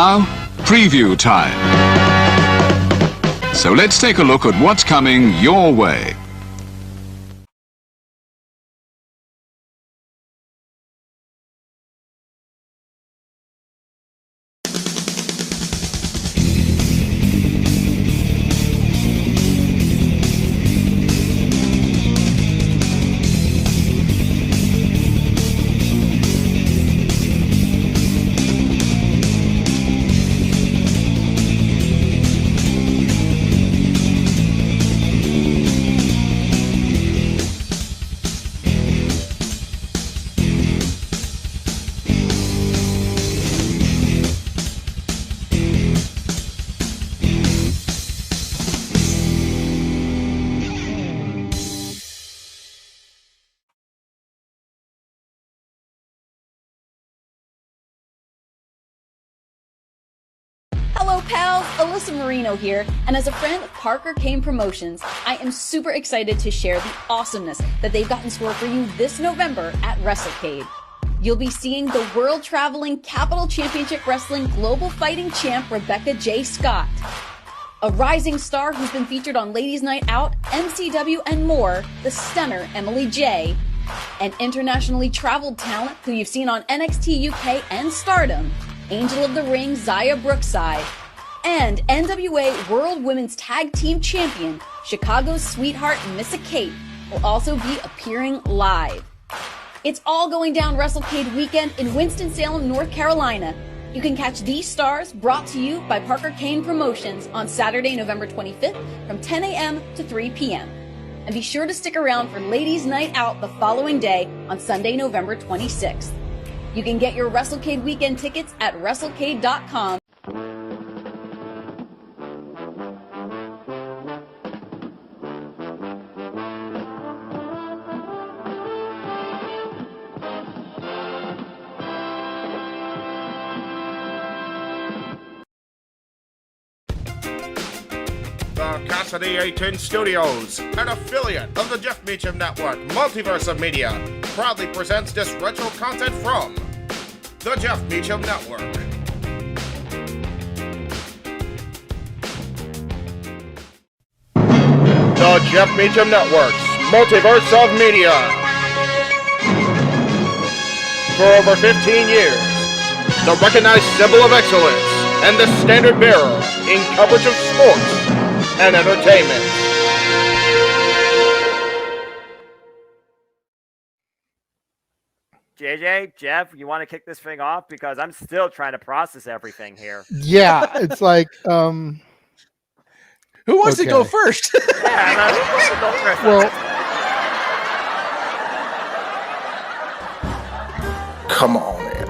Now, preview time. So let's take a look at what's coming your way. Hello pals, Alyssa Marino here, and as a friend of Parker Kane Promotions, I am super excited to share the awesomeness that they've got in store for you this November at WrestleCade. You'll be seeing the world-traveling Capital Championship Wrestling Global Fighting Champ Rebecca J. Scott, a rising star who's been featured on Ladies Night Out, MCW, and more, the stunner Emily J., an internationally traveled talent who you've seen on NXT UK and Stardom, Angel of the Ring Zaya Brookside, and NWA World Women's Tag Team Champion Chicago's sweetheart Missa Kate will also be appearing live. It's all going down WrestleCade weekend in Winston-Salem, North Carolina. You can catch these stars brought to you by Parker Kane Promotions on Saturday, November 25th from 10 a.m. to 3 p.m. And be sure to stick around for Ladies Night Out the following day on Sunday, November 26th. You can get your WrestleCade weekend tickets at WrestleCade.com. The Casa D18 Studios, an affiliate of the Jeff Meacham Network, Multiverse of Media, proudly presents this retro content from the Jeff Meacham Network. The Jeff Meacham Network's Multiverse of Media. For over 15 years, the recognized symbol of excellence and the standard bearer in coverage of sports and entertainment. JJ, Jeff, you want to kick this thing off? Because I'm still trying to process everything here. Yeah, it's like, who wants to go first? Yeah, who wants to go first? Well, Come on in.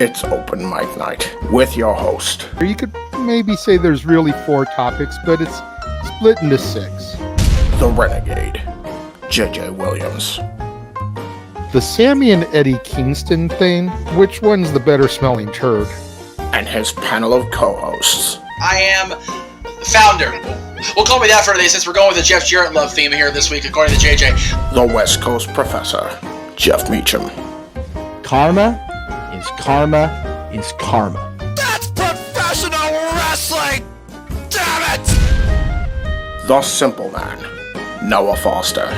It's open mic night with your host. you could maybe say there's really 4 topics, but it's split into 6. The Renegade, JJ Williams. The Sammy and Eddie Kingston thing, which one's the better smelling turd? And his panel of co-hosts. I am the founder. We'll call me that for today since we're going with the Jeff Jarrett love theme here this week, according to JJ. The West Coast Professor, Jeff Meacham. Karma is karma is karma. That's professional wrestling! Damn it! The Simple Man, Noah Foster.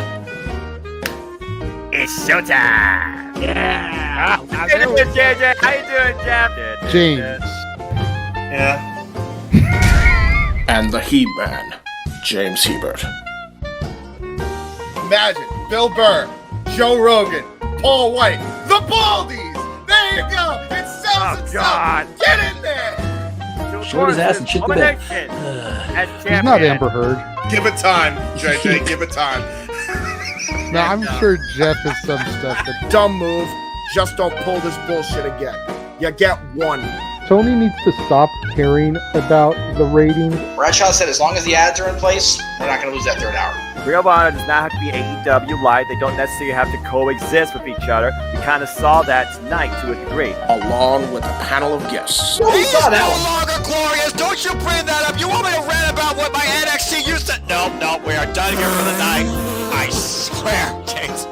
It's showtime! Yeah! How you doing, JJ? How you doing, Jeff? James. Yeah. And the He-Man, James Hebert. Imagine Bill Burr, Joe Rogan, Paul White, the Baldies! There you go! It sells Oh, itself! God. Get in there! Short his ass and shit the bed. He's not Amber Heard. Give it time, JJ, give it time. Now, I'm sure Jeff has some stuff that... Dumb move. Just don't pull this bullshit again. You get one. Tony needs to stop caring about the ratings. Bradshaw said as long as the ads are in place, we're not going to lose that third hour. Ring of Honor does not have to be AEW Live. They don't necessarily have to coexist with each other. We kind of saw that tonight to a degree. Along with a panel of guests. He is no longer glorious. Don't you bring that up. You want me to rant about what my NXT used to... No, we are done here for the night. I swear, James.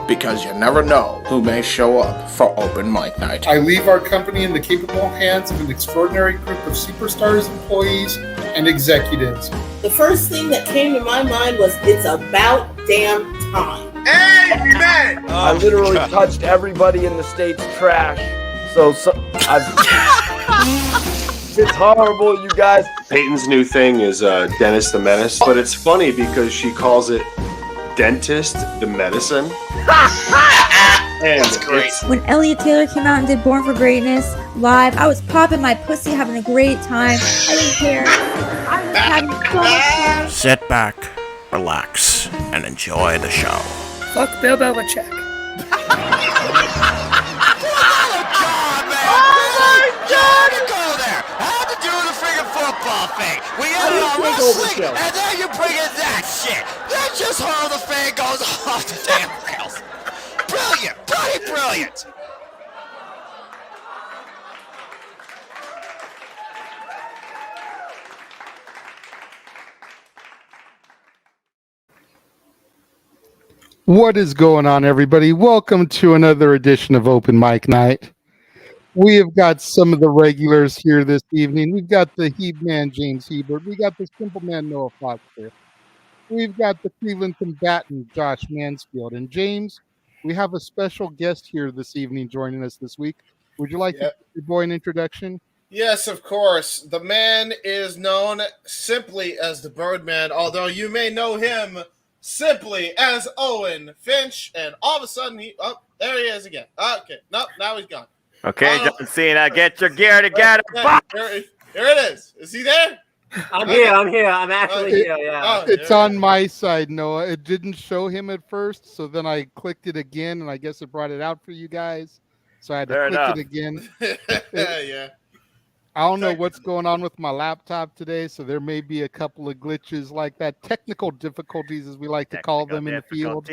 because you never know who may show up for open mic night. I leave our company in the capable hands of an extraordinary group of superstars, employees, and executives. The first thing that came to my mind was, it's about damn time. Amen! I literally touched everybody in the state's trash. So it's horrible, you guys. Peyton's new thing is Dennis the Menace, but it's funny because she calls it Dentist the Medicine. And That's great. When Elliot Taylor came out and did Born for Greatness live, I was popping my pussy, having a great time. I didn't care. I was having so much fun. Sit back, relax, and enjoy the show. Fuck Bill Belichick. Football thing. We got it on wrestling, and then you bring in that shit. That's just how the fan goes off the damn rails. Brilliant, bloody brilliant. What is going on, everybody? Welcome to another edition of Open Mic Night. We have got some of the regulars here this evening. We've got the Heeb Man, James Hebert. We got the Simple Man, Noah Foster. We've got the Cleveland combatant, Josh Mansfield. And James, we have a special guest here this evening joining us this week. Would you like to give your boy an introduction? Yes, of course. The man is known simply as the Birdman, although you may know him simply as Owen Finch. And all of a sudden, there he is again. Okay, nope, now he's gone. Okay, John Cena, get your gear together. Here it is. Is he there? I'm here. I'm actually here, yeah. It's on my side, Noah. It didn't show him at first, so then I clicked it again, and I guess it brought it out for you guys. So I had to click it again. Yeah. I don't know what's going on with my laptop today, so there may be a couple of glitches like that. Technical difficulties, as we like to call them in the field.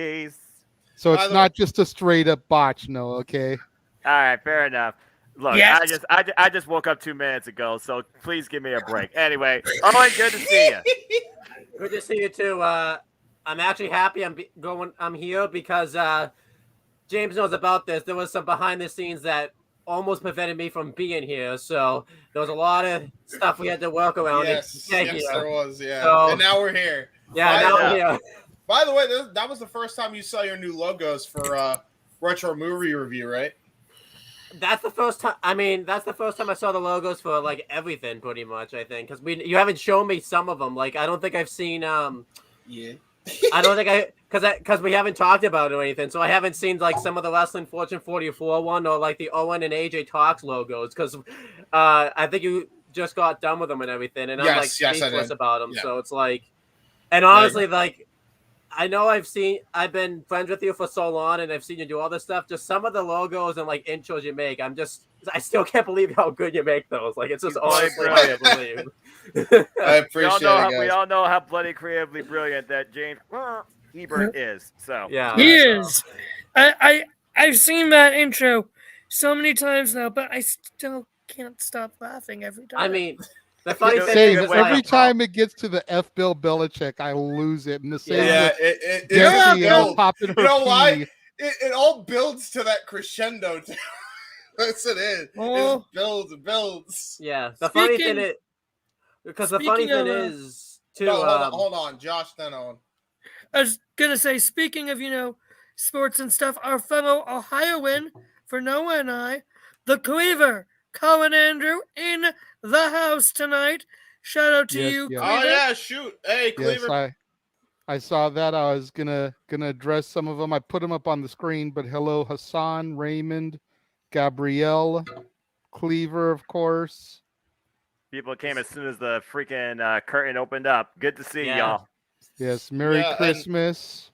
So it's not just a straight-up botch, Noah, okay? All right, fair enough. Look, yes. I just woke up 2 minutes ago, so please give me a break. Anyway, Owen, good to see you. Good to see you too. I'm actually happy I'm here because James knows about this. There was some behind the scenes that almost prevented me from being here, so there was a lot of stuff we had to work around. Yes, there was. Yeah, so, and now we're here. Yeah, now we're here. By the way, that was the first time you saw your new logos for Retro Movie Review, right? That's the first time. I mean, that's the first time I saw the logos for like everything, pretty much. I think because you haven't shown me some of them. Like I don't think I've seen. Yeah. I don't think because we haven't talked about it or anything, so I haven't seen like some of the Wrestling Fortune 44 one or like the Owen and AJ Talks logos because I think you just got done with them and everything, and I'm like speechless about them. Yeah. So it's like, and honestly, like. I know I've been friends with you for so long and I've seen you do all this stuff. Just some of the logos and like intros you make, I still can't believe how good you make those. Like it's just honestly hard to believe. I appreciate it. We all know how bloody creatively brilliant that James Hebert is. So yeah, he is. I've seen that intro so many times now, but I still can't stop laughing every time. I mean. The funny thing is every time it gets to the F. Bill Belichick, I lose it. And the same you know why? It all builds to that crescendo. That's it is. It builds and builds. Yeah. The funny thing is, because the funny thing is, too. No, hold on, Josh. Then on. I was gonna say, speaking of sports and stuff, our fellow Ohioan for Noah and I, the Cleaver, Colin Andrew in the house tonight. Shout out to you, Cleaver. Oh yeah, shoot. Hey, Cleaver. Yes, I saw that. I was gonna address some of them. I put them up on the screen, but hello, Hassan, Raymond, Gabrielle, Cleaver, of course. People came as soon as the freaking curtain opened up. Good to see y'all. Yes, Merry Christmas.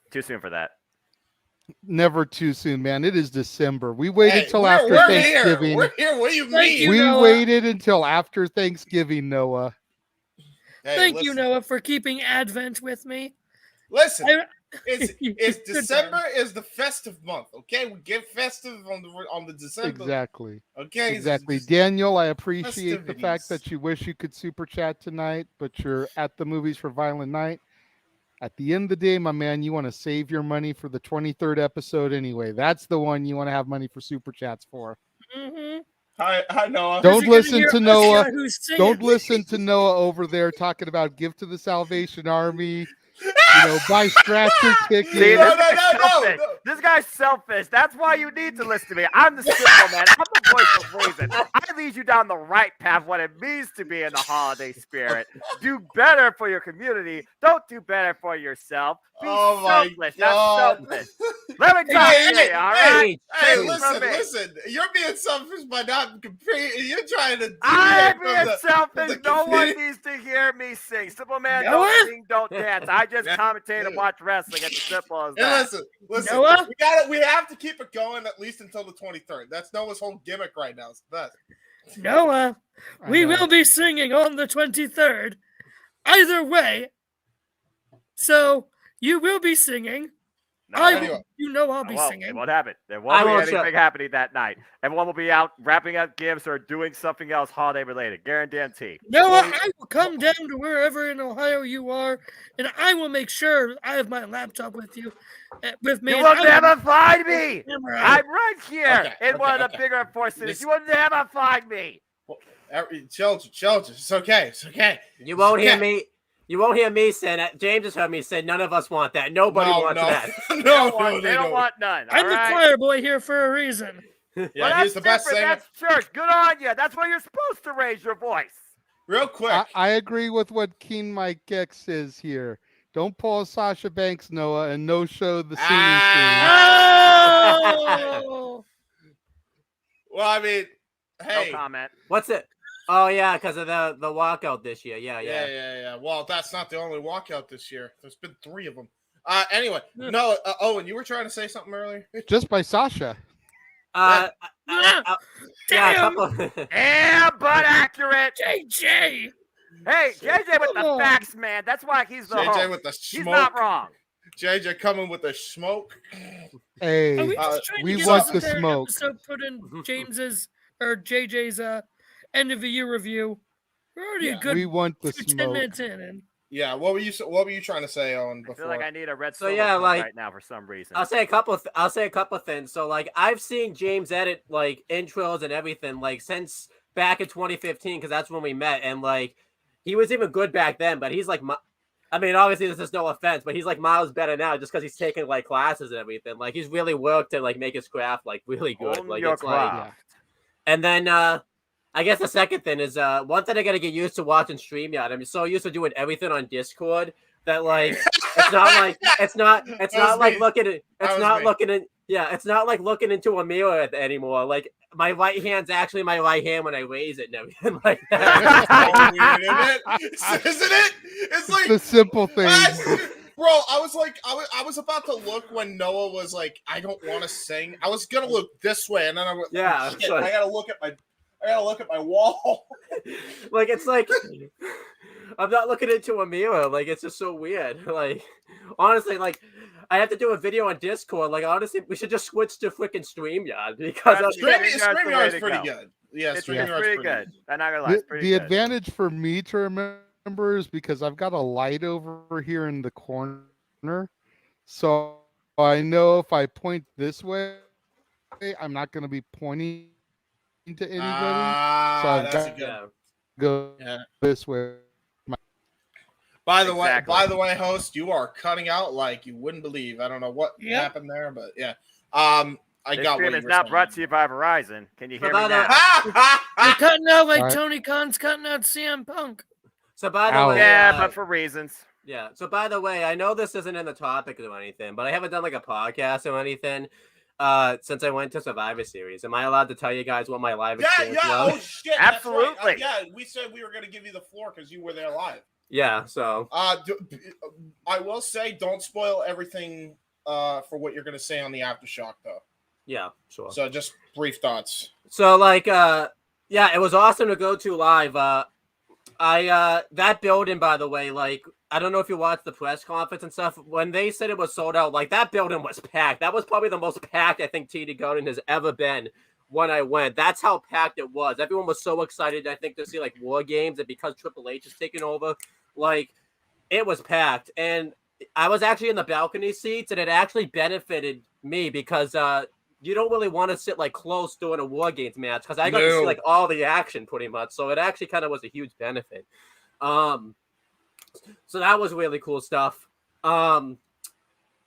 Too soon for that. Never too soon, man. It is December. We waited till after Thanksgiving. We're here. What do you mean? We waited until after Thanksgiving, Noah. Thank you, Noah, for keeping Advent with me. Listen, it's December is the festive month. Okay, we get festive on the December. Exactly. Okay. Exactly. Daniel, I appreciate the fact that you wish you could super chat tonight, but you're at the movies for Violent Night. At the end of the day, my man, you want to save your money for the 23rd episode anyway. That's the one you want to have money for super chats for. Mm-hmm. Hi, Noah. Don't listen to Noah. Don't Don't listen to Noah over there talking about give to the Salvation Army. Buy scratcher tickets. See, this guy's selfish. That's why you need to listen to me. I'm the simple man. I'm the voice of reason. I lead you down the right path, what it means to be in the holiday spirit. Do better for your community. Don't do better for yourself. Be selfless, not selfish. Let me talk to you, all right? Hey, listen. You're being selfish by not competing. You're trying to. I'm being selfish. No one needs to hear me sing. Simple man, don't sing, don't dance. I just commentate and watch wrestling. It's as simple as that. Hey, listen. We have to keep it going at least until the 23rd. That's Noah's whole gimmick right now. It's the best. Noah, we will be singing on the 23rd. Either way. So you will be singing. No, I'll be singing. It won't happen. There won't be anything happening that night. Everyone will be out wrapping up gifts or doing something else holiday related. Guarantee. Noah, I will come down to wherever in Ohio you are, and I will make sure I have my laptop with you. With me. You will never find me. I'm right here in one of the bigger four cities. You will never find me. Children, it's okay. You won't hear me. You won't hear me say that. James has heard me say none of us want that. Nobody wants that. They don't want none. I'm the choir boy here for a reason. Yeah, he's the best singer. That's church. Good on you. That's where you're supposed to raise your voice. Real quick. I agree with what Keen Mike X says here. Don't pull Sasha Banks, Noah, and no show the singing Oh! Well, I mean, hey. No comment. What's it? Oh yeah, because of the walkout this year. Yeah. Well, that's not the only walkout this year. There's been 3 of them. Anyway, no, Owen, you were trying to say something earlier. Just by Sasha. Yeah, but accurate. JJ. Hey, JJ with the facts, man. That's why he's the JJ host. with the smoke. He's not wrong. JJ coming with the smoke. Hey, we want the smoke. Episode put in James's or JJ's end of the year review. We're already a good. We want the 10 smoke. minutes in. And... Yeah, what were you trying to say, Owen? Before? I feel like I need a red right now for some reason. I'll say a couple things. So like I've seen James edit like intros and everything like since back in 2015 because that's when we met, and like he was even good back then. But he's like, I mean, obviously this is no offense, but he's like miles better now just because he's taking like classes and everything. Like he's really worked to like make his craft like really good. Own like your it's craft. like, and then I guess the second thing is one thing I gotta get used to watching StreamYard. I'm so used to doing everything on Discord that like it's not like looking into a mirror anymore. Like my right hand's actually my right hand when I raise it and everything like that. Isn't it? It's like the simple thing. Bro, I was like, I was about to look when Noah was like, I don't want to sing. I was gonna look this way, and then I went, yeah, shit, I gotta look at my wall. Like it's like I'm not looking into a mirror. Like it's just so weird. Like honestly, like I have to do a video on Discord. Like honestly, we should just switch to freaking StreamYard because StreamYard's pretty good. Yeah, StreamYard's pretty good. I'm not gonna lie, it's pretty good. The advantage for me to remember is because I've got a light over here in the corner, so I know if I point this way, I'm not going to be pointing to anybody. So I've got to go this way. By the way, host, you are cutting out like you wouldn't believe. I don't know what happened there, but yeah. I got what you were not saying. brought to you by Verizon. Can you hear me now? You're cutting out like Tony Khan's cutting out CM Punk. So by the way, but for reasons. Yeah. So by the way, I know this isn't in the topic or anything, but I haven't done like a podcast or anything since I went to Survivor Series. Am I allowed to tell you guys what my live experience was? Oh shit! Absolutely. Right. Yeah, we said we were going to give you the floor because you were there live. Yeah. So. I will say, don't spoil everything for what you're going to say on the aftershock, though. Yeah. Sure. So just brief thoughts. So like, yeah, it was awesome to go to live. That building, by the way, like, I don't know if you watched the press conference and stuff. When they said it was sold out, like, that building was packed. That was probably the most packed I think TD Garden has ever been when I went. That's how packed it was. Everyone was so excited, I think, to see, like, War Games. And because Triple H is taking over, like, it was packed. And I was actually in the balcony seats, and it actually benefited me because you don't really want to sit like close during a War Games match because I got to see like all the action pretty much. So it actually kind of was a huge benefit. So that was really cool stuff. And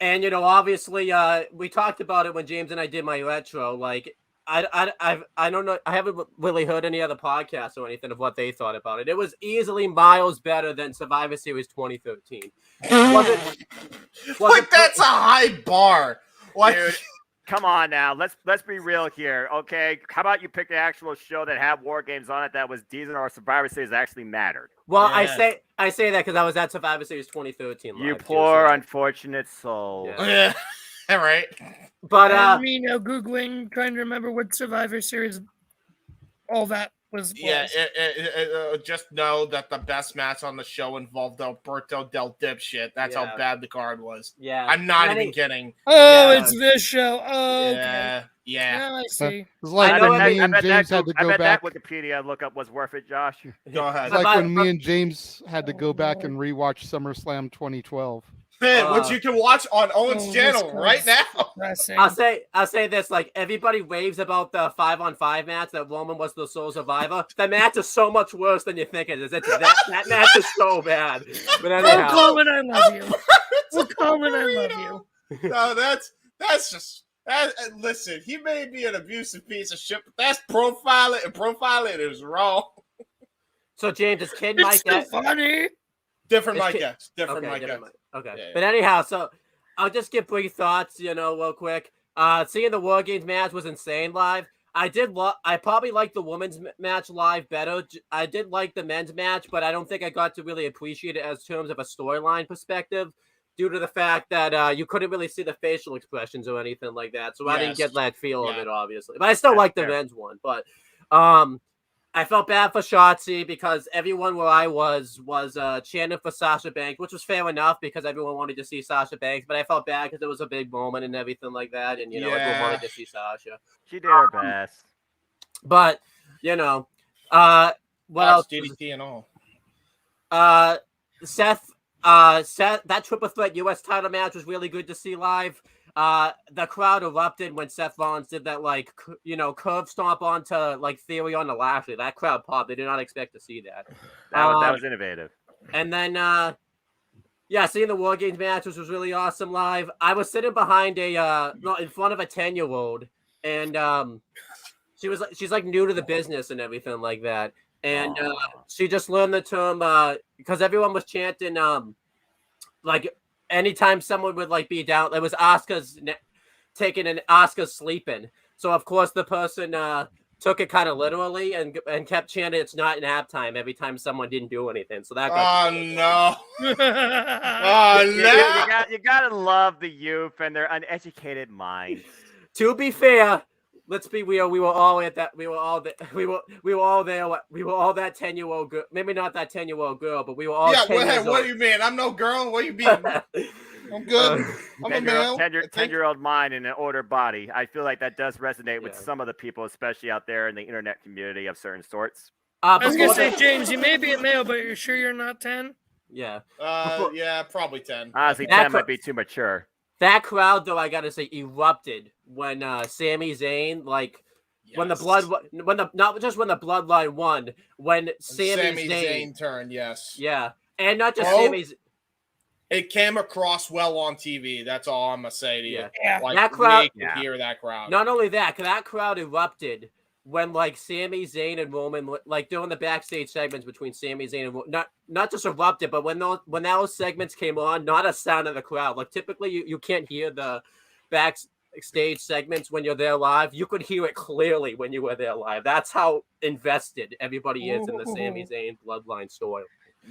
obviously, we talked about it when James and I did my retro. Like, I don't know. I haven't really heard any other podcasts or anything of what they thought about it. It was easily miles better than Survivor Series 2013. Like that's a high bar. Like, dude, come on now. Let's be real here, okay? How about you pick an actual show that had War Games on it that was decent, or Survivor Series that actually mattered? Well, yeah. I say that because I was at Survivor Series 2013. You poor unfortunate soul. Yeah. All right. But Googling, trying to remember what Survivor Series all that was. Yeah, just know that the best match on the show involved Alberto Del Dipshit. That's how bad the card was. Yeah. I'm not even kidding. Oh, it's this show. Oh, okay. Yeah. I see. It's like when me and James had to go back. That Wikipedia lookup was worth it, Josh. Go ahead. It's like when me and James had to go back and rewatch SummerSlam 2012. Which you can watch on Owen's channel right now. I'll say this: like everybody raves about the 5-on-5 match that Roman was the sole survivor. The match is so much worse than you think it is. That match is so bad. But anyhow, Colin, I love you. Colin, I love you. No, that's just. Listen, he may be an abusive piece of shit, but that's profiling, and profiling is wrong. So James, is Kid Mike funny? Different Mike X. Different Mike X. Okay. Yeah. But anyhow, so I'll just give brief thoughts, real quick. Seeing the War Games match was insane live. I probably liked the women's match live better. I did like the men's match, but I don't think I got to really appreciate it as terms of a storyline perspective due to the fact that you couldn't really see the facial expressions or anything like that. So I didn't get that feel of it, obviously. But I still like the men's one. But I felt bad for Shotzi because everyone where I was chanting for Sasha Banks, which was fair enough because everyone wanted to see Sasha Banks. But I felt bad because it was a big moment and everything like that, and everyone wanted to see Sasha. She did her best. But what else? DDT and all. Seth, that triple threat U.S. title match was really good to see live. The crowd erupted when Seth Rollins did that, curve stomp onto, Theory on the Lashley. That crowd popped. They did not expect to see that. That was innovative. And then, seeing the War Games match, which was really awesome live. I was sitting behind in front of a 10-year-old, and she's new to the business and everything like that. And she just learned the term because everyone was chanting anytime someone would be down, it was Asuka's taking and Asuka's sleeping. So of course the person took it kind of literally and kept chanting "It's not nap time" every time someone didn't do anything. So that. No! You gotta love the youth and their uneducated minds. To be fair, let's be real. We were all at that. We were all there. We were all there. We were all that 10-year-old girl. Maybe not that 10-year-old girl, but we were all. Yeah. 10 years What old. do you mean? I'm no girl. What do you mean? I'm good. I'm a male. 10-year-old mind in an older body. I feel like that does resonate with some of the people, especially out there in the internet community of certain sorts. I was gonna say, James, you may be a male, but you're sure you're not 10? Yeah. Yeah, probably 10. Honestly, 10 might be too mature. That crowd, though, I gotta say, erupted when Sami Zayn, when the not just when the Bloodline won, when Sami Zayn turned, yes. Yeah. And not just Sami's. It came across well on TV. That's all I'm gonna say to you. Yeah. That crowd. Hear that crowd. Not only that crowd erupted when Sami Zayn and Roman during the backstage segments between Sami Zayn and Roman, not just erupted, but when those segments came on, not a sound of the crowd. Typically you can't hear the backstage segments when you're there live. You could hear it clearly when you were there live. That's how invested everybody is in the Sami Zayn Bloodline story.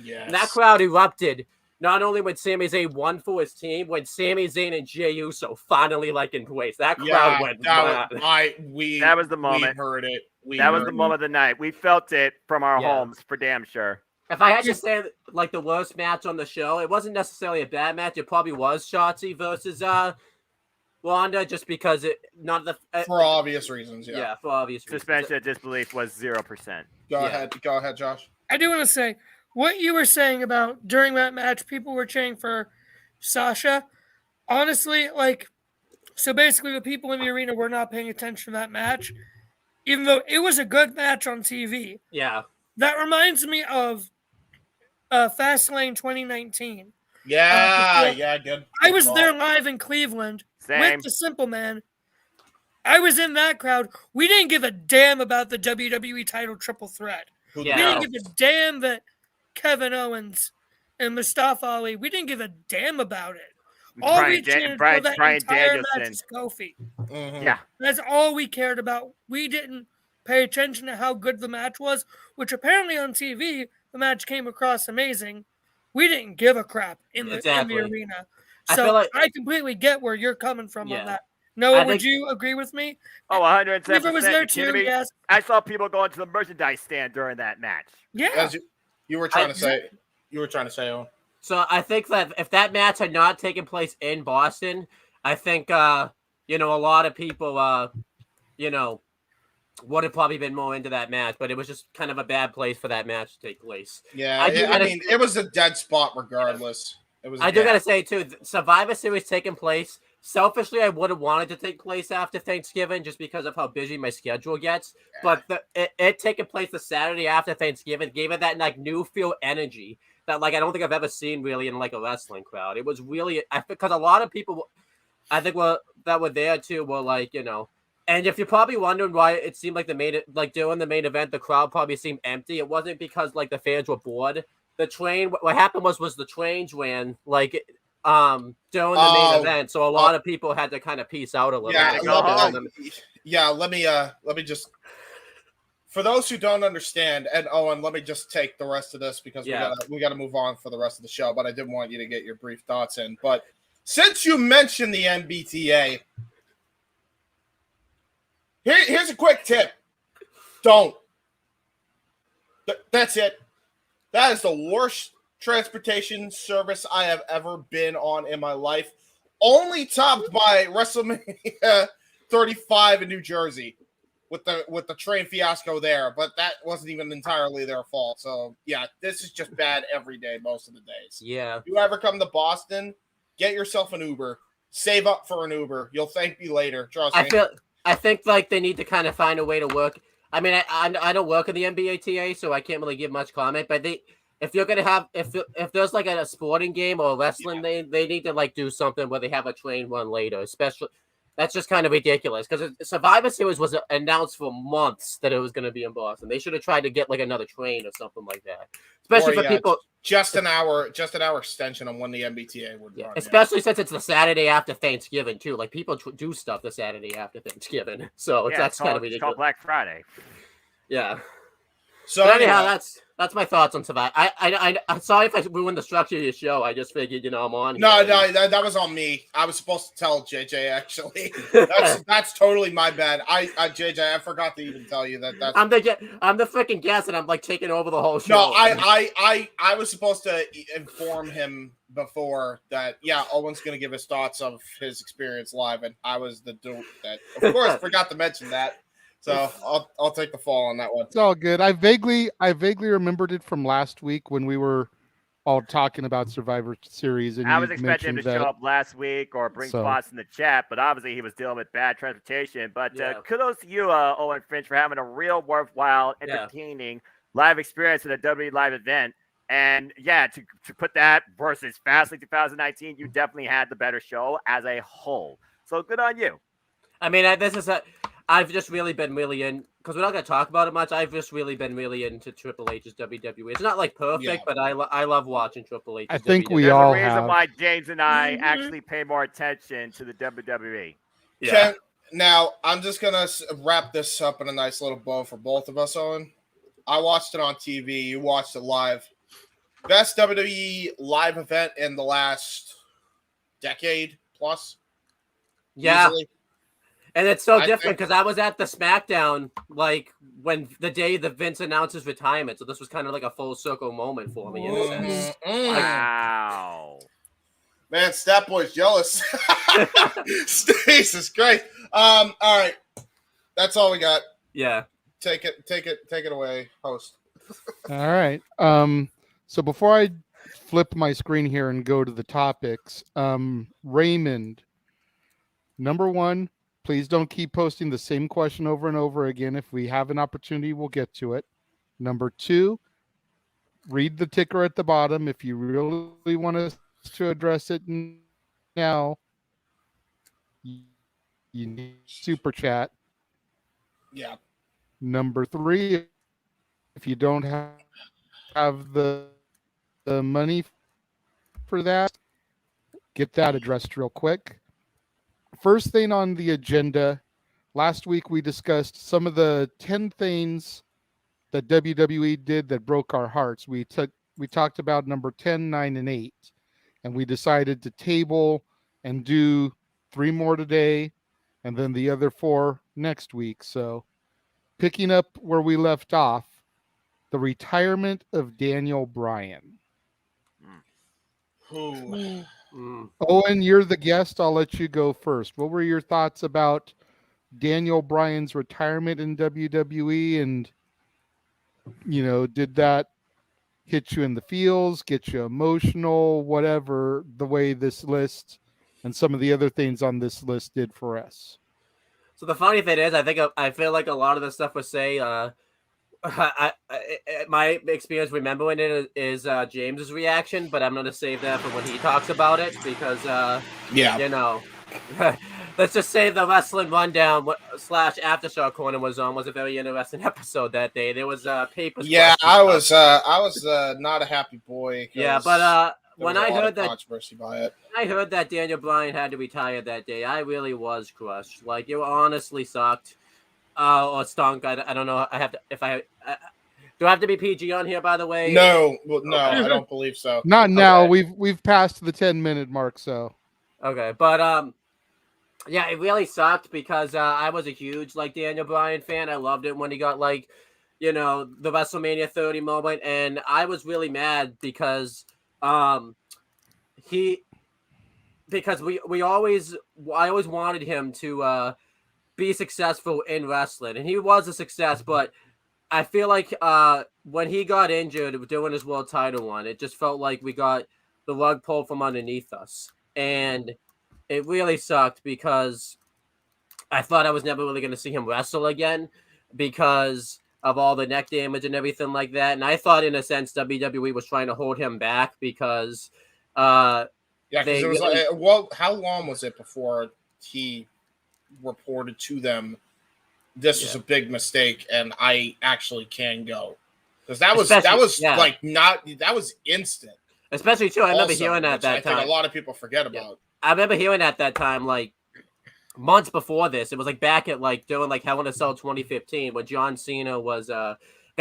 Yes. And that crowd erupted. Not only when Sami Zayn won for his team, when Sami Zayn and Jey Uso finally embraced. That crowd went wild. That was the moment. We heard it. That was the moment of the night. We felt it from our homes for damn sure. If I had to say the worst match on the show, it wasn't necessarily a bad match. It probably was Shotzi versus Wanda, just because for obvious reasons. Yeah, for obvious reasons. Suspension of disbelief was 0%. Go ahead, Josh. I do want to say what you were saying about during that match, people were cheering for Sasha. Honestly, like, so basically the people in the arena were not paying attention to that match, even though it was a good match on TV. Yeah. That reminds me of Fastlane 2019. Yeah, good. I was there live in Cleveland with the Simple Man. I was in that crowd. We didn't give a damn about the WWE title triple threat. We didn't give a damn that Kevin Owens and Mustafa Ali, we didn't give a damn about it. All we cheered for that entire match is Kofi. Mm-hmm. Yeah. That's all we cared about. We didn't pay attention to how good the match was, which apparently on TV, the match came across amazing. We didn't give a crap in the arena. So I completely get where you're coming from on that. Noah, would you agree with me? Oh, 107%. River was there too, yes. I saw people going to the merchandise stand during that match. Yeah. As you were trying to say, Owen. So I think that if that match had not taken place in Boston, I think a lot of people would have probably been more into that match, but it was just kind of a bad place for that match to take place. Yeah, I mean, it was a dead spot regardless. I do gotta say too, Survivor Series taking place. Selfishly, I would have wanted to take place after Thanksgiving just because of how busy my schedule gets. But it taking place the Saturday after Thanksgiving gave it that like new feel energy that like I don't think I've ever seen really in like a wrestling crowd. It was really because a lot of people I think that were there too were like, and if you're probably wondering why it seemed like during the main event the crowd probably seemed empty, it wasn't because like the fans were bored. The train, what happened was the trains ran like during the main event, so a lot of people had to kind of peace out a little bit. Let me just, for those who don't understand, and Owen, let me just take the rest of this because we gotta move on for the rest of the show. But I did want you to get your brief thoughts in. But since you mentioned the MBTA, here's a quick tip: don't. That's it. That is the worst transportation service I have ever been on in my life. Only topped by WrestleMania 35 in New Jersey with the train fiasco there, but that wasn't even entirely their fault. So yeah, this is just bad every day, most of the days. Yeah. If you ever come to Boston, get yourself an Uber. Save up for an Uber. You'll thank me later. Trust me. I think like they need to kind of find a way to work. I mean, I don't work in the NBATA, so I can't really give much comment. But if you're gonna have if there's like a sporting game or wrestling, they need to like do something where they have a train run later. Especially, that's just kind of ridiculous because Survivor Series was announced for months that it was going to be in Boston. They should have tried to get like another train or something like that. Especially for people. Just an hour extension on when the MBTA would run. Especially since it's the Saturday after Thanksgiving too. Like people do stuff the Saturday after Thanksgiving, so that's kind of ridiculous. It's called Black Friday. Yeah. So but anyhow, that's my thoughts on Survivor. I'm sorry if I ruined the structure of your show. I just figured I'm on. No, that was on me. I was supposed to tell JJ actually. That's totally my bad. JJ, I forgot to even tell you that. I'm the freaking guest, and I'm like taking over the whole show. No, I was supposed to inform him before that. Yeah, Owen's going to give his thoughts of his experience live, and I was the dude that, of course, forgot to mention that. So I'll take the fall on that one. It's all good. I vaguely remembered it from last week when we were all talking about Survivor Series. And I was expecting him to show up last week or bring thoughts in the chat, but obviously he was dealing with bad transportation. But kudos to you, Owen Finch, for having a real worthwhile, entertaining live experience at a WWE live event. And to put that versus Fastlane 2019, you definitely had the better show as a whole. So good on you. I mean, I've just really been in, because we're not going to talk about it much. I've just really been into Triple H's WWE. It's not like perfect, but I love watching Triple H. I think we There's all a reason have. why James and I actually pay more attention to the WWE. Yeah. Now, I'm just going to wrap this up in a nice little bow for both of us, Owen. I watched it on TV. You watched it live. Best WWE live event in the last decade plus. Yeah. Easily. And it's so different because I was at the SmackDown like when the day that Vince announced his retirement. So this was kind of like a full circle moment for me in a sense. Wow. Man, Stat Boy's jealous. Jesus Christ. All right. That's all we got. Yeah. Take it away, host. All right. So before I flip my screen here and go to the topics. Raymond, number one, please don't keep posting the same question over and over again. If we have an opportunity, we'll get to it. Number two, read the ticker at the bottom. If you really want us to address it now, you need super chat. Yeah. Number three, if you don't have the money for that, get that addressed real quick. First thing on the agenda, last week we discussed some of the 10 things that WWE did that broke our hearts. We talked about number 10, 9, and 8, and we decided to table and do 3 more today, and then the other 4 next week. So picking up where we left off, the retirement of Daniel Bryan. Owen, you're the guest. I'll let you go first. What were your thoughts about Daniel Bryan's retirement in WWE? And, did that hit you in the feels, get you emotional, whatever, the way this list and some of the other things on this list did for us? So the funny thing is, I feel like a lot of the stuff we say, my experience remembering it is James's reaction, but I'm going to save that for when he talks about it because, let's just say the wrestling rundown / after show corner was a very interesting episode that day. There was papers. Yeah, I was not a happy boy. Yeah, but when I heard that controversy by it, I heard that Daniel Bryan had to retire that day, I really was crushed. Like, it honestly sucked. Or stunk. I don't know. I have to. Do I have to be PG on here? By the way, no, I don't believe so. Not now. Okay. We've passed the 10-minute mark. So okay, but yeah, it really sucked because I was a huge Daniel Bryan fan. I loved it when he got the WrestleMania 30 moment, and I was really mad because I always wanted him to be successful in wrestling, and he was a success, but I feel like when he got injured doing his world title run, it just felt like we got the rug pulled from underneath us, and it really sucked because I thought I was never really going to see him wrestle again because of all the neck damage and everything like that, and I thought in a sense WWE was trying to hold him back because it was how long was it before he reported to them this was a big mistake and I actually can go, because that was instant, especially too. I remember hearing that time. I think a lot of people forget about. I remember hearing that time months before this. It was back at during Hell in a Cell 2015 when John Cena was gonna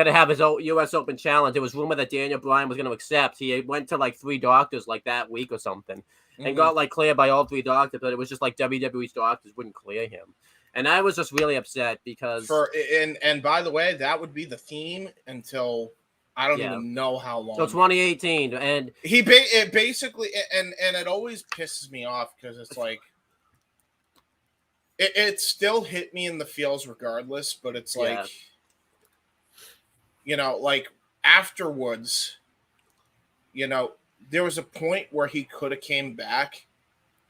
have his U.S. Open challenge. It was rumored that Daniel Bryan was gonna accept. He went to 3 doctors that week or something. And got cleared by all 3 doctors, but it was just WWE's doctors wouldn't clear him, and I was just really upset because. And by the way, that would be the theme until I don't even know how long. So 2018, and it basically and it always pisses me off because it's it still hit me in the feels regardless, but it's afterwards, there was a point where he could have came back,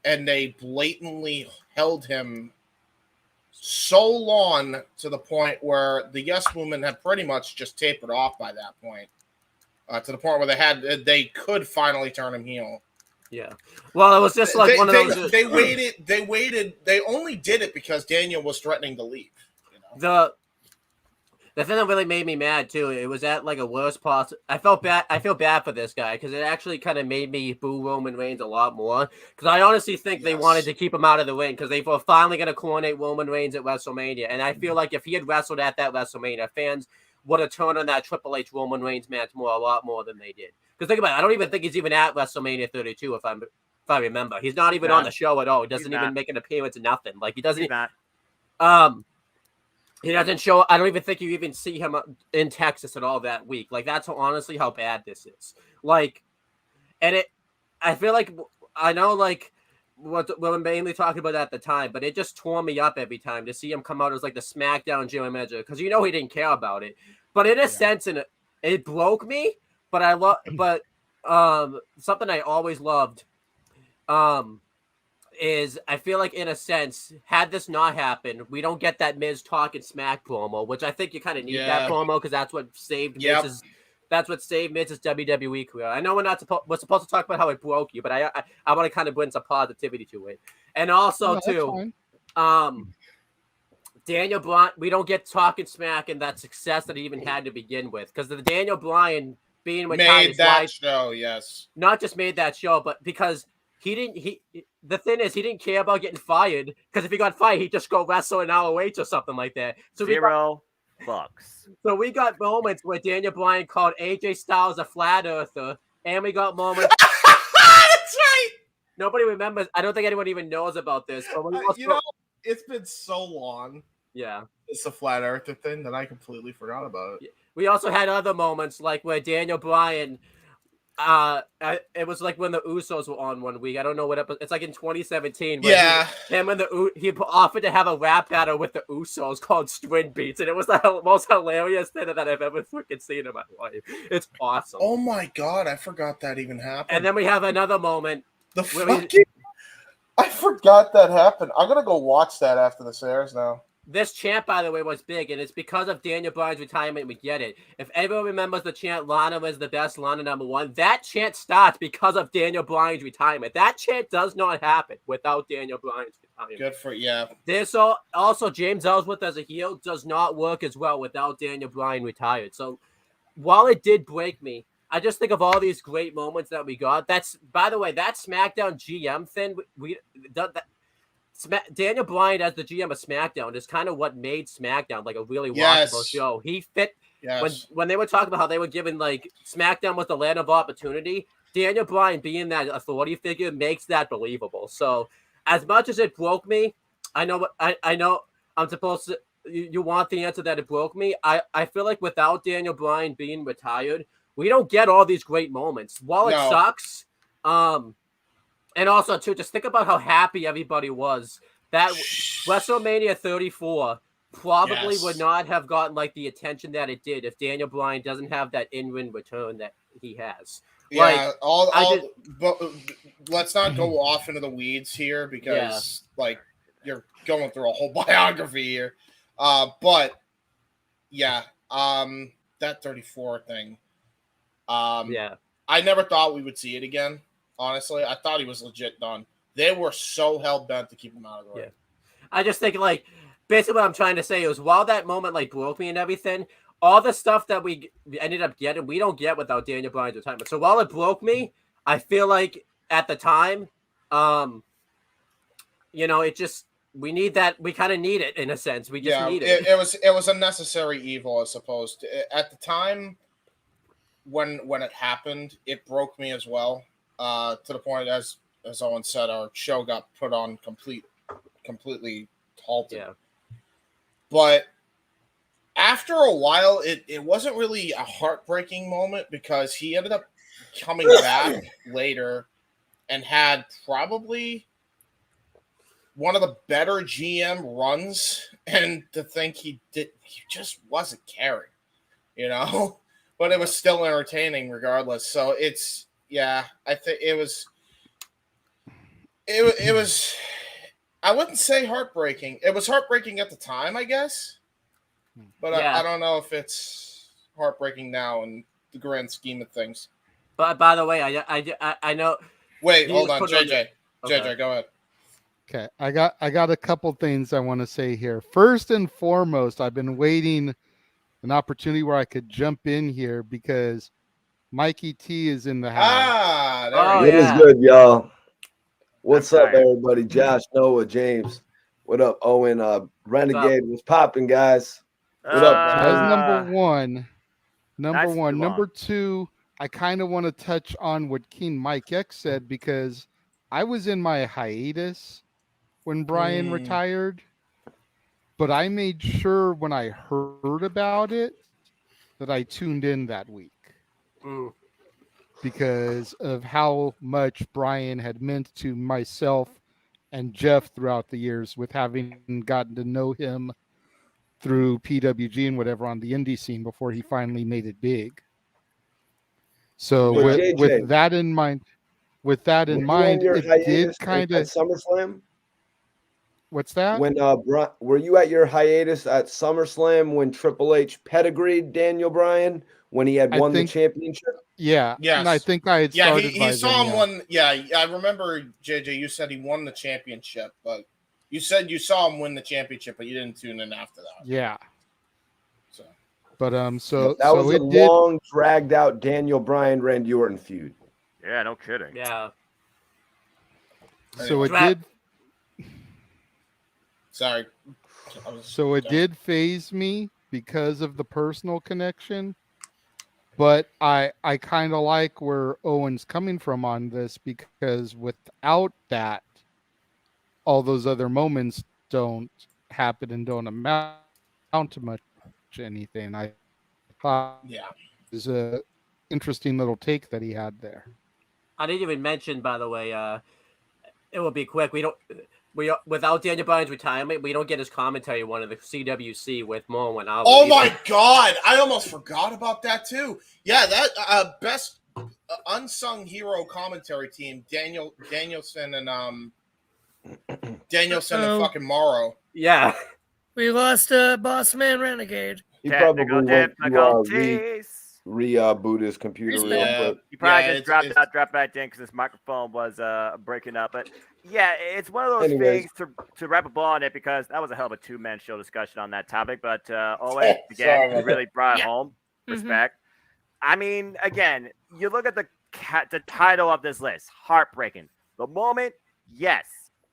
and they blatantly held him so long to the point where the Yes Movement had pretty much just tapered off by that point, to the point where they could finally turn him heel. Yeah. Well, it was just one of those. They waited. They only did it because Daniel was threatening to leave. The thing that really made me mad too, it was at a worst possible. I feel bad for this guy because it actually kind of made me boo Roman Reigns a lot more. Because I honestly think they wanted to keep him out of the ring because they were finally going to coronate Roman Reigns at WrestleMania. And I feel like if he had wrestled at that WrestleMania, fans would have turned on that Triple H Roman Reigns match a lot more than they did. Because think about it, I don't even think he's even at WrestleMania 32 if I remember. He's not even on the show at all. He doesn't even make an appearance or nothing. He doesn't. He doesn't show. I don't even think you even see him in Texas at all that week. That's honestly how bad this is. And it. I feel like I know what we were mainly talking about at the time, but it just tore me up every time to see him come out as the SmackDown General Manager because he didn't care about it. But in a sense, it broke me. But something I always loved, is I feel like in a sense, had this not happened, we don't get that Miz talking smack promo, which I think you kind of need that promo because that's what saved Miz's. That's what saved Miz's WWE career. I know we're supposed to talk about how it broke you, but I want to kind of bring some positivity to it, and also too, Daniel Bryan. We don't get talking smack and that success that he even had to begin with because the Daniel Bryan being made that show, not just made that show, but because. The thing is, he didn't care about getting fired because if he got fired, he'd just go wrestle in ROH or something like that. So $0. So we got moments where Daniel Bryan called AJ Styles a flat earther, and we got moments. That's right. Nobody remembers. I don't think anyone even knows about this. But it's been so long. Yeah, it's a flat earther thing that I completely forgot about it. We also had other moments like where Daniel Bryan. It was like when the Usos were on one week. I don't know what episode. It's like in 2017. Yeah. He offered to have a rap battle with the Usos called String Beats, and it was the most hilarious thing that I've ever freaking seen in my life. It's awesome. Oh my god, I forgot that even happened. And then we have another moment. I forgot that happened. I'm gonna go watch that after this airs now. This chant, by the way, was big, and it's because of Daniel Bryan's retirement we get it. If everyone remembers the chant, Lana was the best, Lana #1, that chant starts because of Daniel Bryan's retirement. That chant does not happen without Daniel Bryan's retirement. Good for, yeah. There's also James Ellsworth as a heel does not work as well without Daniel Bryan retired. So while it did break me, I just think of all these great moments that we got. That's, by the way, that SmackDown GM thing, Daniel Bryan as the GM of SmackDown is kind of what made SmackDown like a really watchable show. He fit when they were talking about how they were giving like SmackDown was the land of opportunity. Daniel Bryan being that authority figure makes that believable. So as much as it broke me, I know I'm supposed to. You want the answer that it broke me. I feel like without Daniel Bryan being retired, we don't get all these great moments. While it sucks, and also, too, just think about how happy everybody was. That WrestleMania 34 probably would not have gotten like the attention that it did if Daniel Bryan doesn't have that in-ring return that he has. Yeah, but let's not go off into the weeds here because like you're going through a whole biography here. But yeah, that 34 thing. I never thought we would see it again. Honestly, I thought he was legit done. They were so hell-bent to keep him out of the ring. Yeah. I just think, like, basically what I'm trying to say is while that moment, like, broke me and everything, all the stuff that we ended up getting, we don't get without Daniel Bryan's retirement. So while it broke me, I feel like at the time, it just, we need that. We kind of need it in a sense. We just need it. It was a necessary evil, I suppose. At the time when it happened, it broke me as well. To the point, as Owen said, our show got put on completely halted. Yeah. But after a while, it wasn't really a heartbreaking moment because he ended up coming back later and had probably one of the better GM runs. And to think he just wasn't caring, but it was still entertaining regardless. So it's. Yeah, I think it was. I wouldn't say heartbreaking. It was heartbreaking at the time, I guess. But I don't know if it's heartbreaking now in the grand scheme of things. But by the way, I know. Wait, hold on, JJ. JJ, go ahead. Okay, I got a couple things I want to say here. First and foremost, I've been waiting an opportunity where I could jump in here because Mikey T is in the house. What is good, y'all? What's up, everybody? Josh, Noah, James. What up, Owen? Renegade was popping, guys. What up? That's number one. Number two, I kind of want to touch on what King Mike X said because I was in my hiatus when Brian retired, but I made sure when I heard about it that I tuned in that week. Because of how much Brian had meant to myself and Jeff throughout the years with having gotten to know him through PWG and whatever on the indie scene before he finally made it big. So But with JJ, that in mind, were you on your it did hiatus kind at of. SummerSlam? What's that? When were you at your hiatus at SummerSlam when Triple H pedigreed Daniel Bryan when he had I won the think, championship? yeah. Yes. And I think I had Yeah, started he by saw then, him yeah. win. Yeah, I remember, JJ, you said he won the championship, but you said you saw him win the championship, but you didn't tune in after that. Yeah. So. But that was a long, dragged out Daniel Bryan Randy Orton feud. Yeah, no kidding. Yeah. So it did. Sorry. So it did phase me because of the personal connection, but I kind of like where Owen's coming from on this, because without that, all those other moments don't happen and don't amount to much anything. I thought it was a interesting little take that he had there. I didn't even mention, by the way, it will be quick. Without Daniel Bryan's retirement, we don't get his commentary one of the CWC with Moen Ali. Oh my God! I almost forgot about that too. Yeah, that best unsung hero commentary team, Danielson and fucking Morrow. Yeah, we lost Boss Man Renegade. He probably went to reboot his computer real quick. He probably just dropped back in because his microphone was breaking up. But yeah, it's one of those things to wrap up on it, because that was a hell of a two-man show discussion on that topic. But Owen, again, you really brought it home. Respect. I mean, again, you look at the title of this list, heartbreaking. The moment, yes.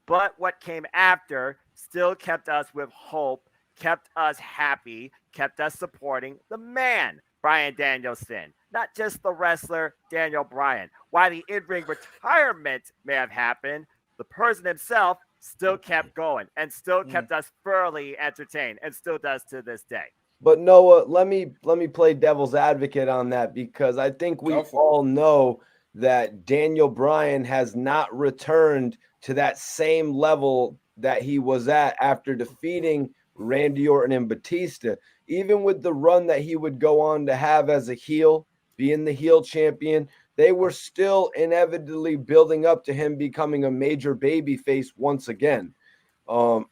But what came after still kept us with hope, kept us happy, kept us supporting the man, Bryan Danielson. Not just the wrestler, Daniel Bryan. While the in-ring retirement may have happened, the person himself still kept going and still kept us thoroughly entertained, and still does to this day. But Noah, let me play devil's advocate on that, because I think we all know that Daniel Bryan has not returned to that same level that he was at after defeating Randy Orton and Batista. Even with the run that he would go on to have as a heel, being the heel champion, they were still inevitably building up to him becoming a major babyface once again. I'll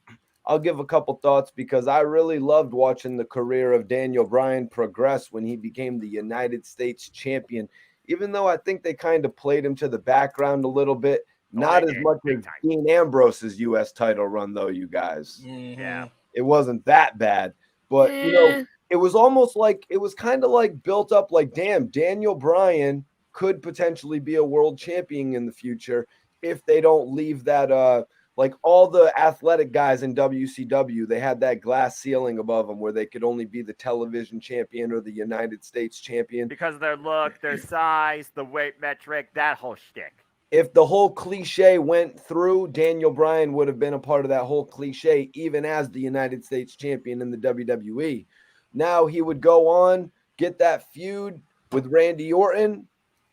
give a couple thoughts, because I really loved watching the career of Daniel Bryan progress when he became the United States champion, even though I think they kind of played him to the background a little bit. Not as much as Dean Ambrose's U.S. title run, though, you guys. Yeah. It wasn't that bad. But, it was almost like, it was kind of like built up like, damn, Daniel Bryan could potentially be a world champion in the future if they don't leave that, like all the athletic guys in WCW, they had that glass ceiling above them where they could only be the television champion or the United States champion. Because of their look, their size, the weight metric, that whole shtick. If the whole cliche went through, Daniel Bryan would have been a part of that whole cliche, even as the United States champion in the WWE. Now he would go on, get that feud with Randy Orton.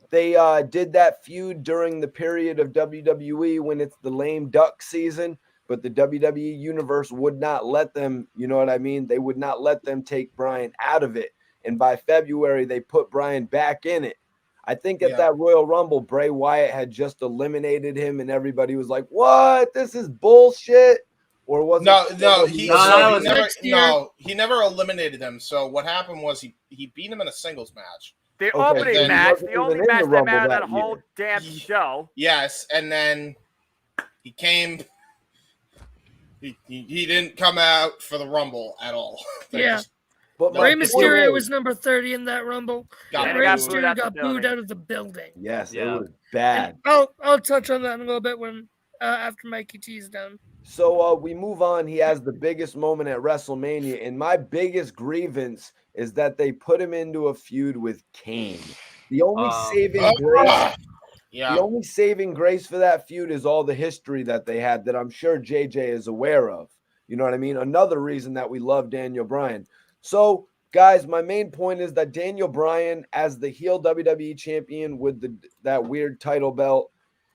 They did that feud during the period of WWE when it's the lame duck season, but the WWE universe would not let them, you know what I mean? They would not let them take Bryan out of it. And by February, they put Bryan back in it. I think at that Royal Rumble, Bray Wyatt had just eliminated him, and everybody was like, "What? This is bullshit." Or was he never eliminated him. So what happened was he beat him in a singles match. The opening match, the only match that mattered that whole damn show. Yes, and then he came. He didn't come out for the Rumble at all. But Rey Mysterio was number 30 in that Rumble. And Rey Mysterio got booed out of the building. Yes, it was bad. I'll touch on that in a little bit when after Mikey T's done. So we move on. He has the biggest moment at WrestleMania, and my biggest grievance is that they put him into a feud with Kane. The only saving grace for that feud is all the history that they had that I'm sure JJ is aware of. You know what I mean? Another reason that we love Daniel Bryan. So, guys, my main point is that Daniel Bryan, as the heel WWE champion with that weird title belt,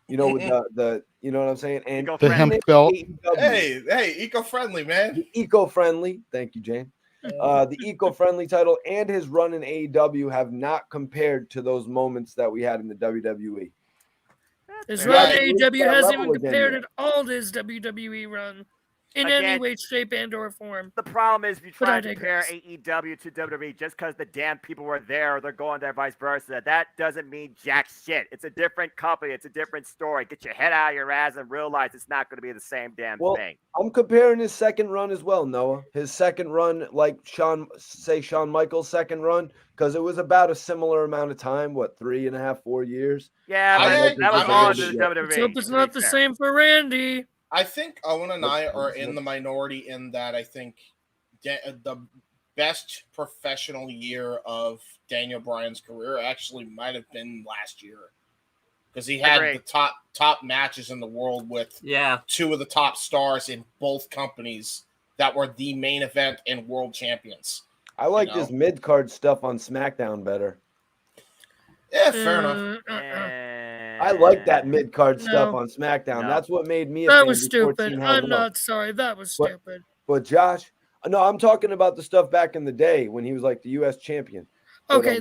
you know, with the you know what I'm saying? And the hemp belt. Hey, eco-friendly, man. Eco-friendly. Thank you, James. the eco-friendly title and his run in AEW have not compared to those moments that we had in the WWE. His run in AEW that hasn't level even again compared yet. at all to his WWE run in any way, shape, and or form. The problem is if you But try I to compare digress. AEW to WWE just because the damn people were there or they're going there, vice versa, that doesn't mean jack shit. It's a different company. It's a different story. Get your head out of your ass and realize it's not going to be the same damn thing. I'm comparing his second run as well, Noah. His second run, like Shawn Michaels' second run, because it was about a similar amount of time, 3.5, 4 years. Yeah, but that was all into the WWE. Let's hope it's not the same for Randy. I think Owen and I are in the minority in that I think the best professional year of Daniel Bryan's career actually might have been last year, because he had the top matches in the world with two of the top stars in both companies that were the main event and world champions. I liked his mid-card stuff on SmackDown better. Yeah, fair enough. I like that mid-card stuff on SmackDown. No. That's what made me a That fan was before stupid. Team I'm Hell No. not sorry. That was stupid. But Josh, no, I'm talking about the stuff back in the day when he was like the U.S. champion. Okay,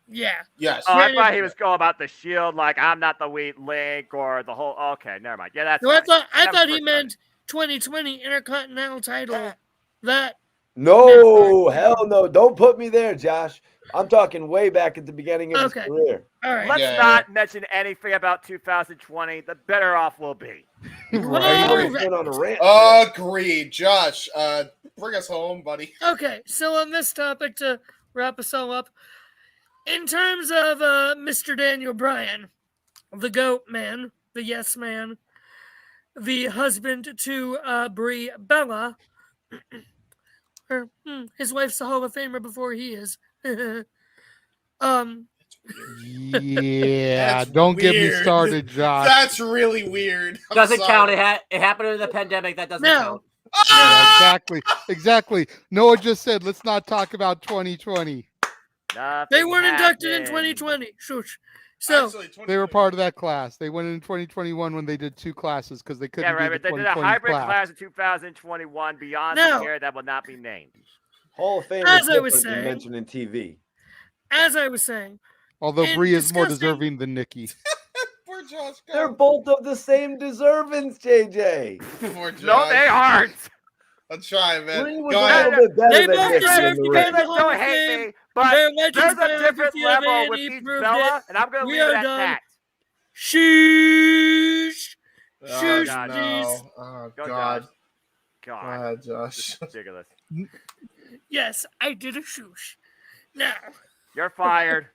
Yes. Oh, I thought he was going about the Shield, like I'm not the weak link or the whole. Okay, never mind. Yeah, that's. No, I fine. thought he meant 2020 Intercontinental title. That. No, hell no. Don't put me there, Josh. I'm talking way back at the beginning of his career. All right. Let's not mention anything about 2020. The better off we'll be. Agreed, Josh. Bring us home, buddy. Okay, so on this topic, to wrap us all up, in terms of Mr. Daniel Bryan, the GOAT man, the yes man, the husband to Brie Bella, his wife's a Hall of Famer before he is. Yeah, don't get me started, Josh. That's really weird. Doesn't count. It happened in the pandemic. That doesn't count. Yeah, exactly. Noah just said, let's not talk about 2020. They weren't inducted in 2020. Shush. So they were part of that class. They went in 2021 when they did two classes because they couldn't. Yeah, right. do But the they did a 2020 hybrid class in 2021 beyond the year that will not be named. Hall of Fame As is I was different than saying- mentioning TV. as I was saying, Although in Brie is more discussing- deserving than Nikki. Poor Josh. They're both of the same deservings, JJ. Poor Josh. No, they aren't. I'm trying, man. Brie was Go a ahead. little bit better They than both Nikki deserve in to the be ring. in the Hall Don't of hate Fame. me, but Their legends there's a biography different of level with Andy these proved Bella, it. and I'm going to We leave are it at done. that. Sheesh. Oh, Shush, God. please. no. Oh, Go, God. Josh. God. Josh. This is ridiculous. Yes, I did a shoosh. Now, You're fired.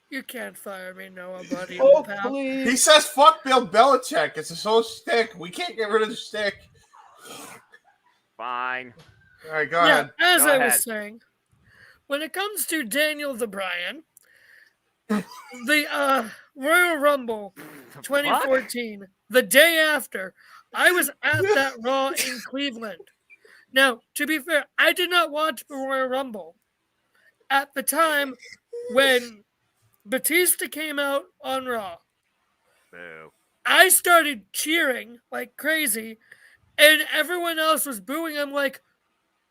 you can't fire me, Noah, buddy. Oh, pal. please. He says, fuck Bill Belichick. It's a whole shtick. We can't get rid of the shtick. Fine. All right, go Yeah, ahead. as Go I ahead. was saying, when it comes to Daniel the Bryan, the Royal Rumble 2014, the day after, I was at that Raw in Cleveland. Now, to be fair, I did not watch the Royal Rumble at the time when Batista came out on Raw. Boo. I started cheering like crazy, and everyone else was booing. I'm like,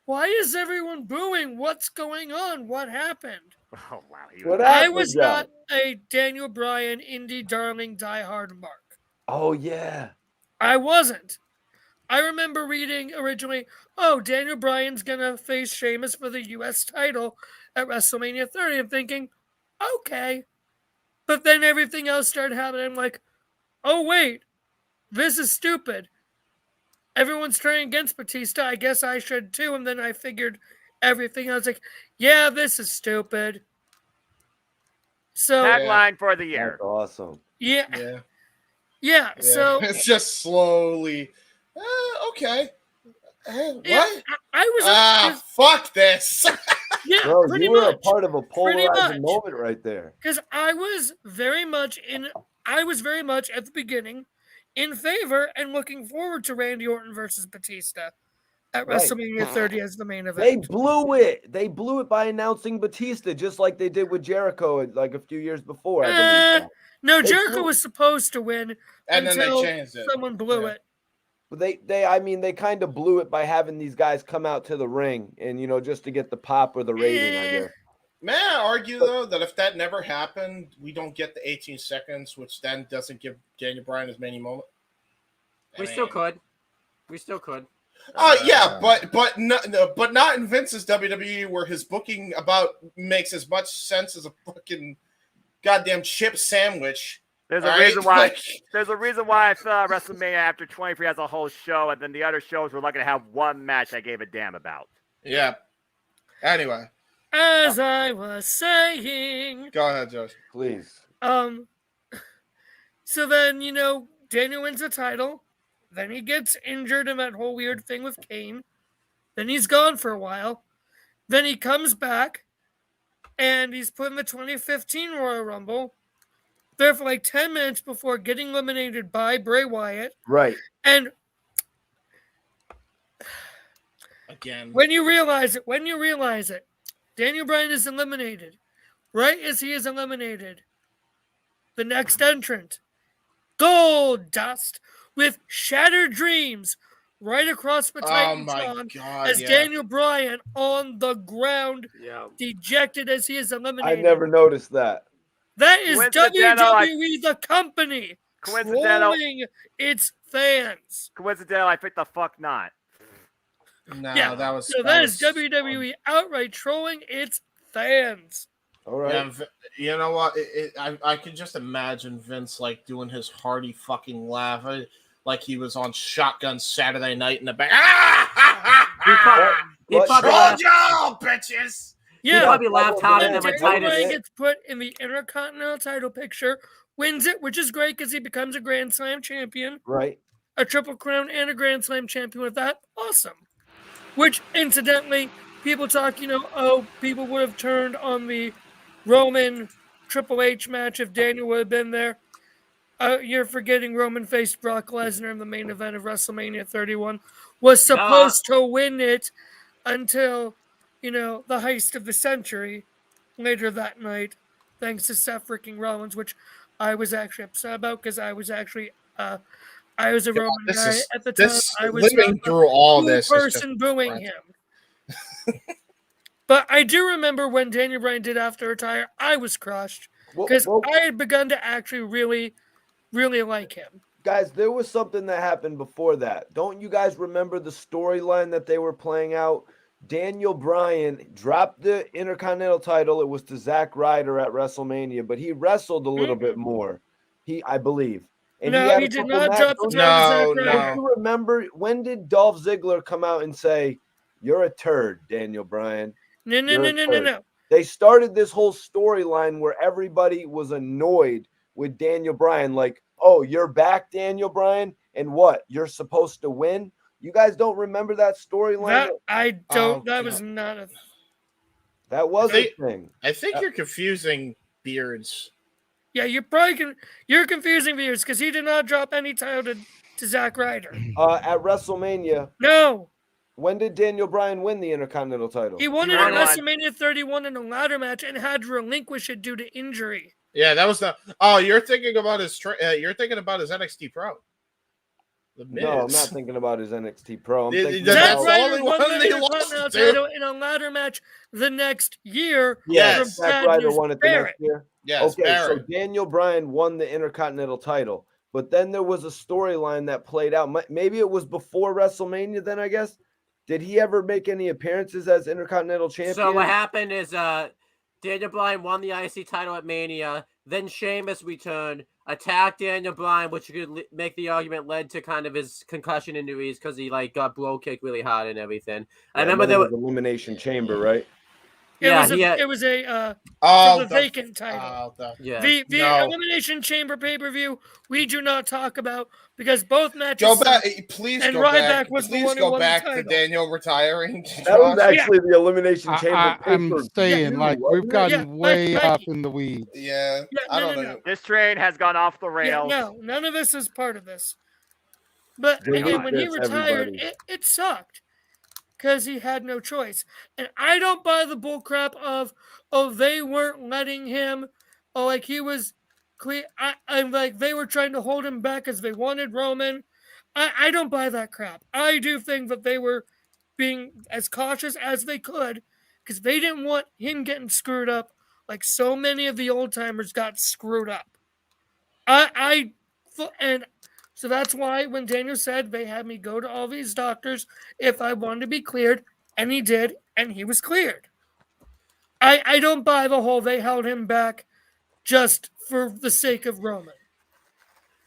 why is everyone booing? What's going on? What happened? Oh, wow. What I happened, was Josh? not a Daniel Bryan indie darling diehard mark. Oh, yeah. I wasn't. I remember reading originally, Daniel Bryan's going to face Sheamus for the U.S. title at WrestleMania 30. I'm thinking, okay. But then everything else started happening. I'm like, oh, wait, this is stupid. Everyone's turning against Batista. I guess I should too. And then I figured everything. I was like, yeah, this is stupid. So Tagline for the year. That's awesome. Yeah. Yeah. So it's just slowly. Okay. What? yeah, I was fuck this. yeah, Bro, pretty you were much. a part of a Pretty much. polarizing moment right there. Because I was very much at the beginning in favor and looking forward to Randy Orton versus Batista at Right. WrestleMania 30 as the main event. They blew it. They blew it by announcing Batista, just like they did with Jericho like a few years before. I believe. No, They Jericho blew- was supposed to win And then they until changed it. someone blew Yeah. it. They kind of blew it by having these guys come out to the ring and just to get the pop or the rating, I guess. May I argue though that if that never happened, we don't get the 18 seconds, which then doesn't give Daniel Bryan as many moments. We still could. Yeah, but not in Vince's WWE, where his booking makes as much sense as a fucking goddamn chip sandwich. There's a reason why. There's a reason why I thought WrestleMania after 23 has a whole show, and then the other shows were lucky to have one match I gave a damn about. Yeah. Anyway. As I was saying. Go ahead, Josh. Please. So then, Daniel wins the title. Then he gets injured in that whole weird thing with Kane. Then he's gone for a while. Then he comes back. And he's put in the 2015 Royal Rumble. There for like 10 minutes before getting eliminated by Bray Wyatt. Right. And again, when you realize it, Daniel Bryan is eliminated. Right as he is eliminated, the next entrant, Gold Dust, with Shattered Dreams right across the Titantron as Daniel Bryan on the ground, dejected as he is eliminated. I never noticed that. That is WWE, the company, trolling its fans. Coincidental, I picked the fuck not. No, yeah, that was. So that is WWE outright trolling its fans. All right. Yeah, you know what? I can just imagine Vince like doing his hearty fucking laugh, like he was on Shotgun Saturday Night in the back. He probably laughed. Y'all, bitches. Yeah, he probably laughed harder than when Titus. Bryan gets put in the Intercontinental title picture, wins it, which is great because he becomes a Grand Slam champion. Right. A Triple Crown and a Grand Slam champion with that. Awesome. Which, incidentally, people talk, people would have turned on the Roman Triple H match if Daniel would have been there. You're forgetting Roman faced Brock Lesnar in the main event of WrestleMania 31. Was supposed to win it until, the heist of the century later that night, thanks to Seth freaking Rollins, which I was actually upset about because I was actually, I was a Roman guy at the time. I was living through all this person booing him. But I do remember when Daniel Bryan did have to retire, I was crushed because I had begun to actually really, really like him. Guys, there was something that happened before that. Don't you guys remember the storyline that they were playing out? Daniel Bryan dropped the Intercontinental title. It was to Zack Ryder at WrestleMania, but he wrestled a little bit more. I believe. And he did not drop the title to Zack Ryder. Do you remember, when did Dolph Ziggler come out and say, "You're a turd, Daniel Bryan"? No. They started this whole storyline where everybody was annoyed with Daniel Bryan, like, "Oh, you're back, Daniel Bryan, and what? You're supposed to win?" You guys don't remember that storyline? I don't. That was not a. That was a thing. I think you're confusing beards. Yeah, you're confusing viewers because he did not drop any title to Zack Ryder. At WrestleMania. No. When did Daniel Bryan win the Intercontinental title? He won it at WrestleMania 31 in a ladder match and had to relinquish it due to injury. Yeah, that was the. Oh, you're thinking about his. You're thinking about his NXT Pro. No, I'm not thinking about his NXT Pro. I'm thinking Zack Ryder won the Intercontinental title in a ladder match the next year. Yes, Zack Ryder won it the next year. Yes, okay, so Daniel Bryan won the Intercontinental title, but then there was a storyline that played out. Maybe it was before WrestleMania. Then I guess. Did he ever make any appearances as Intercontinental champion? So what happened is Daniel Bryan won the IC title at Mania. Then Sheamus returned, attacked Daniel Bryan, which you could make the argument led to kind of his concussion injuries because he got blow kicked really hard and everything. I remember there was Elimination Chamber, right? It was a vacant title. The Elimination Chamber pay-per-view we do not talk about because both matches. Please and go Ryback back. was Please the one who go won back the to title. Daniel retiring. That was actually the Elimination Chamber. I'm saying, we've gotten way off in the weeds. Yeah, I don't know. This train has gone off the rails. No, none of this is part of this. But again, when he retired, it sucked. Because he had no choice. And I don't buy the bullcrap of, they weren't letting him, he was clean. I'm like, they were trying to hold him back because they wanted Roman. I don't buy that crap. I do think that they were being as cautious as they could because they didn't want him getting screwed up like so many of the old timers got screwed up. And so that's why when Daniel said they had me go to all these doctors if I wanted to be cleared, and he did, and he was cleared. I don't buy the whole they held him back just for the sake of Roman.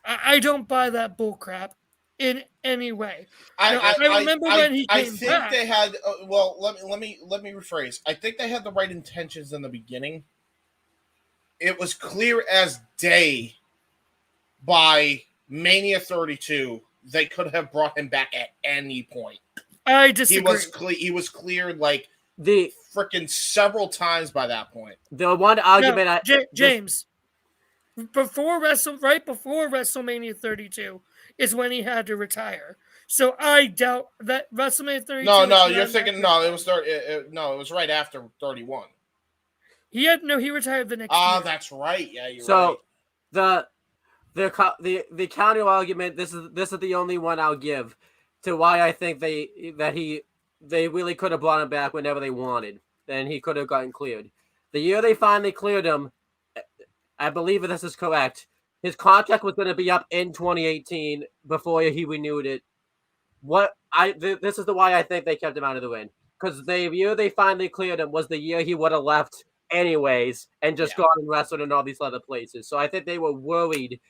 I don't buy that bullcrap in any way. I remember when he came think back. they had. Well, let me rephrase. I think they had the right intentions in the beginning. It was clear as day by Mania 32 they could have brought him back at any point. I disagree. He was cleared like the freaking several times by that point. The one argument James, right before WrestleMania 32 is when he had to retire. So I doubt that WrestleMania 32. No, you're thinking it was it was right after 31. He retired the next year. That's right. Yeah, you're right. So the counter argument, this is the only one I'll give to why I think they really could have brought him back whenever they wanted, and he could have gotten cleared. The year they finally cleared him, I believe this is correct, his contract was going to be up in 2018 before he renewed it. This is why I think they kept him out of the win, because the year they finally cleared him was the year he would have left anyways and just gone and wrestled in all these other places. So I think they were worried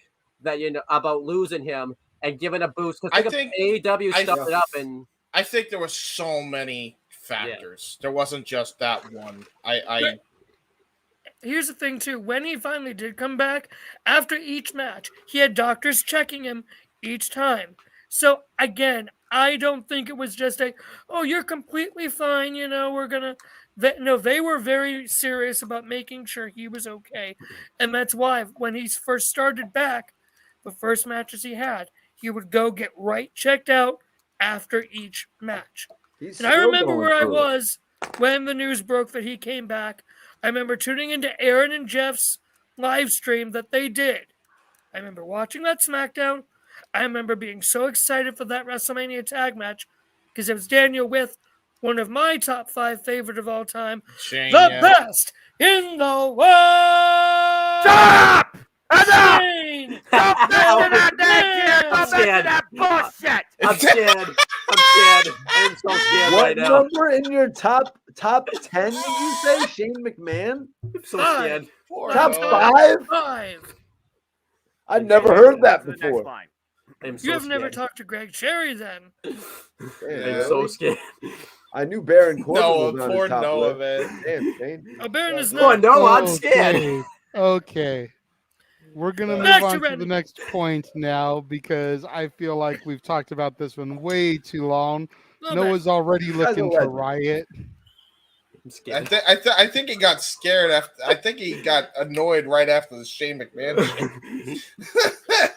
that about losing him and giving a boost. Because I think AEW started up, and I think there were so many factors. There wasn't just that one. Here's the thing too. When he finally did come back, after each match, he had doctors checking him each time. So again, I don't think it was just you're completely fine. We're gonna. They were very serious about making sure he was okay, and that's why when he first started back, the first matches he had, he would go get checked out after each match. And I remember where I was when the news broke that he came back. I remember tuning into Aaron and Jeff's live stream that they did. I remember watching that SmackDown. I remember being so excited for that WrestleMania tag match because it was Daniel with one of my top 5 favorite of all time, the best in the world. Stop! Shane! Stop that bullshit! I'm scared. I'm so scared right now. What number in your top 10 did you say? Shane McMahon? I'm so scared. Top 5? 5. I've never heard that before. You have never talked to Greg Cherry then. I'm so scared. I knew Baron Corbin was on poor his top Noah, list. man. Damn, Shane. Baron is not. not. I'm scared. Okay. We're going to move on to the next point now because I feel like we've talked about this one way too long. Noah's already looking to riot. I think he got scared after. I think he got annoyed right after the Shane McMahon.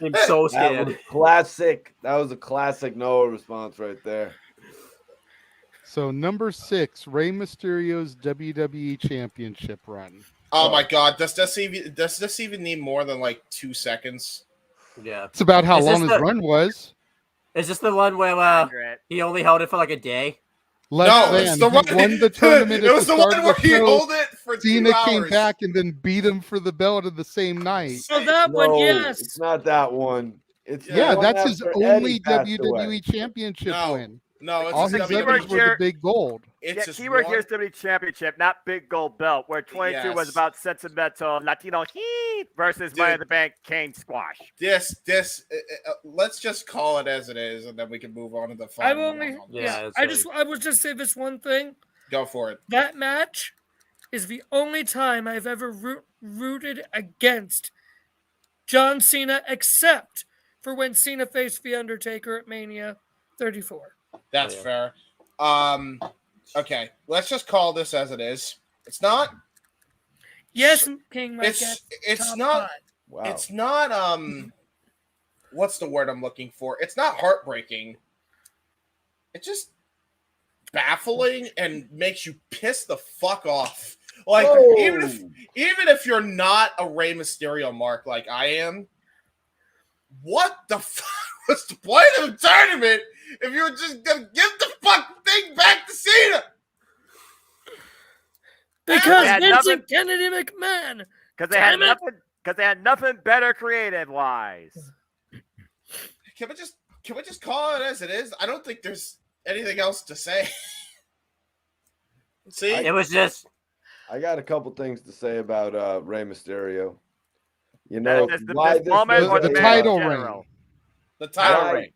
I'm so scared. That was a classic Noah response right there. So number 6, Rey Mysterio's WWE Championship run. Oh my God! Does this even need more than like 2 seconds? Yeah, it's about how long his run was. Is this the one where he only held it for like a day? It's the one. He won the tournament. It was the one where he held it for 2 hours. Cena came back and then beat him for the belt of the same night. So that one, yes. It's not that one. It's that's his only WWE Championship win. No, it's all his others were the big gold. It's keyword here is WWE Championship, not big gold belt, where 22 was about sentimental Latino heat versus Money in the Bank Kane squash. Let's just call it as it is, and then we can move on to the final. I would just say this one thing. Go for it. That match is the only time I've ever rooted against John Cena, except for when Cena faced The Undertaker at Mania 34. That's fair. Okay, let's just call this as it is. It's not. Yes, King. It's not. Wow. It's not. What's the word I'm looking for? It's not heartbreaking. It's just baffling and makes you piss the fuck off. Like even if you're not a Rey Mysterio mark like I am, what the fuck What's the point of the tournament if you were just gonna give the fucking thing back to Cena? Because Vincent Kennedy McMahon. Because they had nothing better creative wise. Can we just call it as it is? I don't think there's anything else to say. See, it was just. I got a couple things to say about Rey Mysterio. You know, the title reign. The title reign.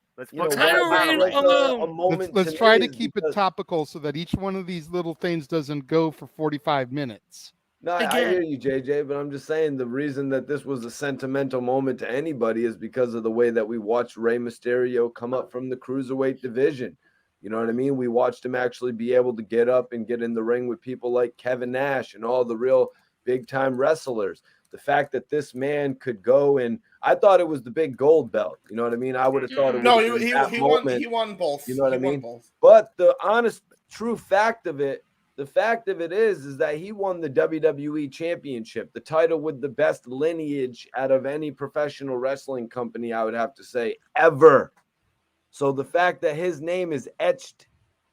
Let's try to keep it topical so that each one of these little things doesn't go for 45 minutes. No, I hear you, JJ, but I'm just saying the reason that this was a sentimental moment to anybody is because of the way that we watched Rey Mysterio come up from the cruiserweight division. You know what I mean? We watched him actually be able to get up and get in the ring with people like Kevin Nash and all the real big-time wrestlers. The fact that this man could go and I thought it was the big gold belt. You know what I mean? I would have thought it was he won both. You know what I mean? Both. But the honest, true fact of it, is that he won the WWE Championship, the title with the best lineage out of any professional wrestling company, I would have to say, ever. So the fact that his name is etched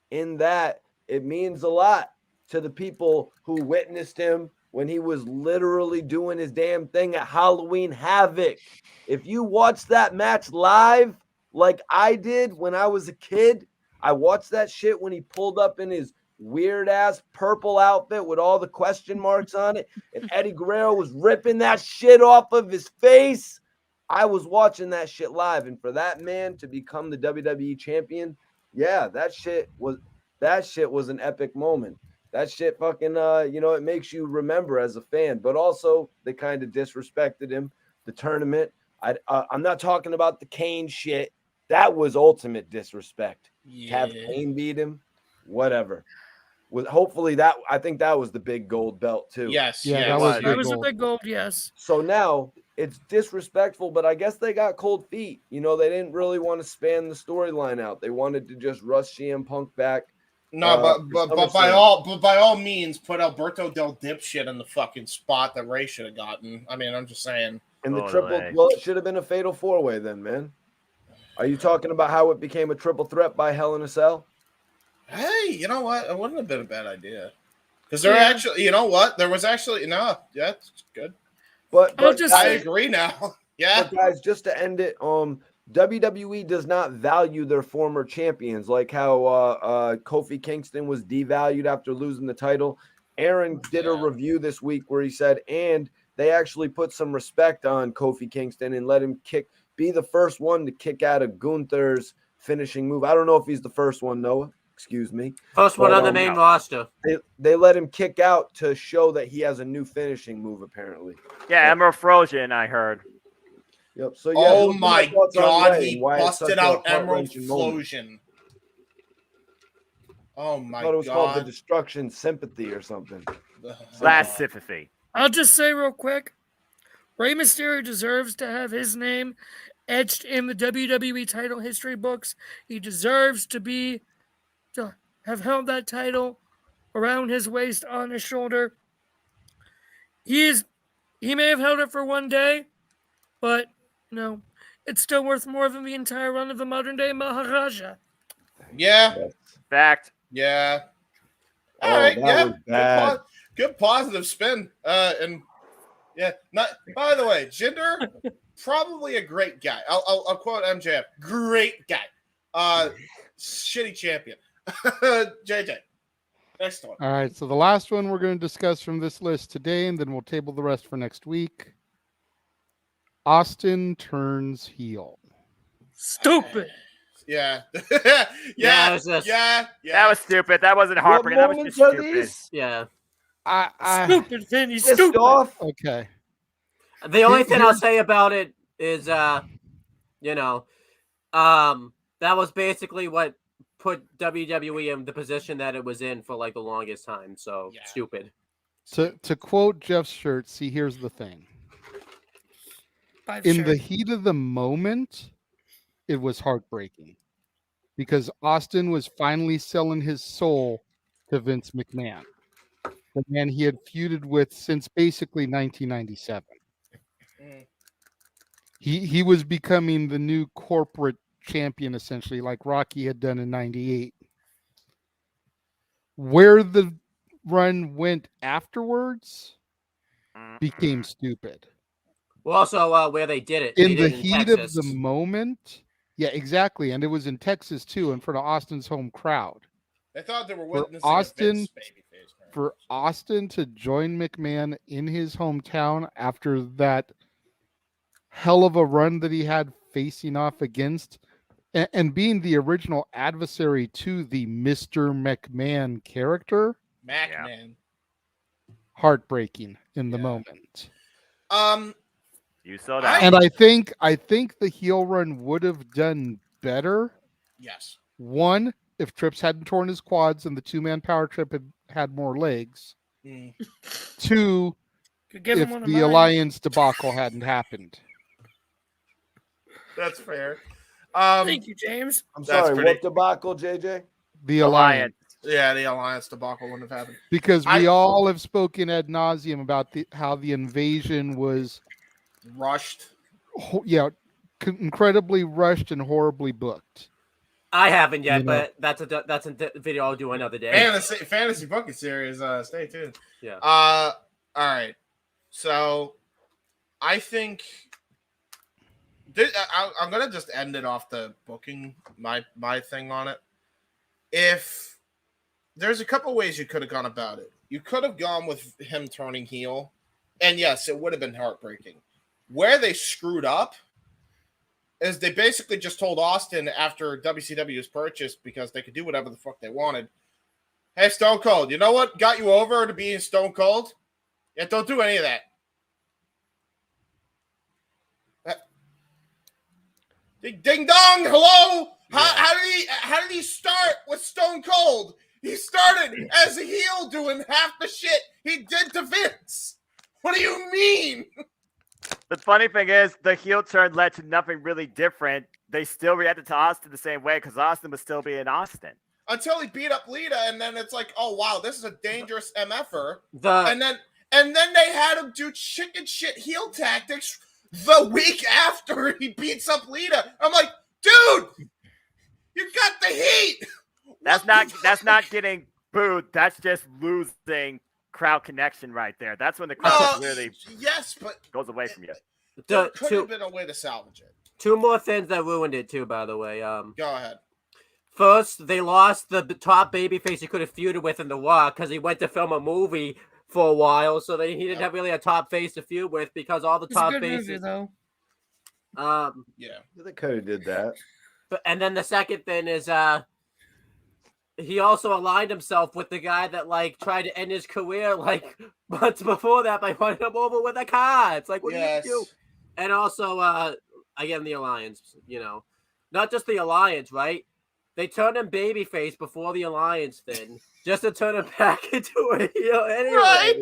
in that, it means a lot to the people who witnessed him when he was literally doing his damn thing at Halloween Havoc. If you watch that match live, like I did when I was a kid, I watched that shit when he pulled up in his weird-ass purple outfit with all the question marks on it, and Eddie Guerrero was ripping that shit off of his face. I was watching that shit live, and for that man to become the WWE champion, yeah, that shit was an epic moment. That shit fucking, it makes you remember as a fan. But also, they kind of disrespected him. The tournament, I'm not talking about the Kane shit. That was ultimate disrespect. Yeah. To have Kane beat him, whatever. Hopefully I think that was the big gold belt too. Yes, that was a big gold, yes. So now it's disrespectful, but I guess they got cold feet. You know, they didn't really want to span the storyline out. They wanted to just rush CM Punk back. No, but by all means, put Alberto Del Dipshit in the fucking spot that Ray should have gotten. I mean, I'm just saying. And the it should have been a fatal 4-way then, man. Are you talking about how it became a triple threat by Hell in a Cell? Hey, you know what? It wouldn't have been a bad idea. Because there actually, you know what? There was actually, it's good. But I agree now. Yeah. But guys, just to end it, WWE does not value their former champions, like how Kofi Kingston was devalued after losing the title. Aaron did a review this week where he said, and they actually put some respect on Kofi Kingston and let him be the first one to kick out of Gunther's finishing move. I don't know if he's the first one, Noah. Excuse me. First one on the main roster. They let him kick out to show that he has a new finishing move, apparently. Yeah, Emerald Frozen, I heard. Yep. So oh my God, he busted out Emerald Frozen. Oh my God. I thought it was called the Destruction Sympathy or something. Last Sympathy. I'll just say real quick, Rey Mysterio deserves to have his name etched in the WWE title history books. He deserves to have held that title around his waist, on his shoulder. He may have held it for one day, but no, it's still worth more than the entire run of the modern day Maharaja. Yeah. Fact. Yeah. All right. Yeah. Good positive spin. And yeah. By the way, Jinder, probably a great guy. I'll quote MJF. Great guy. Shitty champion. JJ. Next one. All right. So the last one we're going to discuss from this list today, and then we'll table the rest for next week. Austin turns heel. Stupid. Yeah. That was stupid. That wasn't Harper. That was just stupid. Yeah. Stupid, Vinny. Stupid. Okay. The only thing I'll say about it is, that was basically what put WWE in the position that it was in for like the longest time. So stupid. To quote Jeff's shirt, see, here's the thing. In the heat of the moment, it was heartbreaking because Austin was finally selling his soul to Vince McMahon, the man he had feuded with since basically 1997. He was becoming the new corporate champion, essentially, like Rocky had done in '98. Where the run went afterwards became stupid. Well, also where they did it. In They the did it in heat Texas. of the moment. Yeah, exactly. And it was in Texas, too, in front of Austin's home crowd. They thought they were For witnessing a Vince babyface. For Austin to join McMahon in his hometown after that hell of a run that he had facing off against and being the original adversary to the Mr. McMahon character, McMahon. heartbreaking in the moment. You saw that. And I think the heel run would have done better. Yes. One, if Trips hadn't torn his quads and the two-man power trip had more legs. Two, if the Alliance debacle hadn't happened. That's fair. Thank you, James. I'm sorry, what debacle, JJ? The Alliance. Yeah, the Alliance debacle wouldn't have happened. Because we all have spoken ad nauseum about how the invasion was rushed. Incredibly rushed and horribly booked. I haven't yet, but that's a video I'll do another day. Fantasy Bucket Series. Stay tuned. Yeah. All right. So, I think I'm gonna just end it off the booking. My thing on it. If there's a couple ways you could have gone about it, you could have gone with him turning heel, and yes, it would have been heartbreaking. Where they screwed up is they basically just told Austin after WCW was purchased, because they could do whatever the fuck they wanted. Hey, Stone Cold, you know what got you over to being Stone Cold? Yeah, don't do any of that. Ding dong, hello. How did he start with Stone Cold? He started as a heel doing half the shit he did to Vince. What do you mean? The funny thing is, the heel turn led to nothing really different. They still reacted to Austin the same way because Austin was still being Austin. Until he beat up Lita, and then it's like, oh wow, this is a dangerous MFer. And then they had him do chicken shit heel tactics the week after he beats up Lita. I'm like, dude, you got the heat. That's not getting booed. That's just losing crowd connection right there. That's when the crowd really goes away from you. There could have been a way to salvage it. Two more things that ruined it too, by the way. Go ahead. First, they lost the top babyface he could have feuded with in The Rock because he went to film a movie for a while, so he didn't have really a top face to feud with because all the top faces. Though. Yeah, they could have did that. And then the second thing is, he also aligned himself with the guy that tried to end his career months before that by running him over with a car. It's like, what do you do? And also, again, the Alliance. Not just the Alliance, right? They turned him babyface before the Alliance thing, just to turn him back into a heel anyway. Right?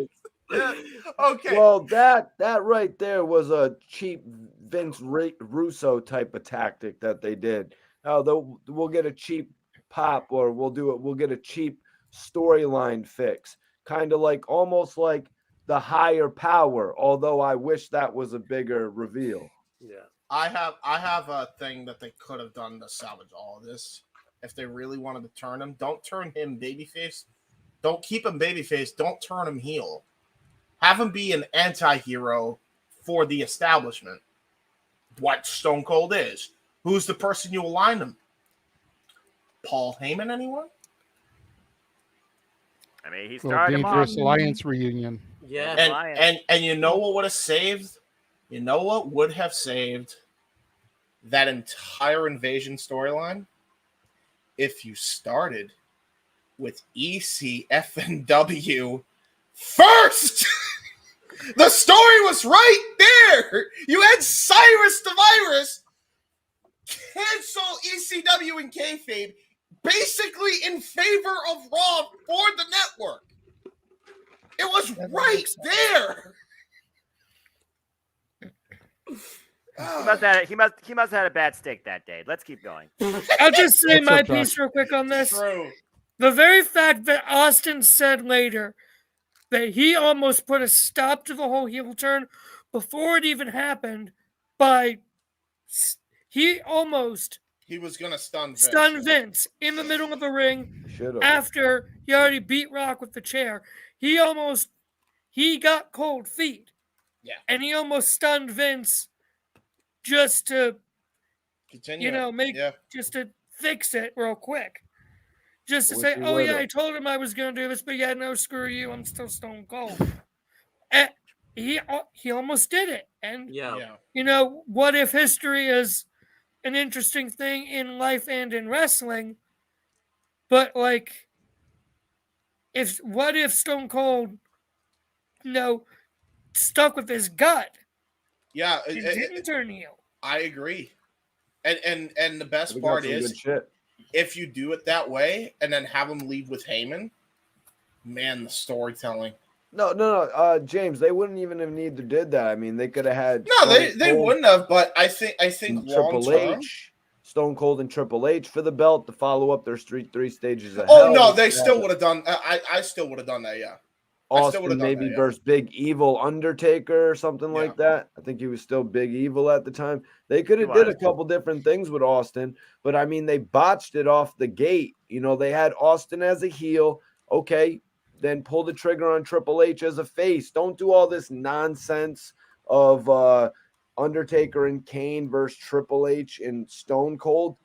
Yeah. Okay. Well, that right there was a cheap Vince Russo type of tactic that they did. Oh, we'll get a cheap pop, or we'll get a cheap storyline fix, kind of almost like the higher power. Although I wish that was a bigger reveal. Yeah, I have a thing that they could have done to salvage all of this. If they really wanted to turn him, don't turn him babyface. Don't keep him babyface. Don't turn him heel. Have him be an anti-hero for the establishment. What Stone Cold is. Who's the person you align him? Paul Heyman, anyone? I mean, he started Dangerous Alliance reunion. Yeah, and you know what would have saved? You know what would have saved that entire invasion storyline? If you started with ECFNW first. The story was right there. You had Cyrus the Virus cancel ECW and kayfabe basically in favor of Raw for the network. It was right there. He must have had a bad steak that day. Let's keep going. I'll just say my piece real quick on this. True. The very fact that Austin said later that he almost put a stop to the whole heel turn before it even happened he almost He was gonna stun Vince in the middle of the ring Should've. after he already beat Rock with the chair. He got cold feet. Yeah. And he almost stunned Vince just to continue. Just to fix it real quick. Just to Wish say, he oh yeah, would've. I told him I was gonna do this, but yeah, no, screw you, I'm still Stone Cold. And he almost did it. And what if history is an interesting thing in life and in wrestling? But like, what if Stone Cold, stuck with his gut? Yeah, and didn't turn heel. I agree. And the best We got part some is, good shit. if you do it that way and then have him leave with Heyman, man, the storytelling. No, James, they wouldn't even have needed to did that. I mean, they could have had. No, they wouldn't have. But I think long Triple term, H, Stone Cold, and Triple H for the belt to follow up their three stages of Oh hell. no, they still would have done. I still would have done that. Yeah. Austin maybe versus Big Evil Undertaker or something like that. I think he was still Big Evil at the time. They could have did a couple different things with Austin, but I mean they botched it off the gate. They had Austin as a heel. Okay, then pull the trigger on Triple H as a face. Don't do all this nonsense of Undertaker and Kane versus Triple H and Stone Cold.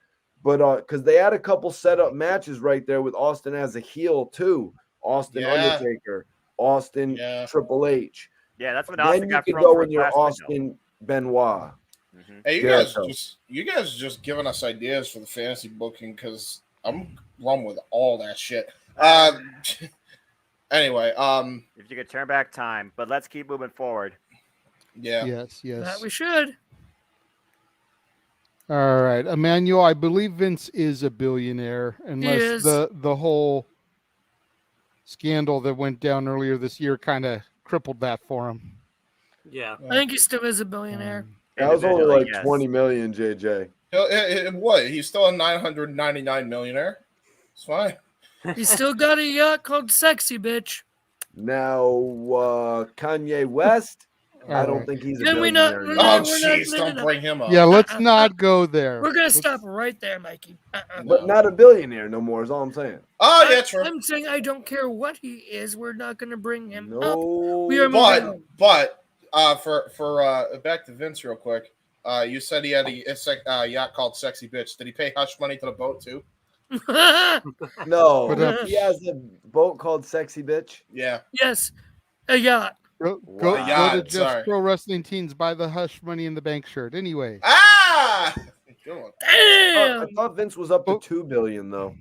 But because they had a couple setup matches right there with Austin as a heel too. Austin Undertaker. Austin, Triple H. Yeah, that's when then Austin got you thrown can go through in a your glass window. Austin Benoit. Hey, Jericho. you guys just giving us ideas for the fantasy booking because I'm wrong with all that shit. Anyway, if you could turn back time, but let's keep moving forward. Yeah. Yes. That we should. All right, Emmanuel. I believe Vince is a billionaire, unless the whole scandal that went down earlier this year kind of crippled that for him. Yeah. I think he still is a billionaire. That was only like 20 million, JJ. What? He's still a 999 millionaire. It's fine. He's still got a yacht called Sexy Bitch. Now, Kanye West, I don't think he's a billionaire. Don't bring him up. Yeah, let's not go there. We're gonna stop right there, Mikey. But not a billionaire no more is all I'm saying. Oh, yeah, true. I'm saying I don't care what he is. We're not gonna bring him up. No, We are moving on. But for back to Vince real quick. You said he had a yacht called Sexy Bitch. Did he pay hush money to the boat too? No, he has a boat called Sexy Bitch. Yeah. Yes, a yacht. Go to Jeff's Pro Wrestling Teens, buy the Hush Money in the Bank shirt. Anyway. Ah! Damn! I thought Vince was up to $2 billion though.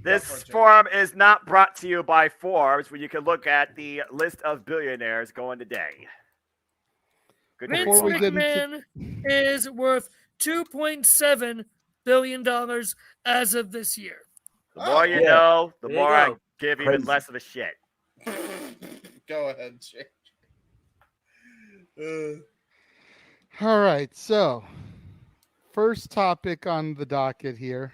This forum is not brought to you by Forbes, where you can look at the list of billionaires going today. Good Vince news. McMahon is worth $2.7 billion as of this year. The more you know, the There you more I go. give even less of a shit. Go ahead, Jake. All right, so first topic on the docket here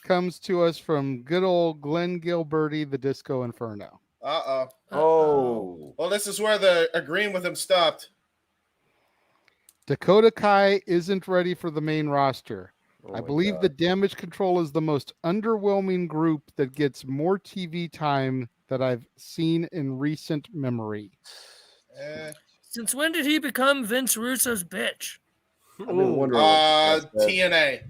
comes to us from good old Glenn Gilberti, the Disco Inferno. Oh. Well, this is where the agreeing with him stopped. Dakota Kai isn't ready for the main roster. I believe the Damage Control is the most underwhelming group that gets more TV time that I've seen in recent memory. Since when did he become Vince Russo's bitch? TNA.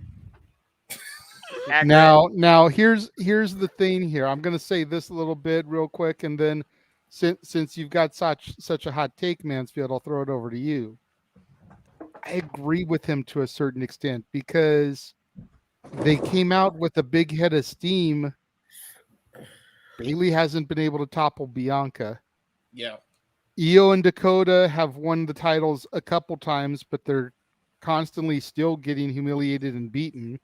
Now here's the thing here. I'm gonna say this a little bit real quick, and then since you've got such a hot take, Mansfield, I'll throw it over to you. I agree with him to a certain extent because they came out with a big head of steam. Bailey hasn't been able to topple Bianca. Yeah. Io and Dakota have won the titles a couple times, but they're constantly still getting humiliated and beaten.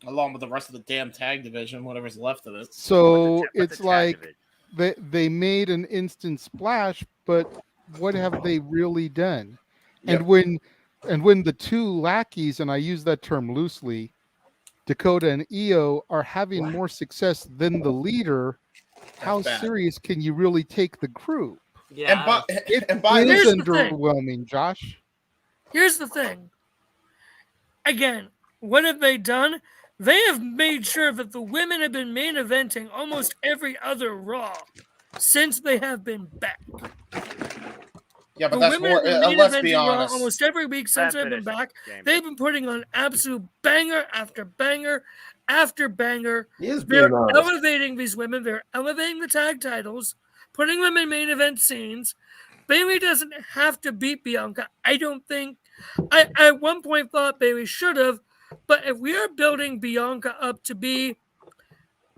Along with the rest of the damn tag division, whatever's left of it. So it's like they made an instant splash, but what have they really done? Yep. And when the two lackeys, and I use that term loosely, Dakota and Io are having more success than the leader, how serious can you really take the group? Yeah. It is underwhelming, Josh. Here's the thing. Again, what have they done? They have made sure that the women have been main eventing almost every other Raw since they have been back. Yeah, but the that's women more. have been main Let's be eventing Raw honest. almost every week since they've been back. They've been putting on absolute banger after banger after banger. They're elevating these women. They're elevating the tag titles, putting them in main event scenes. Bayley doesn't have to beat Bianca. I don't think. I at one point thought Bayley should have, but if we are building Bianca up to be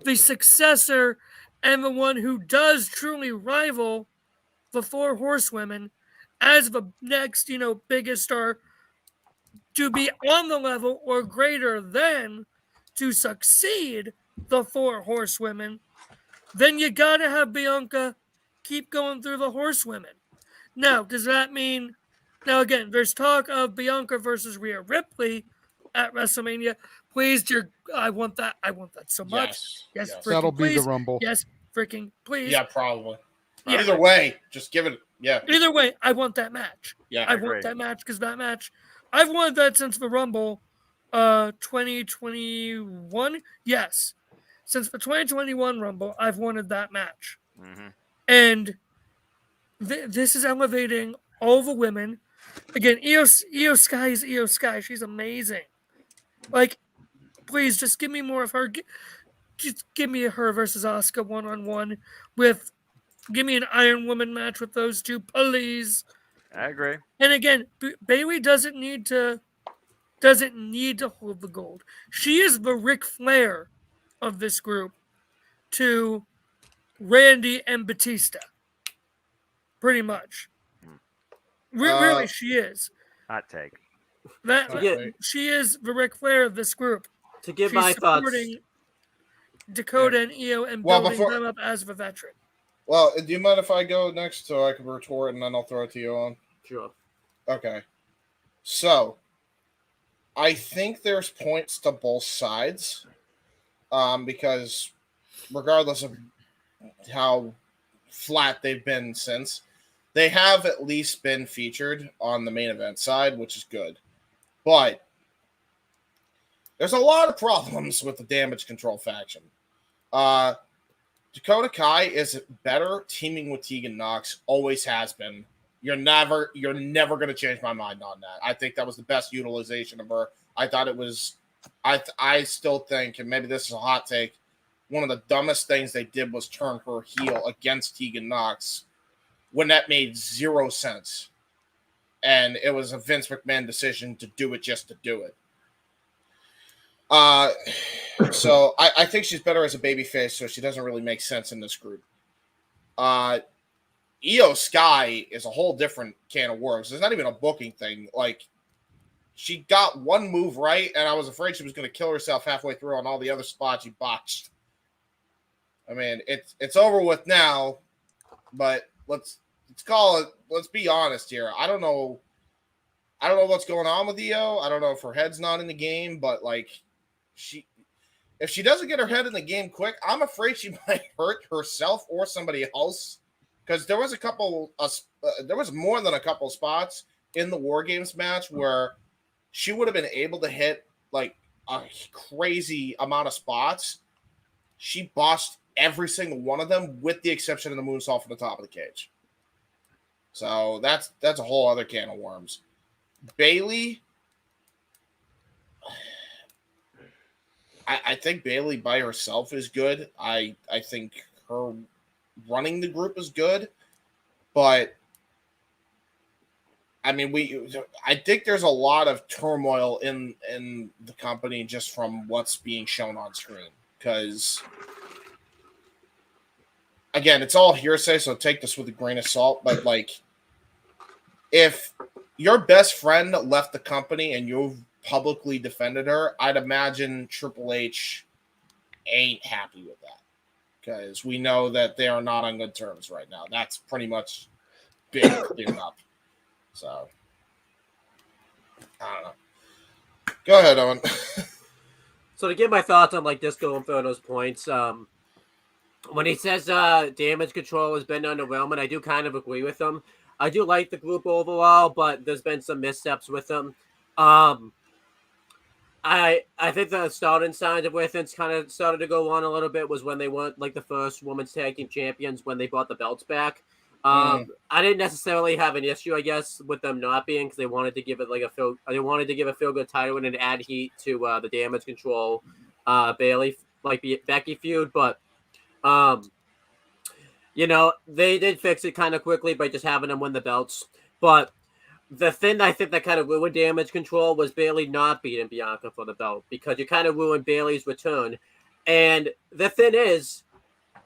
the successor and the one who does truly rival the four horsewomen as the next, biggest star to be on the level or greater than to succeed the four horsewomen, then you gotta have Bianca keep going through the horsewomen. Now, does that mean? Now, again, there's talk of Bianca versus Rhea Ripley at WrestleMania. Please, dear, I want that. I want that so much. Yes, freaking That'll be please. the Rumble. Yes, freaking please. Yeah, probably. Yeah. Either way, just give it. Yeah. Either way, I want that match. Yeah, I want that match because that match, I've wanted that since the Rumble, 2021. Yes, since the 2021 Rumble, I've wanted that match. Mm-hmm. And this is elevating all the women. Again, Io Sky is Io Sky. She's amazing. Like, please just give me more of her. Just give me her versus Asuka 1-on-1 with. Give me an Iron Woman match with those two, please. I agree. And again, Bayley doesn't need to hold the gold. She is the Ric Flair of this group to Randy and Batista. Pretty much. Really, she is. Hot take. She is the Ric Flair of this group. To give She's my thoughts. supporting Dakota and Io and building them up as the veteran. Well, do you mind if I go next so I can retort and then I'll throw it to you on? Sure. Okay. So, I think there's points to both sides because regardless of how flat they've been since, they have at least been featured on the main event side, which is good. But there's a lot of problems with the Damage Control faction. Dakota Kai is better teaming with Tegan Nox, always has been. You're never going to change my mind on that. I think that was the best utilization of her. I thought it was, I still think, and maybe this is a hot take, one of the dumbest things they did was turn her heel against Tegan Nox when that made zero sense. And it was a Vince McMahon decision to do it just to do it. So I think she's better as a babyface, so she doesn't really make sense in this group. Io Sky is a whole different can of worms. It's not even a booking thing. Like, she got one move right, and I was afraid she was going to kill herself halfway through on all the other spots she botched. I mean, it's over with now, but let's call it. Let's be honest here. I don't know what's going on with Io. I don't know if her head's not in the game, but like, if she doesn't get her head in the game quick, I'm afraid she might hurt herself or somebody else. Because there was there was more than a couple spots in the War Games match where she would have been able to hit like a crazy amount of spots. She bossed every single one of them, with the exception of the moonsault from the top of the cage. So that's a whole other can of worms. Bayley, I think Bayley by herself is good. I think her running the group is good, but I mean, I think there's a lot of turmoil in the company just from what's being shown on screen. Because again, it's all hearsay, so take this with a grain of salt. But like, if your best friend left the company and you've publicly defended her, I'd imagine Triple H ain't happy with that. Because we know that they are not on good terms right now. That's pretty much been cleared up. So, I don't know. Go ahead, Owen. So to get my thoughts on like Disco and those points, when he says damage control has been underwhelming, I do kind of agree with him. I do like the group overall, but there's been some missteps with them. I I think the starting signs of where things kind of started to go on a little bit was when they weren't like the first women's tag team champions when they brought the belts back. I didn't necessarily have an issue, I guess, with them not being because they wanted to give it like they wanted to give a feel good title and add heat to the Damage Control Bailey Becky feud, but they did fix it kind of quickly by just having them win the belts. But the thing I think that kind of ruined Damage Control was Bailey not beating Bianca for the belt because you kind of ruined Bailey's return. And the thing is,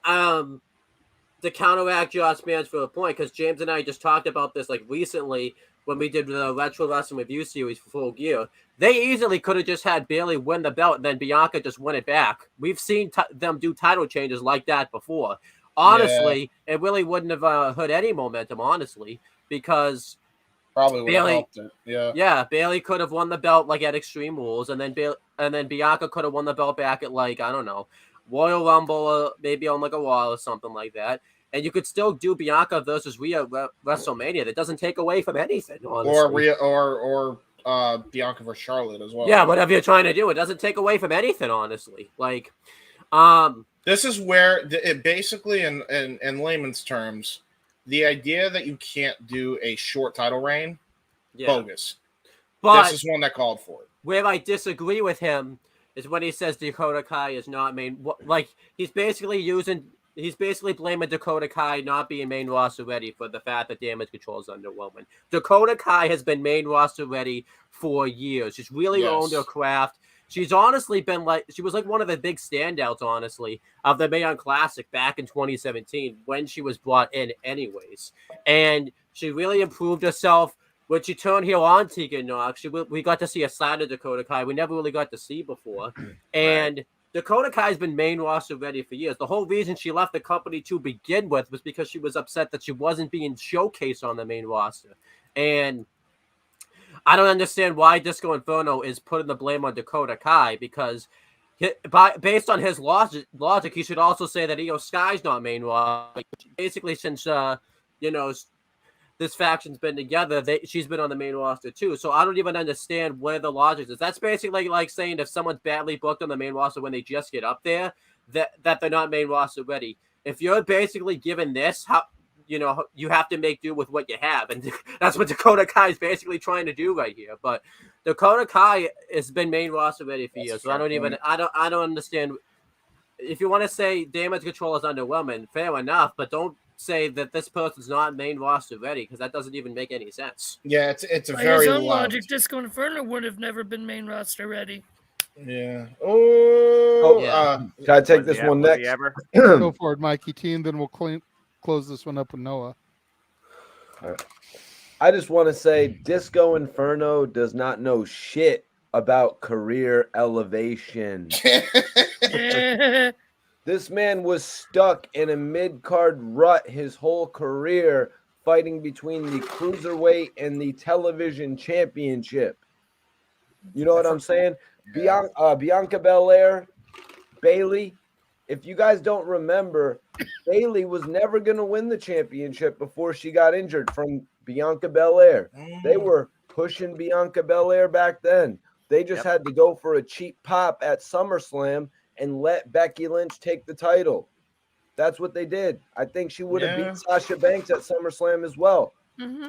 to counteract Josh Mansfield's point, because James and I just talked about this like recently when we did the Retro Wrestling Review series for Full Gear. They easily could have just had Bailey win the belt and then Bianca just win it back. We've seen them do title changes like that before. Honestly, it really wouldn't have hurt any momentum, honestly, because probably would have helped it. Yeah, Bailey could have won the belt like at Extreme Rules, and then Bianca could have won the belt back at like, I don't know, Royal Rumble, or maybe on like a Raw or something like that. And you could still do Bianca versus Rhea WrestleMania. That doesn't take away from anything, honestly. Or Rhea or Bianca versus Charlotte as well. Yeah, whatever you're trying to do, it doesn't take away from anything, honestly. Like, this is where it basically, in layman's terms, the idea that you can't do a short title reign, bogus. But this is one that called for it. Where I disagree with him is when he says Dakota Kai is not main. Like, he's basically blaming Dakota Kai not being main roster ready for the fact that Damage Control is underwhelming. Dakota Kai has been main roster ready for years. She's really owned her craft. She's honestly been she was like one of the big standouts, honestly, of the Mae Young Classic back in 2017 when she was brought in anyways. And she really improved herself. When she turned heel on Tegan Nox, we got to see a side of Dakota Kai we never really got to see before. And Dakota Kai's been main roster ready for years. The whole reason she left the company to begin with was because she was upset that she wasn't being showcased on the main roster. And I don't understand why Disco Inferno is putting the blame on Dakota Kai, because based on his logic, he should also say that Io Sky's not main roster. Basically, since this faction's been together, she's been on the main roster too. So I don't even understand where the logic is. That's basically like saying if someone's badly booked on the main roster when they just get up there, that they're not main roster ready. If you're basically given this, you have to make do with what you have, and that's what Dakota Kai is basically trying to do right here. But Dakota Kai has been main roster ready for years, so I don't understand. If you want to say Damage Control is underwhelming, fair enough, but don't say that this person's not main roster ready, because that doesn't even make any sense. Yeah, it's a By very his own loud. logic, Disco Inferno would have never been main roster ready. Yeah. Can I take this one next? Go for it, Mikey T, and then we'll close this one up with Noah. All right. I just want to say Disco Inferno does not know shit about career elevation. This man was stuck in a mid-card rut his whole career, fighting between the Cruiserweight and the Television Championship. You know what I'm saying? Bianca Belair, Bailey. If you guys don't remember, Bailey was never going to win the championship before she got injured from Bianca Belair. They were pushing Bianca Belair back then. They just had to go for a cheap pop at SummerSlam and let Becky Lynch take the title. That's what they did. I think she would have beat Sasha Banks at SummerSlam as well. Mm-hmm.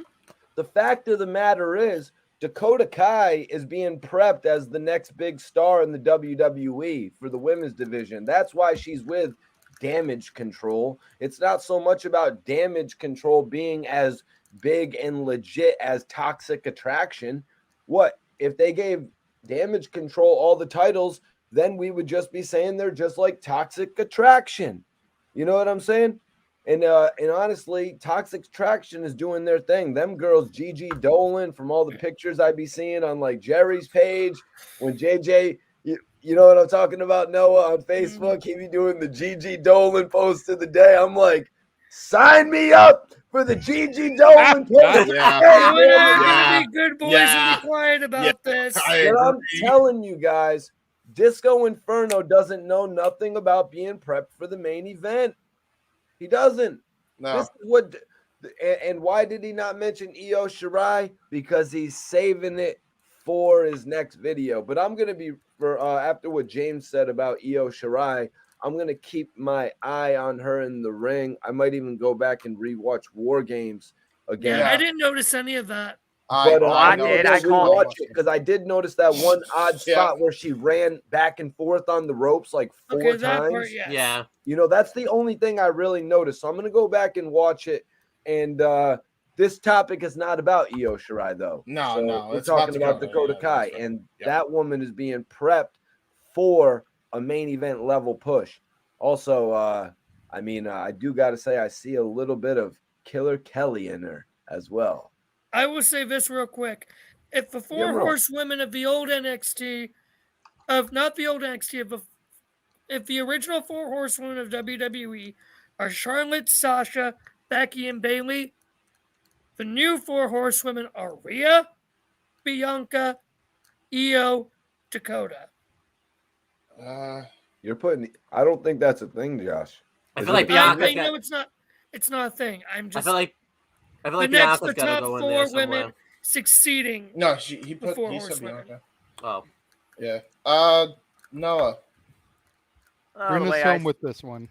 The fact of the matter is, Dakota Kai is being prepped as the next big star in the WWE for the women's division. That's why she's with Damage Control. It's not so much about Damage Control being as big and legit as Toxic Attraction. What if they gave Damage Control all the titles? Then we would just be saying they're just like Toxic Attraction. You know what I'm saying? And honestly, Toxic Attraction is doing their thing. Them girls, Gigi Dolan, from all the pictures I be seeing on like Jerry's page, when JJ, you know what I'm talking about, Noah, on Facebook, he be doing the Gigi Dolan post of the day. I'm like, sign me up for the Gigi Dolan post. You and I are going to be good boys and be quiet about this. But I'm telling you guys, Disco Inferno doesn't know nothing about being prepped for the main event. He doesn't. No. This is what, and why did he not mention Io Shirai? Because he's saving it for his next video. But I'm gonna be for after what James said about Io Shirai, I'm gonna keep my eye on her in the ring. I might even go back and rewatch War Games again. Yeah, I didn't notice any of that. But I did. I called it because I did notice that one odd spot where she ran back and forth on the ropes like 4 times. Yeah. You know, that's the only thing I really noticed. So I'm gonna go back and watch it. And this topic is not about Io Shirai though. No, So no, we're it's about talking about Dakota Kai, right. and that woman is being prepped for a main event level push. Also, I mean, I do got to say I see a little bit of Killer Kelly in her as well. I will say this real quick. If the four horsewomen of the old NXT, not the old NXT, if the original four horsewomen of WWE are Charlotte, Sasha, Becky, and Bayley, the new four horsewomen are Rhea, Bianca, Io, Dakota. You're putting. I don't think that's a thing, Josh. I feel like Bianca. I know it's not. It's not a thing. I'm just. I feel like the Bianca's got to top go in four there somewhere. women succeeding. No, he said horsewomen. Bianca. Oh, yeah. Noah. Bring us home with this one.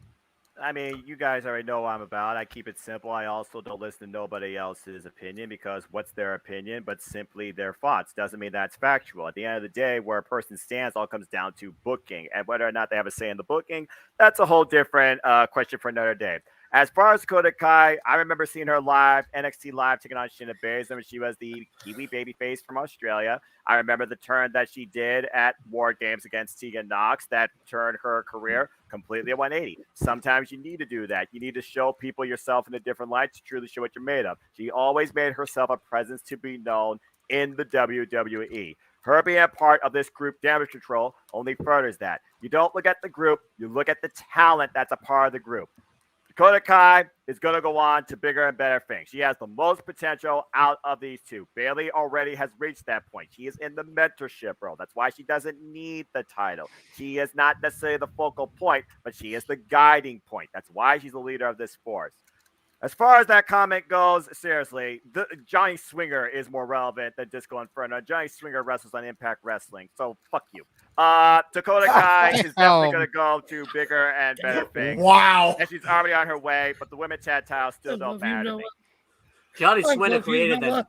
I mean, you guys already know what I'm about. I keep it simple. I also don't listen to nobody else's opinion because what's their opinion but simply their thoughts? Doesn't mean that's factual. At the end of the day, where a person stands all comes down to booking. And whether or not they have a say in the booking, that's a whole different question for another day. As far as Dakota Kai, I remember seeing her live, NXT Live, taking on Shayna Baszler when she was the Kiwi babyface from Australia. I remember the turn that she did at War Games against Tegan Nox that turned her career completely at 180. Sometimes you need to do that. You need to show people yourself in a different light to truly show what you're made of. She always made herself a presence to be known in the WWE. Her being a part of this group Damage Control only furthers that. You don't look at the group, you look at the talent that's a part of the group. Dakota Kai is going to go on to bigger and better things. She has the most potential out of these two. Bayley already has reached that point. She is in the mentorship role. That's why she doesn't need the title. She is not necessarily the focal point, but she is the guiding point. That's why she's the leader of this force. As far as that comment goes, seriously, Johnny Swinger is more relevant than Disco Inferno. Johnny Swinger wrestles on Impact Wrestling, so fuck you. Dakota Kai is definitely going to go to bigger and better things. Wow. And she's already on her way, but the women's tag title still don't matter to me. Johnny Swinger created the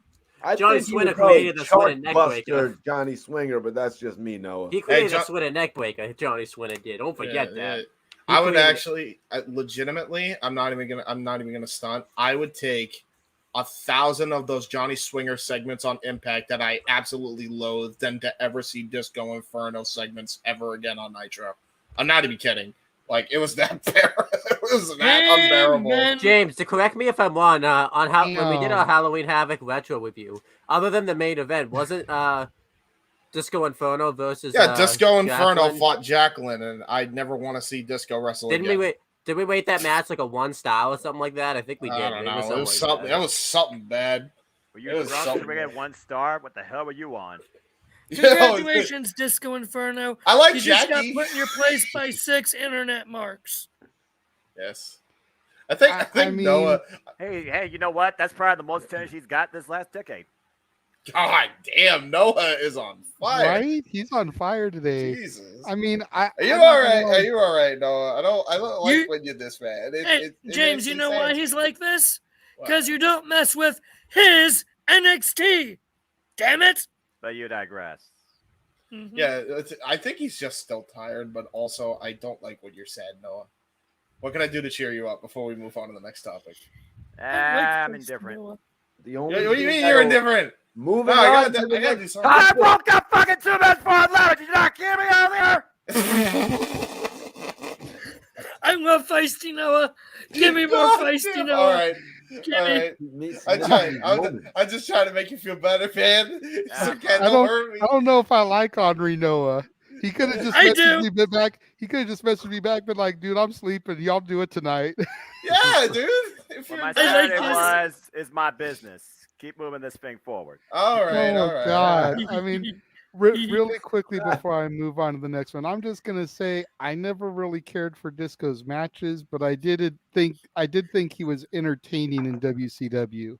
Swinner neck breaker. Johnny Swinger, but that's just me, Noah. He created the Swinner neck breaker. Johnny Swinger did. Don't forget that. I would actually, legitimately, I'm not even gonna stunt. I would take 1,000 of those Johnny Swinger segments on Impact that I absolutely loathe than to ever see Disco Inferno segments ever again on Nitro. I'm not even kidding. Like, it was that it was that unbearable. James, to correct me if I'm wrong, on how when we did our Halloween Havoc retro with you, other than the main event, wasn't Disco Inferno versus Disco Inferno Jacqueline fought Jacqueline, and I'd never want to see Disco wrestle again. Did we rate that match like a 1 star or something like that? I think we did. I don't know. It was something. That was something bad. Were you drunk to get 1 star? What the hell were you on? Congratulations, Disco Inferno. I like you Jackie. just got put in your place by 6 internet marks. Yes. I think Noah. Hey, you know what? That's probably the most attention she's got this last decade. God damn, Noah is on fire. Right? He's on fire today. Jesus. I mean, Are you all right? Are you all right, Noah? I don't like when you're this mad. James, you know why he's like this? Because you don't mess with his NXT. Damn it. But you digress. Mm-hmm. Yeah, I think he's just still tired, but also I don't like what you're sad, Noah. What can I do to cheer you up before we move on to the next topic? I'm indifferent. What do you mean you're indifferent? Moving on. I gotta do something. I broke that fucking 2 minutes for 11. Did you not hear me earlier? I love feisty Noah. Give me more feisty Noah. All right. I'm just trying to make you feel better, man. I don't know if I like Henri Noah. He could have just messaged me back. He could have just messaged me back, been like, "Dude, I'm sleeping. Y'all do it tonight." Yeah, dude. What my Saturday is my business. Keep moving this thing forward. All right. God. I mean, really quickly before I move on to the next one, I'm just gonna say I never really cared for Disco's matches, but I did think he was entertaining in WCW.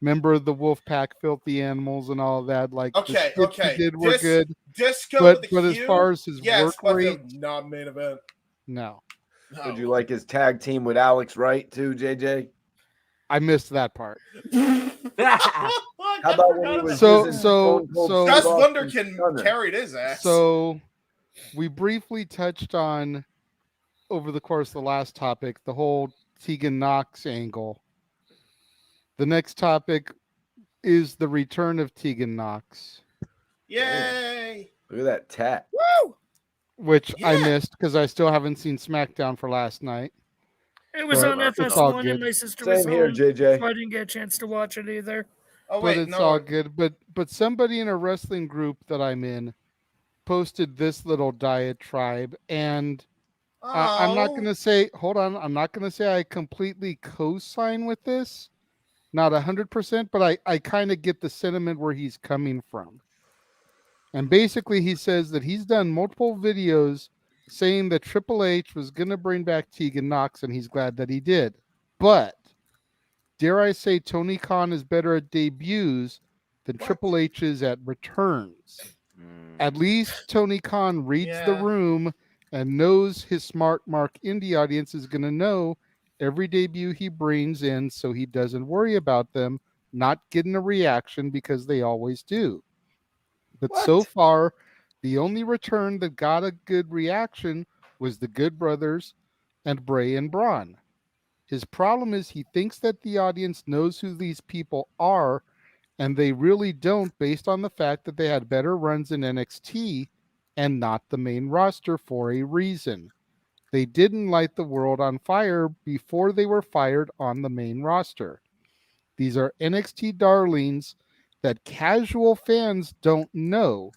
member of the Wolfpack, Filthy Animals, and all that. Like, Okay, the skits he did were good. Disco but with the as Q, far as his yes, work but rate, not main event. no. Would you like his tag team with Alex Wright too, JJ? I missed that part. How about when he was So Gus Wunderkind carried his ass. So we briefly touched on, over the course of the last topic, the whole Tegan Knox angle. The next topic is the return of Tegan Knox. Yay! Look at that tat. Woo! Which I missed because I still haven't seen SmackDown for last night. It was on FS1 and my sister was Same here, home, JJ. so I didn't get a chance to watch it either. Oh, but it's all good. But somebody in a wrestling group that I'm in posted this little diatribe, and I'm not going to say, hold on, I'm not going to say I completely co-sign with this, not 100%, but I kind of get the sentiment where he's coming from. And basically he says that he's done multiple videos saying that Triple H was going to bring back Tegan Knox, and he's glad that he did. But dare I say Tony Khan is better at debuts than Triple H is at returns. At least Tony Khan reads the room and knows his smart mark indie audience is going to know every debut he brings in, so he doesn't worry about them not getting a reaction, because they always do. But so far, the only return that got a good reaction was the Good Brothers and Bray and Braun. His problem is he thinks that the audience knows who these people are, and they really don't, based on the fact that they had better runs in NXT and not the main roster for a reason. They didn't light the world on fire before they were fired on the main roster. These are NXT darlings that casual fans don't know.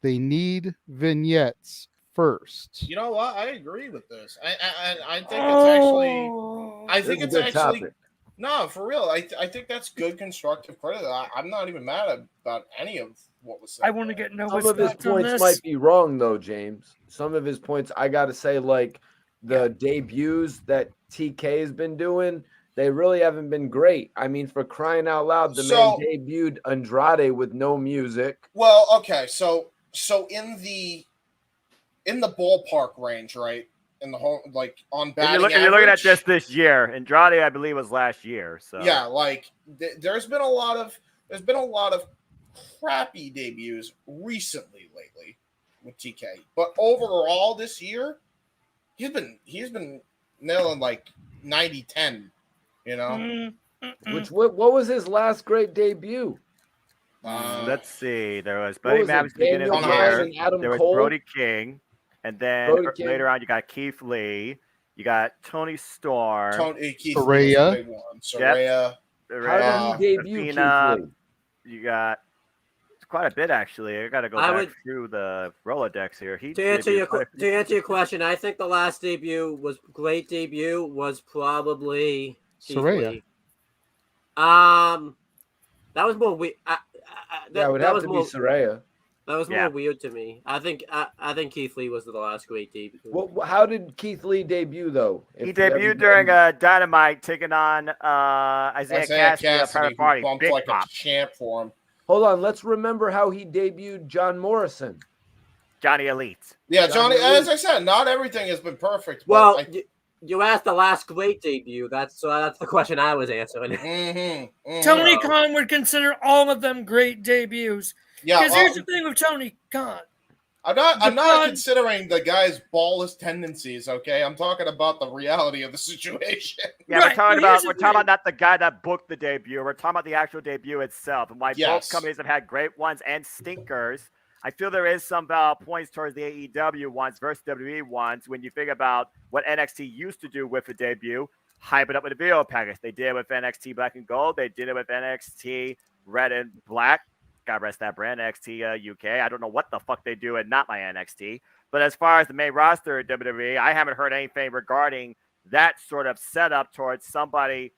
They need vignettes first. You know what? I agree with this. I think it's actually. I think it's actually. Topic. No, for real. I think that's good constructive credit. I'm not even mad about any of what was said. I want to get Noah's Some of his thoughts on points this. might be wrong though, James. Some of his points, I got to say, like the debuts that TK has been doing, they really haven't been great. I mean, for crying out loud, the man debuted Andrade with no music. Well, okay, so in the ballpark range, right? In the whole, like, on batting average. You're looking at just this year. Andrade, I believe, was last year. So yeah, like there's been a lot of crappy debuts recently lately with TK, but overall this year, he's been nailing like 90-10. You know, what was his last great debut? Let's see. There was Buddy Mavis beginning of the year. There was Cole? Brody King, and then later on you got Keith Lee. You got Tony Storm. Keith Lee was a big one. Soraya. How did he debut? Athena, Keith Lee? You got quite a bit actually. I got to go back through the Rolodex here. To answer your question, I think the last debut was probably Soraya. That was more weird. That would have to be Soraya. That was more weird to me. I think Keith Lee was the last great debut. Well, how did Keith Lee debut though? He debuted during Dynamite, taking on Isaiah Cassidy, Private Party. Bumped Big like pop. a champ for him. Hold on, let's remember how he debuted John Morrison. Johnny Elite. Yeah, Johnny. As I said, not everything has been perfect. Well, you asked the last great debut. That's the question I was answering. Tony Khan would consider all of them great debuts. Yeah, because here's the thing with Tony Khan. I'm not considering the guy's ballless tendencies. Okay, I'm talking about the reality of the situation. Yeah, we're talking about not the guy that booked the debut. We're talking about the actual debut itself, and why both companies have had great ones and stinkers. I feel there is some points towards the AEW ones versus WWE ones when you think about what NXT used to do with the debut, hype it up with a video package. They did it with NXT Black and Gold. They did it with NXT Red and Black. God rest that brand, NXT UK. I don't know what the fuck they do and not my NXT. But as far as the main roster at WWE, I haven't heard anything regarding that sort of setup towards somebody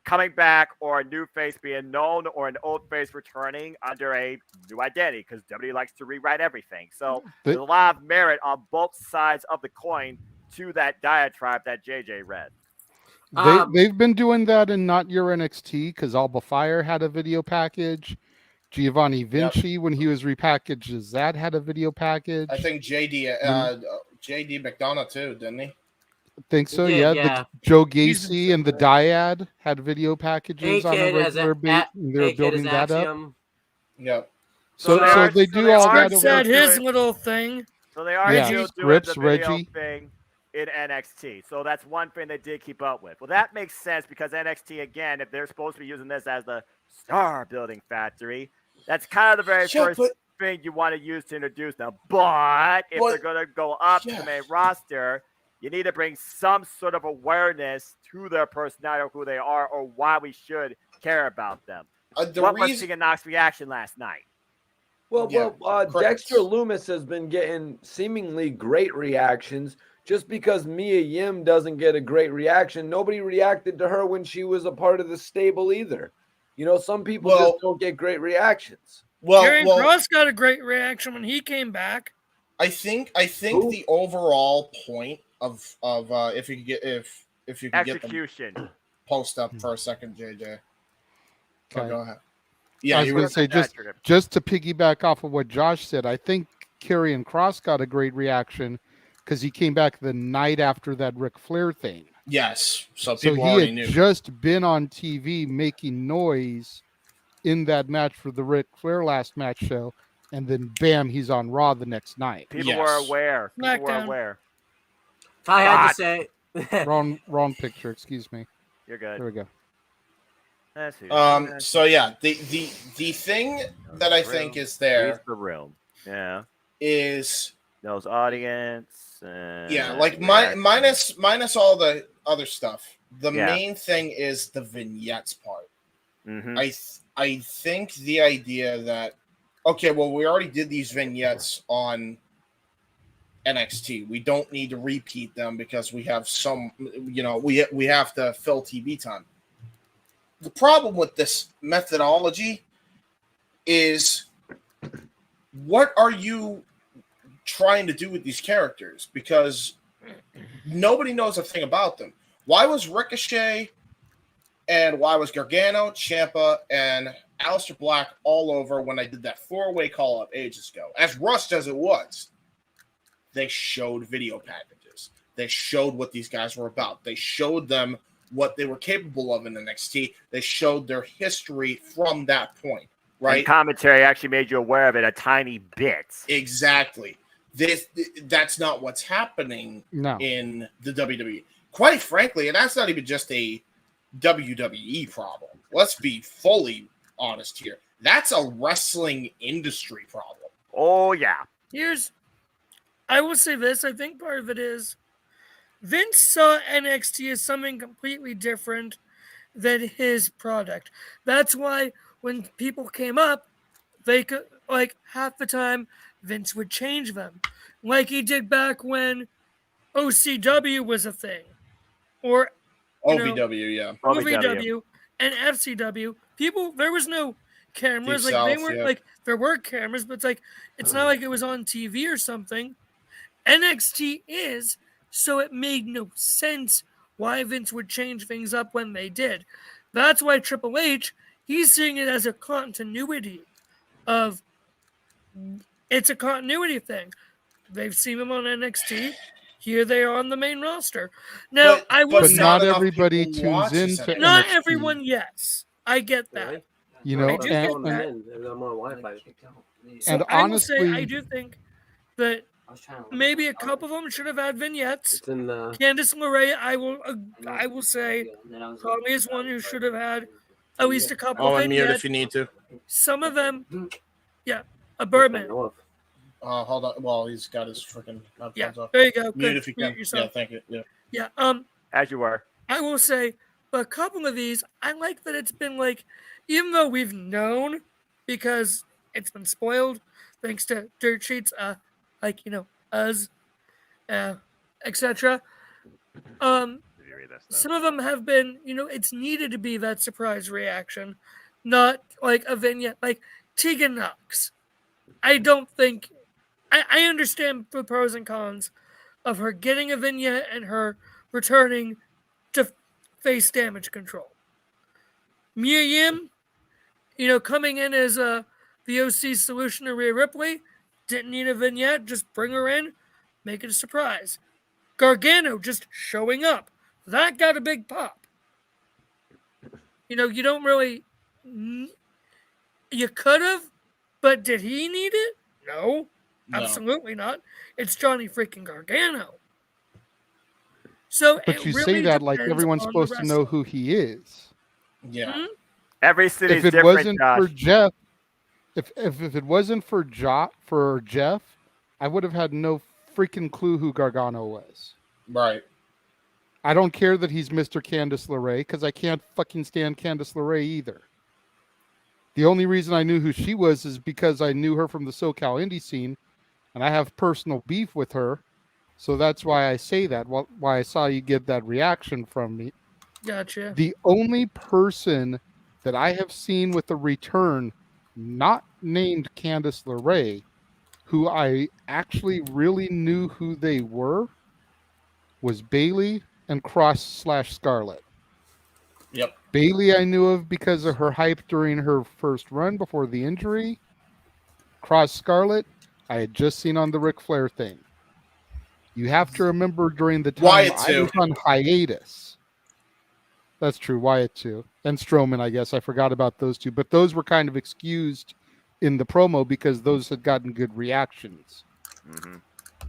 coming back or a new face being known or an old face returning under a new identity, because WWE likes to rewrite everything. So there's a lot of merit on both sides of the coin to that diatribe that JJ read. They've been doing that in Not Your NXT because Alba Fire had a video package. Giovanni Vinci, when he was repackaged as that, had a video package. I think JD McDonough too, didn't he? I think so. Yeah, Yeah. yeah. Joe Gacy and the Dyad had video packages on a A-Kid as regular basis. They were building that up. Axiom. Yep. So they do all that. Scripps had his little thing. So they are still doing the video thing in NXT. So that's one thing they did keep up with. Well, that makes sense because NXT, again, if they're supposed to be using this as the star building factory, that's kind of the very first thing you want to use to introduce them. But if they're going to go up to the main roster, you need to bring some sort of awareness to their personality or who they are or why we should care about them. What was Tegan Knox's reaction last night? Well, Dexter Loomis has been getting seemingly great reactions. Just because Mia Yim doesn't get a great reaction, nobody reacted to her when she was a part of the stable either. You know, some people just don't get great reactions. Karrion Kross got a great reaction when he came back. I think the overall point of if you could get execution. Get the post up for a second, JJ. Okay. Go ahead. Yeah, I was going to say just to piggyback off of what Josh said, I think Karrion Kross got a great reaction because he came back the night after that Ric Flair thing. Yes, so he already had knew. Just been on TV making noise in that match for the Ric Flair last match show, and then bam, he's on Raw the next night. People were aware. People were aware. If I had to say, wrong picture. Excuse me. You're good. There we go. So yeah, the thing that I think is there the room. Yeah. Is those audience. Like minus all the other stuff. The main thing is the vignettes part. Mm-hmm. I think the idea that we already did these vignettes on NXT. We don't need to repeat them because we have some, we have to fill TV time. The problem with this methodology is what are you trying to do with these characters? Because nobody knows a thing about them. Why was Ricochet and why was Gargano, Ciampa, and Aleister Black all over when I did that 4-way call-up ages ago? As rushed as it was, they showed video packages. They showed what these guys were about. They showed them what they were capable of in NXT. They showed their history from that point, right? And commentary actually made you aware of it a tiny bit. Exactly. That's not what's happening in the WWE. Quite frankly, and that's not even just a WWE problem. Let's be fully honest here. That's a wrestling industry problem. Oh, yeah. I will say this. I think part of it is Vince saw NXT as something completely different than his product. That's why when people came up, they could, half the time, Vince would change them. Like he did back when OCW was a thing. Or OVW, OVW and FCW. There was no cameras. Deep they South, weren't there were cameras, but it's not like it was on TV or something. NXT is. So it made no sense why Vince would change things up when they did. That's why Triple H, he's seeing it as a continuity it's a continuity thing. They've seen them on NXT. Here they are on the main roster. Now, I will say, not everybody tunes in to not NXT. Everyone, yes. I get that. I do get that. And honestly, I do think that maybe a couple of them should have had vignettes. Candice LeRae, I will say, probably is one who should have had at least a couple of vignettes. Unmute if you need to. Some of them, a Birdman. Hold on. Well, he's got his freaking headphones off. There you go. Mute Good. if you can. Yourself. Yeah, thank you. Yeah. As you were. I will say, a couple of these, I like that it's been even though we've known, because it's been spoiled, thanks to dirt sheets, us, etc. Some of them have been, it's needed to be that surprise reaction, not like a vignette, like Tegan Knox. I don't think, I understand the pros and cons of her getting a vignette and her returning to face damage control. Mia Yim, coming in as the OC solution to Rhea Ripley, didn't need a vignette, just bring her in, make it a surprise. Gargano just showing up, that got a big pop. You don't really, you could have, but did he need it? No, absolutely not. It's Johnny freaking Gargano. So, but you really say that like depends everyone's on supposed the to know who he is. Yeah. Every city's If it different, wasn't Josh. for Jeff, if it wasn't for Jeff, I would have had no freaking clue who Gargano was. Right. I don't care that he's Mr. Candice LeRae because I can't fucking stand Candice LeRae either. The only reason I knew who she was is because I knew her from the SoCal indie scene, and I have personal beef with her. So that's why I say that. Why I saw you get that reaction from me. Gotcha. The only person that I have seen with a return, not named Candice LeRae, who I actually really knew who they were, was Bayley and Cross/Scarlett. Yep. Bayley I knew of because of her hype during her first run before the injury. Cross/Scarlett, I had just seen on the Ric Flair thing. You have to remember during the time Wyatt I too. was on hiatus. That's true, Wyatt too. And Strowman, I guess. I forgot about those two. But those were kind of excused in the promo because those had gotten good reactions. Mm-hmm.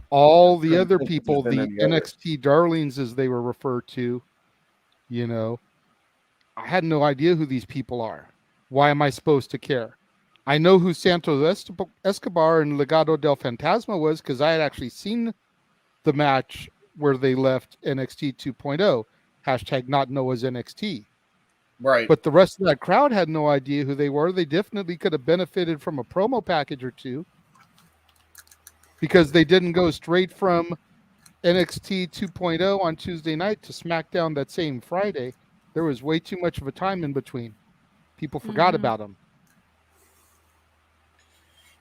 All the other people, been the any other. NXT darlings as they were referred to, I had no idea who these people are. Why am I supposed to care? I know who Santos Escobar and Legado del Fantasma was because I had actually seen the match where they left NXT 2.0. Hashtag not Noah's NXT. Right. But the rest of that crowd had no idea who they were. They definitely could have benefited from a promo package or two because they didn't go straight from NXT 2.0 on Tuesday night to SmackDown that same Friday. There was way too much of a time in between. People forgot about them.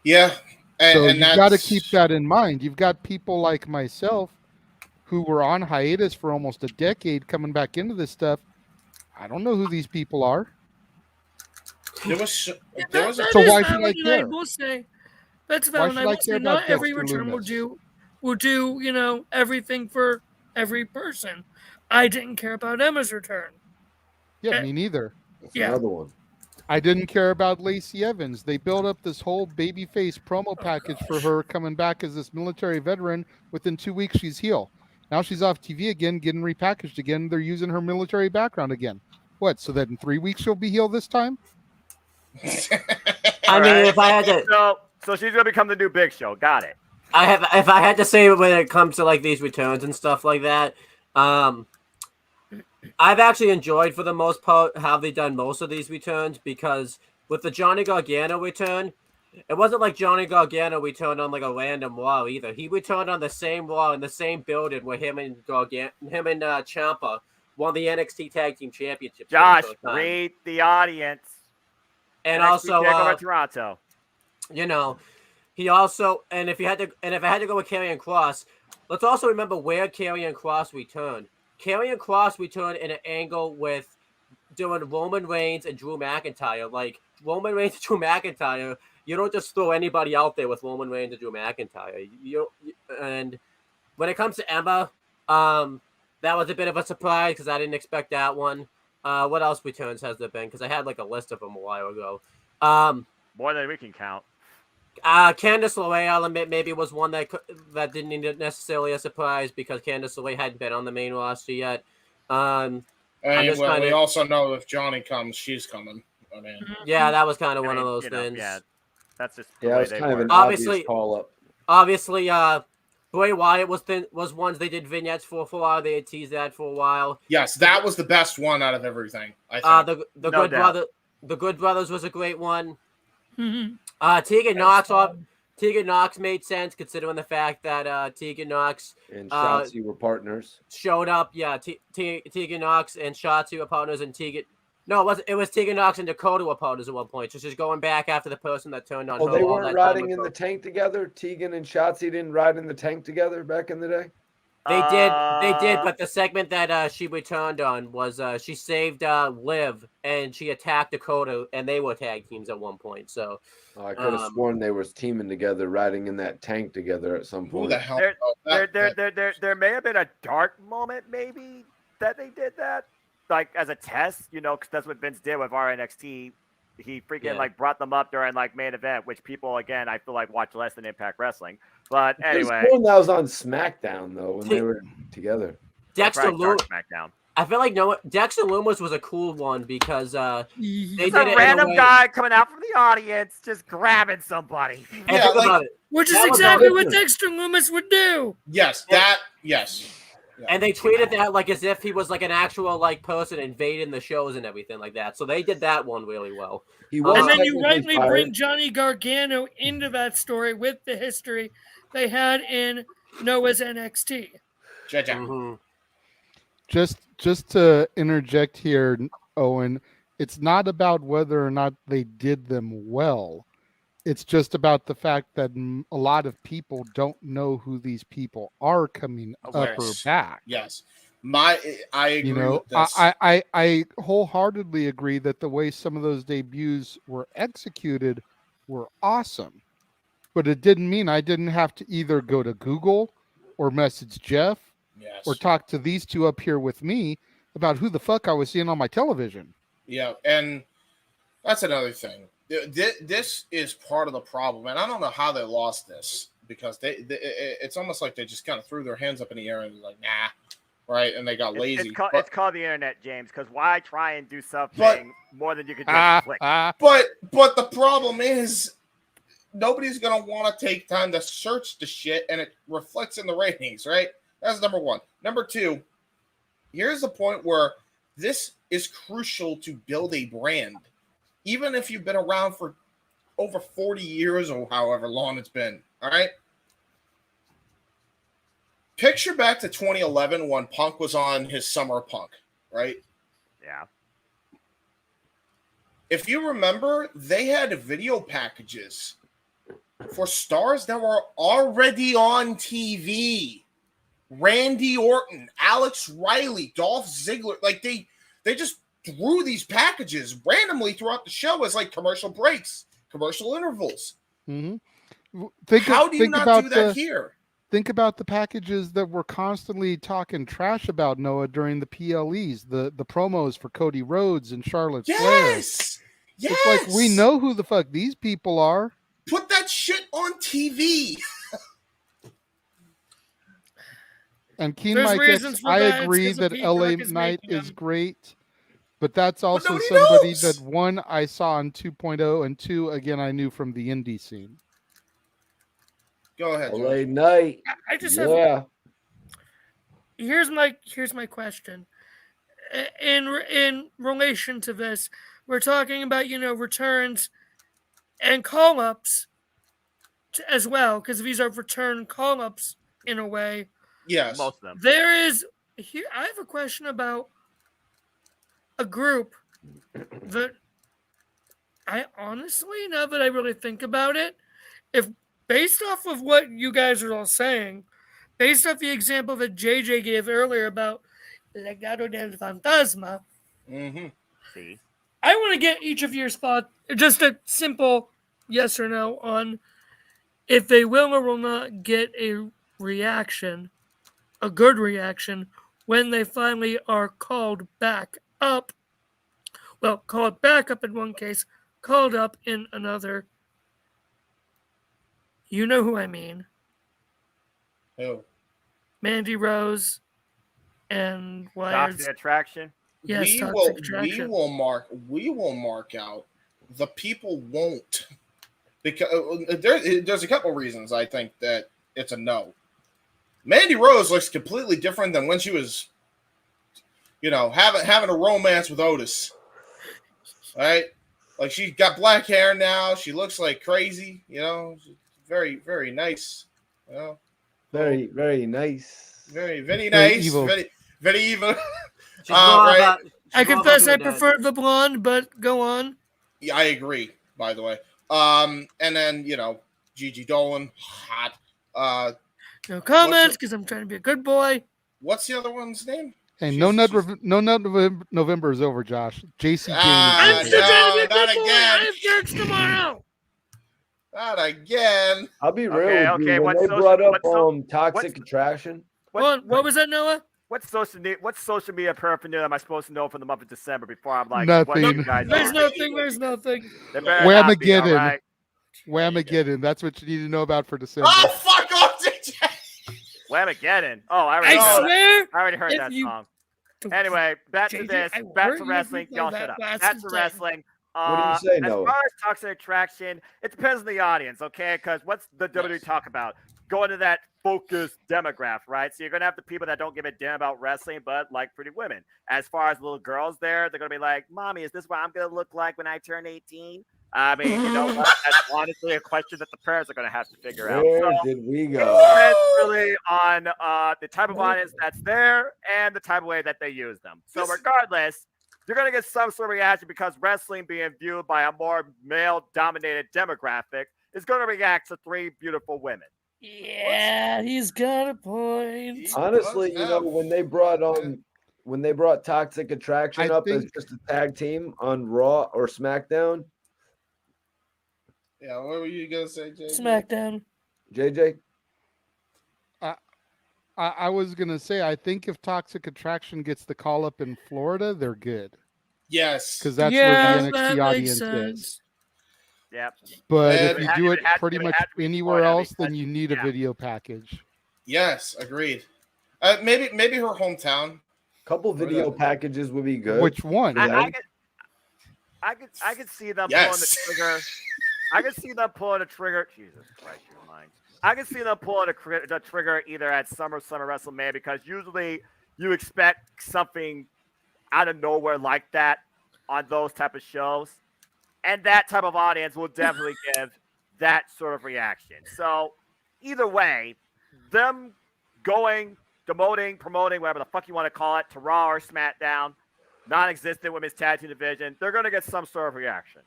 Yeah. So And you've got to keep that in mind. You've got people like myself who were on hiatus for almost a decade coming back into this stuff. I don't know who these people are. There was So why should I care? I will say, that's Why valid. should I I will care say about not every Dexter return Lumis? will do everything for every person. I didn't care about Emma's return. Yeah, me neither. That's another one. I didn't care about Lacey Evans. They built up this whole babyface promo package for her coming back as this military veteran. Within 2 weeks, she's heel. Now she's off TV again, getting repackaged again. They're using her military background again. What? So that in 3 weeks she'll be heel this time? I mean, if I had to, so she's gonna become the new Big Show. Got it. if I had to say when it comes to like these returns and stuff like that, I've actually enjoyed for the most part how they've done most of these returns because with the Johnny Gargano return, it wasn't like Johnny Gargano returned on like a random Raw either. He returned on the same Raw in the same building where him and Ciampa won the NXT Tag Team Championship. Josh, read the audience. And NXT also, TakeOver Toronto. He also, and if I had to go with Karrion Kross, let's also remember where Karrion Kross returned. Karrion Kross returned in an angle with doing Roman Reigns and Drew McIntyre. Like Roman Reigns and Drew McIntyre, you don't just throw anybody out there with Roman Reigns and Drew McIntyre. And when it comes to Emma, that was a bit of a surprise because I didn't expect that one. What else returns has there been? Because I had like a list of them a while ago. More than we can count. Candice LeRae, I'll admit, maybe was one that didn't need necessarily a surprise because Candice LeRae hadn't been on the main roster yet. And we also know if Johnny comes, she's coming. I mean, yeah, that was kind of one of those things. Yeah, that's just it was kind of an obvious call up. Obviously, Bray Wyatt was ones they did vignettes for a while. They had teased that for a while. Yes, that was the best one out of everything. I think. The Good Brothers was a great one. Mm-hmm. Tegan Knox made sense considering the fact that Tegan Knox and Shotzi were partners. Showed up, yeah. Tegan Knox and Shotzi were partners, and Tegan. No, it was Tegan Knox and Dakota were partners at one point. So she's going back after the person that turned on her. Oh, they weren't riding in the tank together? Tegan and Shotzi didn't ride in the tank together back in the day? They did, but the segment that she returned on was she saved Liv and she attacked Dakota, and they were tag teams at one point. So I could have sworn they were teaming together, riding in that tank together at some point. Who the hell? There may have been a dark moment, maybe, that they did that, like as a test, because that's what Vince did with RNXT. He freaking brought them up during main event, which people again I feel like watch less than Impact Wrestling. But anyway, that was on SmackDown though when they were together. Dexter Loomis. SmackDown. I feel like Dexter Loomis was a cool one because they did a random guy coming out from the audience just grabbing somebody. Which is exactly what Dexter Loomis would do. Yes, yes. And they treated that as if he was an actual person invading the shows and everything like that. So they did that one really well. And then you rightly bring Johnny Gargano into that story with the history they had in Noah's NXT. Mm-hmm. Just to interject here, Owen, it's not about whether or not they did them well. It's just about the fact that a lot of people don't know who these people are coming up or back. Yes. I agree with this. I wholeheartedly agree that the way some of those debuts were executed were awesome. But it didn't mean I didn't have to either go to Google or message Jeff or talk to these two up here with me about who the fuck I was seeing on my television. Yeah, and that's another thing. This is part of the problem, and I don't know how they lost this because it's almost like they just kind of threw their hands up in the air and was like, nah, right? And they got lazy. It's called the internet, James, because why try and do something more than you could just click? But the problem is nobody's going to want to take time to search the shit, and it reflects in the ratings, right? That's number one. Number two, here's the point where this is crucial to build a brand. Even if you've been around for over 40 years or however long it's been, all right? Picture back to 2011 when Punk was on his Summer Punk, right? Yeah. If you remember, they had video packages for stars that were already on TV. Randy Orton, Alex Riley, Dolph Ziggler, they just threw these packages randomly throughout the show as commercial breaks, commercial intervals. Mm-hmm. How do you not do that here? Think about the packages that were constantly talking trash about Noah during the PLEs, the promos for Cody Rhodes and Charlotte Flair. Yes! It's like we know who the fuck these people are. Put that shit on TV. And Keen Mike, I agree that LA Knight is great. But that's also somebody that, one, I saw on 2.0, and two, again, I knew from the indie scene. Go ahead. LA Knight. I just have. Here's my question. In relation to this, we're talking about returns and call ups as well, because these are return call ups in a way. Yes, most of them. I have a question about a group that I honestly, now that I really think about it, if based off of what you guys are all saying, based off the example that JJ gave earlier about Legado del Fantasma, See? I want to get each of your thoughts, just a simple yes or no on if they will or will not get a reaction, a good reaction, when they finally are called back up. Well, called back up in one case, called up in another. You know who I mean. Who? Mandy Rose and Wired. Toxic Attraction. Yes, Toxic Attraction. We will mark out. The people won't. Because there's a couple reasons I think that it's a no. Mandy Rose looks completely different than when she was, having a romance with Otis. Right? Like, she's got black hair now. She looks like crazy, She's very, very nice. Very, very nice. Very, very nice. Evil. Very, very evil. Right. I confess I prefer the blonde, but go on. Yeah, I agree, by the way. And then, Gigi Dolan, hot. No comments because I'm trying to be a good boy. What's the other one's name? Hey, no November is over, Josh. JC I'm still trying to be a not good boy. again. I have church tomorrow. Not again. I'll be real with you. When they brought up toxic attraction. What was that, Noah? What social media paraphernalia am I supposed to know for the month of December before I'm like, Nothing. What you guys There's are? nothing. Whamageddon. Right? Whamageddon. That's what you need to know about for December. Oh, fuck off, DJ! Whamageddon. Oh, I already heard that song. Anyway, back to this. Back to wrestling. Y'all shut up. Back to wrestling. What do you say, As Noah? far as toxic attraction, it depends on the audience, okay? Because what's the WWE talk about? Going to that focused demographic, right? So you're going to have the people that don't give a damn about wrestling, but like pretty women. As far as little girls there, they're going to be like, Mommy, is this what I'm going to look like when I turn 18? I mean, you know what? That's honestly a question that the parents are going to have to figure out. Where So did we it go? depends really on the type of audience that's there and the type of way that they use them. So regardless, you're going to get some sort of reaction because wrestling being viewed by a more male-dominated demographic is going to react to three beautiful women. Yeah, he's got a point. Honestly, you know, when they brought Toxic Attraction up as just a tag team on Raw or SmackDown. Yeah, what were you gonna say, JJ? SmackDown. JJ? I was gonna say, I think if Toxic Attraction gets the call up in Florida, they're good. Yes, because that's where the NXT audience is. Yep. But if you do it pretty much anywhere else, then you need a video package. Yes, agreed. Maybe her hometown. Couple video packages would be good. Which one? I could see them pulling the trigger. I could see them pulling the trigger. Jesus Christ, your mind. I could see them pulling the trigger either at Summer WrestleMania because usually you expect something out of nowhere like that on those type of shows. And that type of audience will definitely give that sort of reaction. So either way, them going, demoting, promoting, whatever the fuck you want to call it, to Raw or SmackDown, non-existent women's tag team division, they're going to get some sort of reaction.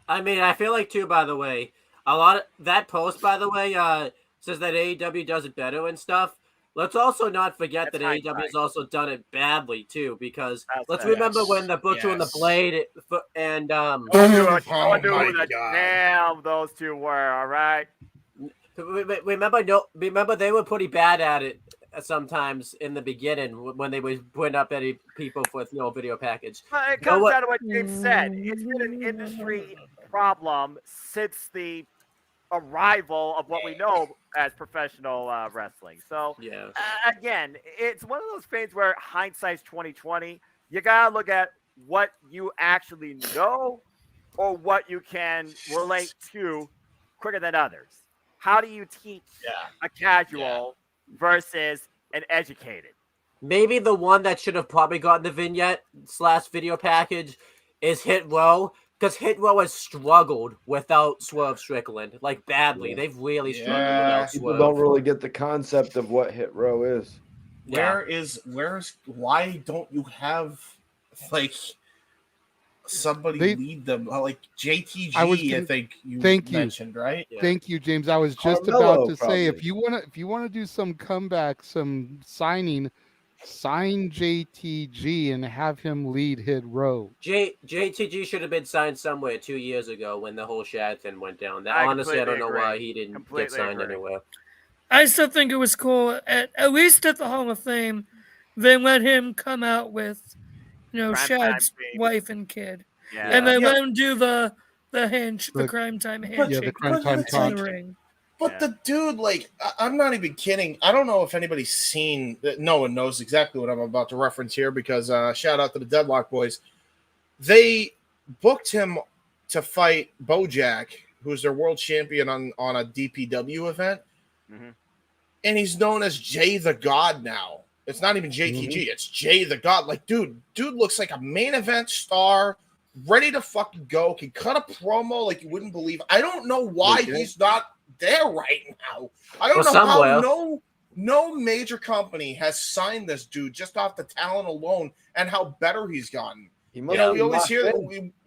I mean, I feel like, too, by the way, a lot of that post, by the way, says that AEW does it better and stuff. Let's also not forget that AEW has also done it badly, too, because let's remember when the Butcher and the Blade and Damn, those two were, all right? Remember they were pretty bad at it sometimes in the beginning when they were putting up any people with no video package. It comes down to what James said. It's been an industry problem since the arrival of what we know as professional wrestling. So again, it's one of those things where hindsight's 20/20. You gotta look at what you actually know or what you can relate to quicker than others. How do you teach a casual versus an educated? Maybe the one that should have probably gotten the vignette / video package is Hit Row, because Hit Row has struggled without Swerve Strickland, like badly. Yeah. They've really struggled without Swerve. People don't really get the concept of what Hit Row is. Why don't you have like somebody lead them like JTG? I think you mentioned, right? Yeah. Thank you, James. I was just about to say if you want to do some comeback, some sign JTG and have him lead Hit Row. JTG should have been signed somewhere 2 years ago when the whole Shad thing went down. Honestly, I don't know why he didn't get signed anywhere. I still think it was cool, at least at the Hall of Fame, they let him come out with, Shad's wife and kid. Yeah. And they let him do the Crime Time handshake. Yeah, the Crime Time talk. But the dude, I'm not even kidding. I don't know if anybody's seen that. No one knows exactly what I'm about to reference here because shout out to the Deadlock Boys. They booked him to fight Bojack, who's their world champion on a DPW event. Mm-hmm. And he's known as Jay the God now. It's not even JTG. It's Jay the God. Dude looks like a main event star, ready to fucking go, can cut a promo like you wouldn't believe. I don't know why he's not there right now. I don't know how no major company has signed this dude just off the talent alone and how better he's gotten. We always hear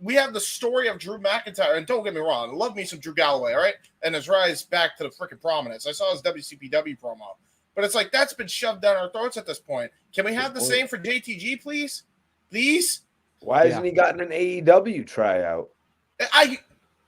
we have the story of Drew McIntyre, and don't get me wrong, I love me some Drew Galloway, all right, and his rise back to the freaking prominence. I saw his WCPW promo, but it's like that's been shoved down our throats at this point. Can we have the same for JTG, please? Please? Why hasn't he gotten an AEW tryout?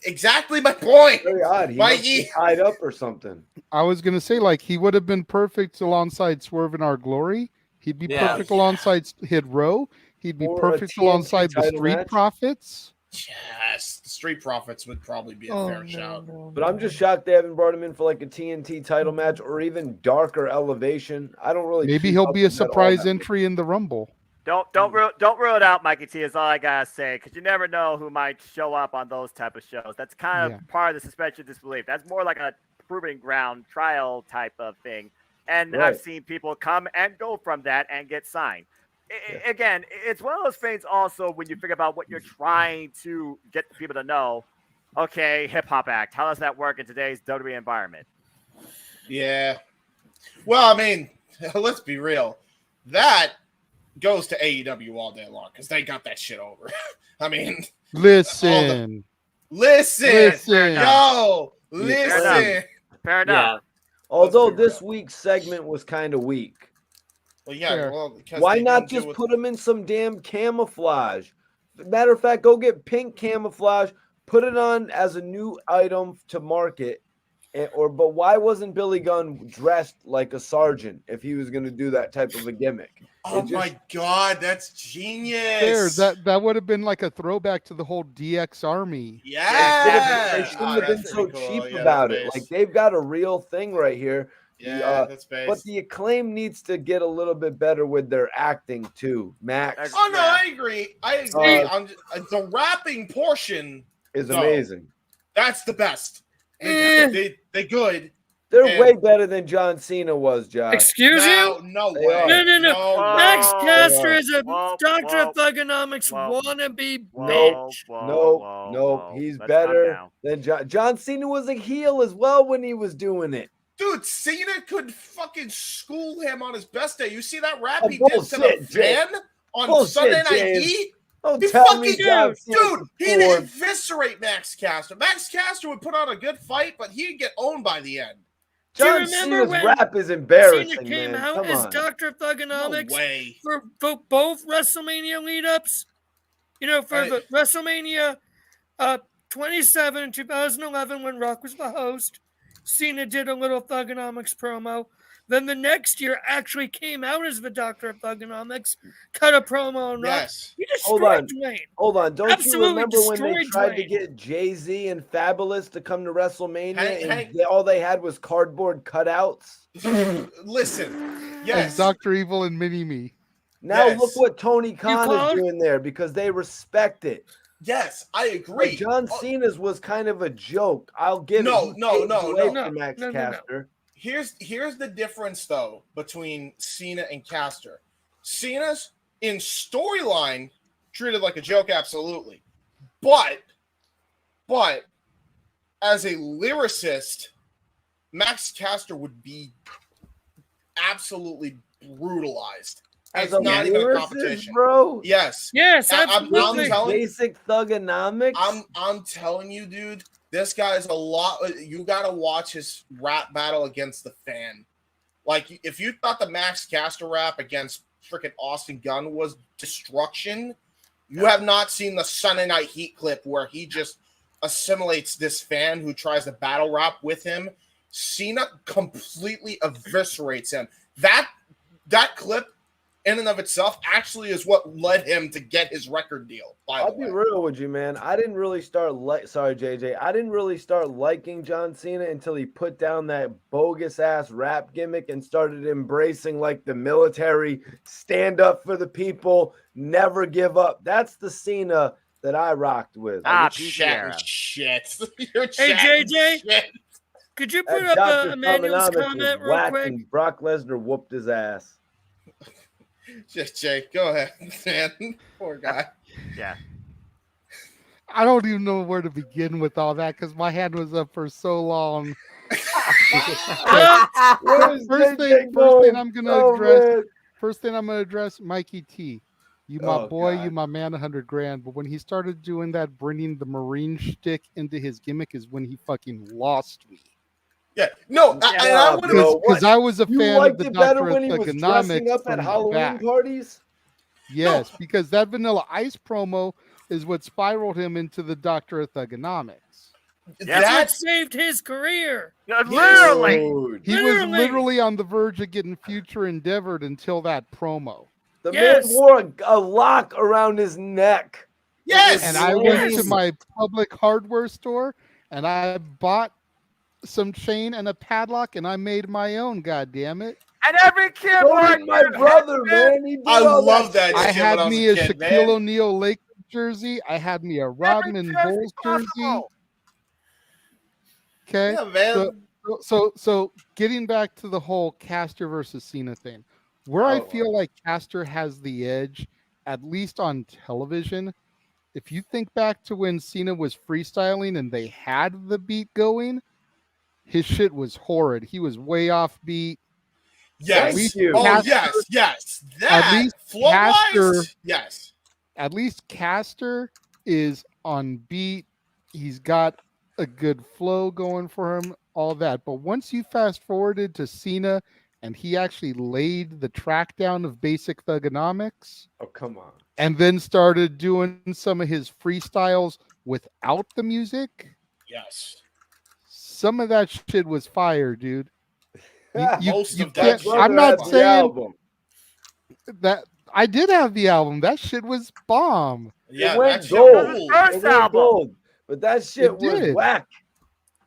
Exactly my point. Very odd. He must be tied up or something. I was gonna say, like, he would have been perfect alongside Swerve in Our Glory. He'd be perfect alongside Hit Row. He'd be perfect alongside the Street Profits. Yes, the Street Profits would probably be a fair shout. But I'm just shocked they haven't brought him in for like a TNT title match or even darker elevation. I don't really. Maybe he'll be a surprise entry in the Rumble. Don't rule it out, Mikey T. Is all I gotta say, because you never know who might show up on those type of shows. That's kind of part of the suspension of disbelief. That's more like a proving ground trial type of thing. And I've seen people come and go from that and get signed. Again, it's one of those things also when you figure about what you're trying to get the people to know. Okay, hip hop act. How does that work in today's WWE environment? Yeah. Well, I mean, let's be real. That goes to AEW all day long because they got that shit over. I mean, listen. Fair enough. Although this week's segment was kind of weak. Well, yeah. Well, why not just put them in some damn camouflage? Matter of fact, go get pink camouflage, put it on as a new item to market. But why wasn't Billy Gunn dressed like a sergeant if he was going to do that type of a gimmick? Oh my God, that's genius! That would have been like a throwback to the whole DX Army. Yeah, they shouldn't have been so cheap about it. Like they've got a real thing right here. Yeah, that's base. But the Acclaim needs to get a little bit better with their acting too, Max. Oh no, I agree. The rapping portion is amazing. That's the best. They good. They're way better than John Cena was, Josh. Excuse you? No way. No. Max Caster is a Doctor of Thugonomics wannabe bitch. No. He's better than John Cena was a heel as well when he was doing it. Dude, Cena could fucking school him on his best day. You see that rap he did to the fan on Sunday Night Heat? Don't tell me, dude, he'd eviscerate Max Caster. Max Caster would put on a good fight, but he'd get owned by the end. John Cena's rap is embarrassing, Cena came man. out as Doctor of Thugonomics for both WrestleMania lead-ups. You know, for the WrestleMania 27 in 2011 when Rock was the host, Cena did a little Thugonomics promo. Then the next year actually came out as the Doctor of Thugonomics, cut a promo on Rock. He destroyed Dwayne. Hold on. Don't Absolutely you remember when they tried to Dwayne. get Jay-Z and Fabulous to come to WrestleMania and all they had was cardboard cutouts? Listen. Yes. Dr. Evil and Mini-Me. Now look what Tony Khan is doing there because they respect it. Yes, I agree. Like John Cena's was kind of a joke. I'll give No. Max Caster. Here's the difference, though, between Cena and Caster. Cena's in storyline treated like a joke, absolutely. But as a lyricist, Max Caster would be absolutely brutalized. As it's a not even a lyricist, competition, bro. Yes, absolutely. I'm Basic Thugonomics. I'm telling you, dude. This guy is a lot. You got to watch his rap battle against the Fan. Like, if you thought the Max Caster rap against freaking Austin Gunn was destruction, you have not seen the Sunday Night Heat clip where he just assimilates this Fan who tries to battle rap with him. Cena completely eviscerates him. That clip in and of itself actually is what led him to get his record deal. I'll be real with you, man. I didn't really start sorry, JJ. I didn't really start liking John Cena until he put down that bogus ass rap gimmick and started embracing like the military, stand up for the people, never give up. That's the Cena that I rocked with. Shit. Hey, JJ, could you put up Emmanuel's comment real quick? Brock Lesnar whooped his ass. Jake, go ahead, man. Poor guy. Yeah. I don't even know where to begin with all that because my hand was up for so long. First thing I'm gonna address, Mikey T. You my Oh, boy, God. you my man, 100 grand. But when he started doing that, bringing the Marine shtick into his gimmick is when he fucking lost me. Yeah, no, and I would because I was a You fan of liked the it better Doctor when of he was Thugonomics dressing up at from Halloween back. parties? Yes, because that Vanilla Ice promo is what spiraled him into the Doctor of Thugonomics. That's what saved his career. Literally. He was literally on the verge of getting future endeavored until that promo. The man wore a lock around his neck. And I went to my public hardware store and I bought some chain and a padlock and I made my own, god damn it. And every kid wanted my brother, man. He did all that I shit had when I was me a a kid, Shaquille man. O'Neal Lakers jersey. I had me a Rodman Bulls jersey. Okay. Yeah, man. So getting back to the whole Caster versus Cena thing, where I feel like Caster has the edge, at least on television, if you think back to when Cena was freestyling and they had the beat going, his shit was horrid. He was way off beat. Yes. Yes. At That least flow Caster, wise, yes. At least Caster is on beat. He's got a good flow going for him, all that. But once you fast forwarded to Cena and he actually laid the track down of basic thugonomics. Oh, come on. And then started doing some of his freestyles without the music. Yes. Some of that shit was fire, dude. Most of that shit I'm was not fire. saying that I did have the album. That shit was bomb. It went gold. It went gold. But that shit It was did. whack.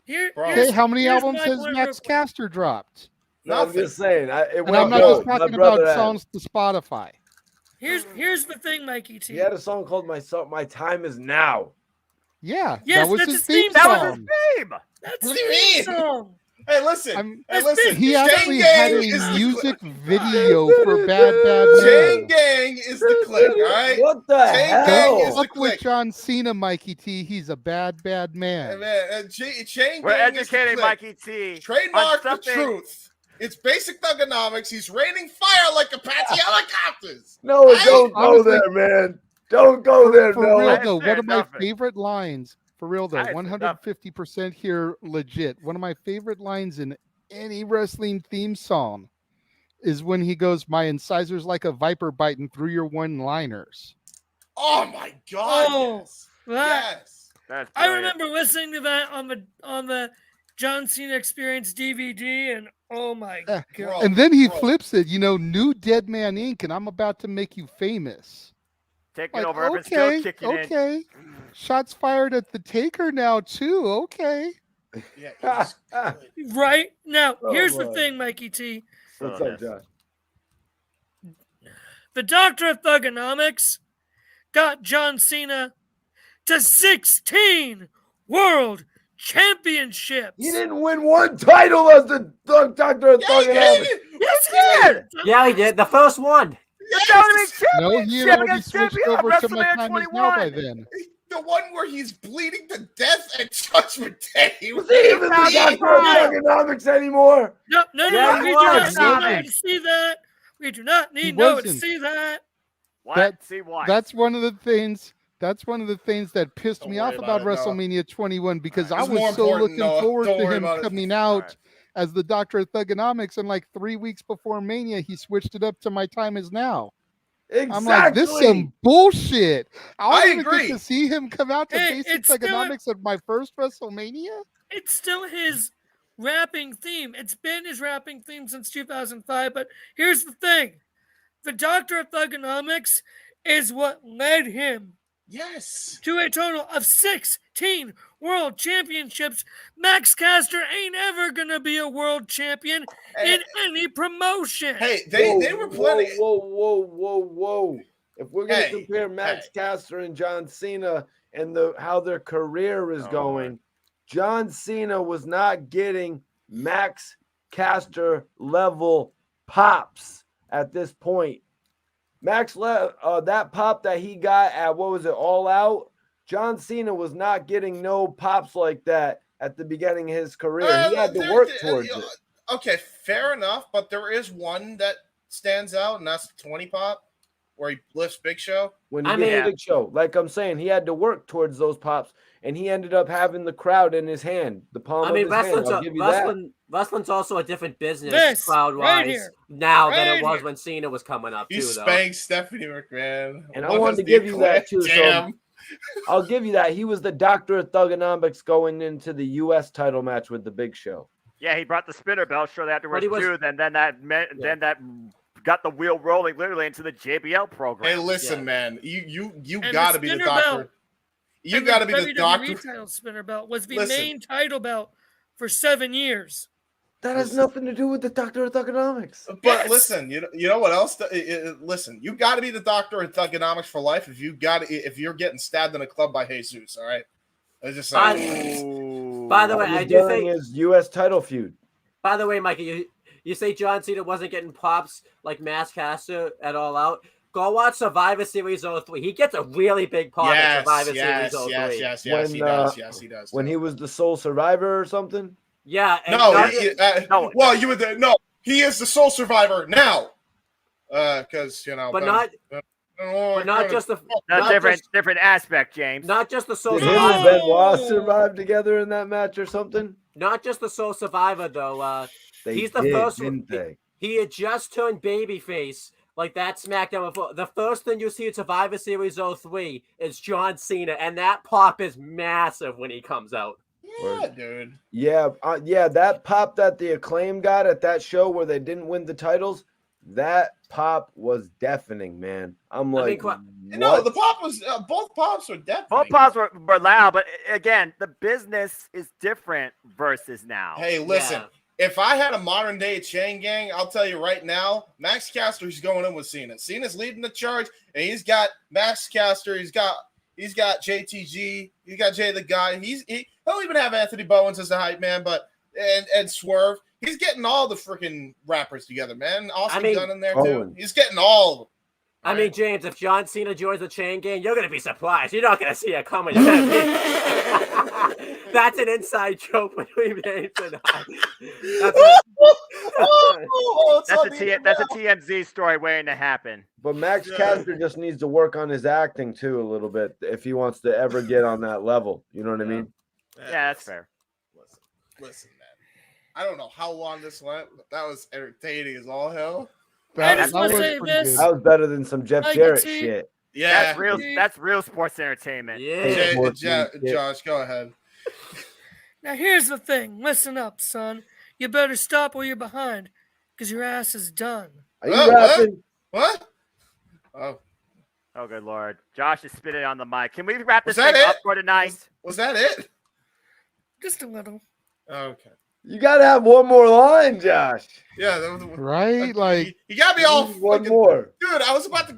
Okay, how many albums has Max Caster dropped? No, I'm just saying. It And went I'm not gold. just My talking brother about had it. songs to Spotify. Here's the thing, Mikey T. He had a song called My Time Is Now. Yeah, Yes, that was that's his his theme theme song. song. Theme. That's What the do you theme mean? song. Hey, listen. Hey, listen. He Chain actually Gang had is a the music video for Bad Bad Chain Man. Gang is the click, all right? What the Chain hell? Gang is the Fuck with click. John Cena, Mikey T. He's a bad Hey, man. man, Chain We're Gang is the educating click. Mikey T. Trademark on the something- truth. It's basic thugonomics. He's raining fire like Apache helicopters. No, Right? don't go Honestly, there, man. Don't go there, For no. real though, one of my nothing. favorite lines, for real though, I said 150% here, legit. One of my favorite lines in any wrestling theme song is when he goes, "My incisors like a viper biting through your one-liners." Oh my God! Oh, Yes. that- Yes. That's I brilliant. remember listening to that on the John Cena Experience DVD, and oh my Yeah. god! And then he Bro. flips it, new Dead Man Inc., and I'm about to make you famous. Taking Like, over. Everyone's still kicking in. okay. Shots fired at the Taker now too. Okay. Yeah. He's Right now, Oh, here's the boy. thing, Mikey T. What's up, Josh? The Doctor of Thugonomics got John Cena to 16 World Championships. He didn't win one title as the Doctor of Thugonomics. Yes, he did. Yeah, he did. The first one. No, he had already switched over to My Time Is Now by then. the one where he's bleeding to death at Judgment Day. Was he even the Doctor of Thugonomics anymore? No, Yeah, we he do was. not need to see that. We do not need to wasn't. see that. See what? That's one of the things. That's one of the things that pissed me off about about it, Noah. WrestleMania 21 because I It's more was so important, looking Noah. forward Don't to worry him about it. coming out as the Doctor of Thugonomics, and like 3 weeks before Mania, he switched it up to My Time Is Now. Exactly. I'm like, this is some bullshit. I don't even agree. get to see him come out to Hey, basic it's still- Thugonomics at my first WrestleMania. It's still his rapping theme. It's been his rapping theme since 2005. But here's the thing: the Doctor of Thugonomics is what led him Yes. to a total of 16 world championships. Max Caster ain't ever gonna be a world champion in any promotion. Hey, they were plenty. Whoa. If we're gonna Hey, compare Max Caster and John Cena and how their career is going, John Cena was not getting Max Caster level pops at this point. That pop that he got at All Out, John Cena was not getting no pops like that at the beginning of his career. He had to work towards it. Okay, fair enough, but there is one that stands out, and that's the 20 pop, where he lifts Big Show? When he did Big Show, like I'm saying, he had to work towards those pops, and he ended up having the crowd in his hand, the palm of his hand. I'll give you that. Wrestling's also a different business crowd-wise now than it was when Cena was coming up. He spanked Stephanie McMahon. And I wanted to give you that too. So I'll give you that. He was the doctor of thugonomics going into the U.S. title match with the Big Show. Yeah, he brought the spinner belt shortly afterwards too. Then that got the wheel rolling literally into the JBL program. Hey, listen, man, you got to be the doctor. You got to be the doctor. The title spinner belt was the main title belt for 7 years. That has nothing to do with the doctor of thugonomics. But listen, you know what else? Listen, you got to be the doctor of thugonomics for life. If you're getting stabbed in a club by Jesus, all right. I just by the way, I do think his U.S. title feud. By the way, Mikey, you say John Cena wasn't getting pops like Maskcaster at All Out. Go watch Survivor Series 03. He gets a really big pop at Survivor Series 03. Yes, he does. Yes, he does. When he was the sole survivor or something? Yeah. Well, you would no. He is the sole survivor now. Because but not just the different aspect, James. Not just the sole survivor. survivor. Him and Benoit survive together in that match or something? Not just the sole survivor though. He's the first one. He had just turned babyface. Like that SmackDown before. The first thing you see at Survivor Series 03 is John Cena, and that pop is massive when he comes out. Yeah, dude. Yeah, that pop that the Acclaim got at that show where they didn't win the titles, that pop was deafening, man. I'm like, no, the pop was both pops were deafening. Both pops were loud, but again, the business is different versus now. Hey, listen. Yeah. If I had a modern day chain gang, I'll tell you right now, Max Caster's going in with Cena. Cena's leading the charge, and he's got Max Caster. He's got JTG. He's got Jay the Guy. He'll even have Anthony Bowens as the hype man, but and Swerve. He's getting all the freaking rappers together, man. Austin Gunn in there too. He's getting all of them. I mean, James, if John Cena joins the chain gang, you're going to be surprised. You're not going to see it coming. That's an inside joke between James and I. That's a TMZ story waiting to happen. But Max Caster just needs to work on his acting, too, a little bit if he wants to ever get on that level. You know what I mean? Yeah, that's fair. Listen, man. I don't know how long this went, but that was entertaining as all hell. That was better than some Jeff Jarrett shit. Yeah, that's real sports entertainment. Yeah, Josh, go ahead. Now here's the thing. Listen up, son. You better stop or you're behind, because your ass is done. Are you rapping? What? Oh, good Lord! Josh is spitting on the mic. Can we wrap this thing up for tonight? Was that it? Just a little. Okay. You gotta have one more line, Josh. Yeah, that was right. Like you got me all one more, dude. I was about to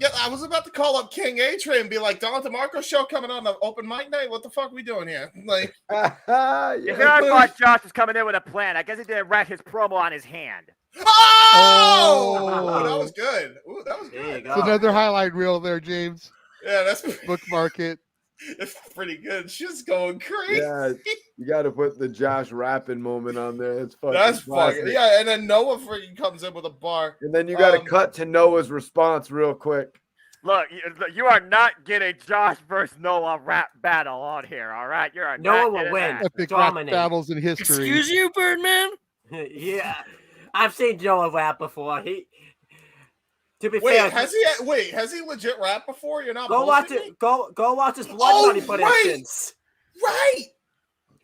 call up King A-Train and be like, Don DeMarco show coming on the open mic night. What the fuck are we doing here? Like, I thought Josh was coming in with a plan. I guess he didn't write his promo on his hand. Oh, that was good. Ooh, that was good. It's another highlight reel there, James. Yeah, that's bookmark it. It's pretty good. She's going crazy. Yeah, you got to put the Josh rapping moment on there. It's fucking. That's fucking. Yeah, and then Noah freaking comes in with a bar, and then you got to cut to Noah's response real quick. Look, you are not getting Josh versus Noah rap battle on here. All right, Noah will win. Epic rap battles in history. Excuse you, Birdman. Yeah, I've seen Noah rap before. To be fair, has he legit rapped before? You're not. Go watch it. Go watch his Blood Money predictions. Right.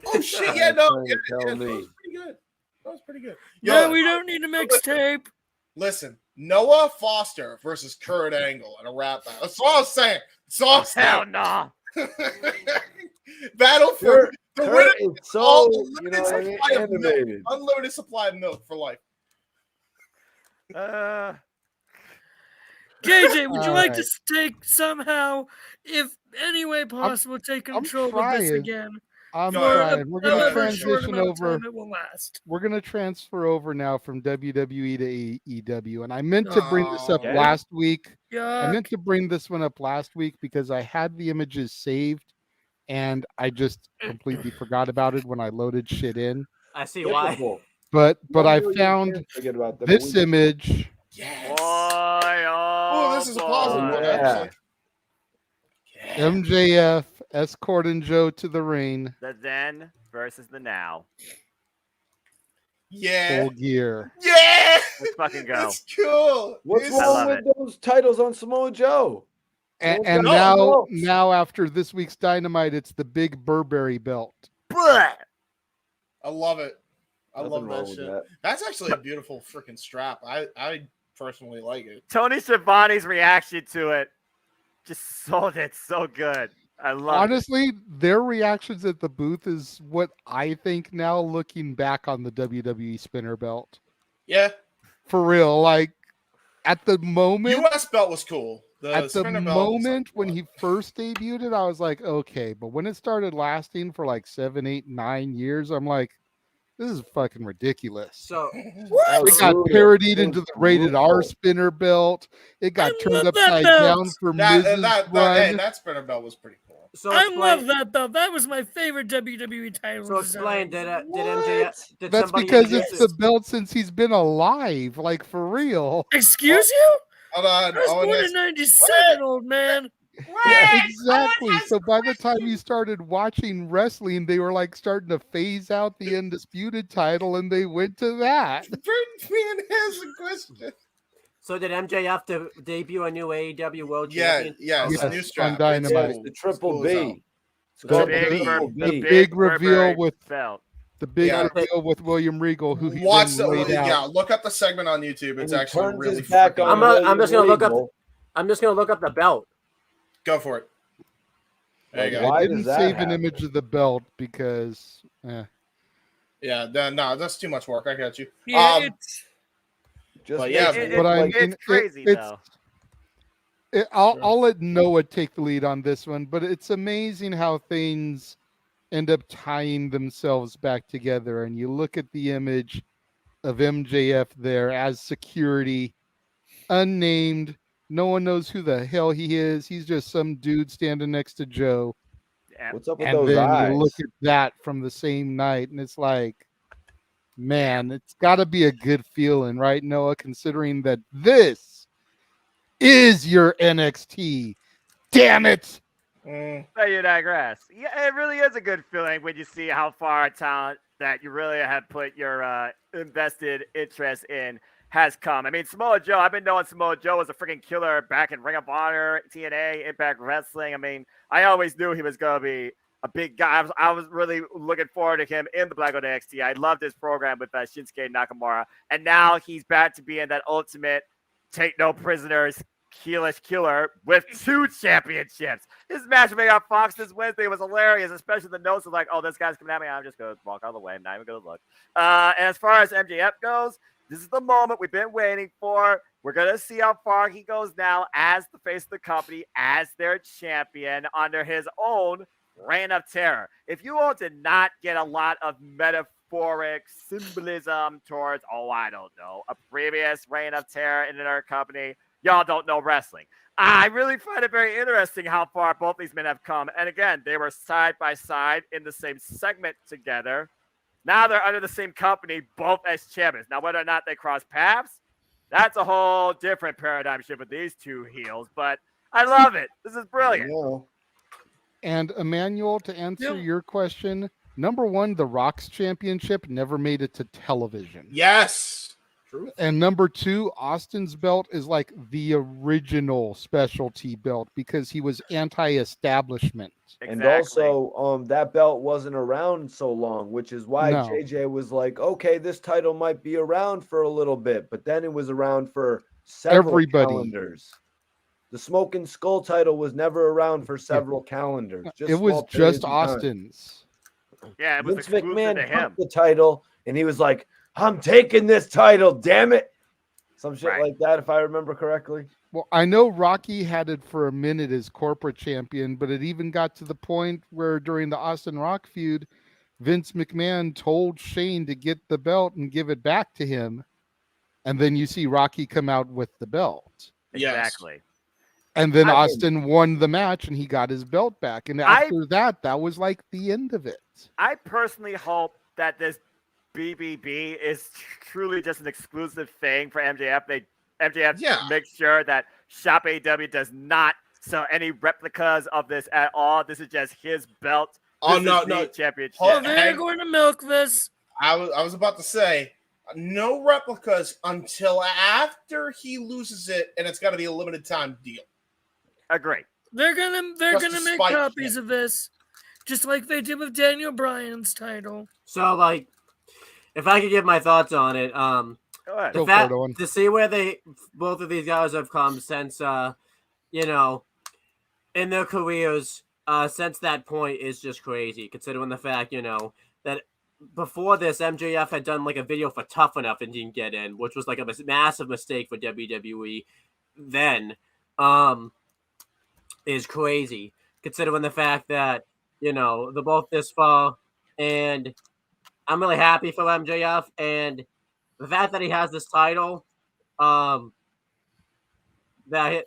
Oh shit! Yeah, no. Yeah, that was pretty good. That was pretty good. Yeah, we don't need a mixtape. Listen, Noah Foster versus Kurt Angle in a rap battle. That's all I'm saying. That's all I'm saying. Hell no. Battle for the winner. It's so animated. Unlimited supply of milk for life. JJ, would you like to take somehow, if any way possible, take control of this again? I'm trying. We're going to transition over. We're going to transfer over now from WWE to AEW. And I meant to bring this up last week. I meant to bring this one up last week because I had the images saved and I just completely forgot about it when I loaded shit in. I see why. But I found this image. Yes. Oh, this is a positive one, Yeah. actually. MJF escorting Joe to the ring. The then versus the now. Yeah. Full gear. Yeah. Let's fucking go. That's cool. What's It's- wrong with those titles on Samoa Joe? And No. now after this week's Dynamite, it's the big Burberry belt. I love it. I Nothing love wrong that with shit. that. That's actually a beautiful freaking strap. I personally like it. Tony Schiavone's reaction to it just sold it so good. I love Honestly, their reactions at the booth is what I think now, looking back on the WWE spinner belt. Yeah. For real, like at the moment, US belt was cool. at the spinner belt was moment when he first debuted it, I was like, okay. But when it started lasting for like 7, 8, 9 years, I'm like, this is fucking ridiculous. So It got parodied into the rated R spinner belt. It got turned love that upside belt. down for Miz's run. that spinner belt was pretty cool. So I explain- love that belt. That was my favorite WWE title. So explain, did MJF? Did That's somebody because introduce it's the belt since he's been alive, like for real. Excuse you? Hold on. I was born in 97, old man. Yeah, exactly. So by the time you started watching wrestling, they were like starting to phase out the undisputed title, and they went to that. Brian has a question. So did MJF debut a new AEW World Yeah, Champion? yeah, it's a Yes, new on strap. Dynamite. Yeah, it's the Triple B. It's The called big- the Triple the B. big reveal Burberry with belt. the big Yeah. reveal with William Regal, who he Watch then the laid yeah. out. Look up the segment on YouTube. It's he actually turns really his back freaking on good. I'm just gonna look up. Regal. I'm just gonna look up the belt. Go for it. There you go. Why I does didn't that save happen? an image of the belt because Yeah, no, that's too much work. I got you. Yeah, But Just yeah, makes it but look I like mean, It's crazy though. I'll let Noah take the lead on this one, but it's amazing how things end up tying themselves back together. And you look at the image of MJF there as security, unnamed. No one knows who the hell he is. He's just some dude standing next to Joe. what's up with And those then eyes? you look at that from the same night, and it's like, man, it's got to be a good feeling, right, Noah? Considering that this is your NXT. Damn it! But you digress. Yeah, it really is a good feeling when you see how far talent that you really have put your invested interest in has come. I mean, Samoa Joe, I've been knowing Samoa Joe was a freaking killer back in Ring of Honor, TNA, Impact Wrestling. I mean, I always knew he was going to be a big guy. I was really looking forward to him in the Black Gold NXT. I loved his program with Shinsuke Nakamura. And now he's back to being that ultimate take no prisoners heelish killer with 2 championships. His match with Fox this Wednesday was hilarious, especially the notes of like, oh, this guy's coming at me. I'm just going to walk out of the way. I'm not even going to look. And as far as MJF goes, this is the moment we've been waiting for. We're going to see how far he goes now as the face of the company, as their champion under his own reign of terror. If you all did not get a lot of metaphoric symbolism towards, I don't know, a previous reign of terror in their company, y'all don't know wrestling. I really find it very interesting how far both these men have come. And again, they were side by side in the same segment together. Now they're under the same company, both as champions. Now, whether or not they cross paths, that's a whole different paradigm shift with these 2 heels. But I love it. This is brilliant. And Emmanuel, to answer your question, number 1, the Rock's championship never made it to television. Yes. True. And number 2, Austin's belt is like the original specialty belt because he was anti-establishment. And also, that belt wasn't around so long, which is why No. JJ was like, okay, this title might be around for a little bit, but then it was around for several Everybody. calendars. The Smoking Skull title was never around for several calendars. It was small periods just of time. Austin's. Yeah, it was Vince exclusive McMahon to him. took the title, and he was like, I'm taking this title, damn it. Some shit like that, if I remember correctly. Well, I know Rocky had it for a minute as corporate champion, but it even got to the point where during the Austin Rock feud, Vince McMahon told Shane to get the belt and give it back to him. And then you see Rocky come out with the belt. Exactly. And then I mean- Austin won the match and he got his belt back. And after that was like the end of it. I personally hope that this BBB is truly just an exclusive thing for MJF. They MJF makes sure that Shop AEW does not sell any replicas of this at all. This is just his belt. Oh, This no, is the no. championship. Oh, they're going to milk this. I was about to say, no replicas until after he loses it, and it's got to be a limited time deal. Agree. They're gonna make copies of this, just like they did with Daniel Bryan's title. So, like, if I could give my thoughts on it, the fact to see where both of these guys have come since, you know, in their careers, since that point is just crazy. Considering the fact, you know, that before this, MJF had done like a video for Tough Enough and didn't get in, which was like a massive mistake for WWE. Then, is crazy. Considering the fact that, you know, they're both this far, and I'm really happy for MJF, and the fact that he has this title, that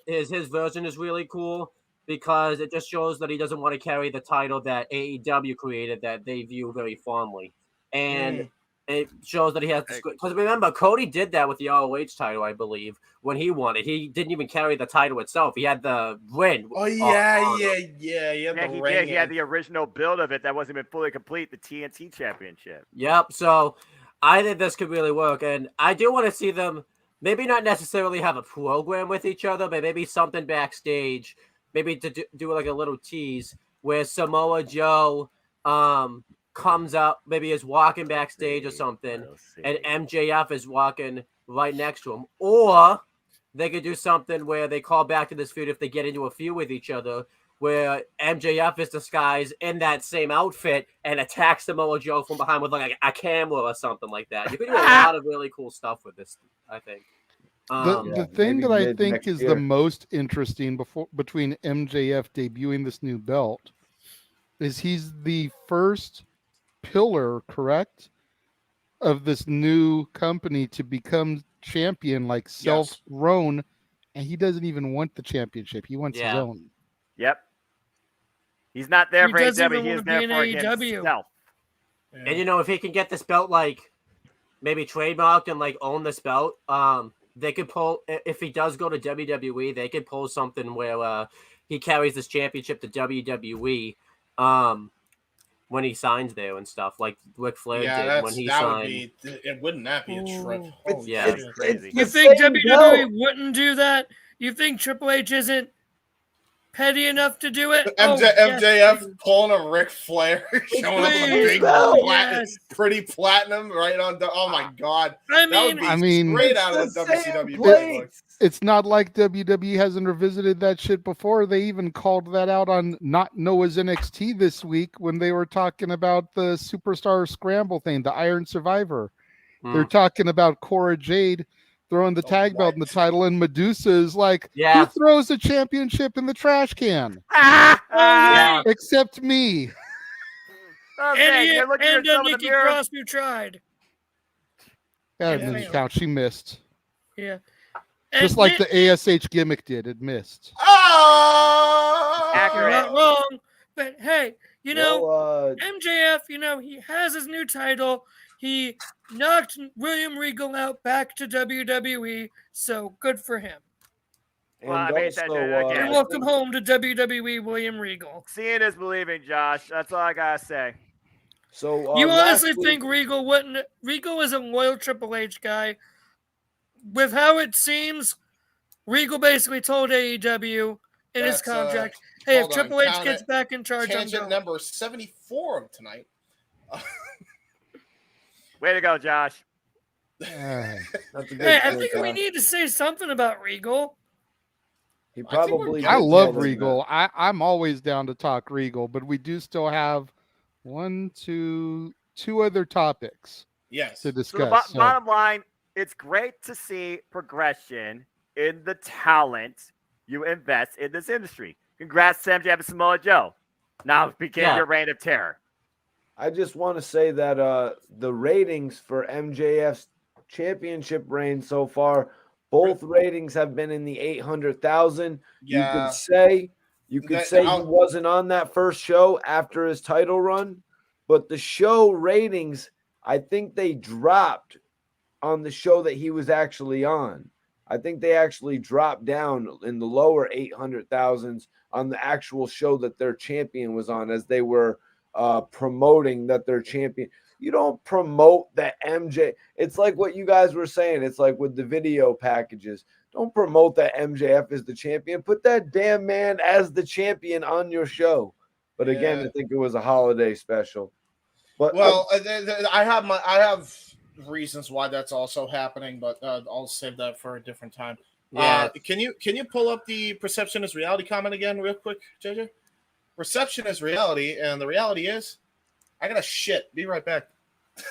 his version is really cool because it just shows that he doesn't want to carry the title that AEW created that they view very fondly. And it shows that he has this, because remember, Cody did that with the ROH title, I believe, when he won it. He didn't even carry the title itself. He had the win. Oh, yeah. He did. He had the original build of it that wasn't even fully complete, the TNT Championship. Yep. So I think this could really work. And I do want to see them maybe not necessarily have a program with each other, but maybe something backstage, maybe to do like a little tease where Samoa Joe comes up, maybe is walking backstage or something, and MJF is walking right next to him. Or they could do something where they call back to this feud if they get into a feud with each other, where MJF is disguised in that same outfit and attacks Samoa Joe from behind with like a camera or something like that. You could do a lot of really cool stuff with this, I think. The thing that I think is the most interesting between MJF debuting this new belt is he's the first pillar, correct, of this new company to become champion, like self-grown, and he doesn't even want the championship. He wants his own. Yep. He's not there for AEW. He is there for himself. And you know, if he can get this belt like maybe trademarked and like own this belt, they could pull, if he does go to WWE, they could pull something where he carries this championship to WWE when he signs there and stuff, like Ric Flair did when he signed. Wouldn't that be a trip? It's crazy. You think WWE wouldn't do that? You think Triple H isn't petty enough to do it? MJF pulling a Ric Flair, showing up with a big pretty platinum right on the. Oh my God! I mean, straight out of the WCW playbook. It's not like WWE hasn't revisited that shit before. They even called that out on Not Noah's NXT this week when they were talking about the Superstar Scramble thing, the Iron Survivor. They're talking about Cora Jade throwing the tag belt in the title, and Medusa is like, who throws a championship in the trash can? Except me. And Nikki Cross, who tried. That didn't count. She missed. Yeah. Just like the ASH gimmick did. It missed. Oh! You're not wrong. But hey, you know, MJF, you know, he has his new title. He knocked William Regal out back to WWE, so good for him. Well, I mean, and welcome home to WWE, William Regal. Seeing is believing, Josh. That's all I gotta say. So you honestly think Regal wouldn't? Regal is a loyal Triple H guy. With how it seems, Regal basically told AEW in his contract, "Hey, if Triple H gets back in charge, I'm tangent going." number 74 of tonight. Way to go, Josh. Hey, I think we need to say something about Regal. He probably. I love Regal. I'm always down to talk Regal, but we do still have two other topics. To discuss. So the bottom line, it's great to see progression in the talent you invest in this industry. Congrats to MJF and Samoa Joe. Now begin your reign of terror. I just want to say that the ratings for MJF's championship reign so far, both ratings have been in the 800,000. Yeah. You could say he wasn't on that first show after his title run, but the show ratings, I think they dropped on the show that he was actually on. I think they actually dropped down in the lower 800,000s on the actual show that their champion was on, as they were promoting that their champion. You don't promote that MJ. It's like what you guys were saying. It's like with the video packages. Don't promote that MJF is the champion. Put that damn man as the champion on your show. But again, I think it was a holiday special. But well, I have reasons why that's also happening, but I'll save that for a different time. Yeah. Can you pull up the perception is reality comment again, real quick, JJ? Perception is reality, and the reality is, I gotta shit. Be right back.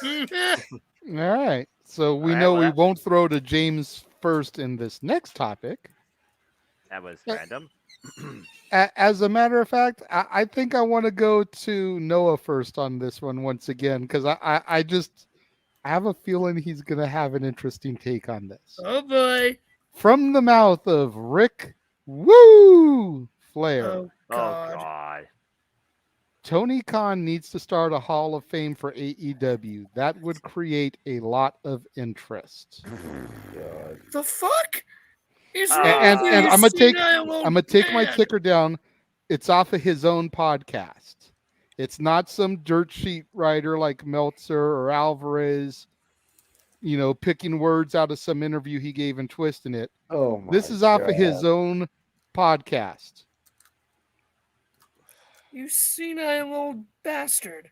All right. So we know we won't throw to James first in this next topic. That was random. As a matter of fact, I think I want to go to Noah first on this one once again, because I have a feeling he's going to have an interesting take on this. Oh, boy. From the mouth of Rick Woo Flair. Oh, God. Tony Khan needs to start a Hall of Fame for AEW. That would create a lot of interest. The fuck? And I'm gonna take my kicker down. It's off of his own podcast. It's not some dirt sheet writer like Meltzer or Alvarez, picking words out of some interview he gave and twisting it. This is off of his own podcast. You senile old bastard.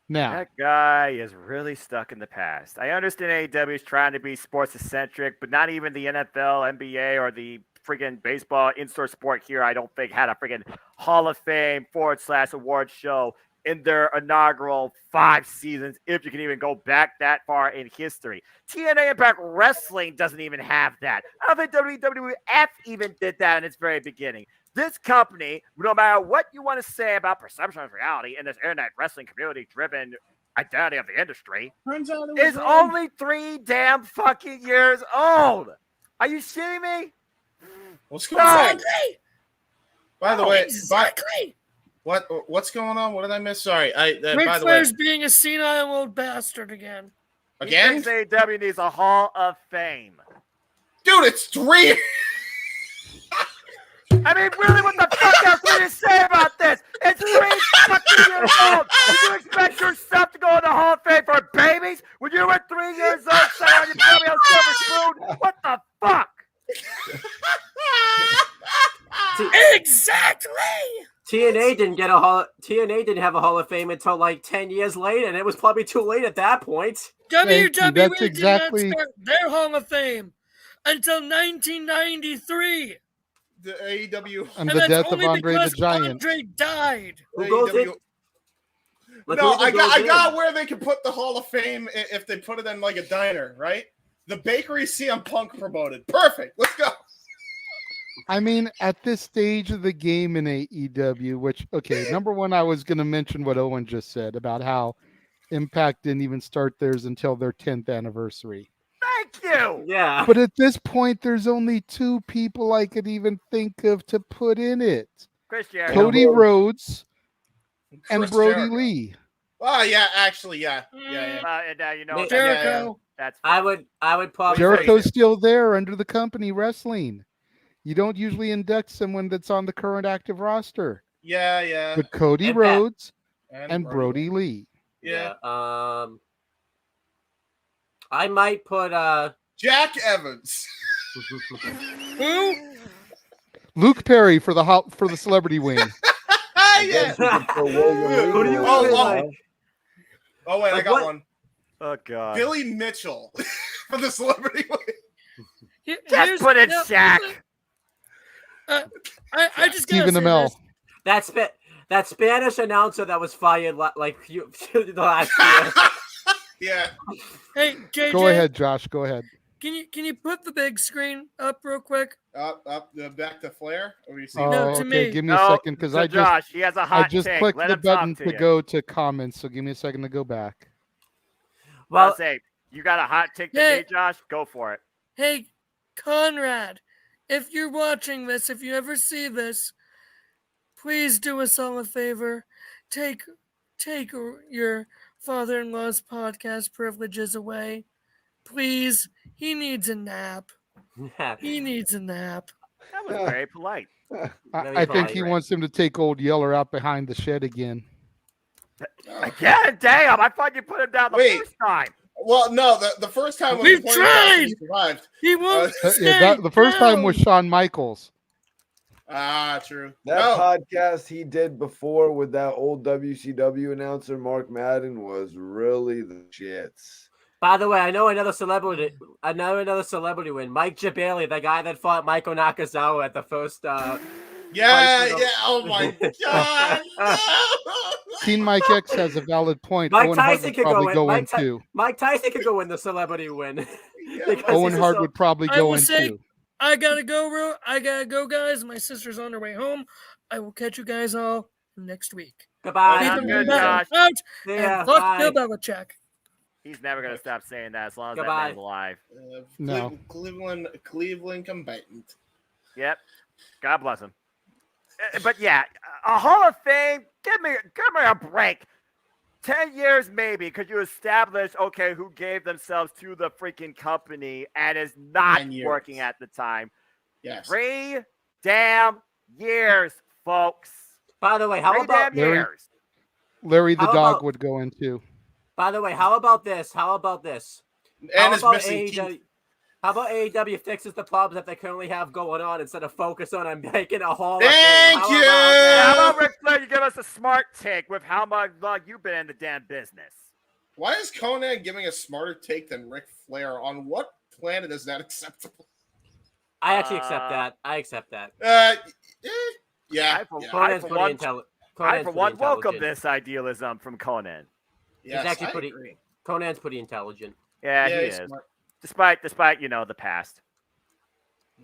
Now, that guy is really stuck in the past. I understand AEW is trying to be sports eccentric, but not even the NFL, NBA, or the friggin' baseball in-store sport here, I don't think, had a friggin' Hall of Fame /award show in their inaugural 5 seasons, if you can even go back that far in history. TNA Impact Wrestling doesn't even have that. I don't think WWF even did that in its very beginning. This company, no matter what you want to say about perception of reality in this internet wrestling community-driven identity of the industry, is only 3 damn fucking years old. Are you shitting me? What's going on? By the way, exactly. What's going on? What did I miss? Sorry. Ric by the Flair's way, being a senile old bastard again. Again? He thinks AEW needs a Hall of Fame. Dude, it's 3. I mean, really, what the fuck else do you say about this? It's 3 fucking years old. Did you expect your stuff to go in the Hall of Fame for babies? When you were 3 years old, sat on your belly on silver spoon? What the fuck? Exactly. TNA didn't have a Hall of Fame until like 10 years later, and it was probably too late at that point. WWE That's did exactly- not start their Hall of Fame until 1993. The AEW And And the that's death of only Andre the because Giant. Andre died. Who goes in? AEW Like, No, who I even got goes in? where they could put the Hall of Fame if they put it in like a diner, right? The bakery CM Punk promoted. Perfect. Let's go. I mean, at this stage of the game in AEW, which, okay, number one, I was going to mention what Owen just said about how Impact didn't even start theirs until their 10th anniversary. Thank you. Yeah. But at this point, there's only 2 people I could even think of to put in it. Chris Jericho. Cody Rhodes and Chris Brody Jericho. Lee. Oh yeah, actually, yeah. And you know, Jericho. that's I would probably Jericho's still there under the company wrestling. You don't usually induct someone that's on the current active roster. Yeah. But Cody And Rhodes And and Brody Lee. Yeah. I might put Jack Evans. Who? Luke Perry for the celebrity wing. Yeah. Who do you Oh wait, I Like got what? one. Oh god. Billy Mitchell for the celebrity wing. Just put in Shaq. I just gotta Stephen say Amell. this. that Spanish announcer that was fired the last year. Yeah. Hey, JJ. Go ahead, Josh. Go ahead. Can you put the big screen up real quick? Up, back to Flair. Or you see? No, to okay, me. give me a No, second because to I Josh, he has a hot just take. clicked Let the him talk button to to you. go to comments. So give me a second to go back. Well, Well, say you got a hot take to Yeah. me, Josh. Go for it. Hey, Conrad, if you're watching this, if you ever see this, please do us all a favor. Take your father-in-law's podcast privileges away. Please, he needs a nap. He needs a nap. That was very polite. I think he wants him to take old Yeller out behind the shed again. Again? Damn, I thought you put him down the first time. Well, no, the first time was We've the point tried! he survived. He won't The first time was Shawn Michaels. True. That podcast he did before with that old WCW announcer Mark Madden was really the shits. By the way, I know another celebrity win. Mike Jabali, the guy that fought Michael Nakazawa at the first. Yeah. Oh my God. Teen Mike X has a valid point. Mike Owen Tyson Hart would could probably go in. go in too. Mike Tyson could go in the celebrity win. Owen Hart would probably I go will in say, too. I gotta go, guys. My sister's on her way home. I will catch you guys all next week. Goodbye. Cleveland Good, Browns Josh. out, See ya. and fuck Bye. Bill Belichick. He's never going to stop saying that as long as Goodbye. that man's alive. No. Cleveland combatant. Yep. God bless him. But yeah, a Hall of Fame, give me a break. 10 years maybe, because you establish, okay, who gave themselves to the freaking company and is not working at the time. Yes. 3 damn years, folks. By the way, how 3 about damn years? Larry the How dog about- would go in too. By the way, how about this? And his missing teeth. How about AEW fixes the problems that they currently have going on instead of focus on making a Hall of Thank Fame? you. How about Ric Flair, you give us a smart take with how much long you've been in the damn business? Why is Conan giving a smarter take than Ric Flair? On what planet is that acceptable? I actually accept that. I accept that. Yeah. Conan's I, for one, welcome intelligent. this idealism from Conan. Yes, He's actually I pretty. agree. Conan's pretty intelligent. Yeah, he he's is. smart. Despite the past.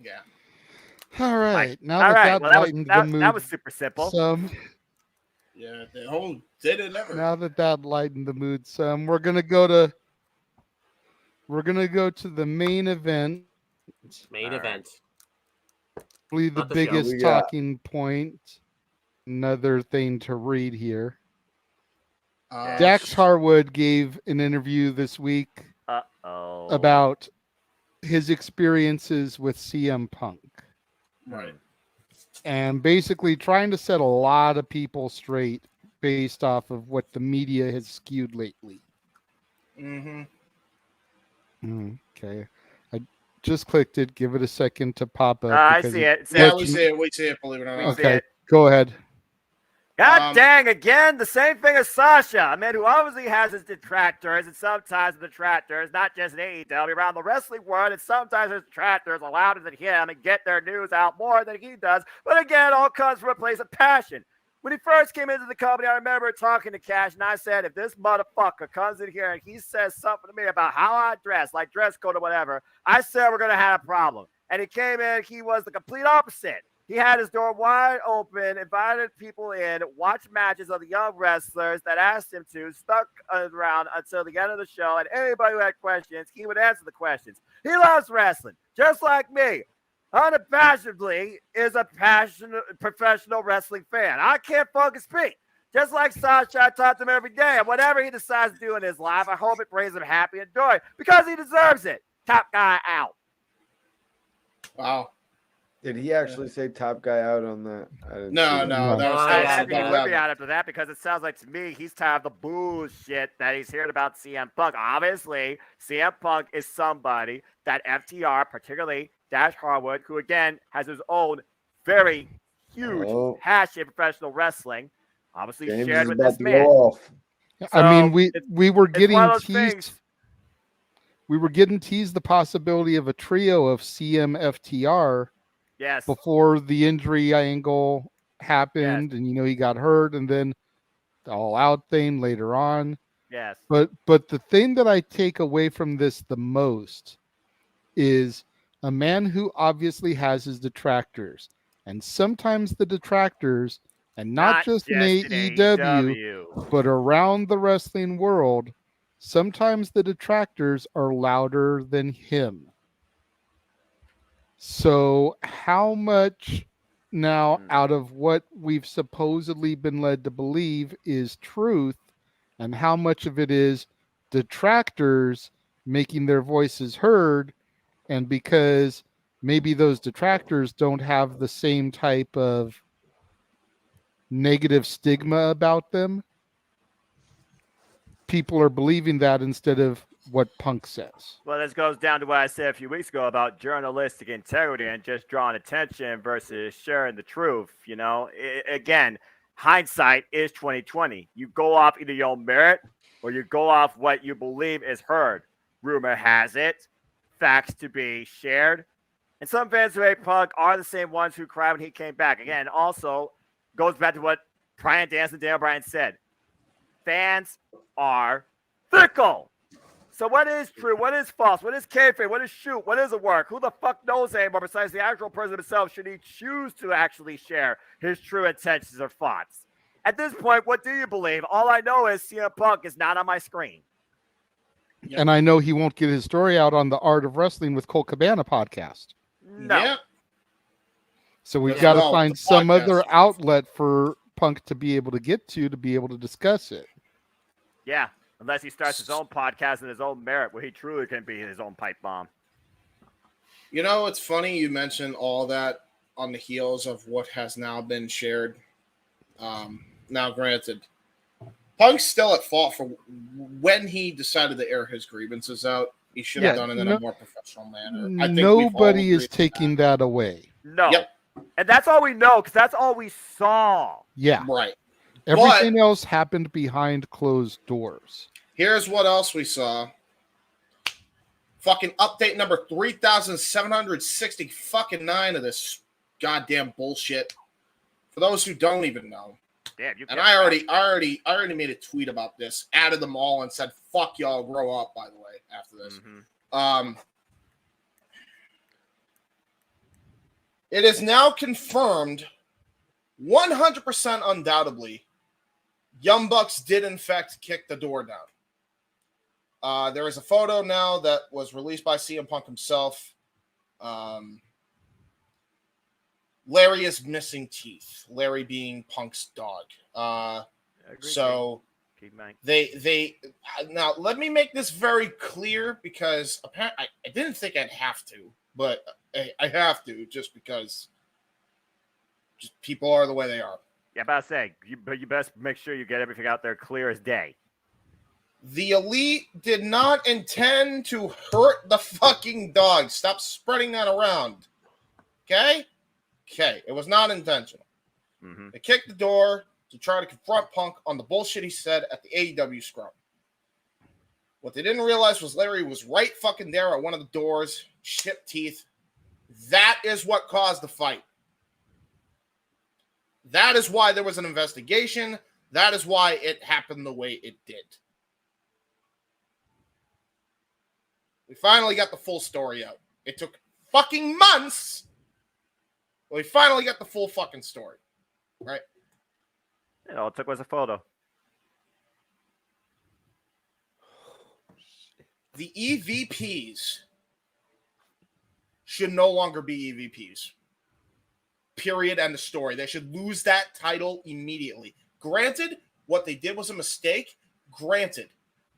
Yeah. All right. Now All right. that Well, lightened the mood. that was super simple. Yeah, the whole did it ever. Now that lightened the mood some, we're gonna go to the main event. Main event. Probably the Not the show. biggest We got- talking point. Another thing to read here. Dax Harwood gave an interview this week about his experiences with CM Punk. Right. And basically trying to set a lot of people straight based off of what the media has skewed lately. Mm-hmm. Okay. I just clicked it. Give it a second to pop up. I because see it. Yeah, we see it. We see it, believe it or not. Okay, go ahead. God dang, again, the same thing as Sasha. A man who obviously has his detractors, and sometimes the detractors, not just in AEW, around the wrestling world, and sometimes his detractors are louder than him and get their news out more than he does. But again, it all comes from a place of passion. When he first came into the company, I remember talking to Cash, and I said, if this motherfucker comes in here and he says something to me about how I dress, like dress code or whatever, I said we're going to have a problem. And he came in, he was the complete opposite. He had his door wide open, invited people in, watched matches of the young wrestlers that asked him to, stuck around until the end of the show, and anybody who had questions, he would answer the questions. He loves wrestling, just like me. Unabashedly is a passionate professional wrestling fan. I can't fucking speak. Just like Sasha, I talk to him every day, and whatever he decides to do in his life, I hope it brings him happy and joy, because he deserves it. Top guy out. Wow. Did he actually say top guy out on that? No, that was I think he would be out after that, because it sounds like to me he's tired of the bullshit that he's hearing about CM Punk. Obviously, CM Punk is somebody that FTR, particularly Dash Harwood, who again has his own very huge passion in professional wrestling, obviously James shared is with about this to man. go off. I mean, we were it's getting one of those teased. things. We were getting teased the possibility of a trio of CM FTR. Yes. Before the injury angle happened, and he got hurt, and then the all out thing later on. Yes. But the thing that I take away from this the most is a man who obviously has his detractors, and sometimes the detractors, and not just in AEW, but around the wrestling world, sometimes the detractors are louder than him. So how much now out of what we've supposedly been led to believe is truth, and how much of it is detractors making their voices heard? And because maybe those detractors don't have the same type of negative stigma about them. People are believing that instead of what Punk says. Well, this goes down to what I said a few weeks ago about journalistic integrity and just drawing attention versus sharing the truth. You know, again, hindsight is 2020. You go off either your own merit or you go off what you believe is heard. Rumor has it, facts to be shared. And some fans who hate Punk are the same ones who cried when he came back. Again, also goes back to what Bryan Danielson and Daniel Bryan said. Fans are fickle. So what is true? What is false? What is kayfabe? What is shoot? What is a work? Who the fuck knows anymore besides the actual person himself should he choose to actually share his true intentions or thoughts? At this point, what do you believe? All I know is CM Punk is not on my screen. And I know he won't get his story out on the Art of Wrestling with Colt Cabana podcast. No. Yeah. So we've got to find some other outlet for Punk to be able to get to be able to discuss it. Yeah, unless he starts his own podcast in his own merit where he truly can be his own pipe bomb. You know, it's funny you mentioned all that on the heels of what has now been shared. Now, granted, Punk's still at fault for when he decided to air his grievances out. He should have done it in a more professional manner. I think nobody is taking that away. No. Yep. And that's all we know, because that's all we saw. Yeah. Right. Everything else happened behind closed doors. Here's what else we saw. Fucking update number 3,760 fucking 9 of this goddamn bullshit. For those who don't even know. Damn, and I already made a tweet about this, added them all and said, fuck y'all, grow up, by the way, after this. It is now confirmed 100% undoubtedly Young Bucks did in fact kick the door down. There is a photo now that was released by CM Punk himself. Larry is missing teeth. Larry being Punk's dog. So they now let me make this very clear because apparently I didn't think I'd have to, but I have to just because just people are the way they are. Yeah, about to say, but you best make sure you get everything out there clear as day. The Elite did not intend to hurt the fucking dog. Stop spreading that around. Okay? Okay. It was not intentional. They kicked the door to try to confront Punk on the bullshit he said at the AEW scrum. What they didn't realize was Larry was right fucking there at one of the doors, chipped teeth. That is what caused the fight. That is why there was an investigation. That is why it happened the way it did. We finally got the full story out. It took fucking months. But we finally got the full fucking story. Right? Yeah, all it took was a photo. The EVPs should no longer be EVPs. Period. End of story. They should lose that title immediately. Granted, what they did was a mistake. Granted.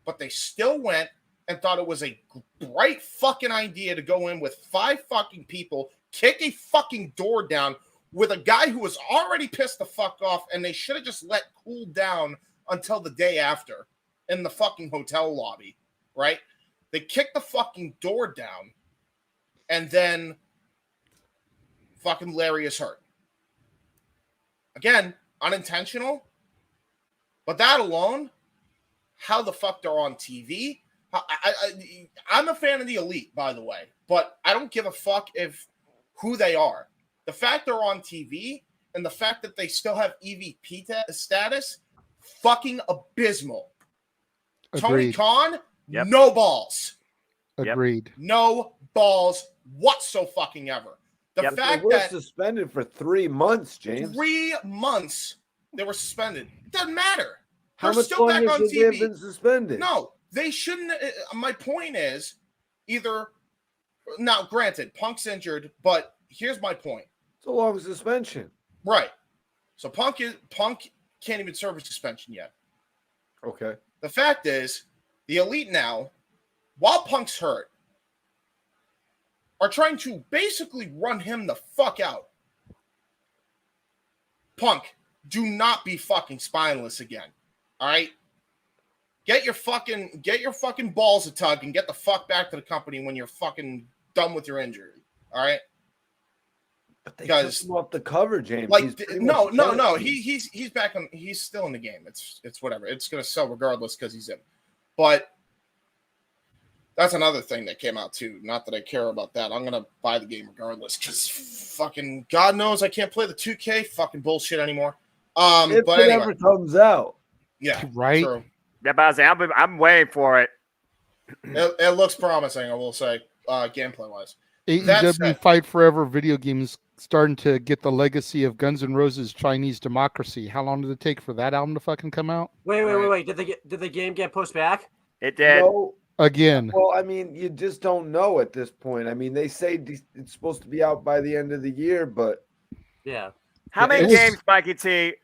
But they still went and thought it was a bright fucking idea to go in with 5 fucking people, kick a fucking door down with a guy who was already pissed the fuck off, and they should have just let cool down until the day after in the fucking hotel lobby, right? They kicked the fucking door down, and then fucking Larry is hurt. Again, unintentional, but that alone, how the fuck they're on TV. I'm a fan of the Elite, by the way, but I don't give a fuck if who they are. The fact they're on TV and the fact that they still have EVP status, fucking abysmal. Agreed. Tony Khan, no balls. Agreed. No balls whatsoever. The fact they were that suspended for 3 months, James. 3 months they were suspended. It doesn't matter. How They're much still back longer on should TV. they have been suspended? No, they shouldn't. My point is either. Now, granted, Punk's injured, but here's my point. It's a long suspension. Right. So Punk can't even serve a suspension yet. Okay. The fact is, the Elite now, while Punk's hurt, are trying to basically run him the fuck out. Punk, do not be fucking spineless again. All right? Get your fucking balls a tug and get the fuck back to the company when you're fucking done with your injury. All right? But they took him off the cover, James. Like no. He's back on. He's still in the game. It's whatever. It's gonna sell regardless because he's in. But that's another thing that came out too. Not that I care about that. I'm gonna buy the game regardless because fucking God knows I can't play the 2K fucking bullshit anymore. If but it anyway. ever comes out, Yeah, right. True. Yeah, but I'm waiting for it. It looks promising. I will say, gameplay wise. AEW Fight Forever video games starting to get the legacy of Guns N' Roses Chinese Democracy. How long did it take for that album to fucking come out? Wait. Did the game get pushed back? It did. no. Again. Well, I mean, you just don't know at this point. I mean, they say it's supposed to be out by the end of the year, but yeah. How many games, Mikey T,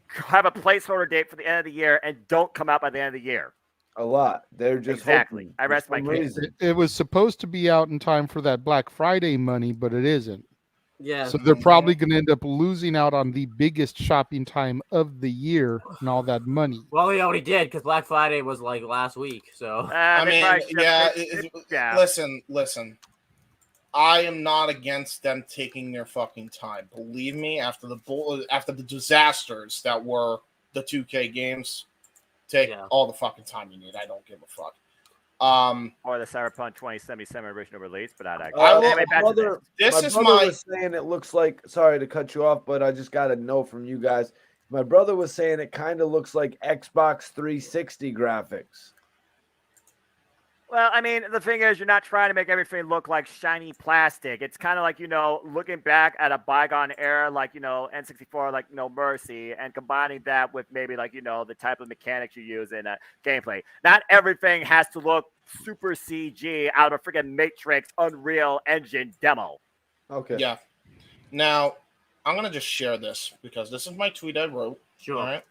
have a placeholder date for the end of the year and don't come out by the end of the year? a lot. They're just exactly. hoping I rest my for some case. reason. It was supposed to be out in time for that Black Friday money, but it isn't. Yeah. So they're probably going to end up losing out on the biggest shopping time of the year and all that money. Well, they already did because Black Friday was like last week. So I mean, yeah. Listen. I am not against them taking their fucking time. Believe me, after the disasters that were the 2K games, take all the fucking time you need. I don't give a fuck. Or the Cyberpunk 2077 original release, but not actually. My brother was saying it looks like. Sorry to cut you off, but I just got to know from you guys. My brother was saying it kind of looks like Xbox 360 graphics. Well, I mean, the thing is, you're not trying to make everything look like shiny plastic. It's kind of like, looking back at a bygone era, like, N64, like, Mercy, and combining that with maybe, like, the type of mechanics you use in gameplay. Not everything has to look super CG out of a freaking Matrix Unreal Engine demo. Okay. Yeah. Now, I'm going to just share this because this is my tweet I wrote. Sure. All right.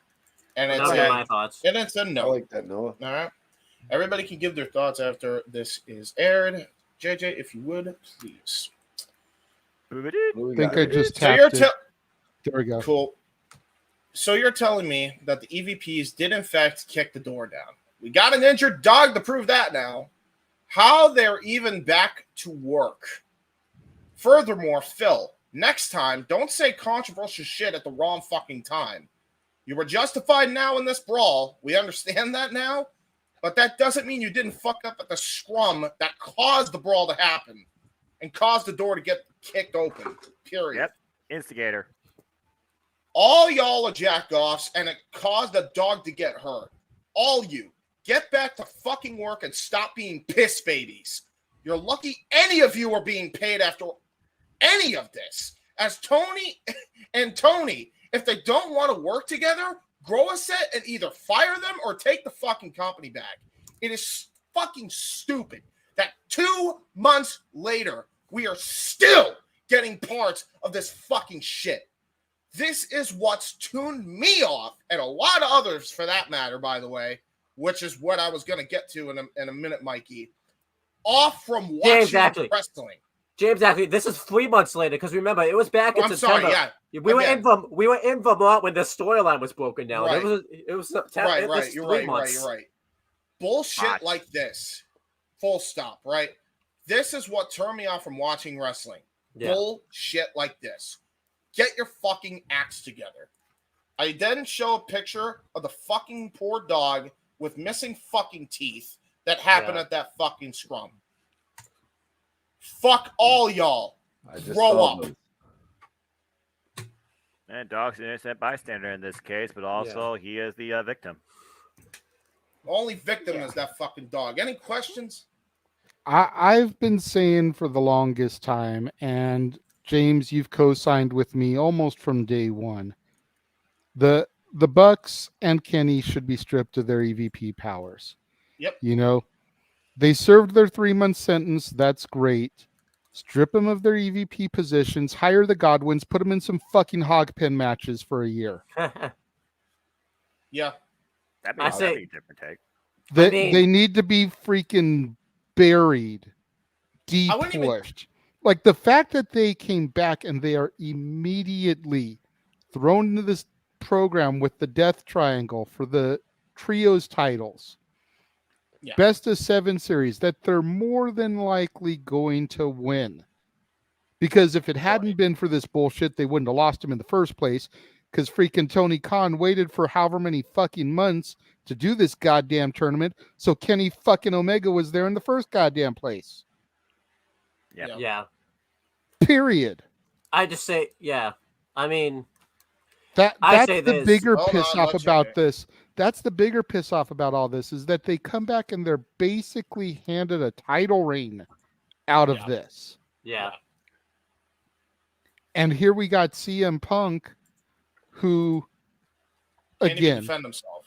And it's my thoughts. And it's a no. I like that, Noah. All right. Everybody can give their thoughts after this is aired. JJ, if you would, please. I think I just tapped it. There we go. Cool. So you're telling me that the EVPs did, in fact, kick the door down. We got an injured dog to prove that now. How they're even back to work. Furthermore, Phil, next time, don't say controversial shit at the wrong fucking time. You were justified now in this brawl. We understand that now. But that doesn't mean you didn't fuck up at the scrum that caused the brawl to happen and caused the door to get kicked open. Period. Yep. Instigator. All y'all are jack-offs, and it caused a dog to get hurt. All you. Get back to fucking work and stop being piss babies. You're lucky any of you are being paid after any of this. As Tony, if they don't want to work together, grow a set and either fire them or take the fucking company back. It is fucking stupid that 2 months later, we are still getting parts of this fucking shit. This is what's tuned me off, and a lot of others for that matter, by the way, which is what I was going to get to in a minute, Mikey. Off from watching wrestling. James, actually, this is 3 months later because remember it was back in September. Sorry, yeah. We were in Vermont when the storyline was broken down. Right. It was September. Right. You're right. Bullshit like this. Full stop. Right. This is what turned me off from watching wrestling. Yeah. Bullshit like this. Get your fucking acts together. I then show a picture of the fucking poor dog with missing fucking teeth that happened at that fucking scrum. Fuck all y'all. Grow up. And dog's an innocent bystander in this case, but also he is the victim. The only victim is that fucking dog. Any questions? I've been saying for the longest time, and James, you've co-signed with me almost from day one. The Bucks and Kenny should be stripped of their EVP powers. Yep. They served their 3-month sentence. That's great. Strip them of their EVP positions, hire the Godwins, put them in some fucking hog pen matches for a year. Yeah. That'd be a different take. They need to be freaking buried depushed. Like the fact that they came back and they are immediately thrown into this program with the Death Triangle for the trios titles. Yeah. Best of 7 series that they're more than likely going to win. Because if it hadn't been for this bullshit, they wouldn't have lost him in the first place. Because freaking Tony Khan waited for however many fucking months to do this goddamn tournament. So Kenny fucking Omega was there in the first goddamn place. Yeah. Period. I just say, yeah. I mean, that's the bigger Hold piss on, off let about you- this. That's the bigger piss off about all this is that they come back and they're basically handed a title reign out of this. Yeah. And here we got CM Punk, who, Can't even again, defend himself.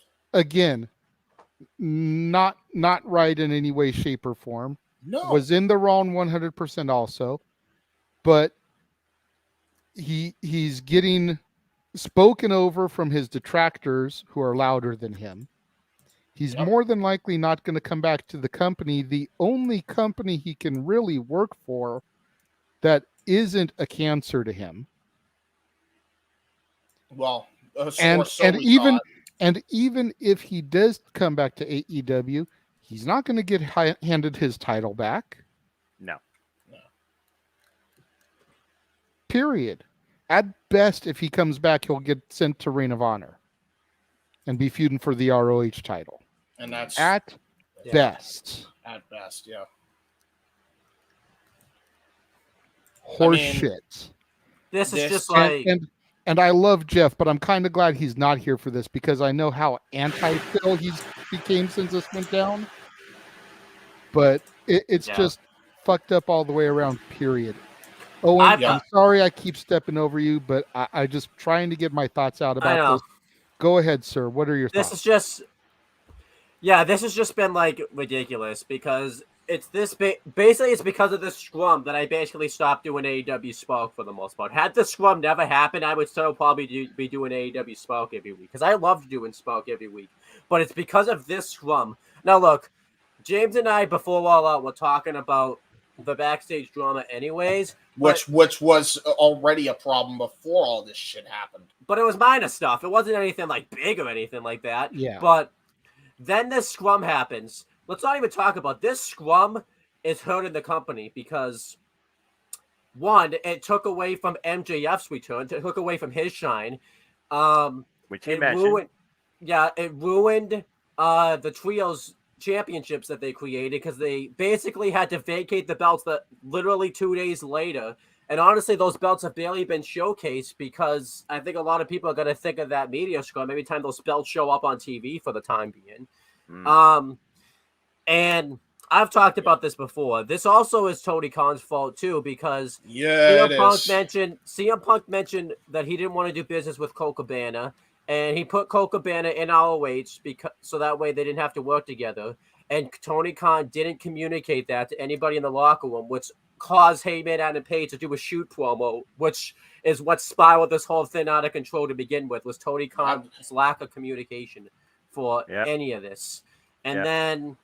not right in any way, shape, or form. No. Was in the wrong 100% also, but he's getting spoken over from his detractors who are louder than him. He's more than likely not going to come back to the company, the only company he can really work for that isn't a cancer to him. Well, And so we even thought. and even if he does come back to AEW, he's not going to get handed his title back. No. Period. At best, if he comes back, he'll get sent to Ring of Honor and be feuding for the ROH title. And that's at best. At best, yeah. Horse I mean, shit. This is just like... And I love Jeff, but I'm kind of glad he's not here for this because I know how anti-Phil he's became since this went down. But it's just fucked up all the way around, period. Owen, I'm sorry I keep stepping over you, but I just trying to get my thoughts out about this. Go ahead, sir. What are your thoughts? This has just been like ridiculous because it's basically it's because of this scrum that I basically stopped doing AEW Spoke for the most part. Had the scrum never happened, I would still probably be doing AEW Spoke every week because I loved doing Spoke every week. But it's because of this scrum. Now look, James and I before All Out were talking about the backstage drama anyways. Which was already a problem before all this shit happened. But it was minor stuff. It wasn't anything like big or anything like that. Yeah. But then this scrum happens. Let's not even talk about this scrum is hurting the company because one, it took away from MJF's return, it took away from his shine. Which he mentioned. It ruined the trios championships that they created because they basically had to vacate the belts that literally 2 days later. And honestly, those belts have barely been showcased because I think a lot of people are going to think of that media scrum every time those belts show up on TV for the time being. And I've talked about this before. This also is Tony Khan's fault too because CM Punk mentioned that he didn't want to do business with Colt Cabana, and he put Colt Cabana in ROH so that way they didn't have to work together. And Tony Khan didn't communicate that to anybody in the locker room, which caused Heyman Adam Page to do a shoot promo, which is what spiraled this whole thing out of control to begin with, was Tony Khan's lack of communication for any of this. And then,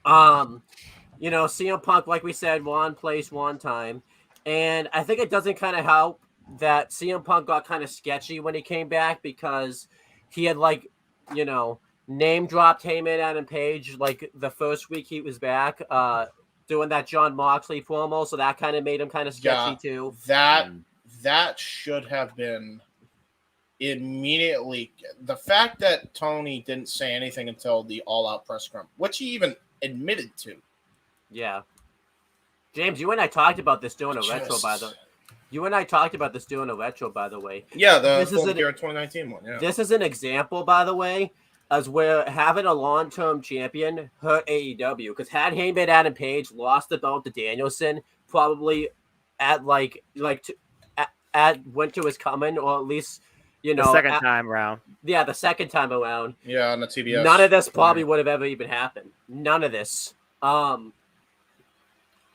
CM Punk, like we said, one place, one time. And I think it doesn't kind of help that CM Punk got kind of sketchy when he came back because he had name dropped Heyman Adam Page like the first week he was back doing that John Moxley promo, so that kind of made him kind of sketchy too. That should have been immediately. The fact that Tony didn't say anything until the All Out press scrum, which he even admitted to. Yeah. James, you and I talked about this doing a retro by the way. Yeah, the Full Gear 2019 one. Yeah. This is an example, by the way, as where having a long-term champion hurt AEW. Because had Heyman Adam Page lost the belt to Danielson, probably went to his coming, or at least the second time around. Yeah, the second time around. Yeah, on the TBS. None of this probably would have ever even happened. None of this.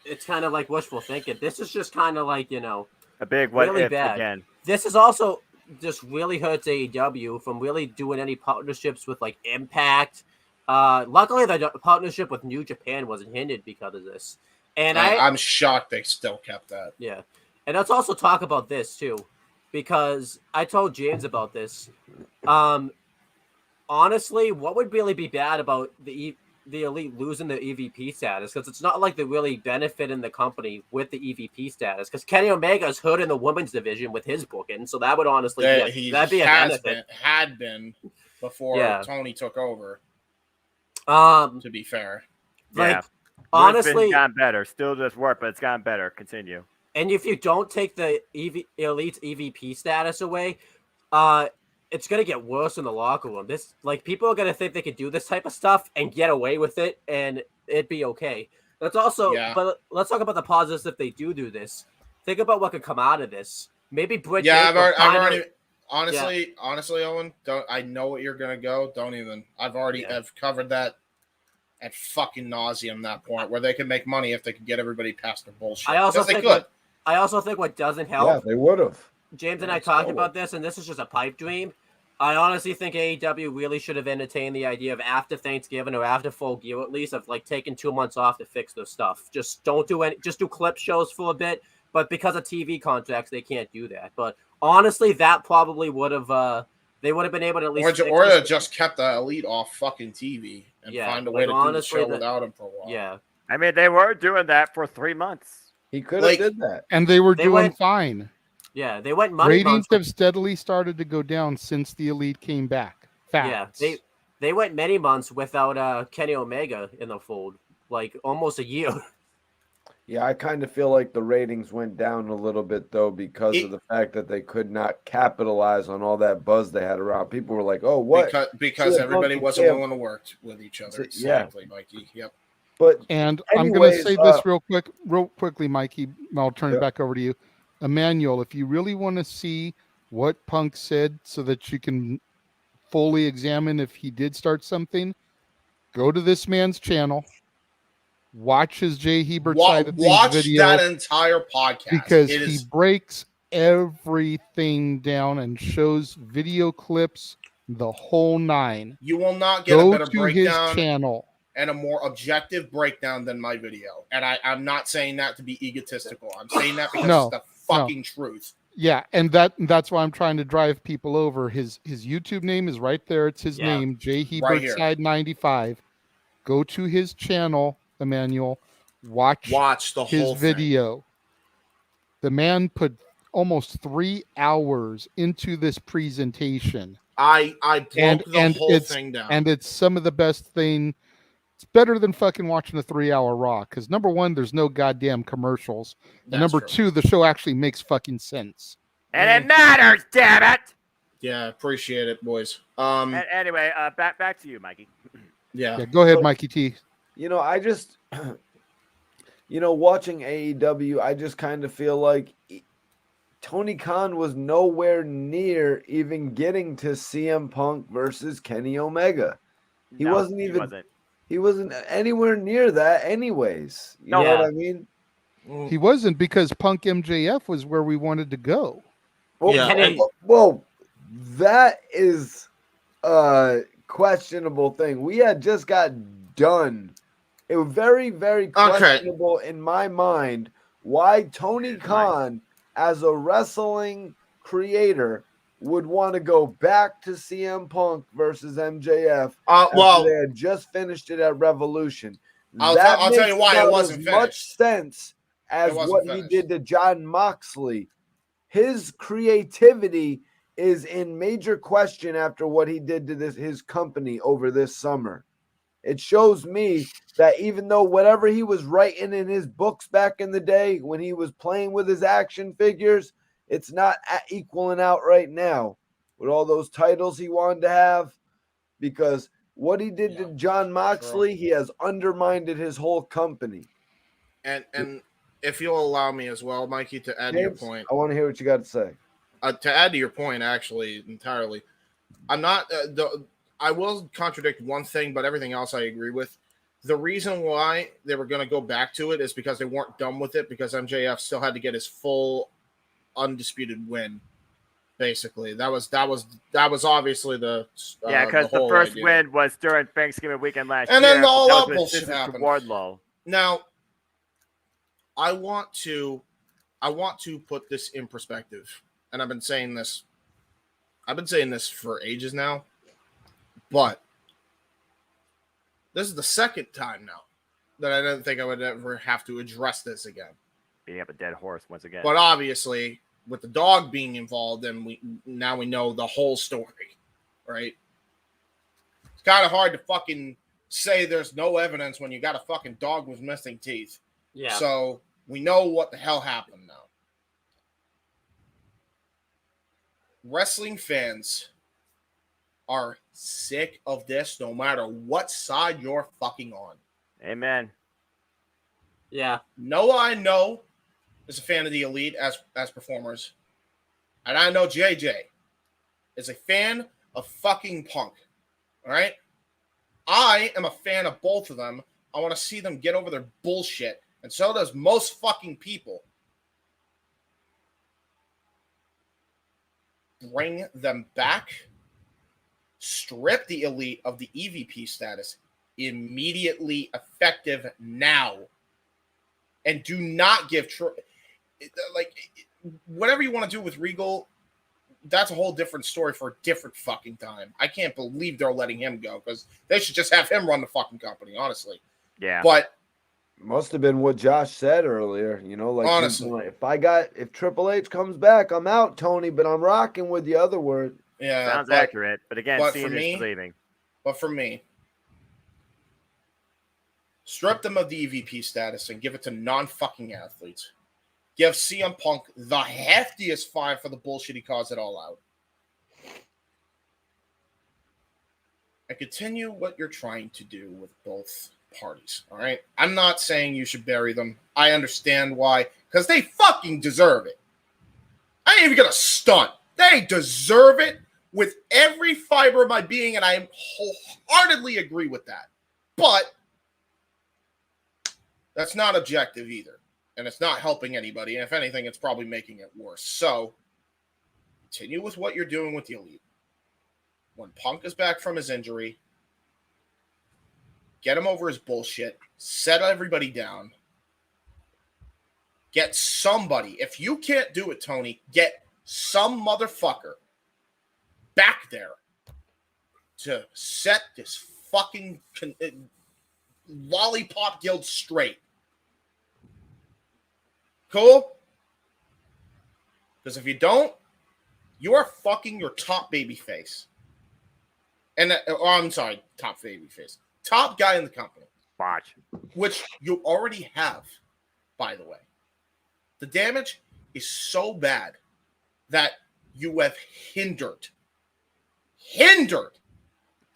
It's kind of like wishful thinking. This is just kind of like, a big what really if bad. Again. This is also just really hurts AEW from really doing any partnerships with like Impact. Luckily, the partnership with New Japan wasn't hindered because of this. And I'm shocked they still kept that. Yeah. And let's also talk about this too, because I told James about this. Honestly, what would really be bad about the Elite losing the EVP status? Because it's not like they really benefit in the company with the EVP status. Because Kenny Omega is hood in the women's division with his booking, so that would honestly that'd be a benefit. Had been before Tony took over. To be fair, honestly, it's gotten better. Still just work, but it's gotten better. Continue. And if you don't take the Elite's EVP status away, it's gonna get worse in the locker room. People are gonna think they could do this type of stuff and get away with it, and it'd be okay. But let's talk about the positives if they do this. Think about what could come out of this. Maybe Britt. Yeah, I've already. Honestly, Owen, I know what you're gonna go. Don't even. I've covered that at fucking nauseum. That point where they could make money if they could get everybody past their bullshit. I also think what doesn't help. Yeah, they would have. James and I talked about this, and this is just a pipe dream. I honestly think AEW really should have entertained the idea of after Thanksgiving or after Full Gear at least of taking 2 months off to fix their stuff. Just don't do just do clip shows for a bit. But because of TV contracts, they can't do that. But honestly, that probably would have they would have been able to at least or just kept the Elite off fucking TV and find a way to do the show without him for a while. Yeah, I mean they were doing that for 3 months. He could have did that, and they were doing fine. Yeah, they went money. Ratings have steadily started to go down since the Elite came back. Facts. Yeah, they went many months without Kenny Omega in the fold, almost a year. Yeah, I kind of feel like the ratings went down a little bit though because of the fact that they could not capitalize on all that buzz they had around. People were like, "Oh, what?" Because everybody wasn't willing to work with each other. Exactly, Mikey. Yep. And I'm going to say this real quickly, Mikey. I'll turn it back over to you. Emmanuel, if you really want to see what Punk said so that you can fully examine if he did start something, go to this man's channel, watch his Jay Hebert side of things video. Watch that entire podcast. Because he breaks everything down and shows video clips, the whole nine. You will not get a better breakdown his channel. And a more objective breakdown than my video. And I'm not saying that to be egotistical. I'm saying that because it's the fucking truth. Yeah, and that's why I'm trying to drive people over. His YouTube name is right there. It's his name, Jay Hebert Side 95. Go to his channel, Emmanuel. Watch the whole video. Thing. The man put almost 3 hours into this presentation. I broke the whole thing down. And it's some of the best thing. It's better than fucking watching a 3-hour Raw. Because number one, there's no goddamn commercials. And number two, the show actually makes fucking sense. And it matters, damn it! Yeah, appreciate it, boys. Anyway, back to you, Mikey. Yeah, go ahead, Mikey T. I just, watching AEW, I just kind of feel like Tony Khan was nowhere near even getting to CM Punk versus Kenny Omega. He wasn't anywhere near that anyways. You know what I mean? He wasn't, because Punk MJF was where we wanted to go. Well, that is a questionable thing. We had just got done. It was very, very questionable in my mind why Tony Khan, as a wrestling creator, would want to go back to CM Punk versus MJF after they had just finished it at Revolution. I'll tell you why it wasn't as much sense as what he did to John Moxley. His creativity is in major question after what he did to his company over this summer. It shows me that even though whatever he was writing in his books back in the day when he was playing with his action figures, it's not equaling out right now with all those titles he wanted to have, because what he did to John Moxley, he has undermined his whole company. And if you'll allow me as well, Mikey, to add to your point. I want to hear what you got to say. To add to your point, actually, entirely. I'm not I will contradict one thing, but everything else I agree with. The reason why they were going to go back to it is because they weren't done with it, because MJF still had to get his full undisputed win. Basically, that was obviously the because the first win was during Thanksgiving weekend last year, and then all that bullshit happened. Wardlow. Now, I want to put this in perspective, and I've been saying this for ages now, but this is the second time now that I didn't think I would ever have to address this again. Being up a dead horse once again. But obviously, with the dog being involved, and we know the whole story, right? It's kind of hard to fucking say there's no evidence when you got a fucking dog with missing teeth. Yeah. So we know what the hell happened now. Wrestling fans are sick of this no matter what side you're fucking on. Amen. Yeah. Noah, I know, is a fan of the Elite as performers. And I know JJ is a fan of fucking Punk. All right? I am a fan of both of them. I want to see them get over their bullshit. And so does most fucking people. Bring them back. Strip the Elite of the EVP status. Immediately effective now. And do not give... whatever you want to do with Regal, that's a whole different story for a different fucking time. I can't believe they're letting him go, because they should just have him run the fucking company, honestly. Yeah. But must have been what Josh said earlier. You know, like, honestly, if Triple H comes back, I'm out, Tony, but I'm rocking with the other word. Yeah, sounds accurate. But again, but seeing for me, is leaving. But for me, strip them of the EVP status and give it to non-fucking athletes. Give CM Punk the heftiest fine for the bullshit he caused it all out. And continue what you're trying to do with both parties, all right? I'm not saying you should bury them. I understand why, because they fucking deserve it. I ain't even gonna stunt. They deserve it with every fiber of my being, and I wholeheartedly agree with that. But that's not objective either. And it's not helping anybody. And if anything, it's probably making it worse. So, continue with what you're doing with the Elite. When Punk is back from his injury, get him over his bullshit. Set everybody down. Get somebody. If you can't do it, Tony, get some motherfucker back there to set this fucking lollipop guild straight. Cool? Because if you don't, you are fucking your top babyface. And I'm sorry, top babyface. Top guy in the company. Botch. Which you already have, by the way. The damage is so bad that you have hindered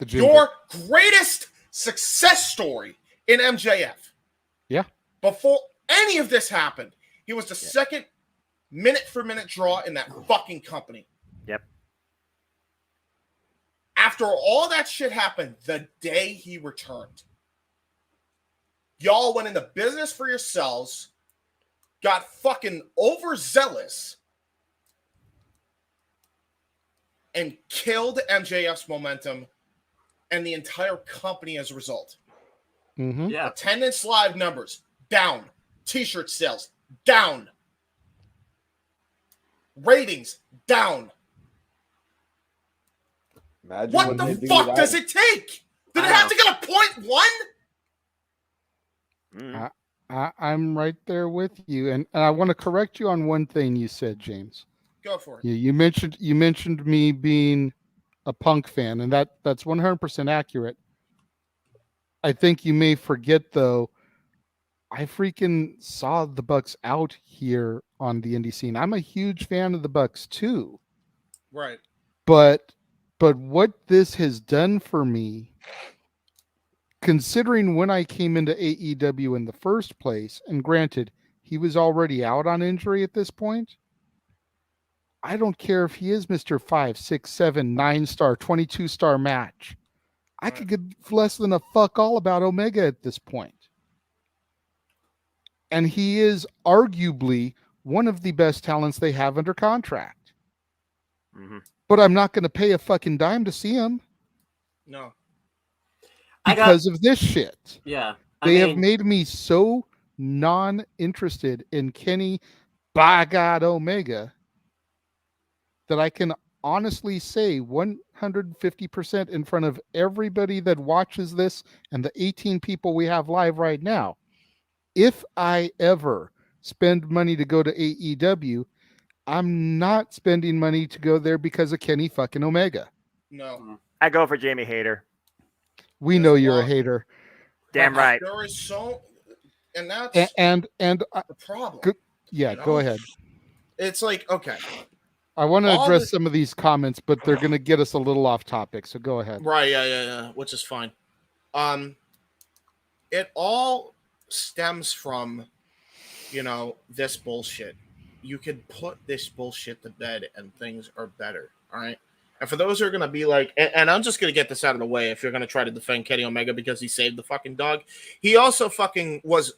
your greatest success story in MJF. Yeah. Before any of this happened, he was the second minute-for-minute draw in that fucking company. Yep. After all that shit happened, the day he returned, y'all went into business for yourselves, got fucking overzealous, and killed MJF's momentum and the entire company as a result. Mm-hmm. Yeah. Attendance live numbers down. T-shirt sales down. Ratings down. Imagine what the fuck does it take? Did it have to get a 0.1? I'm right there with you, and I want to correct you on one thing you said, James. Go for it. You mentioned me being a Punk fan, and that's 100% accurate. I think you may forget, though, I freaking saw the Bucks out here on the indie scene. I'm a huge fan of the Bucks too. Right. But what this has done for me, considering when I came into AEW in the first place, and granted, he was already out on injury at this point. I don't care if he is Mr. 5, 6, 7, 9-star, 22-star match. I could give less than a fuck all about Omega at this point. And he is arguably one of the best talents they have under contract. Mm-hmm. But I'm not going to pay a fucking dime to see him. No. Because of this shit. Yeah. They have made me so non-interested in Kenny by God Omega that I can honestly say 150% in front of everybody that watches this and the 18 people we have live right now. If I ever spend money to go to AEW, I'm not spending money to go there because of Kenny fucking Omega. No. I go for Jamie Hayter. We know you're a hater. Damn right. There is so, and that's And the problem. Yeah, you know? go ahead. It's like, okay. I want to All address the- some of these comments, but they're going to get us a little off topic. So go ahead. Right, yeah, which is fine. It all stems from, this bullshit. You could put this bullshit to bed and things are better, all right? And for those who are going to be like, and I'm just going to get this out of the way if you're going to try to defend Kenny Omega because he saved the fucking dog, he also fucking was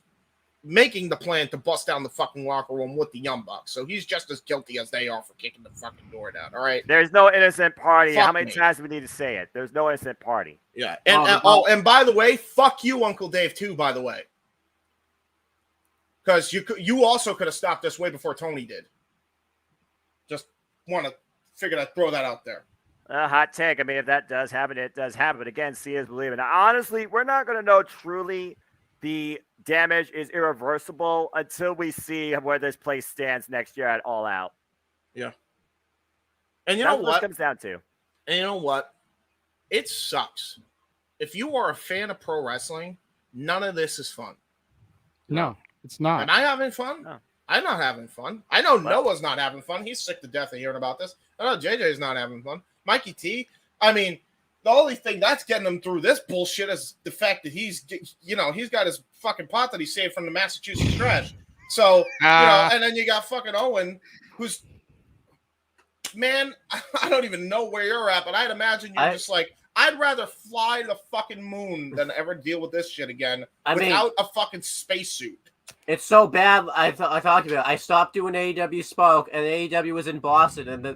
making the plan to bust down the fucking locker room with the Young Bucks. So he's just as guilty as they are for kicking the fucking door down, all right? There's no innocent party. Fuck How many me. times do we need to say it? There's no innocent party. Yeah. And by the way, fuck you, Uncle Dave, too, by the way. Because you also could have stopped this way before Tony did. Just want to throw that out there. Hot take. I mean, if that does happen, it does happen. But again, see is believing. Now, honestly, we're not going to know truly the damage is irreversible until we see where this place stands next year at All Out. Yeah. And you That's know what what? it comes down to. And you know what? It sucks. If you are a fan of pro wrestling, none of this is fun. No, it's not. Am I having fun? No. I'm not having fun. I know Noah's not having fun. He's sick to death of hearing about this. I know JJ's not having fun. Mikey T, I mean, the only thing that's getting him through this bullshit is the fact that he's got his fucking pot that he saved from the Massachusetts trash. So, and then you got fucking Owen, who's, man, I don't even know where you're at, but I'd imagine you're just like, I'd rather fly the fucking moon than ever deal with this shit again without a fucking spacesuit. It's so bad. I talked about it. I stopped doing AEW Spoke, and AEW was in Boston, and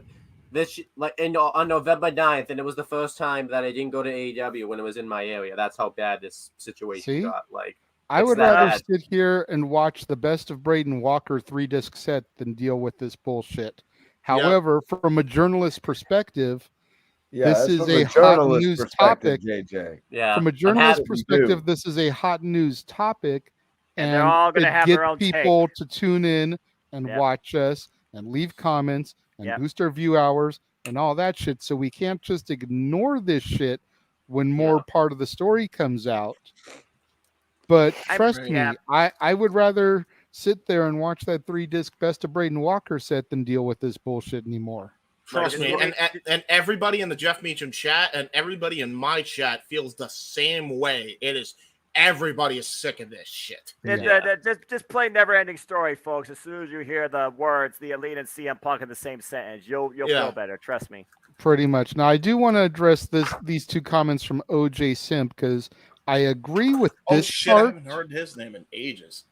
on November 9th, and it was the first time that I didn't go to AEW when it was in my area. That's how bad this situation got. Like, I would rather sit here and watch the Best of Braden Walker 3-disc set than deal with this bullshit. However, from a journalist perspective, this is a hot news topic. JJ. Yeah. From a journalist perspective, this is a hot news topic. And they're all going to have their own people to tune in and watch us and leave comments and boost our view hours and all that shit. So we can't just ignore this shit when more part of the story comes out. But trust me, I would rather sit there and watch that 3-disc Best of Braden Walker set than deal with this bullshit anymore. Trust me, and everybody in the Jeff Meacham chat and everybody in my chat feels the same way. It is. Everybody is sick of this shit. Just play Never-Ending Story, folks. As soon as you hear the words, the Elite and CM Punk in the same sentence, you'll feel better. Trust me. Pretty much. Now, I do want to address these two comments from OJ Simp because I agree with this part. I haven't heard his name in ages.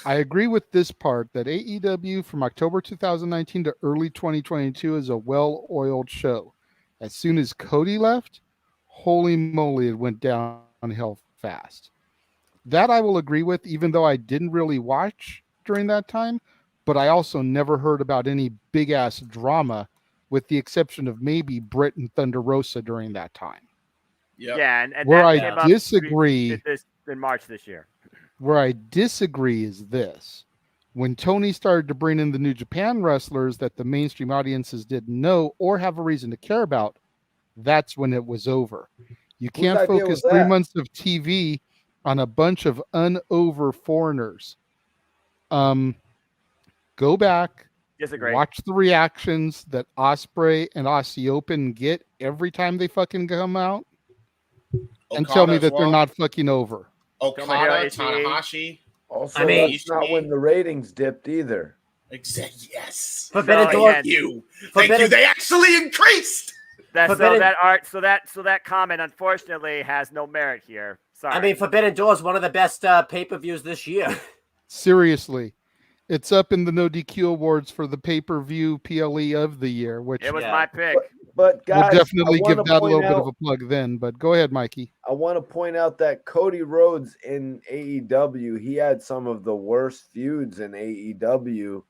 I agree with this part that AEW from October 2019 to early 2022 is a well-oiled show. As soon as Cody left, holy moly, it went downhill fast. That I will agree with, even though I didn't really watch during that time, but I also never heard about any big-ass drama, with the exception of maybe Britt and Thunder Rosa during that time. Yep. Yeah, and where that I disagree in March this year. Where I disagree is this. When Tony started to bring in the New Japan wrestlers that the mainstream audiences didn't know or have a reason to care about, that's when it was over. You can't focus 3 months of TV on a bunch of unover foreigners. Go back, watch the reactions that Ospreay and Aussie Open get every time they fucking come out, and tell me that they're not fucking over. Okada, Tanahashi. Also, that's not when the ratings dipped either. Exactly. Yes. Forbidden Door. Thank you. They actually increased. So that comment unfortunately has no merit here. Sorry. I mean, Forbidden Door is one of the best pay-per-views this year. Seriously, it's up in the No DQ Awards for the pay-per-view PLE of the year, which it was my pick. But guys, we'll definitely I give wanna that a point little bit of out- a plug then. But go ahead, Mikey. I want to point out that Cody Rhodes in AEW, he had some of the worst feuds in AEW.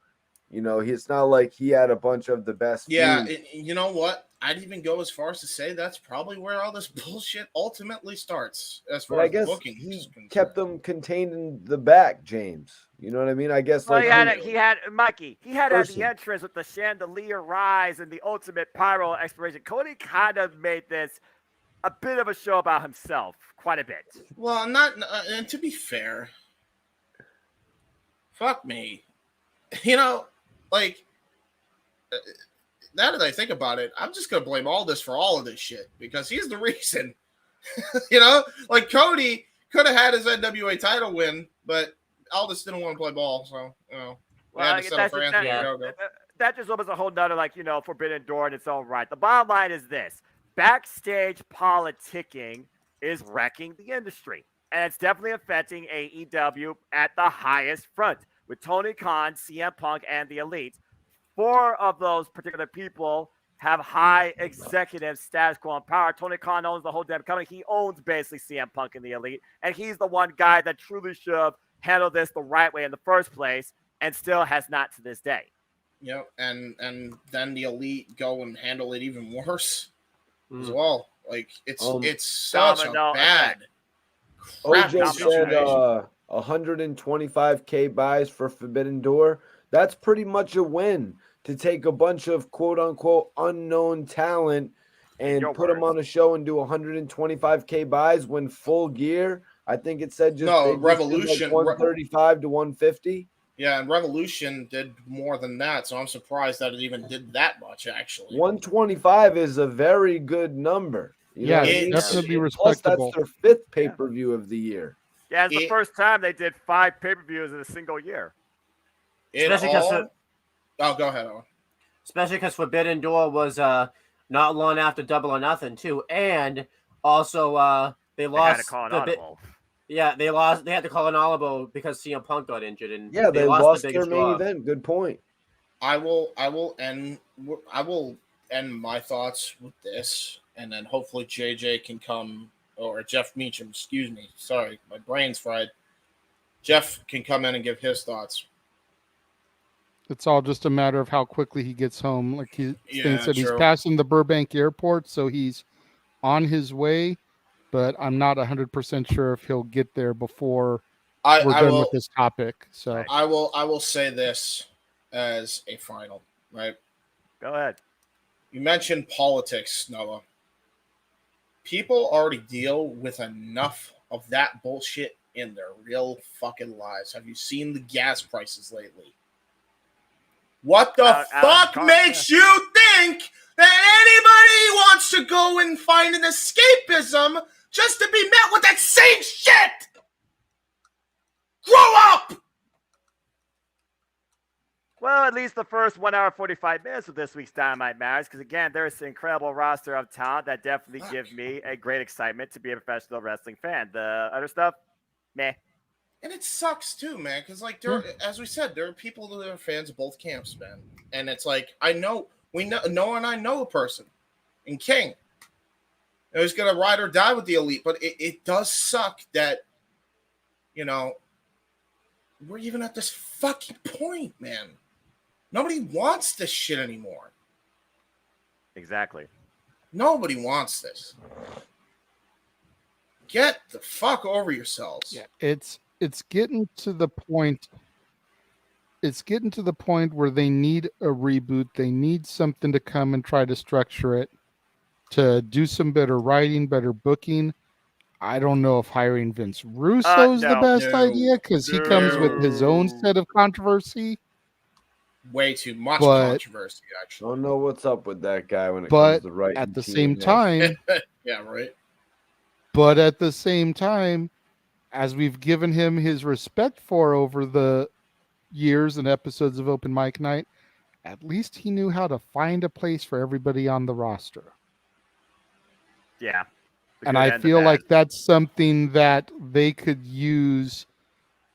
You know, it's not like he had a bunch of the best Yeah, feuds. you know what? I'd even go as far as to say that's probably where all this bullshit ultimately starts. As But far I as guess booking, he kept them contained in the back, James. You know what I mean? I guess Well, like he had Mikey. He had at the Person. entrance with the chandelier rise and the ultimate pyro exploration. Cody kind of made this a bit of a show about himself, quite a bit. Well, not and to be fair, fuck me. You know, like now that I think about it, I'm just gonna blame all this for all of this shit because he's the reason. You know, like Cody could have had his NWA title win, but Aldis didn't want to play ball, so you know, we had to settle for Anthony Ogogo. That just opens a whole nother, like, forbidden door in its own right. The bottom line is this: backstage politicking is wrecking the industry, and it's definitely affecting AEW at the highest front with Tony Khan, CM Punk, and the Elite. 4 of those particular people have high executive status, quo, and power. Tony Khan owns the whole damn company. He owns basically CM Punk and the Elite, and he's the one guy that truly should have handled this the right way in the first place, and still has not to this day. Yep, and then the Elite go and handle it even worse as well. Like it's such a bad. OJ said 125K buys for Forbidden Door. That's pretty much a win to take a bunch of quote unquote unknown talent and put them on a show and do 125K buys when Full Gear. I think it said Revolution 135 to 150. Yeah, and Revolution did more than that, so I'm surprised that it even did that much. Actually, 125 is a very good number. You know what I mean? Definitely Plus, respectable. that's their 5th pay-per-view of the year. Yeah, it's the first time they did 5 pay-per-views in a single year. Especially because go ahead, Owen. Especially because Forbidden Door was not long after Double or Nothing too, and also they lost. Had to call an audible. Yeah, they lost. They had to call an audible because CM Punk got injured, and Yeah, they lost the their biggest main draw. event. Good point. I will end my thoughts with this, and then hopefully JJ can come, or Jeff Meacham. Excuse me, sorry, my brain's fried. Jeff can come in and give his thoughts. It's all just a matter of how quickly he gets home. Like Sting said, he's true. passing the Burbank airport, so he's on his way. But I'm not 100% sure if he'll get there before we're done with this topic. So I will say this as a final, right? Go ahead. You mentioned politics, Noah. People already deal with enough of that bullshit in their real fucking lives. Have you seen the gas prices lately? What the fuck makes you think that anybody wants to go and find an escapism just to be met with that same shit? Grow up! Well, at least the first 1 hour 45 minutes of this week's Dynamite matters, because again, there's an incredible roster of talent that definitely gives me a great excitement to be a professional wrestling fan. The other stuff, meh. And it sucks too, man, because like as we said, there are people that are fans of both camps, man. And it's like Noah and I know a person in King who's gonna ride or die with the Elite, but it does suck that we're even at this fucking point, man. Nobody wants this shit anymore. Exactly. Nobody wants this. Get the fuck over yourselves. Yeah, it's getting to the point. It's getting to the point where they need a reboot. They need something to come and try to structure it, to do some better writing, better booking. I don't know if hiring Vince Russo's the best idea, because he comes with his own set of controversy. Way too much controversy, actually. Don't know what's up with that guy when it comes to writing. At the same time, yeah, right. But at the same time, as we've given him his respect for over the years and episodes of Open Mic Night, at least he knew how to find a place for everybody on the roster. Yeah. And I feel like that's something that they could use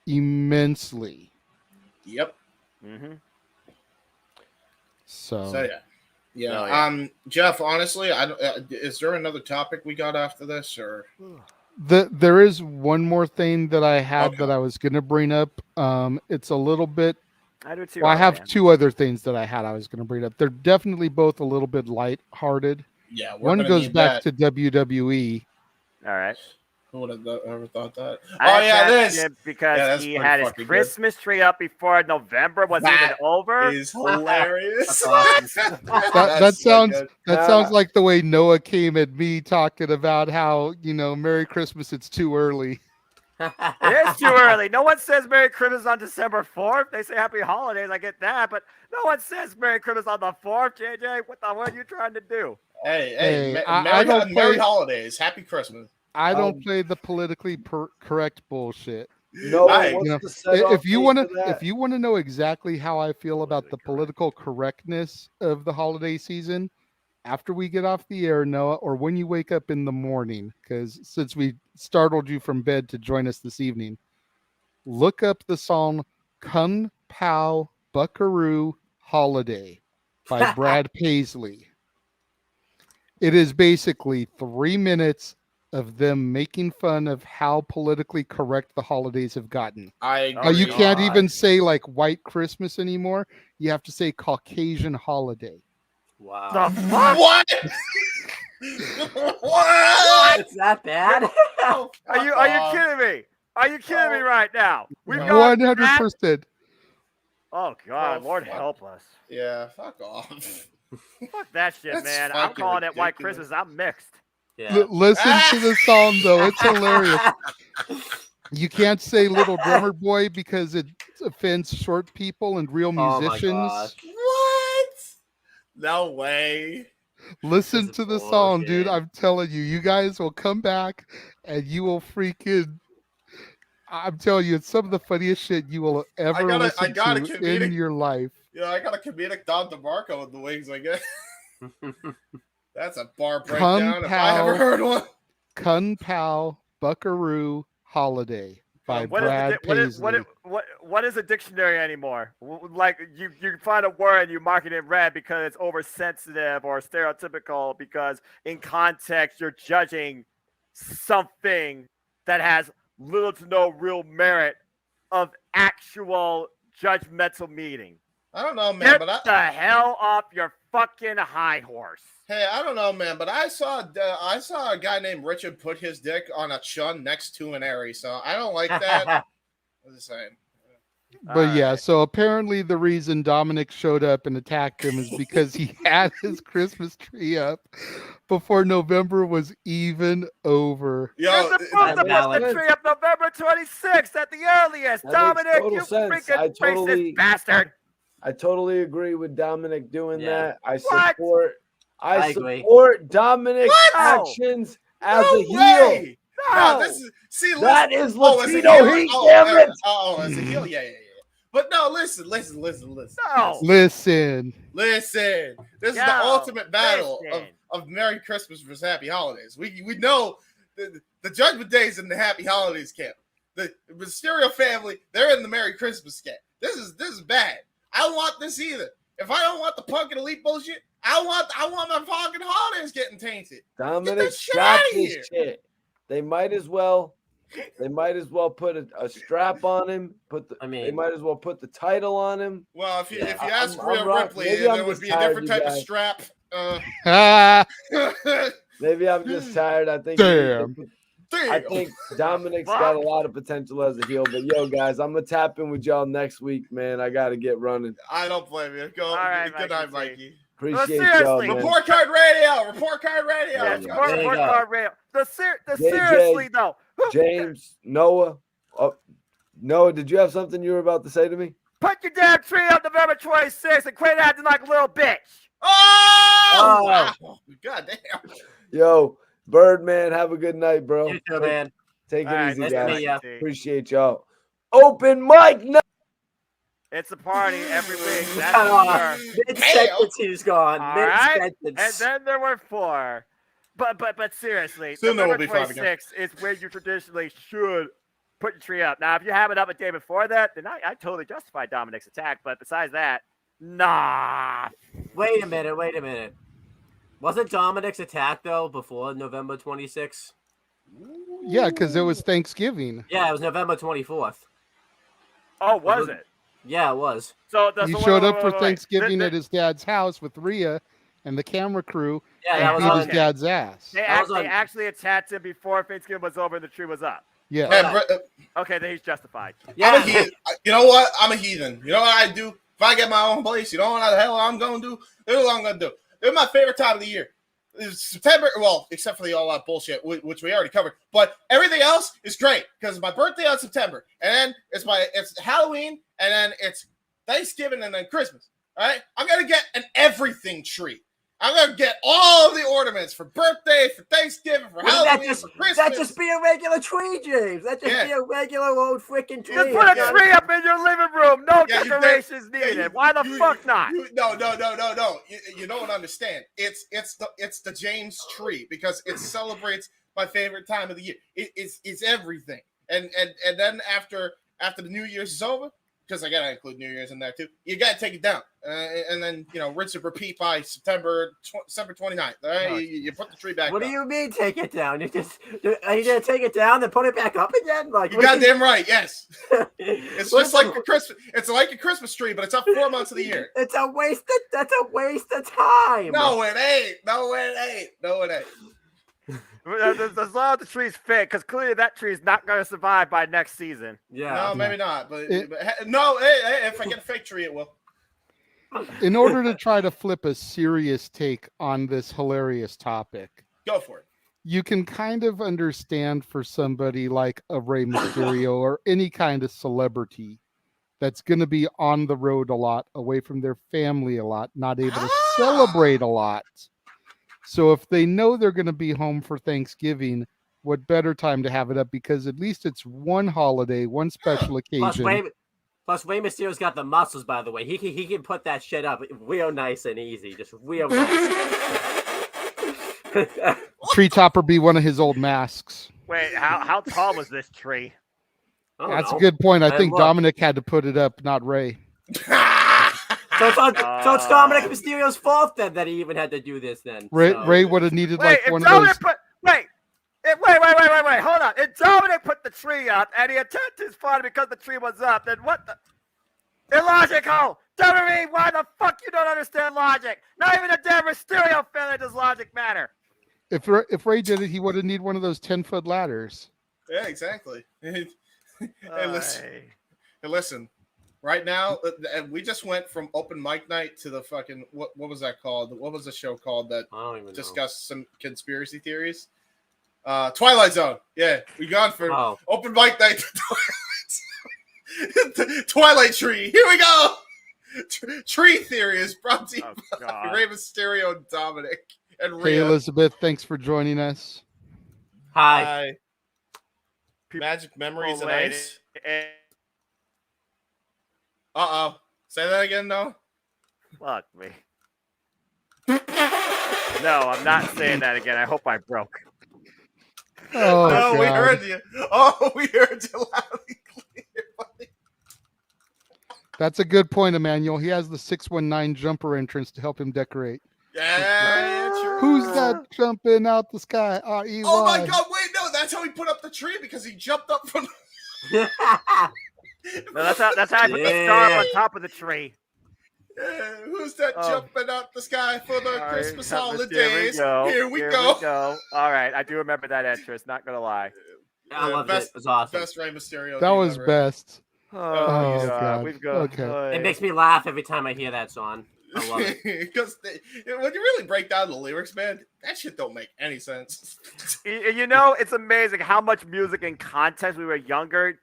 immensely. Yep. Mm-hmm. So yeah. Yeah. Oh, yeah. Jeff, honestly, I don't, is there another topic we got after this, or? There is one more thing that I had Okay. that I was going to bring up. It's a little bit. I do too. Well, I have man. two other things that I was going to bring up. They're definitely both a little bit lighthearted. Yeah, we're One gonna goes need back that. to WWE. All right. Who would have ever thought that? I yeah, attacked this him because that's he pretty had his fucking good. Christmas tree up before November was even That over. is hilarious. That sounds like the way Noah came at me talking about how, Merry Christmas, it's too early. It is too early. No one says Merry Christmas on December 4th. They say Happy Holidays. I get that, but no one says Merry Christmas on the 4th. JJ, what the hell are you trying to do? Hey, I don't Merry play- holidays, Happy Christmas. I don't play the politically correct bullshit. No, if you want to know exactly how I feel about the political correctness of the holiday season, after we get off the air, Noah, or when you wake up in the morning, because since we startled you from bed to join us this evening, look up the song "Kung Pao Buckaroo Holiday" by Brad Paisley. It is basically 3 minutes of them making fun of how politically correct the holidays have gotten. You can't even say like White Christmas anymore. You have to say Caucasian holiday. Wow. The fuck? What? What? It's that bad? Are you kidding me? Are you kidding me right now? We've got 100%. Oh God, Lord help us. Yeah, fuck off. Fuck that shit, That's man. I'm fucking calling it White ridiculous. Christmas. I'm mixed. Yeah. Listen to the song though; it's hilarious. You can't say "Little Drummer Boy" because it offends short people and real musicians. Oh What? No way. Listen to the song, dude. I'm telling you, you guys will come back and you will freaking. I'm telling you, it's some of the funniest shit you will ever listen to in your life. Yeah, I got a comedic Don DeMarco in the wings, I guess. That's a bar Kung breakdown if I ever Pao, heard one. Kung Pao Buckaroo Holiday by Brad Paisley. What is a dictionary anymore? Like you find a word and you mark it in red because it's oversensitive or stereotypical because in context you're judging something that has little to no real merit of actual judgmental meaning. I don't know, man, Get the hell off your fucking high horse. Hey, I don't know, man, but I saw a guy named Richard put his dick on a chun next to an Aries, so I don't like that. I'm just saying. But yeah, so apparently the reason Dominic showed up and attacked him is because he had his Christmas tree up before November was even over. You're supposed to put the tree up November 26th at the earliest. That Dominic, makes you total sense. freaking racist bastard. I totally agree with Dominic doing that. I What? I agree. support Dominic's What? actions as No a heel. way! No. No, this is That is as a Latino heel? heat, Oh, damn it! as a heel, yeah. But no, listen. No. Listen. This is the ultimate battle of Merry Christmas versus Happy Holidays. We know the Judgment Day's in the Happy Holidays camp. The Mysterio family, they're in the Merry Christmas camp. This is bad. I don't want this either. If I don't want the punk and elite bullshit, I want my fucking holidays getting tainted. Dominic shot this shit. They might as well put a strap on him. They might as well put the title on him. Well, if you ask I'm Rhea Ripley, maybe there I'm would just be a tired, different you type of guys. strap. Maybe I'm just tired. I think. I think Dominic's got a lot of potential as a heel. But yo, guys, I'm gonna tap in with y'all next week, man. I gotta get running. I don't blame you. Go. right, Good night, Mikey. Appreciate seriously. y'all, man. Report card radio. Report card radio. Yes, There you report go. card rail. JJ, Seriously though, James, Noah. Noah, did you have something you were about to say to me? put your damn tree up November 26th and quit acting like a little bitch. Oh! Wow. God damn. Yo, Birdman, have a good night, bro. You too, man. Take it All right, easy, nice to guys. meet ya. Appreciate y'all. Open mic night. It's a party every week. That's for sure. Mid-sentence, he's gone. All right, Mid-sentence. and then there were 4. But seriously, Soon there will November be 5 again. 26th is where you traditionally should put your tree up. Now, if you have it up a day before that, then I totally justify Dominic's attack. But besides that, nah. Wait a minute. Wasn't Dominic's attack though before November 26th? Yeah, because it was Thanksgiving. Yeah, it was November 24th. Oh, was it? Yeah, it was. So He showed up for Thanksgiving at his dad's house with Rhea and the camera crew and beat his dad's ass. They actually attacked him before Thanksgiving was over and the tree was up. Yeah. Okay, then he's justified. I'm a heathen. You know what? I'm a heathen. You know what I do? If I get my own place, you know what the hell I'm going to do? This is what I'm going to do. This is my favorite time of the year. It's September, well, except for the all-out bullshit, which we already covered. But everything else is great because it's my birthday on September. And then it's Halloween, and then it's Thanksgiving, and then Christmas. All right? I'm going to get an everything tree. I'm going to get all the ornaments for birthday, for Thanksgiving, for Halloween, for Christmas. That just be a regular tree, James. That just be a regular old freaking tree. Just put a tree up in your living room. No decorations needed. Why the fuck not? No. You don't understand. It's the James tree because it celebrates my favorite time of the year. It's everything. And then after the New Year's is over, because I gotta include New Year's in there too. You gotta take it down, and then rinse and repeat by September 29th. All right, you put the tree back. What do you mean take it down? Are you gonna take it down and put it back up again? Like you goddamn right. Yes, it's just like a Christmas. It's like a Christmas tree, but it's up 4 months of the year. It's a waste. That's a waste of time. No, it ain't. No, it ain't. As long as the tree's fit, because clearly that tree's not going to survive by next season. Yeah, no, maybe not. But no, if I get a fake tree, it will. In order to try to flip a serious take on this hilarious topic, go for it. You can kind of understand for somebody like a Rey Mysterio or any kind of celebrity that's going to be on the road a lot, away from their family a lot, not able to celebrate a lot. So if they know they're going to be home for Thanksgiving, what better time to have it up? Because at least it's one holiday, one special occasion. Plus, Rey Mysterio's got the muscles, by the way. He can put that shit up real nice and easy. Just real nice. Tree topper be one of his old masks. Wait, how tall was this tree? That's a good point. I think Dominic had to put it up, not Ray. So it's Dominic Mysterio's fault then that he even had to do this then. Ray would have needed one of those. Wait, hold on. If Dominic put the tree up and he attacked his father because the tree was up, then what the? Illogical! Tell me why the fuck you don't understand logic. Not even a damn Mysterio fan does logic matter. If Ray did it, he would have needed one of those 10-foot ladders. Yeah, exactly. Hey, listen. Right now, we just went from open mic night to the fucking what was that called? What was the show called that discussed some conspiracy theories? Twilight Zone. Yeah, we gone from open mic night to Twilight Tree. Here we go. Tree theory is brought to you by Rey Mysterio and Dominic and Rhea. Hey, Elizabeth, thanks for joining us. Hi. Magic memories and ice. Say that again, no? Fuck me. No, I'm not saying that again. I hope I broke. Oh, we heard you. Oh, we heard you loud and clear, buddy. That's a good point, Emmanuel. He has the 619 jumper entrance to help him decorate. Yeah, true. Who's that jumping out the sky? R-E-Y. Oh my God! Wait, no, that's how he put up the tree because he jumped up from. No, that's how I put the star on top of the tree. Who's that jumping out the sky for the Christmas holidays? Here we go. All right, I do remember that entrance. Not gonna lie. I loved it. It was awesome. Best Rey Mysterio. That was best. Oh God. We've got. Okay. It makes me laugh every time I hear that song. I love it. Because when you really break down the lyrics, man, that shit don't make any sense. You know, it's amazing how much music and content we were younger.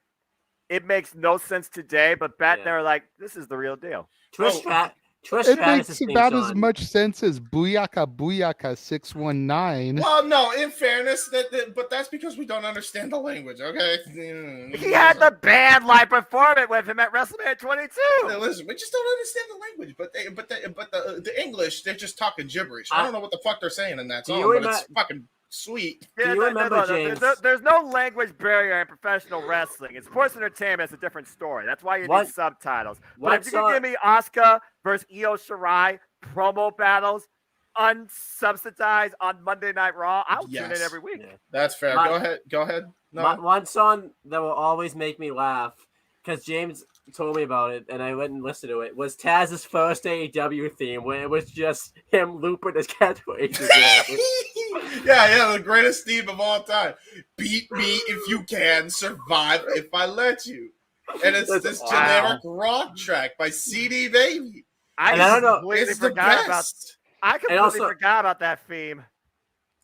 It makes no sense today, but back then they were like, this is the real deal. It makes about as much sense as Booyaka Booyaka 619. Well, no, in fairness, but that's because we don't understand the language, okay? He had the band live perform it with him at WrestleMania 22. Now, listen, we just don't understand the language, but the English, they're just talking gibberish. I don't know what the fuck they're saying in that song, but it's fucking sweet. Yeah, there's no language barrier in professional wrestling. In sports entertainment, it's a different story. That's why you need subtitles. But if you can give me Asuka versus Io Shirai promo battles, unsubsidized on Monday Night Raw, I'll tune in every week. Yeah, that's fair. Go ahead. No. One song that will always make me laugh, because James told me about it, and I went and listened to it, was Taz's first AEW theme, where it was just him looping his catchphrases. Yeah, the greatest theme of all time. Beat me if you can, survive if I let you. And it's this generic rock track by CD Baby. I don't know. It's the best. I completely forgot about that theme.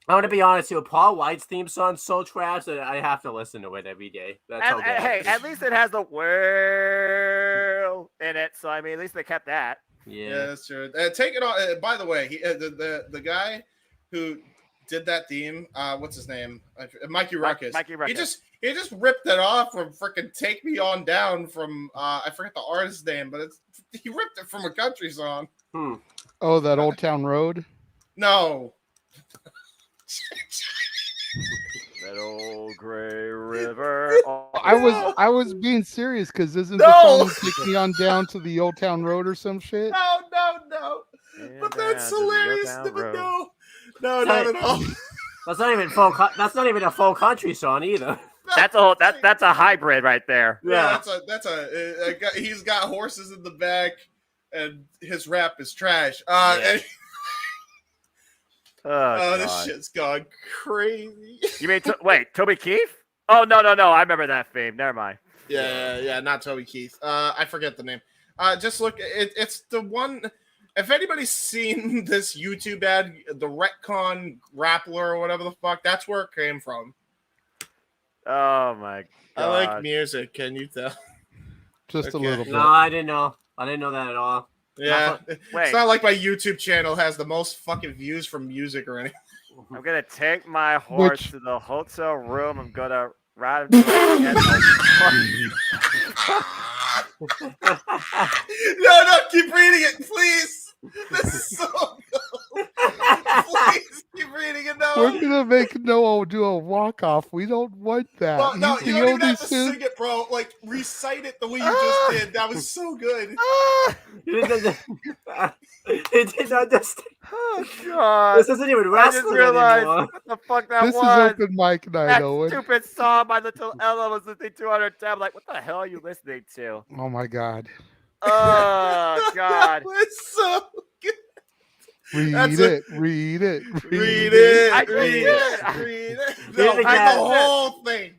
I want to be honest here. Paul White's theme song's so trash that I have to listen to it every day. That's how good hey, at least it has the whirl in it, so I mean, at least they kept that. Yeah, that's true. Take it on. By the way, the guy who did that theme, what's his name? Mikey Ruckus. Mikey Ruckus. He just ripped it off from freaking "Take Me On Down" from I forget the artist's name, but he ripped it from a country song. Oh, that Old Town Road? No. That old gray river. I was being serious because isn't the song "Take Me On Down to the Old Town Road" or some shit? No. But that's hilarious. No, not at all. That's not even folk. That's not even a folk country song either. That's a hybrid right there. Yeah, that's a he's got horses in the back, and his rap is trash. This shit's gone crazy. You mean wait, Toby Keith? Oh no! I remember that theme. Never mind. Yeah, not Toby Keith. I forget the name. Just look. It's the one. If anybody's seen this YouTube ad, the Retcon Grappler or whatever the fuck, that's where it came from. Oh my god! I like music. Can you tell? Just a little bit. No, I didn't know. I didn't know that at all. Yeah, it's not like my YouTube channel has the most fucking views from music or anything. I'm gonna take my horse to the hotel room. I'm gonna ride him to No, keep reading it, please. This is so good. Please keep reading it now. We're gonna make Noah do a walk-off. We don't want that. Well, no, you don't even have to sing it, bro. Like, recite it the way you just did. That was so good. It did not just. Oh god! This isn't even wrestling I just realized anymore. what the fuck that This was. is open mic night, that Owen. stupid song by Little Ella was listening to on her tab. Like, what the hell are you listening to? Oh my god! Oh god! It's so good. Read it. Read it. I read it. No, the whole thing.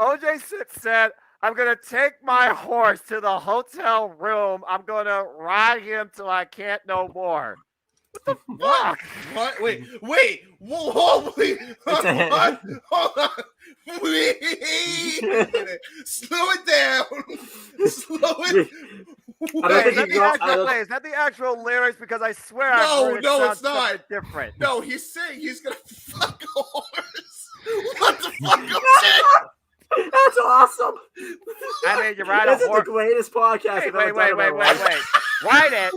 OJ said, I'm going to take my horse to the hotel room. I'm going to ride him till I can't no more. What the fuck? What? Wait. Whoa, wait. Hold on. Wait. Slow it down. Is that the actual lyrics? Because I swear no, it's not different. No, he's saying he's gonna fuck a horse. What the fuck? I'm saying. That's awesome. I mean, you ride a horse. This is the greatest podcast. Wait. Write it.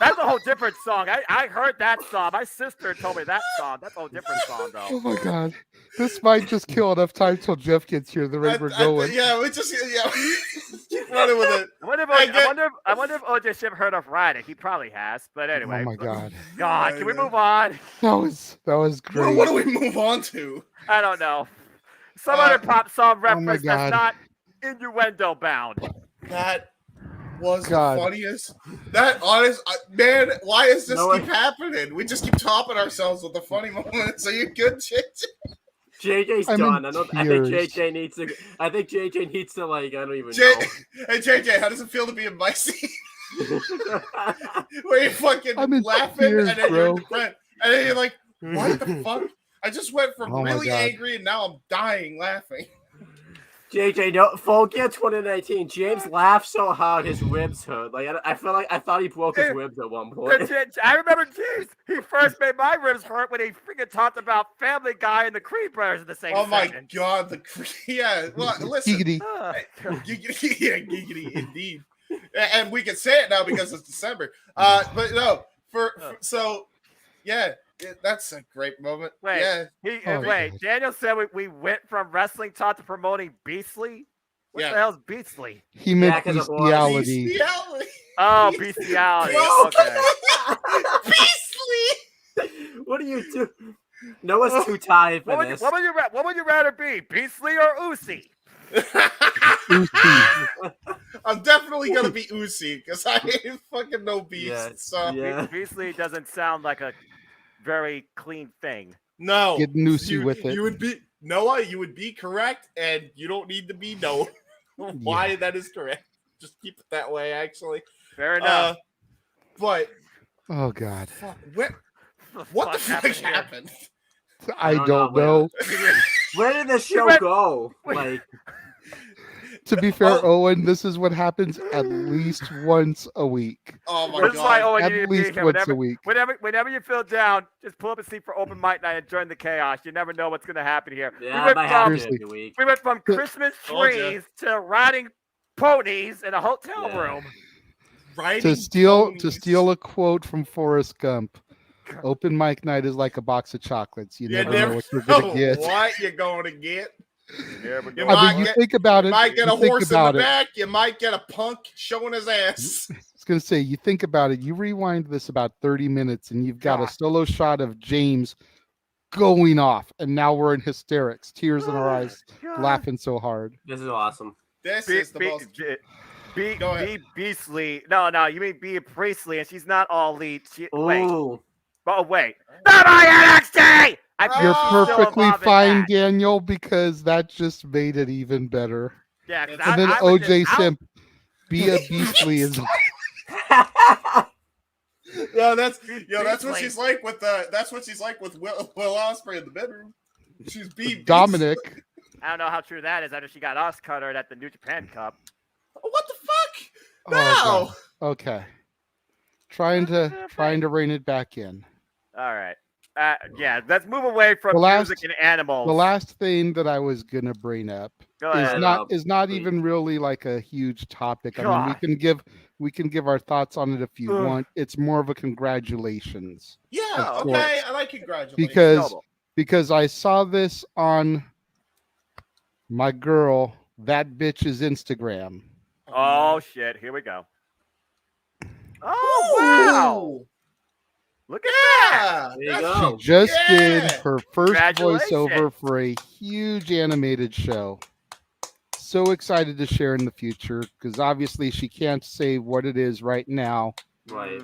That's a whole different song. I heard that song. My sister told me that song. That's a whole different song, though. Oh my god! This might just kill enough time till Jeff gets here. The rate we're going. We just keep running with it. I wonder if OJ Ship heard of riding. He probably has. But anyway. Oh my god! God, can we move on? That was great. What do we move on to? I don't know. Some other pop song reference that's not innuendo bound. That was the funniest. That honest man. Why is this keep happening? We just keep topping ourselves with the funny moments. Are you good, JJ? JJ's done. I think JJ needs to. I think JJ needs to I don't even know. Hey JJ, how does it feel to be in my seat? Where you're fucking laughing and then you're depressed, and then you're like, what the fuck? I just went from really angry and now I'm dying laughing. JJ, no, full gear 2019. James laughed so hard his ribs hurt. I feel like I thought he broke his ribs at one point. I remember James. He first made my ribs hurt when he freaking talked about Family Guy and the Creed Brothers in the same. Oh my sentence. god, Well, listen. Giggity. Giggity, indeed. And we can say it now because it's December. But no, that's a great moment. Wait, Daniel said we went from wrestling talk to promoting Beastly. What the hell's Beastly? He meant bestiality. Oh, bestiality. Okay. you do? Noah's too tired for this. What would you rather be, Beastly or Uzi? I'm definitely gonna be Uzi because I ain't fucking no beast. So Beastly doesn't sound like a very clean thing. No, Get Uzi with it. You would be Noah. You would be correct, and you don't need to be Noah. Why that is correct? Just keep it that way. Actually, fair enough. But oh god, what the fuck happened? I don't know. Where did the show go? Like, to be fair, Owen, this is what happens at least once a week. Oh my That's why, Owen, at you need to least be here. once a week. Whenever you feel down, just pull up a seat for open mic night and join the chaos. You never know what's going to happen here. Yeah, we went from Christmas trees to riding ponies in a hotel room. To steal a quote from Forrest Gump, open mic night is like a box of chocolates. You never know what you're going to get. What you're going to get. You think about it. You might get a horse in the back. It. You might get a punk showing his ass. I was going to say, you think about it. You rewind this about 30 minutes, and you've got a solo shot of James going off, and now we're in hysterics, tears in our eyes, laughing so hard. This is awesome. This is the most. Be Beastly. No, you mean be Priestley, and she's not all elite. Wait. Not my NXT! You're perfectly fine, Daniel, because that just made it even better. Yeah, and then OJ Simp, be a Beastly is. That's what she's like with Will Ospreay in the bedroom. She's Dominic. I don't know how true that is. After she got us cuttered at the New Japan Cup. What the fuck? No. Okay. Trying to rein it back in. All right. Let's move away from music and animals. The last thing that I was gonna bring up is not even really like a huge topic. I mean, we can give our thoughts on it if you want. It's more of a congratulations. Yeah, okay. I like congratulations. Because I saw this on my girl, that bitch's Instagram. Oh shit, here we go. Oh wow. Look at that! There you go. She just did her first voiceover for a huge animated show. So excited to share in the future because obviously she can't say what it is right now. Right.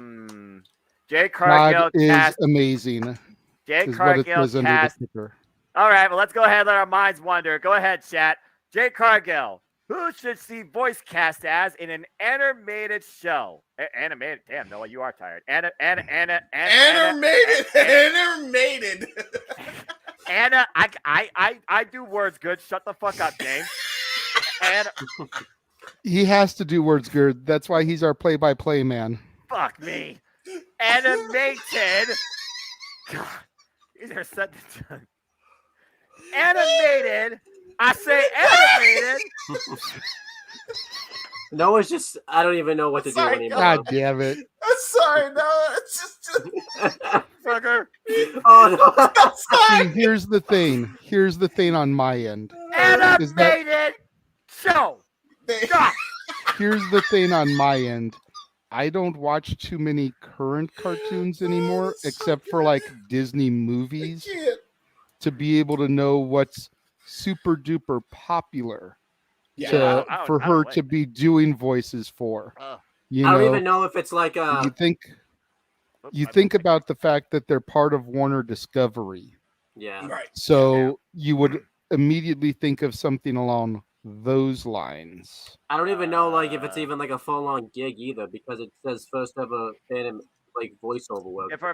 Jay Cargill is amazing. Jay Cargill cast. All right, well, let's go ahead and let our minds wander. Go ahead, chat. Jay Cargill. Who should she voice cast as in an animated show? Animated. Damn, Noah, you are tired. Animated. Anna, I do words good. Shut the fuck up, James. He has to do words good. That's why he's our play-by-play man. Fuck me. Animated. God, these are such. Animated. I say animated. Noah's just, I don't even know what to do anymore. God damn it. I'm sorry, no. It's just. Fucker. Oh, no. See, here's the thing on my end. Animated show. Here's the thing on my end. I don't watch too many current cartoons anymore, except for like Disney movies, to be able to know what's super duper popular for her to be doing voices for. I don't even know if it's like a. You think about the fact that they're part of Warner Discovery. Yeah. Right. So you would immediately think of something along those lines. I don't even know like if it's even like a full-on gig either because it says first ever like voiceover work. Yeah, for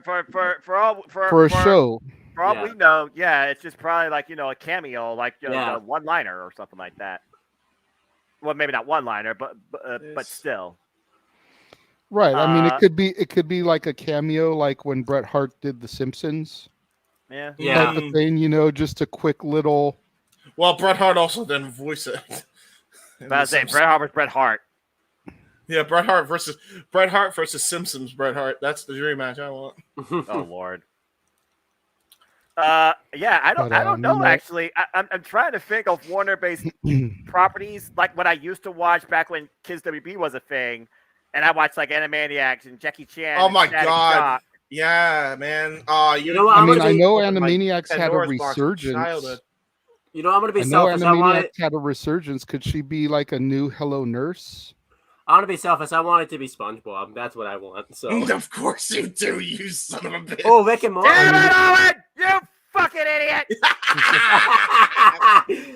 a show. For all we know, it's just probably like a cameo, like a one-liner or something like that. Well, maybe not one-liner, but still. Right. I mean, it could be like a cameo, like when Bret Hart did The Simpsons. Yeah. Type of thing, just a quick little. Well, Bret Hart also didn't voice it. But I was saying Bret Hart was Bret Hart. Yeah, Bret Hart versus Simpsons Bret Hart. That's the dream match I want. Oh Lord. I don't know actually. I'm trying to think of Warner-based properties like what I used to watch back when Kids WB was a thing, and I watched like Animaniacs and Jackie Chan. Oh my god! Yeah, man. I know Animaniacs had a resurgence. You know, I'm gonna be I know selfish. Animaniacs had a resurgence. Could she be like a new Hello Nurse? I want to be selfish. I want it to be SpongeBob. That's what I want. So of course you do, you son of a bitch. Oh, Rick and Morty. Damn it, Owen! You fucking idiot!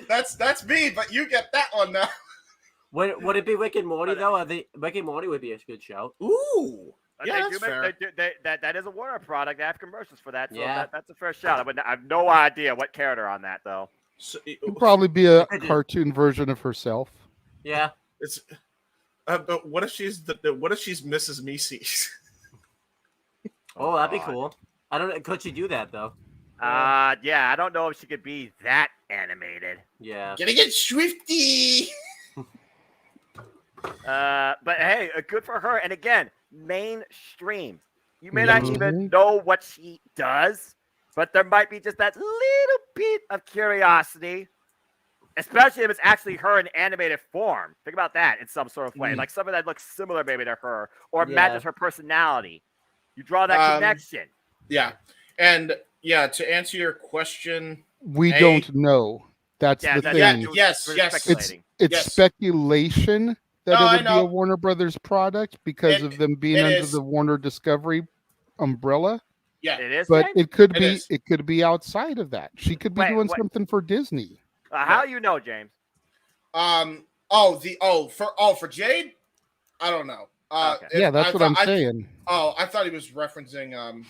That's me, but you get that one now. Would it be Rick and Morty though? Rick and Morty would be a good show. Ooh. Yeah, that is a Warner product. They have commercials for that, so that's a fair shot. I have no idea what character on that though. So, It'd probably be a cartoon version of herself. Yeah, it's. But what if she's Mrs. Macy's? Oh, that'd be cool. I don't know. Could she do that though? Yeah, I don't know if she could be that animated. Yeah. Gonna get swifty. But hey, good for her. And again, mainstream. You may not even know what she does, but there might be just that little bit of curiosity, especially if it's actually her in animated form. Think about that in some sort of way. Like something that looks similar maybe to her or matches her personality. You draw that connection. Yeah. And yeah, to answer your question, we don't know. That's the thing. Yes. It's speculation that it would be a Warner Brothers product because of them being under the Warner Discovery umbrella. Yeah, it is. But it could be it could be outside of that. She could be doing something for Disney. How you know, James? For Jade, I don't know. Yeah, that's what I'm saying. I thought he was referencing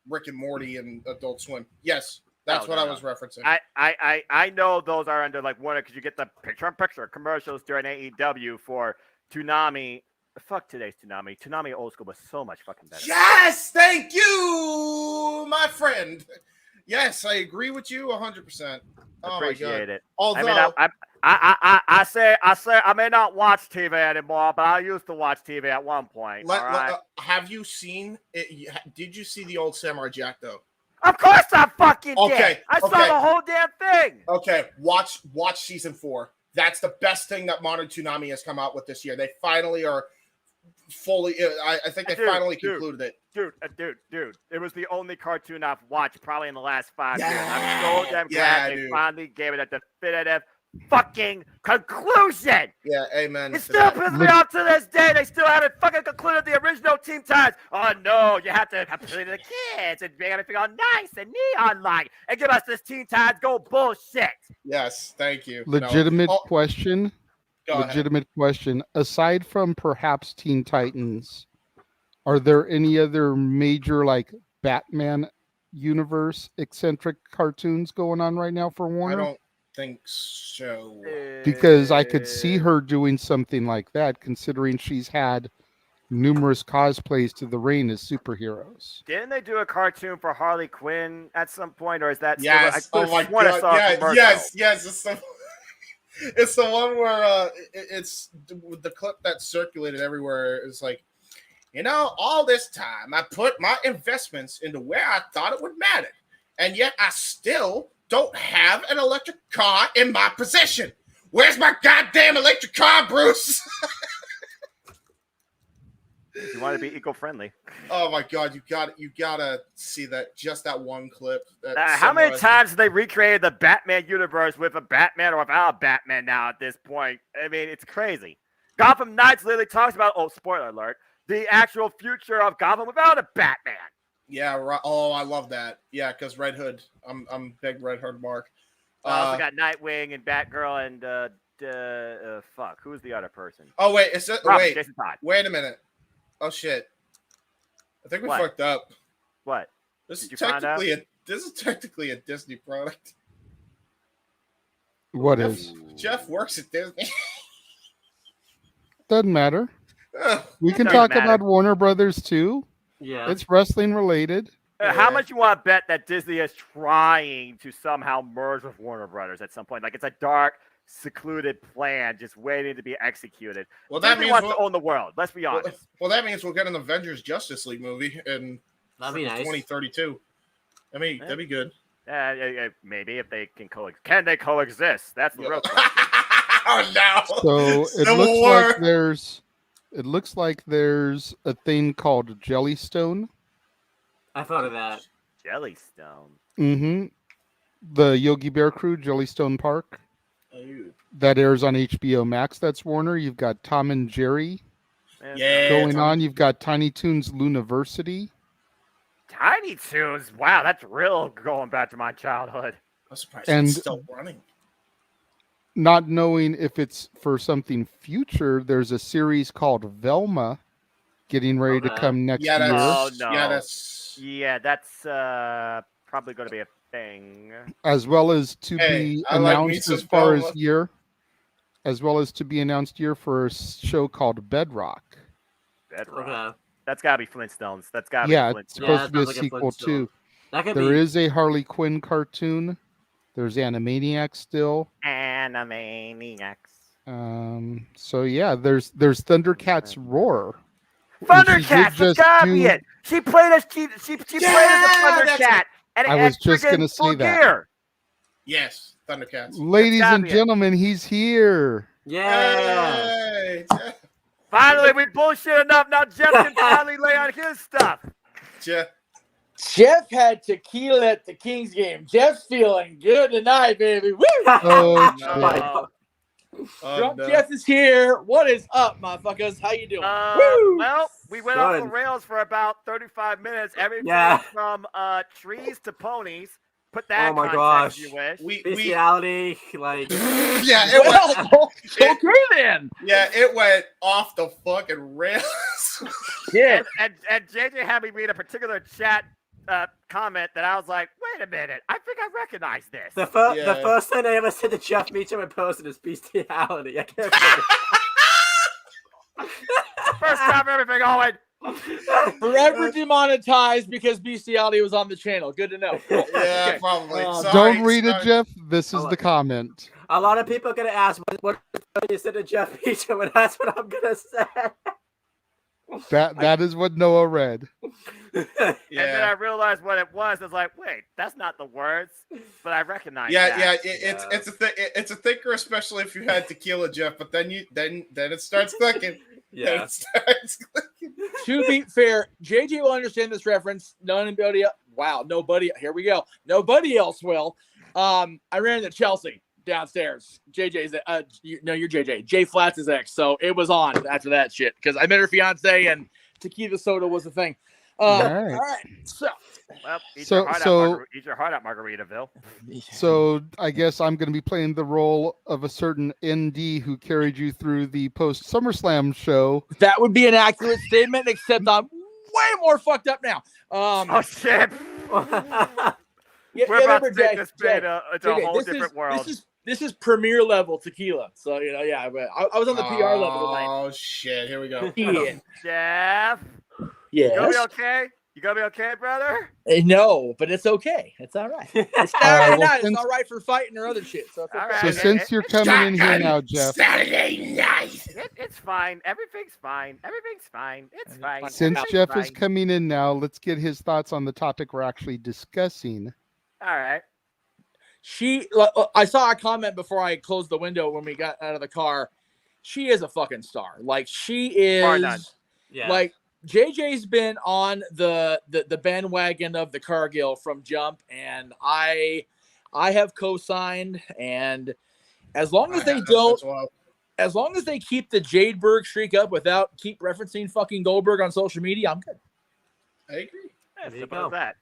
Rick and Morty and Adult Swim. Yes, that's what I was referencing. I know those are under like Warner because you get the picture-in-picture commercials during AEW for Toonami. Fuck today's Toonami. Toonami old school was so much fucking better. Yes, thank you, my friend. Yes, I agree with you 100%. Appreciate it. Although I say I may not watch TV anymore, but I used to watch TV at one point. Have you seen it? Did you see the old Samurai Jack though? Of course I fucking did. I saw the whole damn thing. Okay, watch season 4. That's the best thing that Modern Toonami has come out with this year. They finally are fully. I think they finally concluded it. Dude, it was the only cartoon I've watched probably in the last 5 years. I'm so damn glad they finally gave it a definitive fucking conclusion. Yeah, amen. It still pisses me off to this day. They still haven't fucking concluded the original Teen Titans. Oh no, you have to complete the kids and make everything all nice and neon-like and give us this Teen Titans Go bullshit. Yes, thank you. Legitimate question. Legitimate question. Aside from perhaps Teen Titans, are there any other major like Batman universe eccentric cartoons going on right now for Warner? I don't think so. Because I could see her doing something like that, considering she's had numerous cosplays to the reign as superheroes. Didn't they do a cartoon for Harley Quinn at some point, or is that? Yes. Oh my god. Yes. It's the one where it's the clip that circulated everywhere. It's like, all this time I put my investments into where I thought it would matter, and yet I still don't have an electric car in my possession. Where's my goddamn electric car, Bruce? You want to be eco-friendly. Oh my god, you gotta see that one clip. How many times have they recreated the Batman universe with a Batman or without a Batman now at this point? I mean, it's crazy. Gotham Knights literally talks about, spoiler alert, the actual future of Gotham without a Batman. Yeah, right. Oh, I love that. Yeah, because Red Hood. I'm big Red Hood mark. Also got Nightwing and Batgirl and fuck, who's the other person? Oh wait, Jason Todd. Wait a minute. Oh shit! I think we fucked up. What? This is technically a Disney product. What is? Jeff works at Disney. Doesn't matter. We can talk about Warner Brothers too. Yeah, it's wrestling related. How much you want to bet that Disney is trying to somehow merge with Warner Brothers at some point? Like it's a dark, secluded plan just waiting to be executed. Well, that Disney means wants to own the world. Let's be honest. Well, that means we'll get an Avengers Justice League movie in that'd be nice. 2032. I mean, that'd be good. Maybe if they can coexist. Can they coexist? That's the real question. Oh no! So it looks like there's a thing called Jellystone. I thought of that. Jellystone. Mm-hmm. The Yogi Bear Crew, Jellystone Park. That airs on HBO Max. That's Warner. You've got Tom and Jerry. Going on. You've got Tiny Toons Luniversity. Tiny Toons. Wow, that's real going back to my childhood. I'm surprised it's still running. Not knowing if it's for something future, there's a series called Velma getting ready to come next year. Oh, no. Yeah, that's probably going to be a thing. As well as to be announced as far as year. As well as to be announced year for a show called Bedrock. Bedrock. That's got to be Flintstones. That's got to be Flintstones. It's supposed to be a sequel too. There is a Harley Quinn cartoon. There's Animaniacs still. Animaniacs. So yeah, there's Thundercats Roar. Thundercats, that's gotta be it. She played as she played as a Thundercat. I was just gonna say that. Yes, Thundercats. Ladies and gentlemen, he's here. Yeah. Finally, we bullshit enough. Now Jeff can finally lay on his stuff. Jeff had tequila at the Kings game. Jeff's feeling good tonight, baby. Woo! Drunk Jeff is here. What is up, motherfuckers? How you doing? Well, we went off the rails for about 35 minutes. Everything from trees to ponies. Put that in context if you wish. Bestiality, like... Yeah, it went... okay, then. Yeah, it went off the fucking rails. Yeah. And JJ had me read a particular chat comment that I was like, wait a minute, I think I recognize this. The first thing I ever said to Jeff Meacham in person is bestiality. I can't the first time everything all went... Forever demonetized because bestiality was on the channel. Good to know. Yeah, probably. Don't read it, Jeff. This is the comment. A lot of people are going to ask, what you said to Jeff Meacham, and that's what I'm going to say. That is what Noah read. And then I realized what it was. I was like, wait, that's not the words, but I recognize that. It's a thinker, especially if you had tequila, Jeff, but then it starts clicking. Yeah. To be fair, JJ will understand this reference. Nobody. Here we go. Nobody else will. I ran into Chelsea downstairs. JJ's. You're JJ. Jay Flat's ex. So it was on after that shit because I met her fiance and tequila soda was the thing. All right. So. Well, eat your heart out, Margaritaville. So I guess I'm going to be playing the role of a certain ND who carried you through the post SummerSlam show. That would be an accurate statement, except I'm way more fucked up now. Oh shit! We're about to take this bit into a whole different world. This is premier level tequila. So I was on the PR level tonight. Oh shit! Here we go. Jeff. Yes. You gonna be okay? You gonna be okay, brother? No, but it's okay. It's all right. It's Saturday night. It's all right for fighting or other shit. So, So since you're coming in here now, Jeff. Saturday night. It's fine. Everything's fine. Everything's fine. It's fine. Since Jeff is coming in now, let's get his thoughts on the topic we're actually discussing. All right. I saw a comment before I closed the window when we got out of the car. She is a fucking star. Like she is. Yeah. Like. JJ's been on the bandwagon of the Cargill from jump, and I have co-signed. And as long as they keep the Jadeberg streak up without keep referencing fucking Goldberg on social media, I'm good. I agree. That's about that.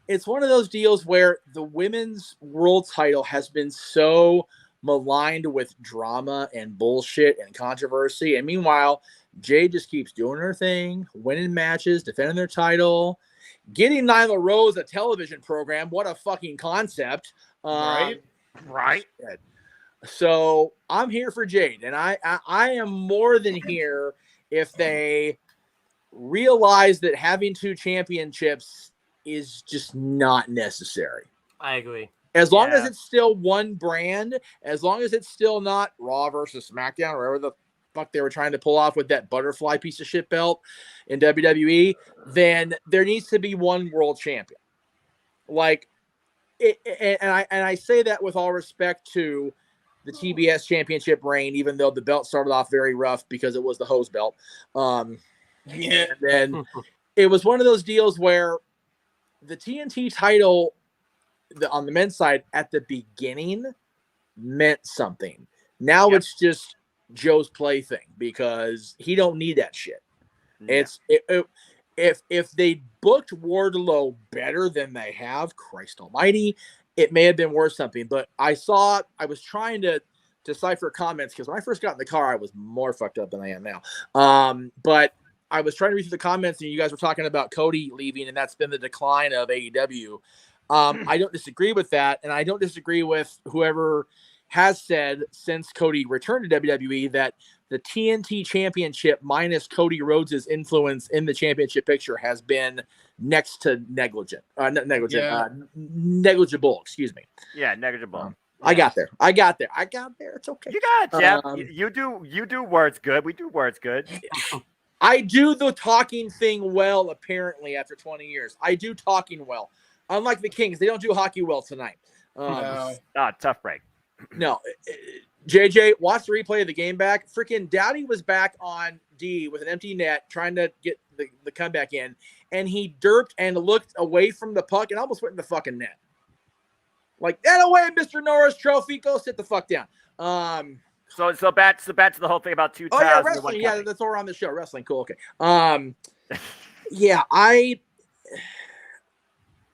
It's one of those deals where the women's world title has been so maligned with drama and bullshit and controversy, and meanwhile Jade just keeps doing her thing, winning matches, defending their title, getting Nyla Rose a television program. What a fucking concept. Right. So I'm here for Jade, and I am more than here if they realize that having two championships is just not necessary. I agree. As long as it's still one brand, as long as it's still not Raw versus SmackDown or whatever the fuck they were trying to pull off with that butterfly piece of shit belt in WWE, then there needs to be one world champion. Like, and I say that with all respect to the TBS championship reign, even though the belt started off very rough because it was the hose belt. And then it was one of those deals where the TNT title on the men's side at the beginning meant something. Now it's just Joe's plaything because he don't need that shit. Yeah. If they booked Wardlow better than they have, Christ Almighty, it may have been worth something. But I was trying to decipher comments because when I first got in the car, I was more fucked up than I am now. But I was trying to read through the comments, and you guys were talking about Cody leaving, and that's been the decline of AEW. I don't disagree with that, and I don't disagree with whoever has said since Cody returned to WWE that the TNT Championship minus Cody Rhodes' influence in the championship picture has been next to negligible. Excuse me. Yeah, negligible. I got there. It's okay. You got it, Jeff. You do words good. We do words good. I do the talking thing well, apparently, after 20 years. I do talking well. Unlike the Kings, they don't do hockey well tonight. Tough break. No. JJ, watch the replay of the game back. Freaking Dowdy was back on D with an empty net trying to get the comeback in, and he derped and looked away from the puck and almost went in the fucking net. Like, that away, Mr. Norris Trophy. Go sit the fuck down. So back to the whole thing about 2000. Oh, yeah, wrestling. Yeah, that's all around the show. Wrestling. Cool. Okay. Yeah,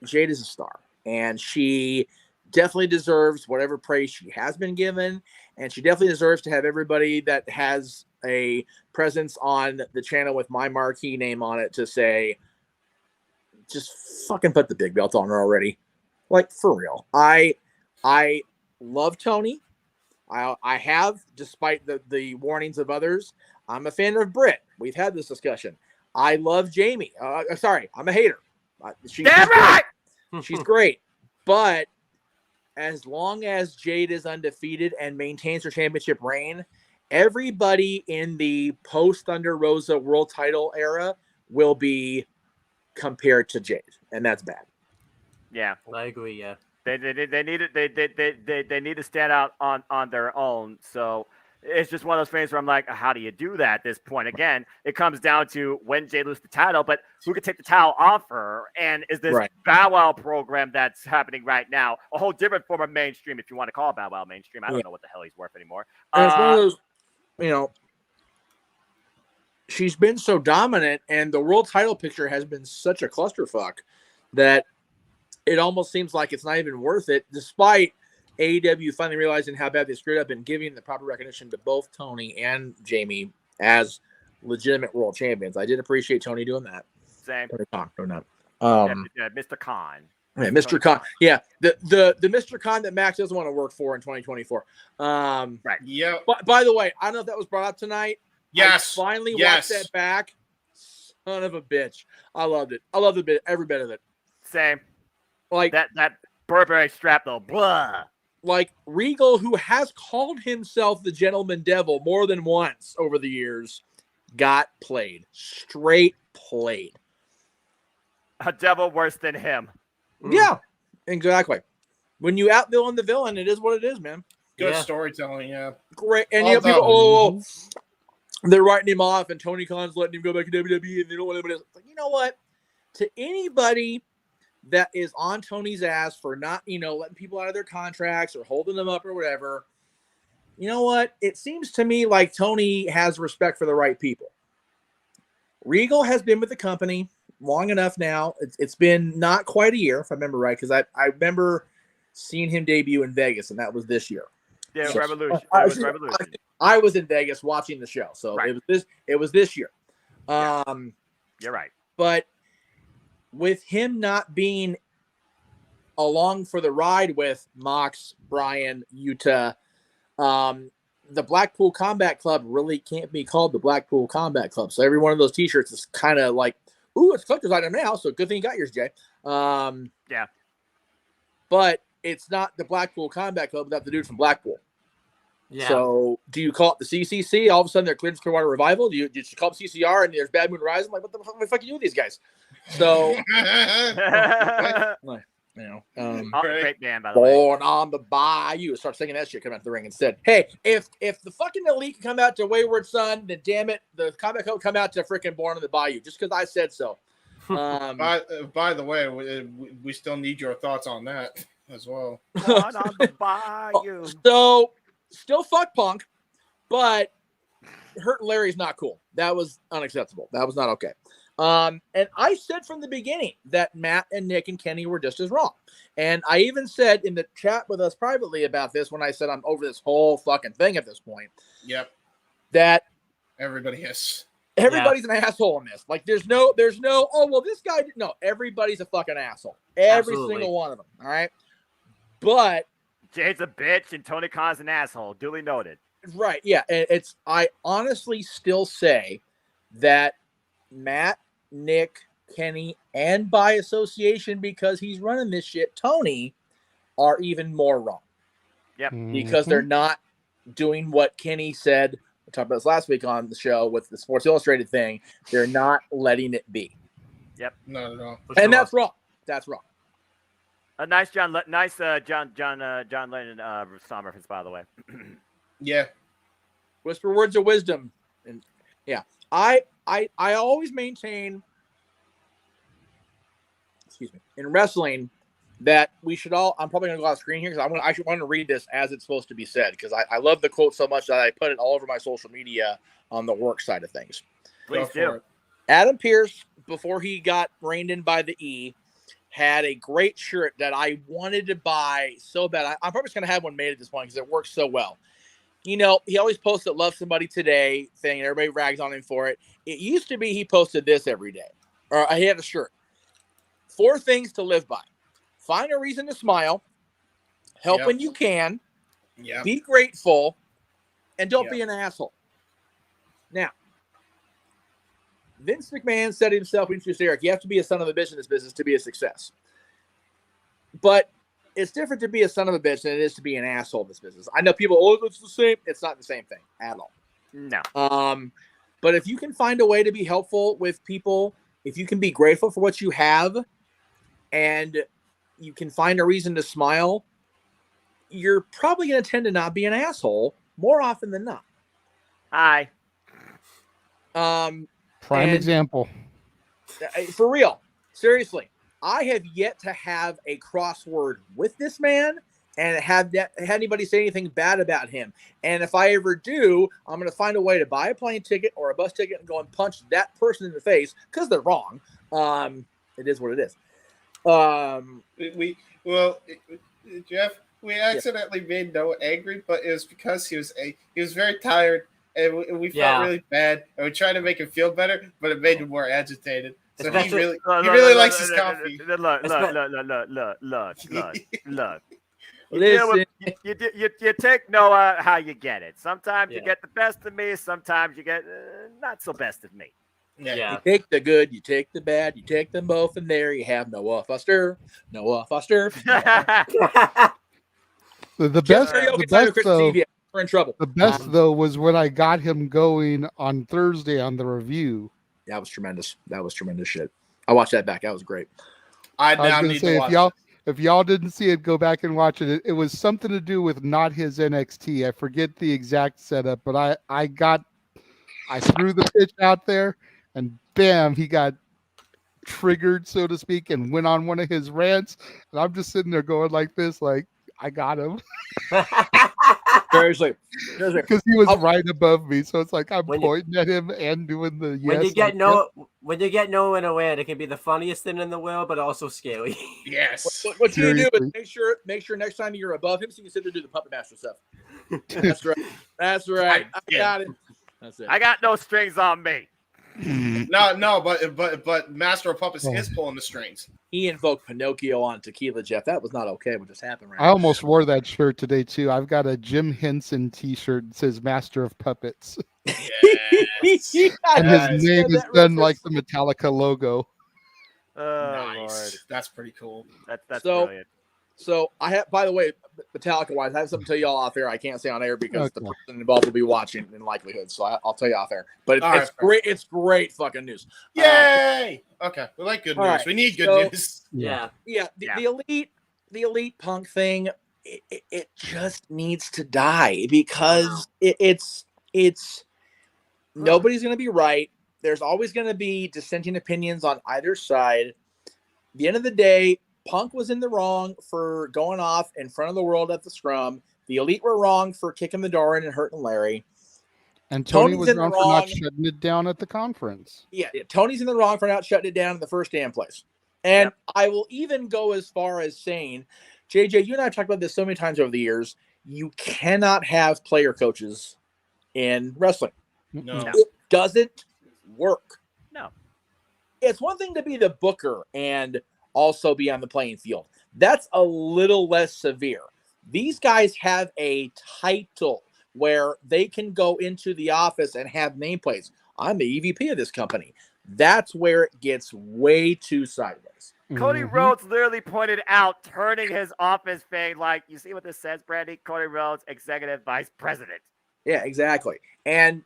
Jade is a star, and she definitely deserves whatever praise she has been given, and she definitely deserves to have everybody that has a presence on the channel with my marquee name on it to say, just fucking put the big belt on her already. Like, for real. I love Tony. I have, despite the warnings of others. I'm a fan of Britt. We've had this discussion. I love Jamie. Sorry, I'm a hater. She's right. She's great. But as long as Jade is undefeated and maintains her championship reign, everybody in the post Thunder Rosa world title era will be compared to Jade, and that's bad. Yeah, I agree. Yeah, they need to stand out on their own. So it's just one of those things where I'm like, how do you do that at this point? Again, it comes down to when Jade loses the title, but who could take the title off her? And is this Bow Wow program that's happening right now a whole different form of mainstream, if you want to call Bow Wow mainstream? I don't know what the hell he's worth anymore. And it's one of those, she's been so dominant, and the world title picture has been such a clusterfuck that it almost seems like it's not even worth it, despite AEW finally realizing how bad they screwed up and giving the proper recognition to both Tony and Jamie as legitimate world champions. I did appreciate Tony doing that. Same. Or not. Mr. Khan. Yeah, Mr. Khan. Yeah, the Mr. Khan that Max doesn't want to work for in 2024. Right. Yeah. By the way, I don't know if that was brought up tonight. Yes. I finally watched that back. Son of a bitch. I loved it. I loved every bit of it. Same. Like that Burberry strap though. Blah. Like Regal, who has called himself the Gentleman Devil more than once over the years, got played. Straight played. A devil worse than him. Yeah, exactly. When you out-villain the villain, it is what it is, man. Good storytelling, yeah. Great. And you know, people, they're writing him off, and Tony Khan's letting him go back to WWE, and they don't want anybody else. Like, you know what? To anybody that is on Tony's ass for not, letting people out of their contracts or holding them up or whatever, you know what? It seems to me like Tony has respect for the right people. Regal has been with the company long enough now. It's been not quite a year, if I remember right, because I remember seeing him debut in Vegas, and that was this year. Yeah, so, Revolution. I was in Vegas watching the show, so it was this year. You're right. But with him not being along for the ride with Mox, Brian, Utah, the Blackpool Combat Club really can't be called the Blackpool Combat Club. So every one of those T-shirts is kind of like, ooh, it's a collector's item now, so good thing you got yours, Jay. Yeah. But it's not the Blackpool Combat Club without the dude from Blackpool. Yeah. So do you call it the CCC? All of a sudden they're Clearwater Revival? Do you call it CCR and there's Bad Moon Rising? Like, what the fuck you do with these guys? So, great band, by the way. Born on the Bayou. Start singing that shit coming out the ring instead. Hey, if the fucking Elite can come out to Wayward Son, then damn it, the Combat Club come out to freaking Born on the Bayou just because I said so. By the way, we still need your thoughts on that as well. On the bayou. So, still fuck Punk, but hurting Larry's not cool. That was unacceptable. That was not okay. And I said from the beginning that Matt and Nick and Kenny were just as wrong. And I even said in the chat with us privately about this when I said I'm over this whole fucking thing at this point. Yep. That everybody is. Everybody's an asshole in this. Like, there's no, oh, well, this guy, no, everybody's a fucking asshole. Every single one of them. All right. But Jay's a bitch and Tony Khan's an asshole. Duly noted. Right. Yeah. I honestly still say that Matt, Nick, Kenny, and by association, because he's running this shit, Tony, are even more wrong. Yep. Because they're not doing what Kenny said. We talked about this last week on the show with the Sports Illustrated thing. They're not letting it be. Yep. Not at all. And that's wrong. That's wrong. A nice John Lennon song reference, by the way. Yeah. Whisper words of wisdom. And yeah, I always maintain, excuse me, in wrestling that we should all, I'm probably going to go off screen here because I want to read this as it's supposed to be said because I love the quote so much that I put it all over my social media on the work side of things. Please do. Adam Pearce, before he got reined in by the E, had a great shirt that I wanted to buy so bad. I'm probably just going to have one made at this point because it works so well. You know, he always posts that Love Somebody Today thing, and everybody rags on him for it. It used to be he posted this every day. Or he had a shirt. 4 things to live by. Find a reason to smile. Help when you can. Be grateful. And don't be an asshole. Now, Vince McMahon said himself, Eric, you have to be a son of a bitch in this business to be a success. But it's different to be a son of a bitch than it is to be an asshole in this business. I know people, it's the same. It's not the same thing at all. No. But if you can find a way to be helpful with people, if you can be grateful for what you have, and you can find a reason to smile, you're probably going to tend to not be an asshole more often than not. Hi. Prime example. For real. Seriously. I have yet to have a crossword with this man and had anybody say anything bad about him. And if I ever do, I'm going to find a way to buy a plane ticket or a bus ticket and go and punch that person in the face because they're wrong. It is what it is. Jeff, we accidentally made Noah angry, but it was because he was very tired and we felt really bad and we tried to make him feel better, but it made him more agitated. So he really likes his coffee. Look. Listen. You take Noah how you get it. Sometimes you get the best of me. Sometimes you get not so best of me. You take the good, you take the bad, you take them both, and there you have Noah Foster. Noah Foster. The best though, we're in trouble. The best though was when I got him going on Thursday on the review. That was tremendous. That was tremendous shit. I watched that back. That was great. I now need to watch if y'all didn't see it, go back and watch it. It was something to do with not his NXT. I forget the exact setup, but I threw the pitch out there, and bam, he got triggered, so to speak, and went on one of his rants. And I'm just sitting there going like this, like, I got him. Seriously. Because he was right above me, so it's like I'm pointing at him and doing the yes. When you get Noah in a win, it can be the funniest thing in the world, but also scary. Yes. What you do is make sure next time you're above him, so you can sit there and do the puppet master stuff. That's right. That's right. I got it. That's it. I got no strings on me. No, but Master of Puppets is pulling the strings. He invoked Pinocchio on Tequila, Jeff. That was not okay. What just happened right I almost wore that shirt today too. I've got a Jim Henson T-shirt that says Master of Puppets. Yes. And his name is done like the Metallica logo. Nice. Lord. That's pretty cool. That's brilliant. So I have, by the way, Metallica wise, I have something to tell y'all off air. I can't say on air because the person involved will be watching in likelihood. So I'll tell you off air. But it's great. It's great fucking news. Yay! Okay, we like good news. Right. We need good news. Yeah. The elite Punk thing, it just needs to die because it's nobody's gonna be right. there's always going to be dissenting opinions on either side. At the end of the day, Punk was in the wrong for going off in front of the world at the scrum. The Elite were wrong for kicking the door in and hurting Larry. And Tony was in the wrong for not shutting it down at the conference. Yeah, Tony's in the wrong for not shutting it down in the first damn place. And I will even go as far as saying, JJ, you and I have talked about this so many times over the years. You cannot have player coaches in wrestling. No. It doesn't work. No. It's one thing to be the booker and also be on the playing field. That's a little less severe. These guys have a title where they can go into the office and have nameplates. I'm the EVP of this company. That's where it gets way too sideways. Cody Rhodes literally pointed out, turning his office thing, like, you see what this says, Brandy? Cody Rhodes, Executive Vice President. Yeah, exactly. And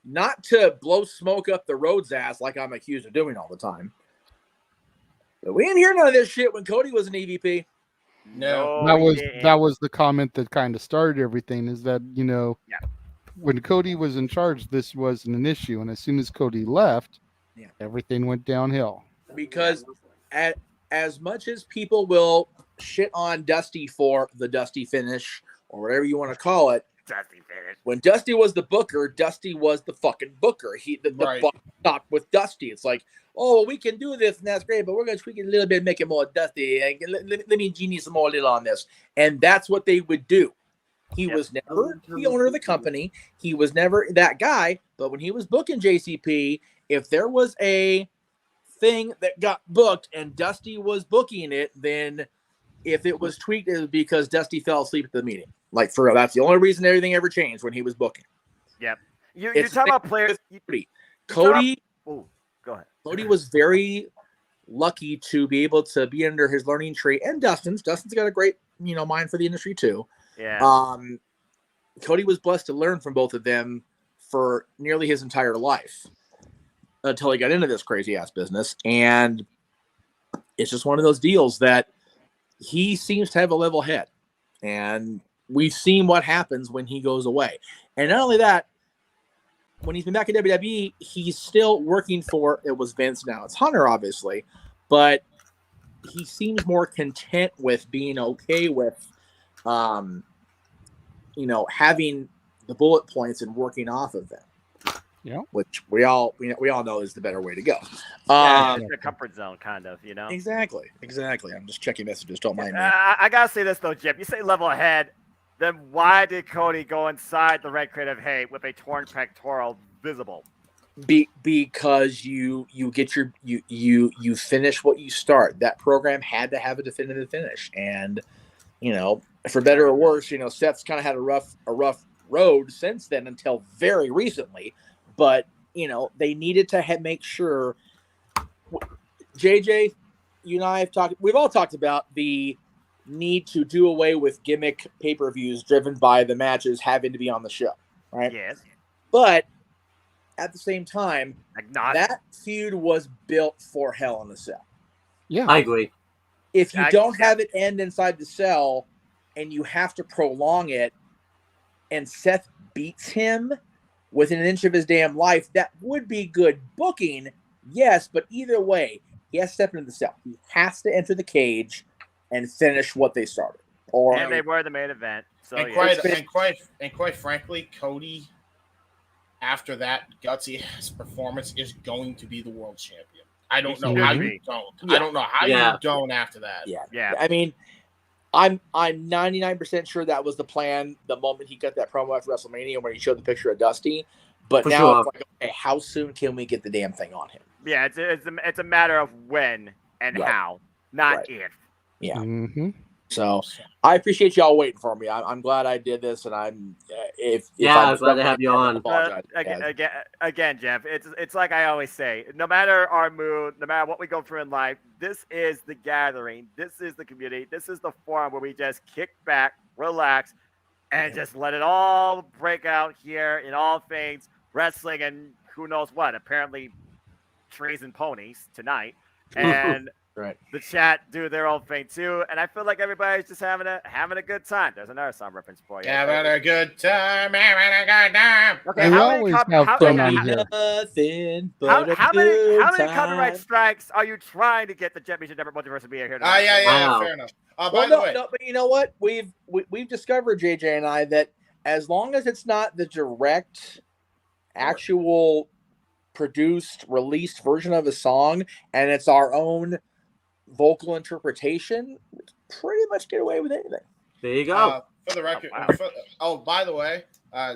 not to blow smoke up the Rhodes ass like I'm accused of doing all the time, but we didn't hear none of this shit when Cody was an EVP. No. That was the comment that kind of started everything, is that, when Cody was in charge, this wasn't an issue. And as soon as Cody left, everything went downhill. Because as much as people will shit on Dusty for the Dusty finish or whatever you want to call it, Dusty finish. When Dusty was the booker, Dusty was the fucking booker. The buck stopped with Dusty. It's like, oh, we can do this and that's great, but we're going to tweak it a little bit, make it more Dusty. Let me genius some more little on this. And that's what they would do. He was never the owner of the company. He was never that guy. But when he was booking JCP, if there was a thing that got booked and Dusty was booking it, then if it was tweaked, it was because Dusty fell asleep at the meeting. Like, for real, that's the only reason everything ever changed when he was booking. Yep. You're talking about players. Cody. Oh, go ahead. Cody was very lucky to be able to be under his learning tree, and Dustin's. Dustin's got a great, mind for the industry too. Yeah. Cody was blessed to learn from both of them for nearly his entire life until he got into this crazy ass business, and it's just one of those deals that he seems to have a level head, and we've seen what happens when he goes away. And not only that, when he's been back in WWE, he's still working for, it was Vince, now it's Hunter, obviously, but he seems more content with being okay with, having the bullet points and working off of them. Yeah, which we all know is the better way to go. It's a comfort zone, kind of, Exactly. I'm just checking messages. Don't mind me. I gotta say this though, Jeff. You say level ahead. Then why did Cody go inside the Red Crate of Hate with a torn pectoral visible? Because you get you finish what you start. That program had to have a definitive finish, and for better or worse, Seth's kind of had a rough road since then until very recently. But they needed to make sure. JJ, you and I have talked. We've all talked about the need to do away with gimmick pay-per-views driven by the matches having to be on the show, right? Yes. But at the same time, that feud was built for Hell in a Cell. Yeah, I agree. If you don't have it end inside the cell and you have to prolong it, and Seth beats him within an inch of his damn life, that would be good booking, yes, but either way, he has to step into the cell. He has to enter the cage and finish what they started. And they were the main event. So quite frankly, Cody, after that gutsy performance, is going to be the world champion. I don't know how you don't. Yeah. I don't know how you don't after that. Yeah. I mean, I'm 99% sure that was the plan the moment he got that promo after WrestleMania when he showed the picture of Dusty. But now it's like, okay, how soon can we get the damn thing on him? Yeah, it's a matter of when and how, not if. Yeah. Mm-hmm. So I appreciate y'all waiting for me. I'm glad I did this, and I'm I'm glad to have you on. Again, Jeff, it's like I always say, no matter our mood, no matter what we go through in life, this is the gathering, this is the community, this is the forum where we just kick back, relax, and just let it all break out here in all things wrestling and who knows what. Apparently, trees and ponies tonight. and right. the chat do their own thing too. And I feel like everybody's just having a good time. There's another song reference for you. Having a good time, having a good time. Okay, We always have fun on here. Nothing How but many copyright strikes are you trying to get the Jeff Meacham Network Multiverse to be here tonight? Yeah, fair enough. By the way, but you know what? We've discovered, JJ and I, that as long as it's not the direct, actual produced, released version of a song, and it's our own vocal interpretation, we can pretty much get away with anything. There you go. For the record, by the way,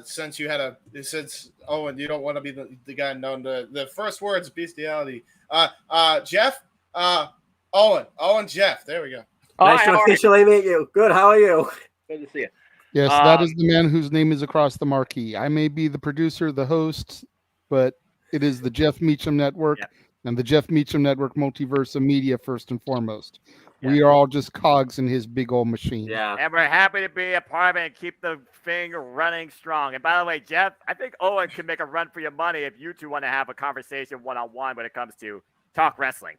since Owen, you don't want to be the guy known to the first words bestiality. Jeff, Owen, Jeff. There we go. Nice to officially meet you. Good. How are you? Good to see you. Yes, that is the man whose name is across the marquee. I may be the producer, the host, but it is the Jeff Meacham Network and the Jeff Meacham Network Multiverse of Media first and foremost. Yeah. We are all just cogs in his big old machine. Yeah. And we're happy to be a part of it and keep the thing running strong. And by the way, Jeff, I think Owen can make a run for your money if you two want to have a conversation one-on-one when it comes to talk wrestling.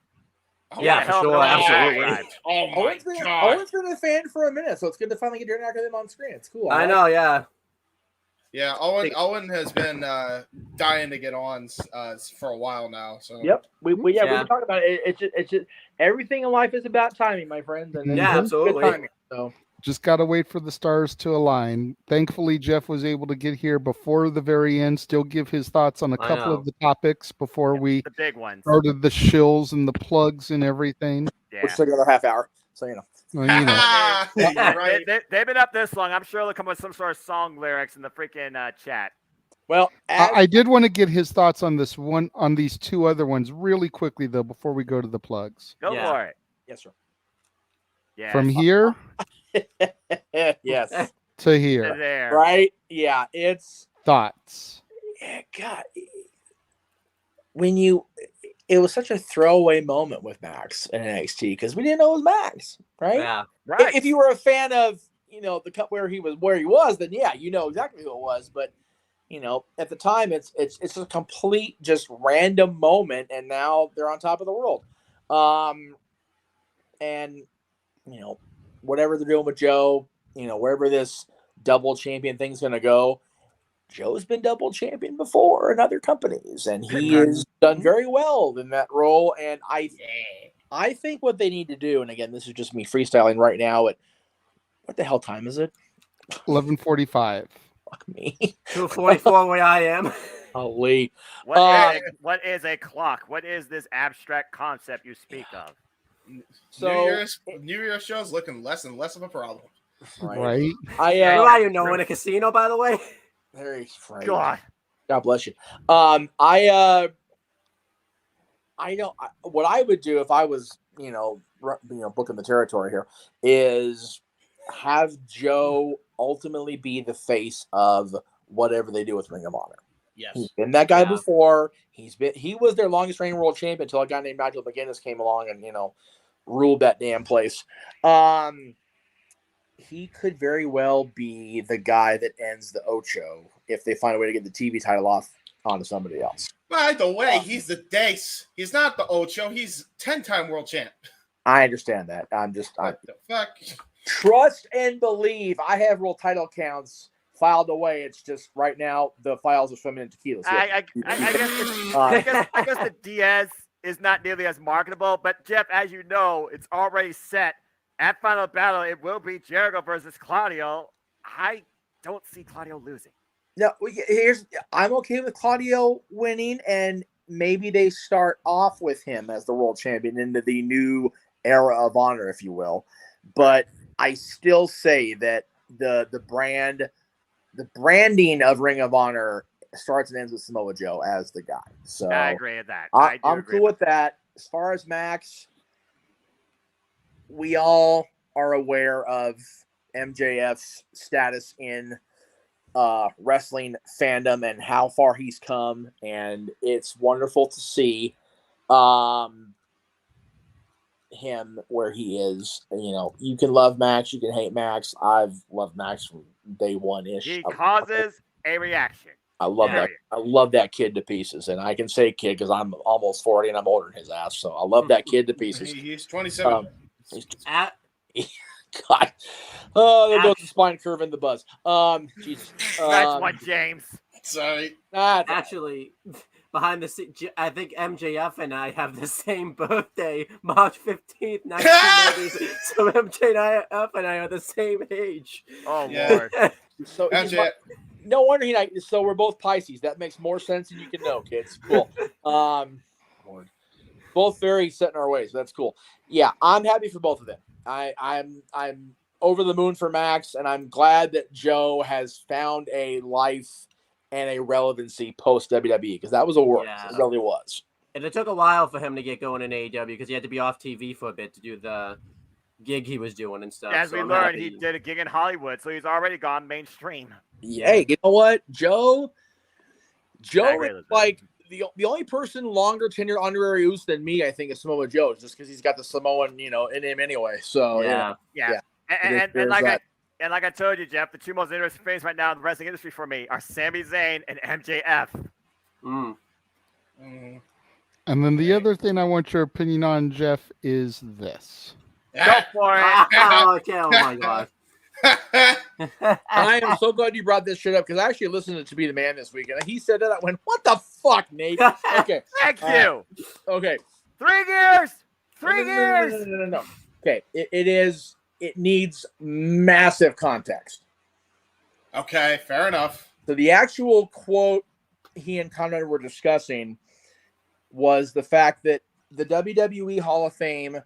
Yeah, for sure, absolutely. Oh my God. Owen's been a fan for a minute, so it's good to finally get to interact with him on screen. It's cool. I know, yeah. Yeah, Owen has been dying to get on for a while now. So yep, we talked about it. It's just everything in life is about timing, my friends. And absolutely. Good timing, so. Just got to wait for the stars to align. Thankfully, Jeff was able to get here before the very end, still give his thoughts on a couple of the topics before we the big ones started the shills and the plugs and everything. Yeah. We're still got another half hour, so you know. Well, you know. Right. They've been up this long. I'm sure they'll come with some sort of song lyrics in the freaking chat. Well, I did want to get his thoughts on this one, on these two other ones, really quickly though, before we go to the plugs. Go for it. Yes, sir. Yeah. From here. Yes. To here. To there. Right? Yeah. It's thoughts. Yeah, God. It was such a throwaway moment with Max in NXT because we didn't know it was Max, right? Yeah. Right. If you were a fan of, the cut where he was, then yeah, you know exactly who it was. But at the time, it's a complete, just random moment, and now they're on top of the world. And whatever they're doing with Joe, wherever this double champion thing's going to go, Joe's been double champion before in other companies, and he has done very well in that role. And I think what they need to do, and again, this is just me freestyling right now. What the hell time is it? 11:45. Fuck me. 2:44 where I am. Holy. What is a clock? What is this abstract concept you speak of? So New Year's show's looking less and less of a problem. Right. Who are you in a casino, by the way? Very frank. God bless you. I don't. What I would do if I was, booking the territory here is have Joe ultimately be the face of whatever they do with Ring of Honor. Yes. He's been that guy before. He was their longest reigning world champion until a guy named Nigel McGuinness came along and ruled that damn place. He could very well be the guy that ends the Ocho if they find a way to get the TV title off onto somebody else. By the way, he's the Dace. He's not the Ocho. He's 10-time world champ. I understand that. What the fuck? Trust and believe. I have world title counts filed away. It's just right now the files are swimming in tequila. I guess the Diaz is not nearly as marketable, but Jeff, as you know, it's already set. At Final Battle, it will be Jericho versus Claudio. I don't see Claudio losing. No, I'm okay with Claudio winning, and maybe they start off with him as the world champion into the new era of honor, if you will. But I still say that the branding of Ring of Honor starts and ends with Samoa Joe as the guy. So I agree with that. I'm cool with that. As far as Max, we all are aware of MJF's status in wrestling fandom and how far he's come, and it's wonderful to see him where he is. You can love Max, you can hate Max. I've loved Max from day one-ish. He causes a reaction. I love that. I love that kid to pieces, and I can say kid because I'm almost 40 and I'm older than his ass. So I love that kid to pieces. He's 27. God. Oh, there goes the spine curve and the buzz. Jesus. That's one, James. Sorry. Actually, behind the scenes, I think MJF and I have the same birthday, March 15th, 1990. So MJF and I are the same age. Oh, Lord. So no wonder so we're both Pisces. That makes more sense than you can know, kids. Cool. Lord. Both very set in our ways. That's cool. Yeah, I'm happy for both of them. I'm over the moon for Max, and I'm glad that Joe has found a life and a relevancy post WWE because that was a work. Yeah. It really was. And it took a while for him to get going in AEW because he had to be off TV for a bit to do the gig he was doing and stuff. As we learned, he did a gig in Hollywood, so he's already gone mainstream. Yeah. Hey, you know what? Joe is like the only person longer tenure honorary Uso than me, I think, is Samoa Joe, just because he's got the Samoan, in him anyway. So yeah. And like I told you, Jeff, the two most interesting things right now in the wrestling industry for me are Sami Zayn and MJF. And then the other thing I want your opinion on, Jeff, is this. Go for it. Oh my God. I am so glad you brought this shit up because I actually listened to Be the Man this weekend. He said that. I went, what the fuck, Nate? Okay. Thank you. Okay. 3 gears. 3 gears. No. Okay. It needs massive context. Okay. Fair enough. So the actual quote he and Conrad were discussing was the fact that the WWE Hall of Fame,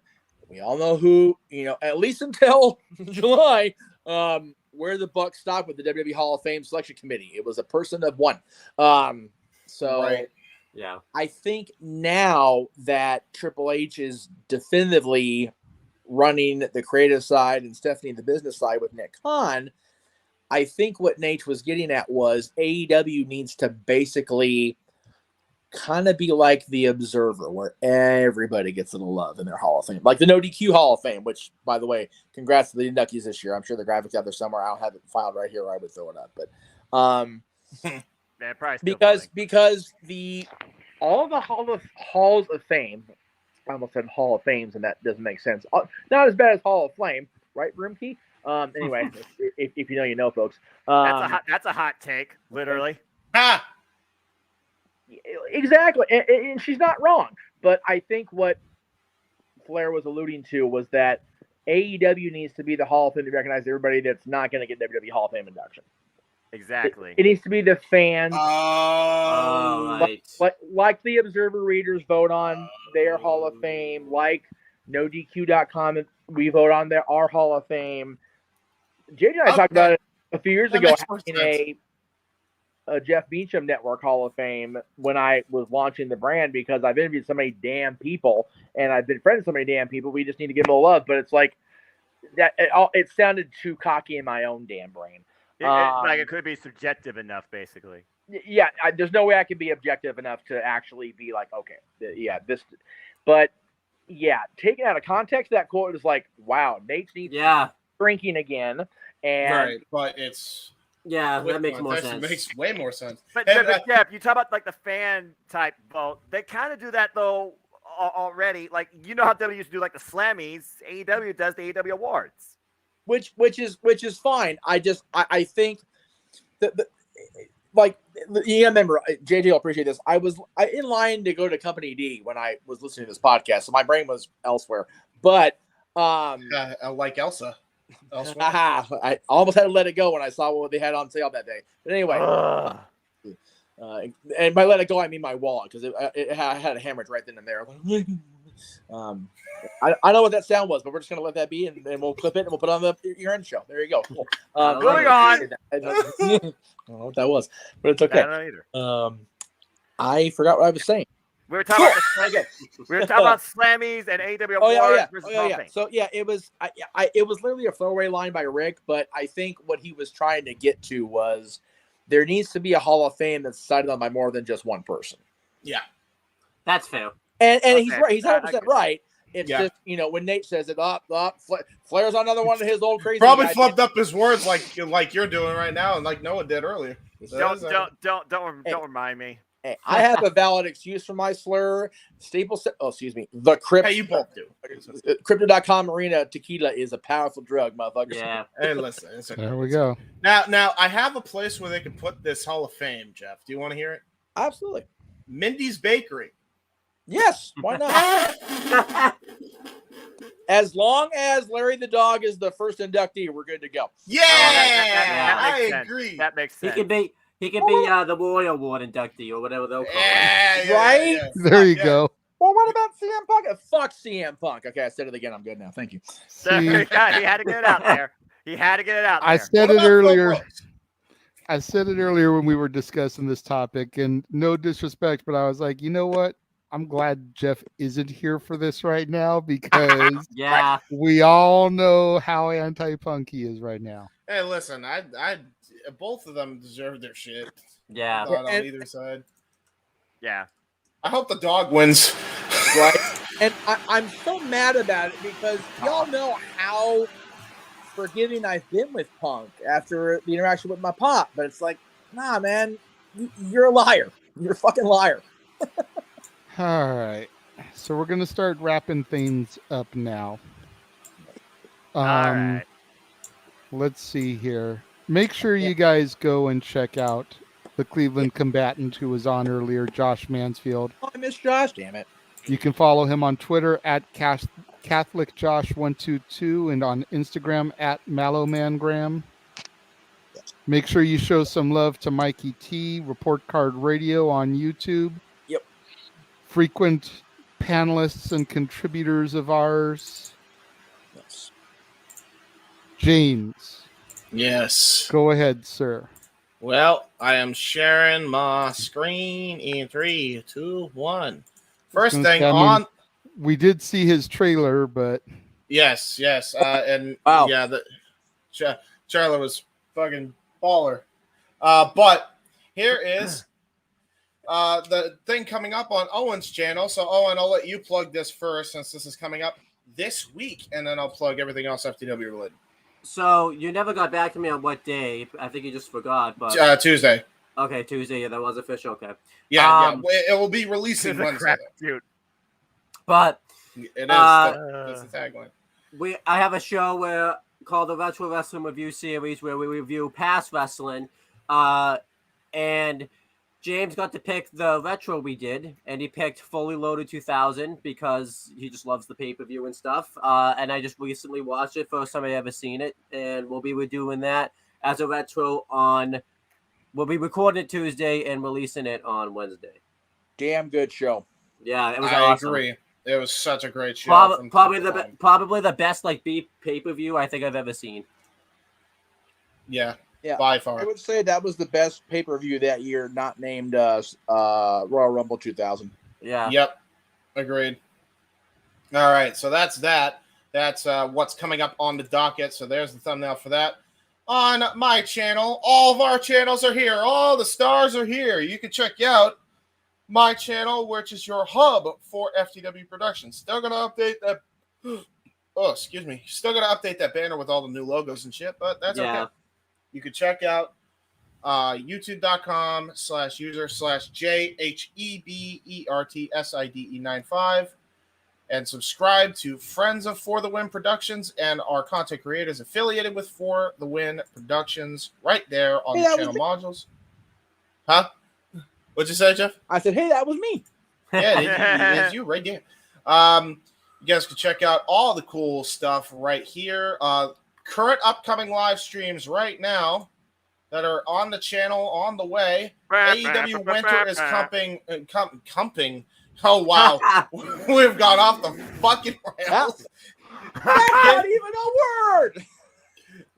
we all know who, at least until July, where the buck stopped with the WWE Hall of Fame selection committee. It was a person of one. Right. Yeah. I think now that Triple H is definitively running the creative side and Stephanie the business side with Nick Khan, I think what Nate was getting at was AEW needs to basically kind of be like the Observer, where everybody gets a little love in their Hall of Fame, like the NoDQ Hall of Fame, which, by the way, congrats to the inductees this year. I'm sure the graphics out there somewhere. I don't have it filed right here, or I would throw it up. But because all the halls of fame, I almost said Hall of Fames, and that doesn't make sense. Not as bad as Hall of Flame, right, Roomkey? Anyway, if you know, you know, folks. That's a hot take, literally. Exactly, and she's not wrong. But I think what Flair was alluding to was that AEW needs to be the Hall of Fame to recognize everybody that's not going to get WWE Hall of Fame induction. Exactly. It needs to be the fans. Right. Like the Observer readers vote on their Hall of Fame, like NoDQ.com, we vote on our Hall of Fame. JJ and I talked about it a few years ago, having a Jeff Meacham Network Hall of Fame when I was launching the brand, because I've interviewed so many damn people and I've been friends with so many damn people. We just need to give them a love. But it's like that. It sounded too cocky in my own damn brain. It could be subjective enough, basically. Yeah, there's no way I can be objective enough to actually be like, okay, yeah, this. But yeah, taken out of context, that quote is like, wow, Nate needs drinking again, and right, but it's that makes more sense. It makes way more sense. But Jeff, you talk about like the fan type vote. They kind of do that though already. Like, you know how WWE used to do like the Slammies. AEW does the AEW Awards. Which is fine. I think that you remember, JJ will appreciate this. I was in line to go to Company D when I was listening to this podcast, so my brain was elsewhere. But like Elsa, I almost had to let it go when I saw what they had on sale that day. But anyway, and by let it go, I mean my wallet, because I had a hemorrhage right then and there. I know what that sound was, but we're just gonna let that be, and we'll clip it and we'll put it on the year-end show. There you go. Cool. Moving on. I don't know what that was, but it's okay. I don't know either. I forgot what I was saying. We were talking about Slammies and AEW Awards versus nothing. So yeah, it was it was literally a throwaway line by Rick, but I think what he was trying to get to was there needs to be a Hall of Fame that's decided on by more than just one person. Yeah, that's fair. And he's right. He's 100% right. It's just, when Nate says it, Flair's on another one of his old crazy. Probably flubbed up his words like you're doing right now, and like Noah did earlier. Don't remind me. Hey, I have a valid excuse for my slur. The Crypt. Hey, you both do. Crypto.com Arena tequila is a powerful drug, motherfucker. Yeah. Hey, listen. There we go. Now, I have a place where they can put this Hall of Fame, Jeff. Do you want to hear it? Absolutely. Mindy's Bakery. Yes, why not? As long as Larry the dog is the first inductee, we're good to go. Yeah, I agree. That makes sense. He could be the Roy Award inductee or whatever they'll call it. Right? There you go. Well, what about CM Punk? Fuck CM Punk. Okay, I said it again. I'm good now. Thank you. He had to get it out there. He had to get it out there. I said it earlier. I said it earlier when we were discussing this topic, and no disrespect, but I was like, you know what? I'm glad Jeff isn't here for this right now because yeah, we all know how anti-punk he is right now. Hey, listen, I both of them deserve their shit. Yeah, on either side. Yeah, I hope the dog wins. Right, and I'm so mad about it because y'all know how forgiving I've been with Punk after the interaction with my pop, but it's like, nah, man, you're a liar. You're a fucking liar. All right, so we're gonna start wrapping things up now. All right. Let's see here. Make sure you guys go and check out the Cleveland combatant who was on earlier, Josh Mansfield. Oh, I miss Josh. Damn it. You can follow him on Twitter at CatholicJosh122 and on Instagram at MallowMangram. Make sure you show some love to Mikey T, Report Card Radio on YouTube. Yep. Frequent panelists and contributors of ours. Yes. James. Yes. Go ahead, sir. Well, I am sharing my screen in 3, 2, 1. First thing on. We did see his trailer, but. Yes. And wow. Yeah, the trailer was fucking baller. But here is the thing coming up on Owen's channel. So, Owen, I'll let you plug this first since this is coming up this week, and then I'll plug everything else FTW related. So you never got back to me on what day. I think you just forgot. But Tuesday. Okay, Tuesday. Yeah, that was official. Okay. Yeah. It will be releasing Wednesday. Dude. But it is. That's the tagline. I have a show called the Retro Wrestling Review Series where we review past wrestling. And James got to pick the retro we did, and he picked Fully Loaded 2000 because he just loves the pay-per-view and stuff. And I just recently watched it, first time I ever seen it, and we'll be doing that as a retro we'll be recording it Tuesday and releasing it on Wednesday. Damn good show. Yeah, it was I awesome. agree. It was such a great show. Probably the best beef pay-per-view I think I've ever seen. Yeah. Yeah, by far. I would say that was the best pay-per-view that year, not named Royal Rumble 2000. Yeah. Yep. Agreed. All right, so that's that. That's what's coming up on the docket. So there's the thumbnail for that. On my channel, all of our channels are here. All the stars are here. You can check out my channel, which is your hub for FTW Productions. Still going to update that. Oh, excuse me. Still going to update that banner with all the new logos and shit, but that's okay. You can check out youtube.com/user/JHEBERTSIDE95 and subscribe to Friends of For the Win Productions and our content creators affiliated with For the Win Productions right there on the channel modules. Huh? What'd you say, Jeff? I said, hey, that was me. Yeah, it's you right there. You guys can check out all the cool stuff right here. Current upcoming live streams right now that are on the channel on the way. AEW Winter is comping. Oh, wow. We've gone off the fucking rails. That's not even a word.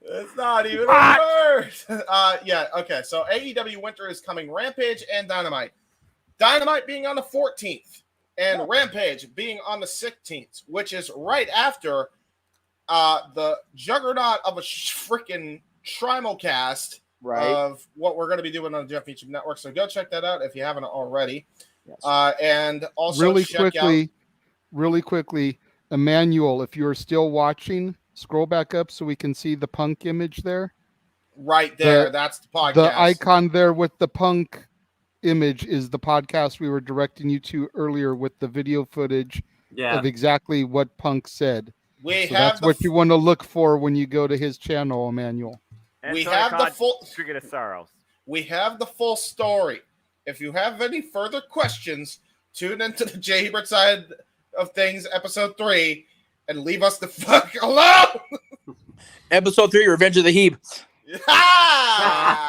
It's not even a word. Yeah, okay. So AEW Winter is coming. Rampage and Dynamite. Dynamite being on the 14th and Rampage being on the 16th, which is right after the juggernaut of a freaking Trimulcast of what we're going to be doing on the Jeff Meacham Network. So go check that out if you haven't already. Yes. And also really quickly, Emmanuel, if you're still watching, scroll back up so we can see the Punk image there. right there. That's the podcast. The icon there with the Punk image is the podcast we were directing you to earlier with the video footage of exactly what Punk said. That's what you want to look for when you go to his channel, Emmanuel. We have the full Trigger of Sorrows. We have the full story. If you have any further questions, tune into the Jay Hebert Side of Things episode 3 and leave us the fuck alone. Episode 3, Revenge of the Heeb.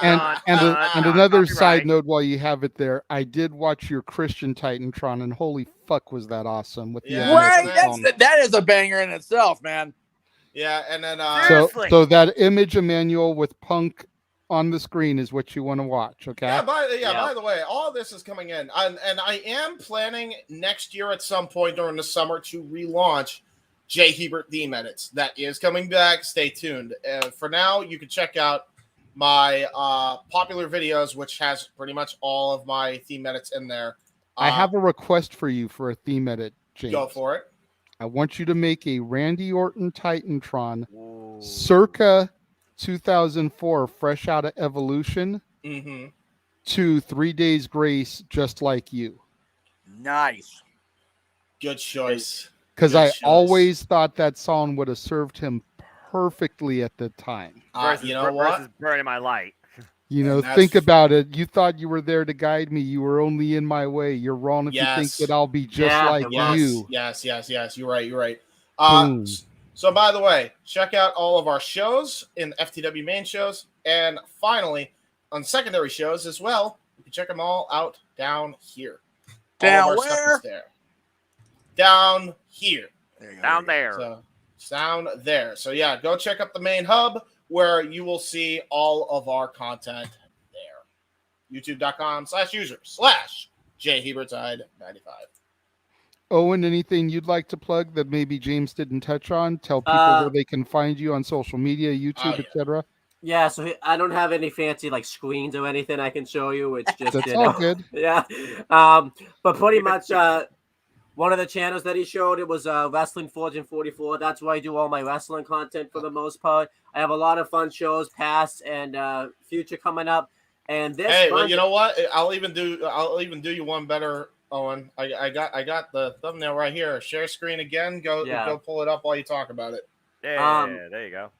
And another side note while you have it there, I did watch your Christian Titantron, and holy fuck was that awesome with the that is a banger in itself, man. Yeah, and then so that image, Emmanuel, with Punk on the screen is what you want to watch, okay? Yeah, by the way, all this is coming in. And I am planning next year at some point during the summer to relaunch Jay Hebert theme edits. That is coming back. Stay tuned. For now, you can check out my popular videos, which has pretty much all of my theme edits in there. I have a request for you for a theme edit, James. Go for it. I want you to make a Randy Orton Titantron circa 2004, fresh out of Evolution, to 3 Days Grace, just like you. Nice. Good choice. Because I always thought that song would have served him perfectly at the time. You know what? Versus Burning My Light. You know, think about it. You thought you were there to guide me. You were only in my way. You're wrong if you think that I'll be just like you. Yes. You're right. So, by the way, check out all of our shows in FTW main shows. And finally, on secondary shows as well, you can check them all out down here. Down where? Down here. Down there. So, down there. So, yeah, go check out the main hub where you will see all of our content there. YouTube.com/user/JHebertSide95. Owen, anything you'd like to plug that maybe James didn't touch on? Tell people where they can find you on social media, YouTube, etc. Yeah, so I don't have any fancy like screens or anything I can show you. It's just that's all good. Yeah, but pretty much one of the channels that he showed, it was Wrestling Fortune 44. That's where I do all my wrestling content for the most part. I have a lot of fun shows, past and future coming up. And this, well, you know what? I'll even do you one better, Owen. I got the thumbnail right here. Share screen again. Go pull it up while you talk about it. Yeah, there you go.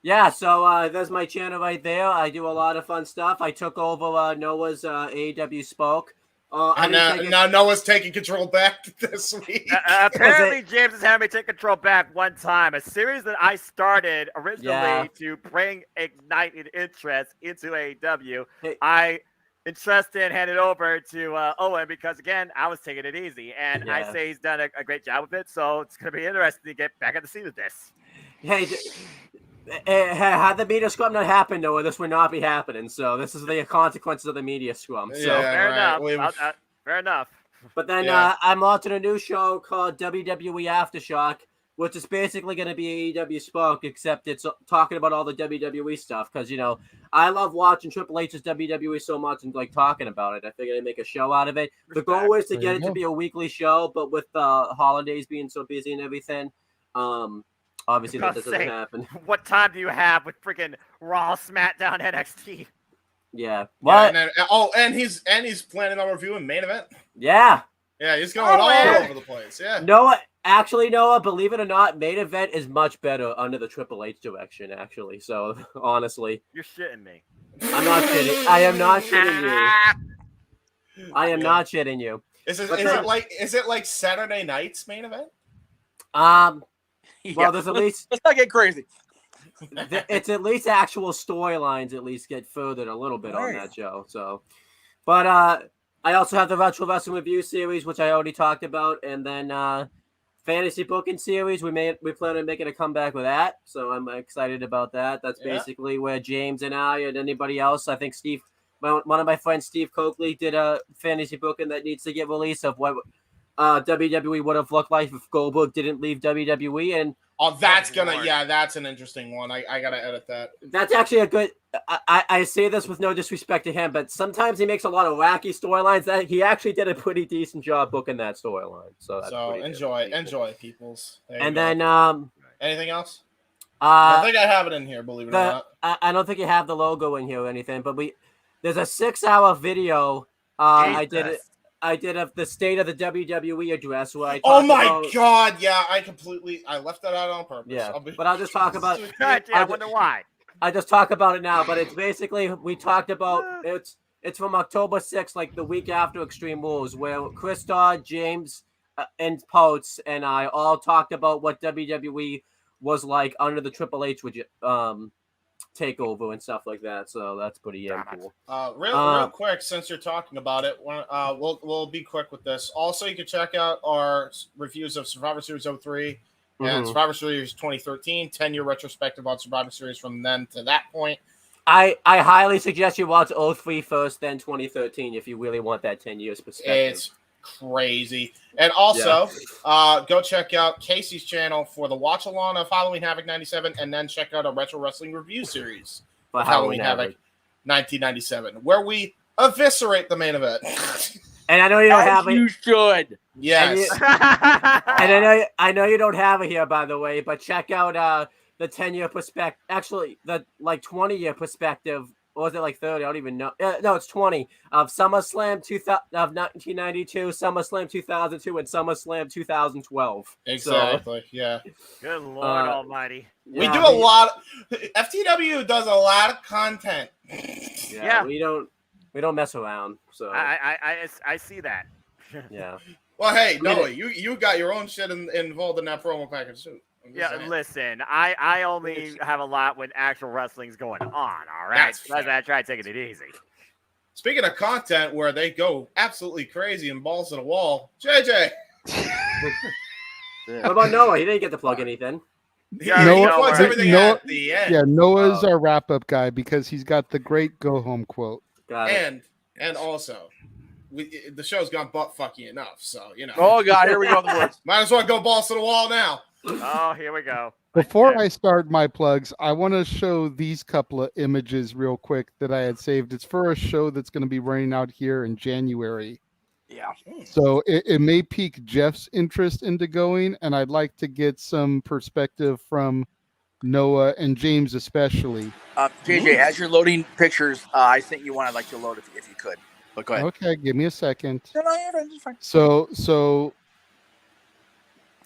Yeah, so there's my channel right there. I do a lot of fun stuff. I took over Noah's AEW Spoke. Now Noah's taking control back this week. Apparently, James has had me take control back one time. A series that I started originally to bring ignited interest into AEW. I entrusted and handed over to Owen because, again, I was taking it easy. And I say he's done a great job with it. So it's going to be interesting to get back at the scene of this. Hey, had the media scrum not happened, Noah, this would not be happening. So this is the consequences of the media scrum. So fair enough. Fair enough. But then I'm launching a new show called WWE Aftershock, which is basically going to be AEW Spoke, except it's talking about all the WWE stuff. Because, you know, I love watching Triple H's WWE so much and like talking about it. I figured I'd make a show out of it. The goal is to get it to be a weekly show, but with the holidays being so busy and everything, obviously that doesn't happen. What time do you have with freaking Raw, SmackDown, NXT? Yeah. What? And he's planning on reviewing Main Event. Yeah. Yeah, he's going all over the place. Yeah. Noah, believe it or not, Main Event is much better under the Triple H direction, actually. So, honestly. You're shitting me. I'm not kidding. I am not shitting you. I am not shitting you. Is it like Saturday night's Main Event? Well, there's at least. Let's not get crazy. It's at least actual storylines. At least get furthered a little bit on that show. So, but I also have the Retro Wrestling Review series, which I already talked about, and then fantasy booking series. We plan on making a comeback with that. So I'm excited about that. That's basically where James and I and anybody else. I think Steve, one of my friends, Steve Coakley, did a fantasy booking that needs to get released of what WWE would have looked like if Goldberg didn't leave WWE. And that's an interesting one. I gotta edit that. That's actually a good. I say this with no disrespect to him, but sometimes he makes a lot of wacky storylines. That he actually did a pretty decent job booking that storyline. So that's enjoy, peoples. And then anything else? I think I have it in here, believe it or not. I don't think you have the logo in here or anything, but there's a 6-hour video. I did of the state of the WWE address where I oh my god, yeah, I left that out on purpose. Yeah, but I'll just talk about I wonder why. I just talk about it now, but it's basically we talked about it's from October 6th, like the week after Extreme Rules, where Chris Dodd, James, and Potes and I all talked about what WWE was like under the Triple H takeover and stuff like that. So that's pretty cool. Real quick, since you're talking about it, we'll be quick with this. Also, you can check out our reviews of Survivor Series 03 and Survivor Series 2013, 10-year retrospective on Survivor Series from then to that point. I highly suggest you watch 03 first, then 2013 if you really want that 10 years perspective. It's crazy. And also, go check out Casey's channel for the watch along of Halloween Havoc 97, and then check out a retro wrestling review series for Halloween Havoc 1997, where we eviscerate the main event. And I know you don't have it. You should. Yes. And I know you don't have it here, by the way, but check out the 10-year perspective. Actually, the 20-year perspective. Or was it like 30? I don't even know. No, it's 20 of SummerSlam of 1992, SummerSlam 2002, and SummerSlam 2012. Exactly. So, yeah. Good Lord Almighty. We do a lot. FTW does a lot of content. Yeah. We don't mess around. So I see that. Yeah. Well, hey, Noah, you got your own shit involved in that promo package too. Yeah, listen, I only have a lot when actual wrestling's going on, all right? I try taking it easy. Speaking of content where they go absolutely crazy and balls to the wall, JJ. What about Noah? He didn't get to plug anything. Plugs everything at the end. Yeah, Noah's our wrap-up guy because he's got the great go-home quote. And also, the show's gone butt-fucky enough, so, you know. Oh, God, here we go. Might as well go balls to the wall now. Oh, here we go. Before I start my plugs, I want to show these couple of images real quick that I had saved. It's for a show that's going to be running out here in January. Yeah. So it may pique Jeff's interest into going, and I'd like to get some perspective from Noah and James especially. JJ, as you're loading pictures, I sent you one I'd like to load if you could. But go ahead. Okay, give me a second. No, it's fine. So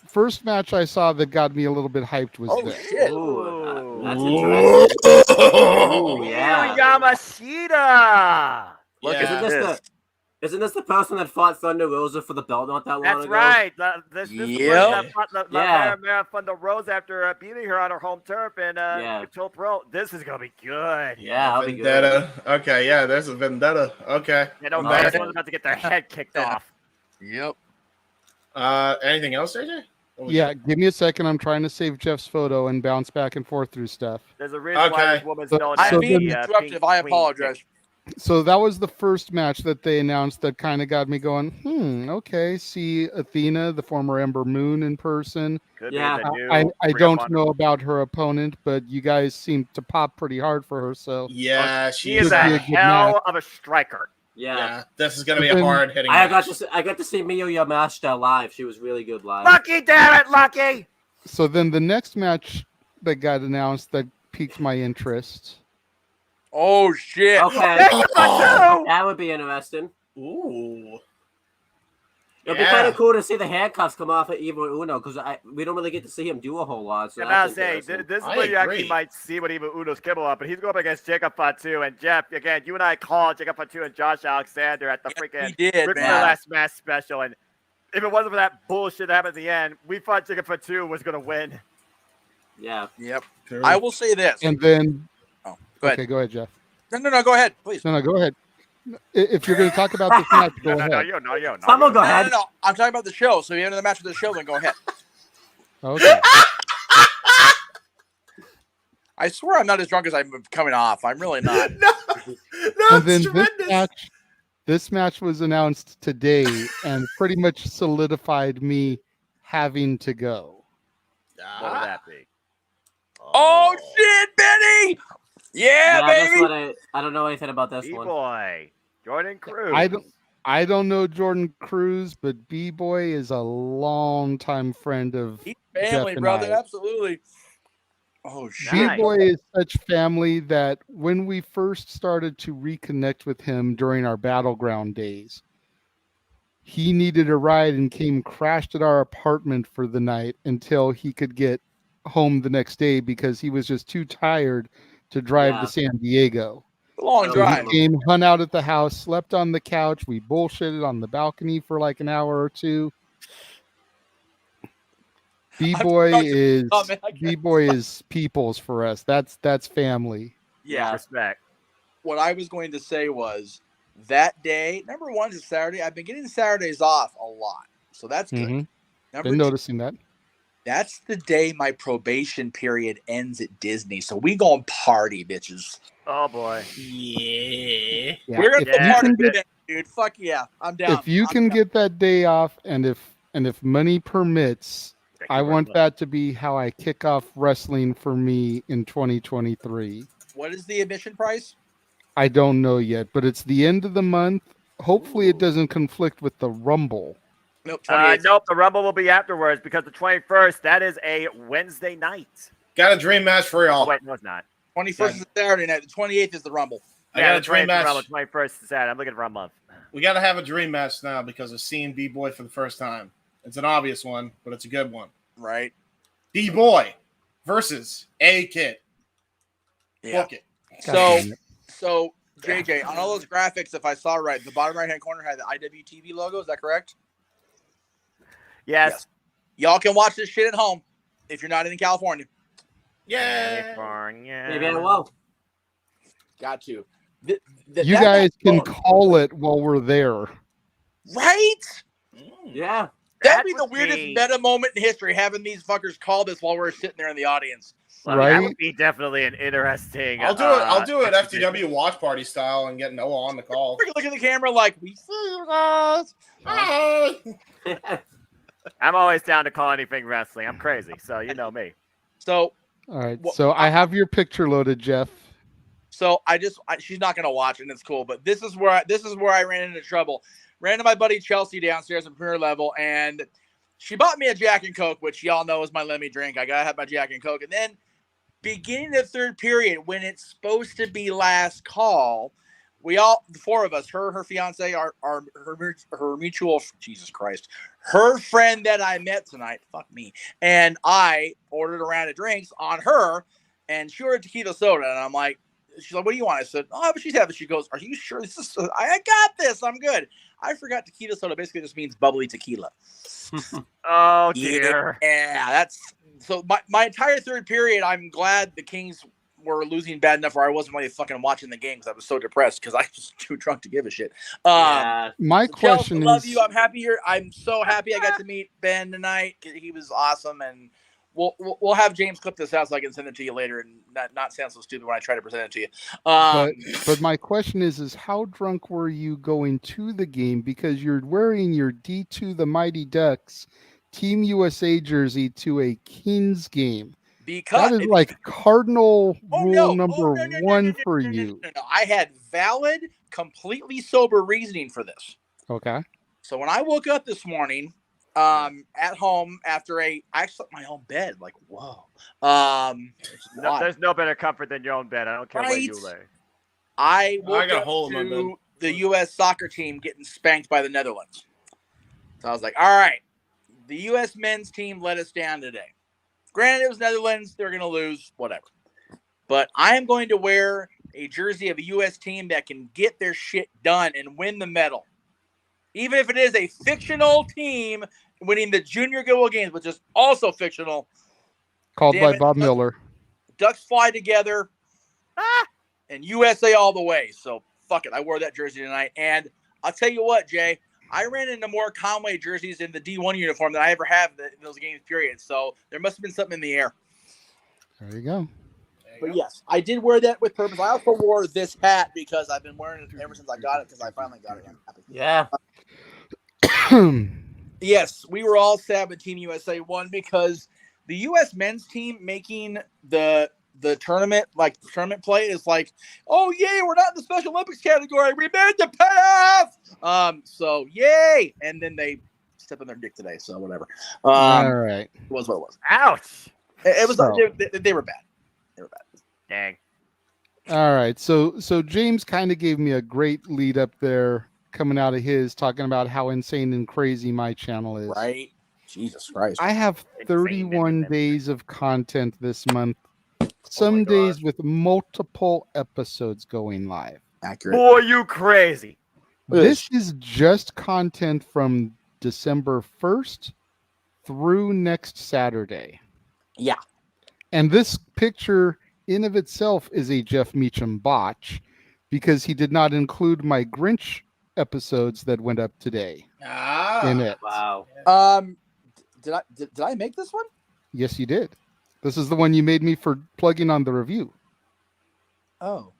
first match I saw that got me a little bit hyped was this. Shit. Ooh, that's interesting. Ooh, yeah. Yamashita. Look, isn't this the person that fought Thunder Rosa for the belt not that long ago? That's right. This is the person that fought Mara Thunder Rosa after beating her on her home turf and Control Pro. This is going to be good. Yeah, I'll be Vendetta. Good. Okay, yeah, there's a Vendetta. Okay. Yeah, this one's about to get their head kicked off. Yep. Anything else, JJ? Yeah, give me a second. I'm trying to save Jeff's photo and bounce back and forth through stuff. There's a reason why this woman's known as I'm being disruptive. I apologize. So that was the first match that they announced that kind of got me going, okay, see Athena, the former Ember Moon in person. I don't know about her opponent, but you guys seem to pop pretty hard for her. So yeah, she is a hell of a striker. Yeah, this is going to be a hard hitting. I got to see Miyu Yamashita live. She was really good live. Lucky, damn it, Lucky. So then the next match that got announced that piqued my interest. Oh shit! Okay, that would be interesting. Ooh, it'd be kind of cool to see the handcuffs come off of Evil Uno because we don't really get to see him do a whole lot. So I was saying, this is where you actually might see what Evil Uno's capable of. But he's going up against Jacob Fatu and Jeff. Again, you and I called Jacob Fatu and Josh Alexander at the freaking Ric Flair Last Match special, and if it wasn't for that bullshit that happened at the end, we thought Jacob Fatu was going to win. Yeah. Yep. I will say this, and then. Go ahead. Okay, go ahead, Jeff. No, go ahead, please. No, go ahead. If you're going to talk about this match, go ahead. No. Someone go ahead. No. I'm talking about the show. So if you have the match of the show, then go ahead. Okay. I swear I'm not as drunk as I'm coming off. I'm really not. no, and then this match was announced today and pretty much solidified me having to go. What would that be? Oh shit, Benny! Yeah, baby. I don't know anything about this one. B-boy, Jordan Cruz. I don't know Jordan Cruz, but B-boy is a longtime friend of family, Jeff brother. I. Absolutely. Oh, shit. B-Boy is such family that when we first started to reconnect with him during our Battleground days, he needed a ride and crashed at our apartment for the night until he could get home the next day because he was just too tired to drive to San Diego. Long drive. He came, hung out at the house, slept on the couch. We bullshitted on the balcony for like an hour or two. B-Boy is people's for us. That's family. Yeah. Respect. What I was going to say was that day, number one is Saturday. I've been getting Saturdays off a lot. So that's good. Mm-hmm. Been noticing that. That's the day my probation period ends at Disney. So we gonna party, bitches. Oh boy. Yeah. We're gonna party, dude. Fuck yeah. I'm down. If you can get that day off and if money permits, I want that to be how I kick off wrestling for me in 2023. What is the admission price? I don't know yet, but it's the end of the month. Hopefully it doesn't conflict with the Rumble. Nope, the Rumble will be afterwards because the 21st, that is a Wednesday night. Got a dream match for y'all. Oh, wait, no, it's not. 21st is Saturday night. The 28th is the Rumble. I got a dream match. Rumble, 21st is Saturday. I'm looking for a month. We got to have a dream match now because of seeing B-Boy for the first time. It's an obvious one, but it's a good one. Right. B-Boy versus A-Kid. Yeah. Book it. So JJ, on all those graphics, if I saw right, the bottom right-hand corner had the IWTV logo. Is that correct? Yes. Y'all can watch this shit at home if you're not in California. Yeah. California. Maybe I will. Got to. You guys can call it while we're there. Right? Yeah. That'd be the weirdest meta moment in history, having these fuckers call this while we're sitting there in the audience. Right? That would be definitely an interesting. I'll do it FTW watch party style and get Noah on the call. Freaking look at the camera like we see you guys. I'm always down to call anything wrestling. I'm crazy, so you know me. So, all right. So I have your picture loaded, Jeff. So she's not gonna watch it, and it's cool. But this is where I ran into trouble. Ran into my buddy Chelsea downstairs in Premier Level, and she bought me a Jack and Coke, which y'all know is my lemmy drink. I gotta have my Jack and Coke, and then beginning the third period, when it's supposed to be last call, the four of us, her fiance, her mutual, Jesus Christ, her friend that I met tonight, fuck me, and I ordered a round of drinks on her, and she ordered tequila soda, and I'm like, she's like, what do you want? I said, oh, but she's having. She goes, are you sure this is? I got this. I'm good. I forgot tequila soda basically just means bubbly tequila. Oh dear. Yeah, that's so. My entire third period, I'm glad the Kings were losing bad enough where I wasn't really fucking watching the game because I was so depressed because I was too drunk to give a shit. My question is, love you. I'm happy I'm so happy I got to meet Ben tonight. He was awesome, and we'll have James clip this out so I can send it to you later and not sound so stupid when I try to present it to you. But my question is how drunk were you going to the game because you're wearing your D2 the Mighty Ducks Team USA jersey to a Kings game? Because that is like cardinal rule number one for you. No. I had valid, completely sober reasoning for this. Okay. So when I woke up this morning, at home after I slept in my own bed, like whoa. There's no better comfort than your own bed. I don't care where you lay. I woke up to the U.S. soccer team getting spanked by the Netherlands. So I was like, all right, the U.S. men's team let us down today. Granted, it was Netherlands. They're going to lose, whatever. But I am going to wear a jersey of a U.S. team that can get their shit done and win the medal. Even if it is a fictional team winning the Junior Goal Games, which is also fictional. Called by Bob Miller. Ducks fly together. And USA all the way. So, fuck it. I wore that jersey tonight. And I'll tell you what, Jay. I ran into more Conway jerseys in the D1 uniform than I ever have in those games, period. So, there must have been something in the air. There you go. But yes, I did wear that with purpose. I also wore this hat because I've been wearing it ever since I got it because I finally got it. I'm happy. Yeah. Yes, we were all sad when Team USA won because the U.S. men's team making the tournament, like tournament play, is like, oh yay, we're not in the Special Olympics category. We made the path. So yay, and then they step on their dick today. So whatever. All right, it was what it was. Ouch. It was. They were bad. Dang. All right. So James kind of gave me a great lead up there coming out of his talking about how insane and crazy my channel is. Right. Jesus Christ. I have 31 days of content this month. Some days with multiple episodes going live. Accurate. Boy, you crazy. This is just content from December 1st through next Saturday. Yeah. And this picture in of itself is a Jeff Meacham botch because he did not include my Grinch episodes that went up today in it. Wow. Did I make this one? Yes, you did. This is the one you made me for plugging on the review. Oh,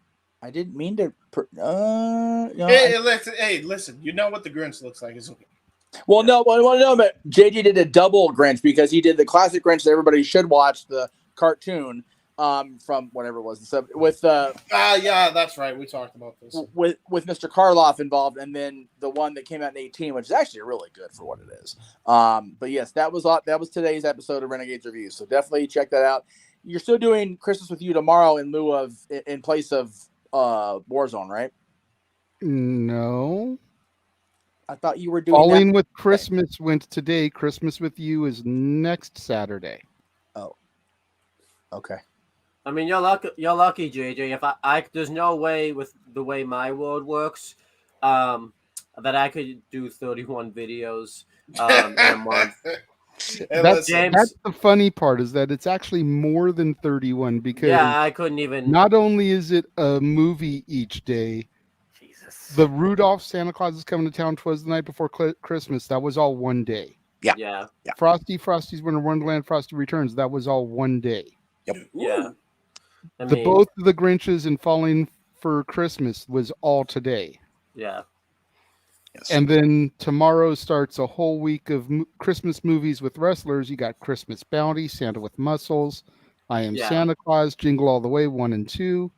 I didn't mean to. Hey, listen. You know what the Grinch looks like? It's okay. Well, no, but JJ did a double Grinch because he did the classic Grinch that everybody should watch, the cartoon from whatever it was. So with yeah, that's right. We talked about this with Mr. Karloff involved, and then the one that came out in 2018, which is actually really good for what it is. But yes, that was today's episode of Renegades Reviews. So definitely check that out. You're still doing Christmas with You tomorrow in place of Warzone, right? No. I thought you were doing Falling with Christmas went today. Christmas with You is next Saturday. Oh. Okay. I mean, you're lucky, JJ. If I there's no way with the way my world works, that I could do 31 videos in a month. That's the funny part is that it's actually more than 31 because I couldn't even. Not only is it a movie each day, the Rudolph Santa Claus is coming to town. 'Twas the night before Christmas. That was all one day. Yeah. Frosty's Winter Wonderland, Frosty Returns. That was all one day. Yep. Yeah. Both of the Grinches and Falling for Christmas was all today. Yeah. Yes. And then tomorrow starts a whole week of Christmas movies with wrestlers. You got Christmas Bounty, Santa with Muscles, I Am Santa Claus, Jingle All the Way 1 and 2,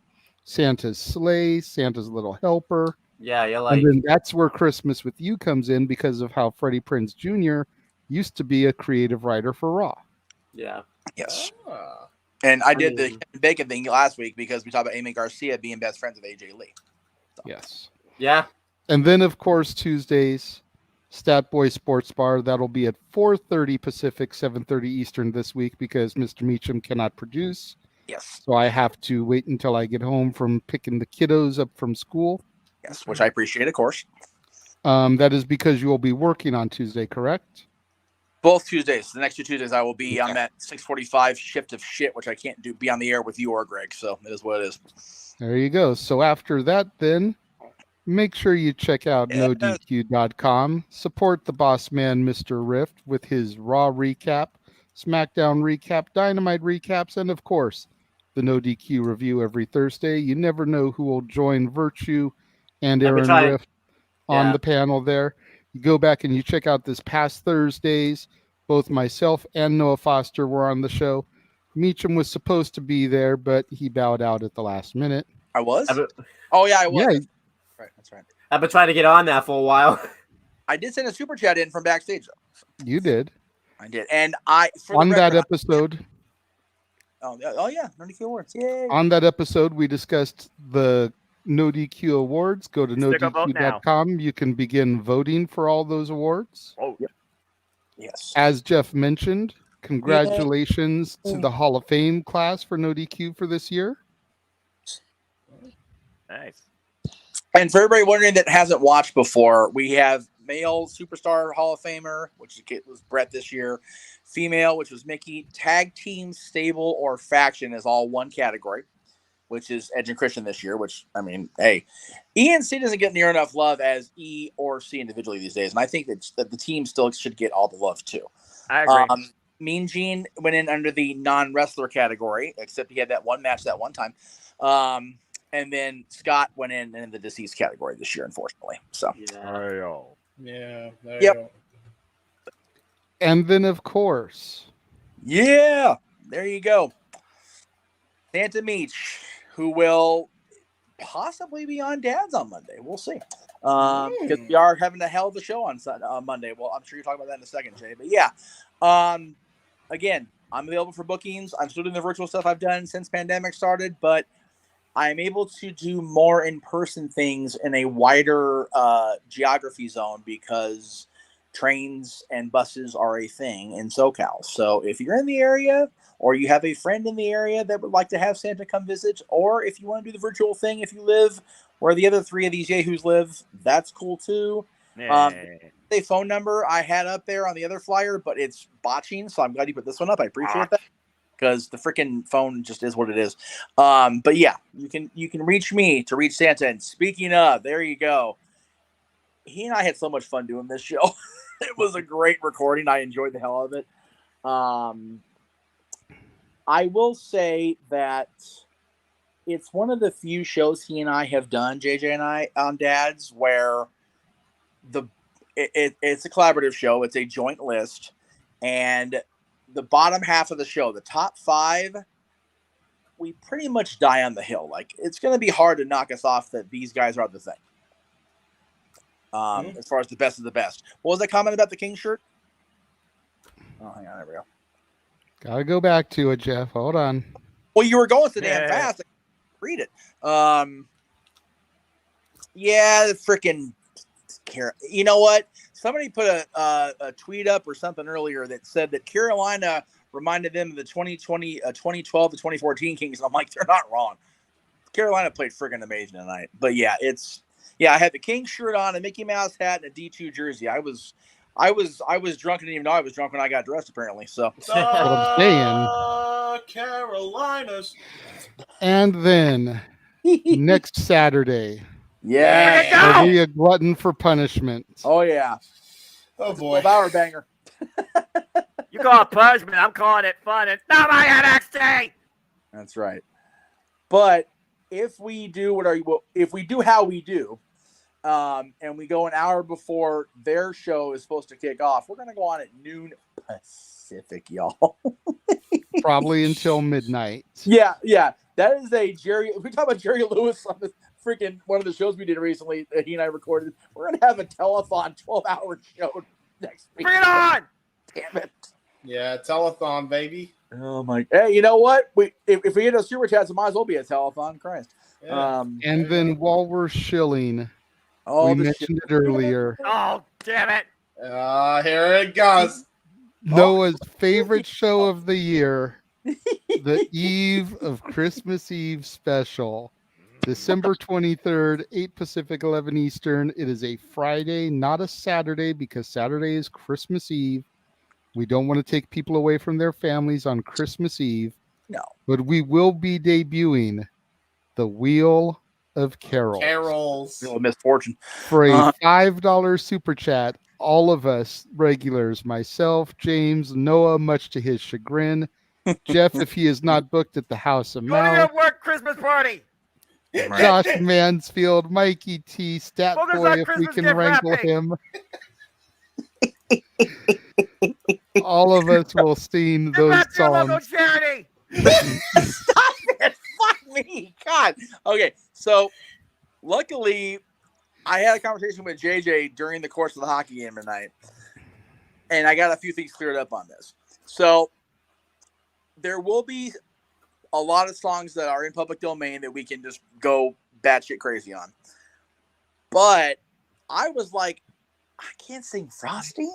Santa's Sleigh, Santa's Little Helper. Yeah, you're like. And then that's where Christmas with You comes in because of how Freddie Prinze Jr. used to be a creative writer for Raw. Yeah. Yes. And I did the bacon thing last week because we talked about Amy Garcia being best friends with AJ Lee. So. Yes. Yeah. And then, of course, Tuesdays, Stat Boy Sports Bar. That'll be at 4:30 Pacific, 7:30 Eastern this week because Mr. Meacham cannot produce. Yes. So I have to wait until I get home from picking the kiddos up from school. Yes, which I appreciate, of course. That is because you will be working on Tuesday, correct? Both Tuesdays. The next 2 Tuesdays, I will be on that 6:45 shift of shit, which I can't be on the air with you or Greg. So it is what it is. There you go. So after that, then make sure you check out NoDQ.com. Support the boss man, Mr. Rift, with his Raw recap, SmackDown recap, Dynamite recaps, and of course, the NoDQ review every Thursday. You never know who will join Virtue and Aaron Rift on the panel there. You go back and you check out this past Thursdays. Both myself and Noah Foster were on the show. Meacham was supposed to be there, but he bowed out at the last minute. I was? Oh, yeah, I was. Yeah. Right, that's right. I've been trying to get on that for a while. I did send a super chat in from backstage, though. You did. I did. And on that episode. Oh yeah, NoDQ Awards. Yay. On that episode, we discussed the NoDQ Awards. Go to NoDQ.com. You can begin voting for all those awards. Oh, yep. Yes. As Jeff mentioned, congratulations to the Hall of Fame class for NoDQ for this year. Nice. And for everybody wondering that hasn't watched before, we have male superstar Hall of Famer, which was Brett this year. Female, which was Mickey. Tag team, stable, or faction is all one category, which is Edge and Christian this year, which, I mean, hey, E and C doesn't get near enough love as E or C individually these days. And I think that the team still should get all the love, too. I agree. Mean Gene went in under the non-wrestler category, except he had that one match that one time. And then Scott went in the deceased category this year, unfortunately. So, yeah, there you go. And then, of course, there you go. Santa Meach, who will possibly be on Dad's on Monday. We'll see. Because we are having a hell of a show on Monday. Well, I'm sure you'll talk about that in a second, Jay. But yeah, again, I'm available for bookings. I'm still doing the virtual stuff I've done since pandemic started, but I'm able to do more in-person things in a wider geography zone because trains and buses are a thing in SoCal. So if you're in the area or you have a friend in the area that would like to have Santa come visit, or if you want to do the virtual thing, if you live where the other 3 of these yahoos live, that's cool too. The phone number I had up there on the other flyer, but it's botching, so I'm glad you put this one up. I appreciate that because the freaking phone just is what it is. But yeah, you can reach me to reach Santa. And speaking of, there you go. He and I had so much fun doing this show. It was a great recording. I enjoyed the hell out of it. I will say that it's one of the few shows he and I have done, JJ and I, on Dads, where it's a collaborative show. It's a joint list. And the bottom half of the show, the top 5, we pretty much die on the hill. Like, it's going to be hard to knock us off that these guys are the thing. As far as the best of the best. What was that comment about the King shirt? Oh, hang on. There we go. Gotta go back to it, Jeff. Hold on. Well, you were going so damn fast. I couldn't read it. Yeah, the freaking... You know what? Somebody put a tweet up or something earlier that said that Carolina reminded them of the 2012 to 2014 Kings. And I'm like, they're not wrong. Carolina played friggin' amazing tonight. But yeah, I had the King shirt on, a Mickey Mouse hat, and a D2 jersey. I was drunk and didn't even know I was drunk when I got dressed, apparently. So Carolinas. And then next Saturday. Yeah. Are we a glutton for punishment? Oh yeah. Oh boy. 12-hour banger. You call it punishment. I'm calling it fun. And not my NXT. That's right. But if we do how we do, and we go an hour before their show is supposed to kick off, we're gonna go on at noon Pacific, y'all. Probably until midnight. Yeah. That is a Jerry. We talk about Jerry Lewis on the freaking one of the shows we did recently that he and I recorded. We're gonna have a telethon 12-hour show next week. Bring it on! Damn it. Yeah, telethon, baby. Oh my! Hey, you know what? If we get those super chats, it might as well be a telethon. Christ. Yeah. And then while we're shilling, we mentioned it earlier. Oh, damn it! Here it goes. Noah's favorite show of the year, the Eve of Christmas Eve special, December 23rd, 8 Pacific, 11 Eastern. It is a Friday, not a Saturday, because Saturday is Christmas Eve. We don't want to take people away from their families on Christmas Eve. No. But we will be debuting the Wheel of Carols. Wheel of Misfortune. For a $5 super chat, all of us regulars, myself, James, Noah, much to his chagrin, Jeff, if he is not booked at the House of Going Mouth, to work Christmas party. Josh Mansfield, Mikey T, Stat Focus Boy, on if we Christmas can gift wrangle wrapping. him. All of us will sing Get those back to your local songs. charity. Stop it! Fuck me, God. Okay, so luckily, I had a conversation with JJ during the course of the hockey game tonight, and I got a few things cleared up on this. So there will be a lot of songs that are in public domain that we can just go batshit crazy on. But I was like, I can't sing Frosty.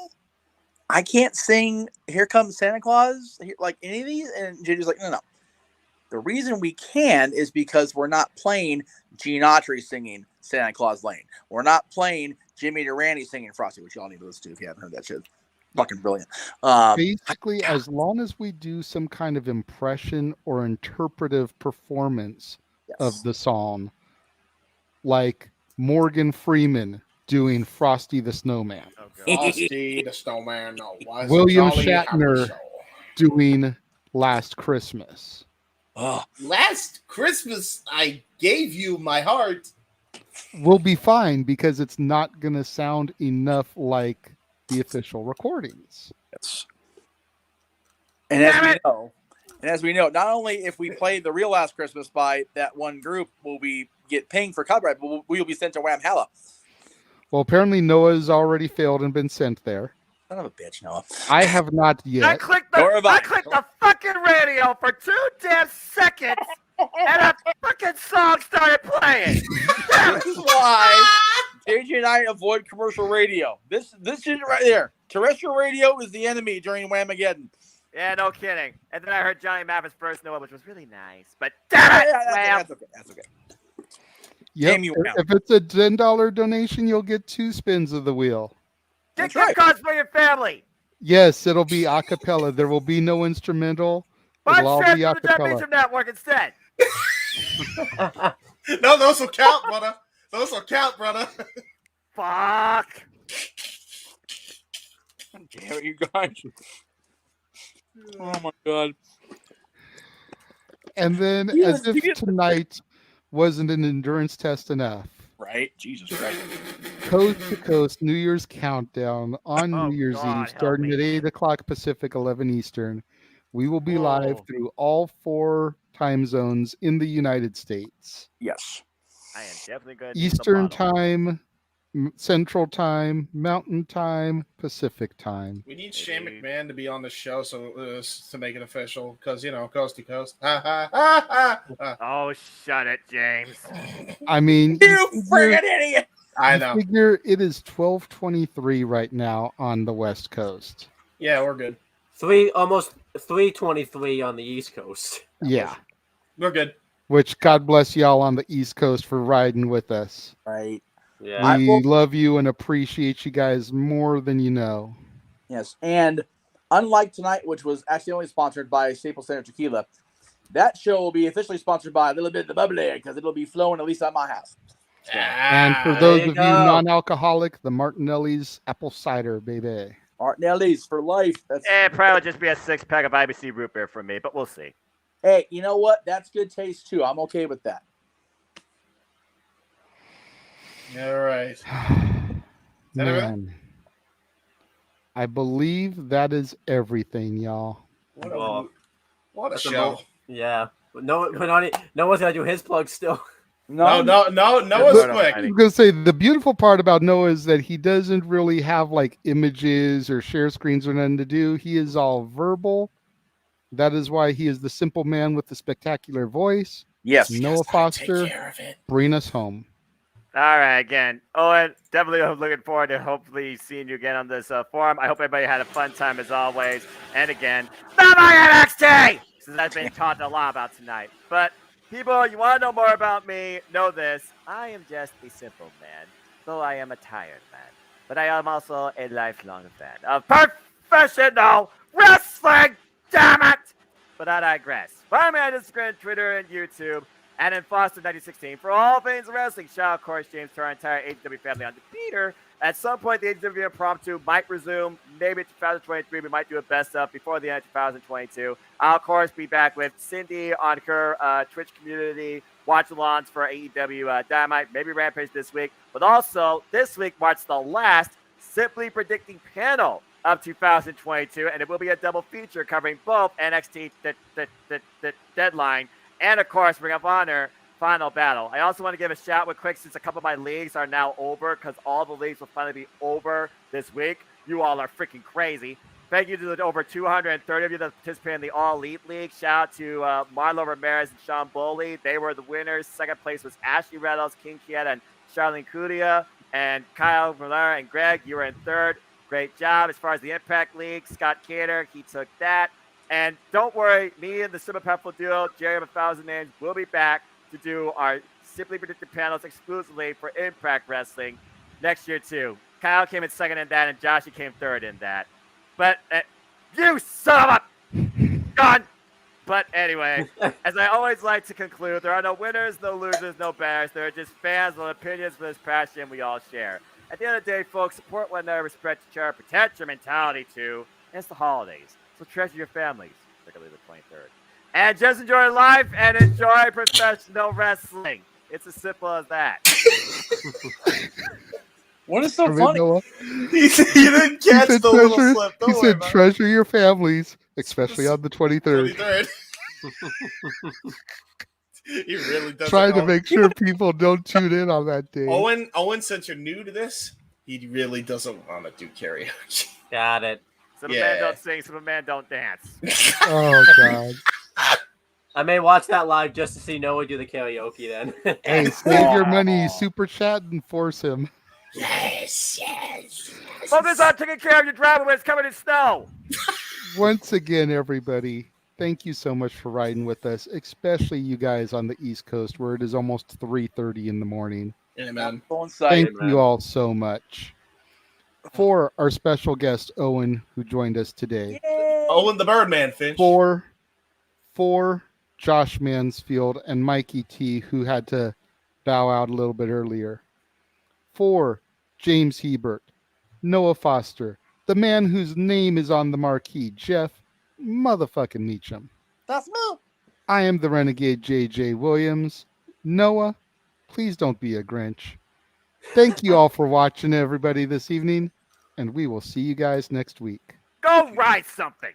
I can't sing Here Comes Santa Claus, like any of these. And JJ's like, no. The reason we can is because we're not playing Gene Autry singing Santa Claus Lane. We're not playing Jimmy Durante singing Frosty, which y'all need to listen to if you haven't heard that shit. Fucking brilliant. Basically, as long as we do some kind of impression or interpretive performance of the song, like Morgan Freeman doing Frosty the Snowman, Frosty the Snowman, no. William Shatner doing Last Christmas. Last Christmas, I gave you my heart. We'll be fine because it's not going to sound enough like the official recordings. Yes. And as we know, not only if we play the real Last Christmas by that one group will we get pinged for copyright, but we will be sent to Wham Halla. Well, apparently Noah's already failed and been sent there. Son of a bitch, Noah. I have not yet. I clicked the fuck fucking radio for 2 damn seconds, and a fucking song started playing. This is why JJ and I avoid commercial radio. This is right there. Terrestrial radio is the enemy during Whamageddon. Yeah, no kidding. And then I heard Johnny Mathis first Noah, which was really nice. But damn it, that's okay. That's okay. Yep. If it's a $10 donation, you'll get 2 spins of the wheel. Get gift cards for your family. Yes, it'll be a cappella. There will be no instrumental. It'll all be a the Jeff cappella. Meacham Network instead. No, those will count, brother. Those will count, brother. Fuck. Damn it, you guys. Oh my god. And then, as if tonight wasn't an endurance test enough, right? Jesus Christ. Coast to Coast New Year's Countdown on New Year's Eve, starting at 8 o'clock Pacific, 11 Eastern. We will be live through all 4 time zones in the United States. Yes. I am definitely good. Eastern Time, Central Time, Mountain Time, Pacific Time. We need Shane McMahon to be on the show to make it official, because, coast to coast. Oh, shut it, James. I mean, you friggin' idiot! I know. Figure it is 12:23 right now on the West Coast. Yeah, we're good. Almost 3:23 on the East Coast. Yeah. We're good. Which, God bless y'all on the East Coast for riding with us. Right. Yeah. We love you and appreciate you guys more than you know. Yes. And unlike tonight, which was actually only sponsored by Staples Center Tequila, that show will be officially sponsored by a little bit of the bubbly because it'll be flowing at least at my house. And for those of you non-alcoholic, the Martinelli's apple cider, baby. Martinelli's for life. It'd probably just be a 6-pack of IBC root beer for me, but we'll see. Hey, you know what? That's good taste too. I'm okay with that. All right. Man, I believe that is everything, y'all. What a show. Yeah. But no one's going to do his plug still. No, Noah's quick. I was going to say, the beautiful part about Noah is that he doesn't really have like images or share screens or nothing to do. He is all verbal. That is why he is the simple man with the spectacular voice. Yes. Noah Foster, bring us home. All right, again, Owen, definitely looking forward to hopefully seeing you again on this forum. I hope everybody had a fun time as always. And again, bye bye NXT! Since I've been talked a lot about tonight. But people, you want to know more about me, know this. I am just a simple man, though I am a tired man. But I am also a lifelong fan of professional wrestling, damn it! But I digress. Follow me on Instagram, Twitter, and YouTube. And in Foster 1916 for all things wrestling. Shout out, of course, James, to our entire AEW family on Twitter. At some point, the AEW Impromptu might resume. Maybe 2023, we might do a best of before the end of 2022. I'll, of course, be back with Cindy on her Twitch community watch-alongs for AEW Dynamite, maybe Rampage this week. But also, this week marks the last Simply Predicting panel of 2022, and it will be a double feature covering both NXT the Deadline and, of course, Ring of Honor Final Battle. I also want to give a shout out quick since a couple of my leagues are now over because all the leagues will finally be over this week. You all are freaking crazy. Thank you to the over 230 of you that participated in the All Elite League. Shout out to Marlo Ramirez and Sean Boley. They were the winners. Second place was Ashley Reynolds, King Kieta, and Charlene Cudia. And Kyle Miller and Greg, you were in third. Great job. As far as the Impact League, Scott Cater, he took that. And don't worry, me and the Super Powerful duo, Jerry of 1,000 Names, will be back to do our Simply Predicted panels exclusively for Impact Wrestling next year, too. Kyle came in second in that, and Joshie came third in that. But you son of a gun! But anyway, as I always like to conclude, there are no winners, no losers, no bears. There are just fans with opinions for this passion we all share. At the end of the day, folks, support one another, respect each other, protect your mentality, too. And it's the holidays. So treasure your families, particularly the 23rd. And just enjoy life and enjoy professional wrestling. It's as simple as that. What is so funny? You didn't catch the little slip. He said treasure your families, especially on the 23rd. He really does. Trying to make sure people don't tune in on that day. Owen, since you're new to this, he really doesn't want to do karaoke. Got it. Some man don't sing, some man don't dance. Oh God. I may watch that live just to see Noah do the karaoke then. Hey, save your money, super chat, and force him. Yes. Focus on taking care of your driver when it's covered in snow. Once again, everybody, thank you so much for riding with us, especially you guys on the East Coast where it is almost 3:30 in the morning. Amen. Thank you all so much. For our special guest, Owen, who joined us today. Owen the Birdman, Finch. For Josh Mansfield and Mikey T, who had to bow out a little bit earlier. For James Hebert, Noah Foster, the man whose name is on the marquee, Jeff motherfucking Meacham. That's me. I am the Renegade JJ Williams. Noah, please don't be a Grinch. Thank you all for watching, everybody, this evening, and we will see you guys next week. Go ride something.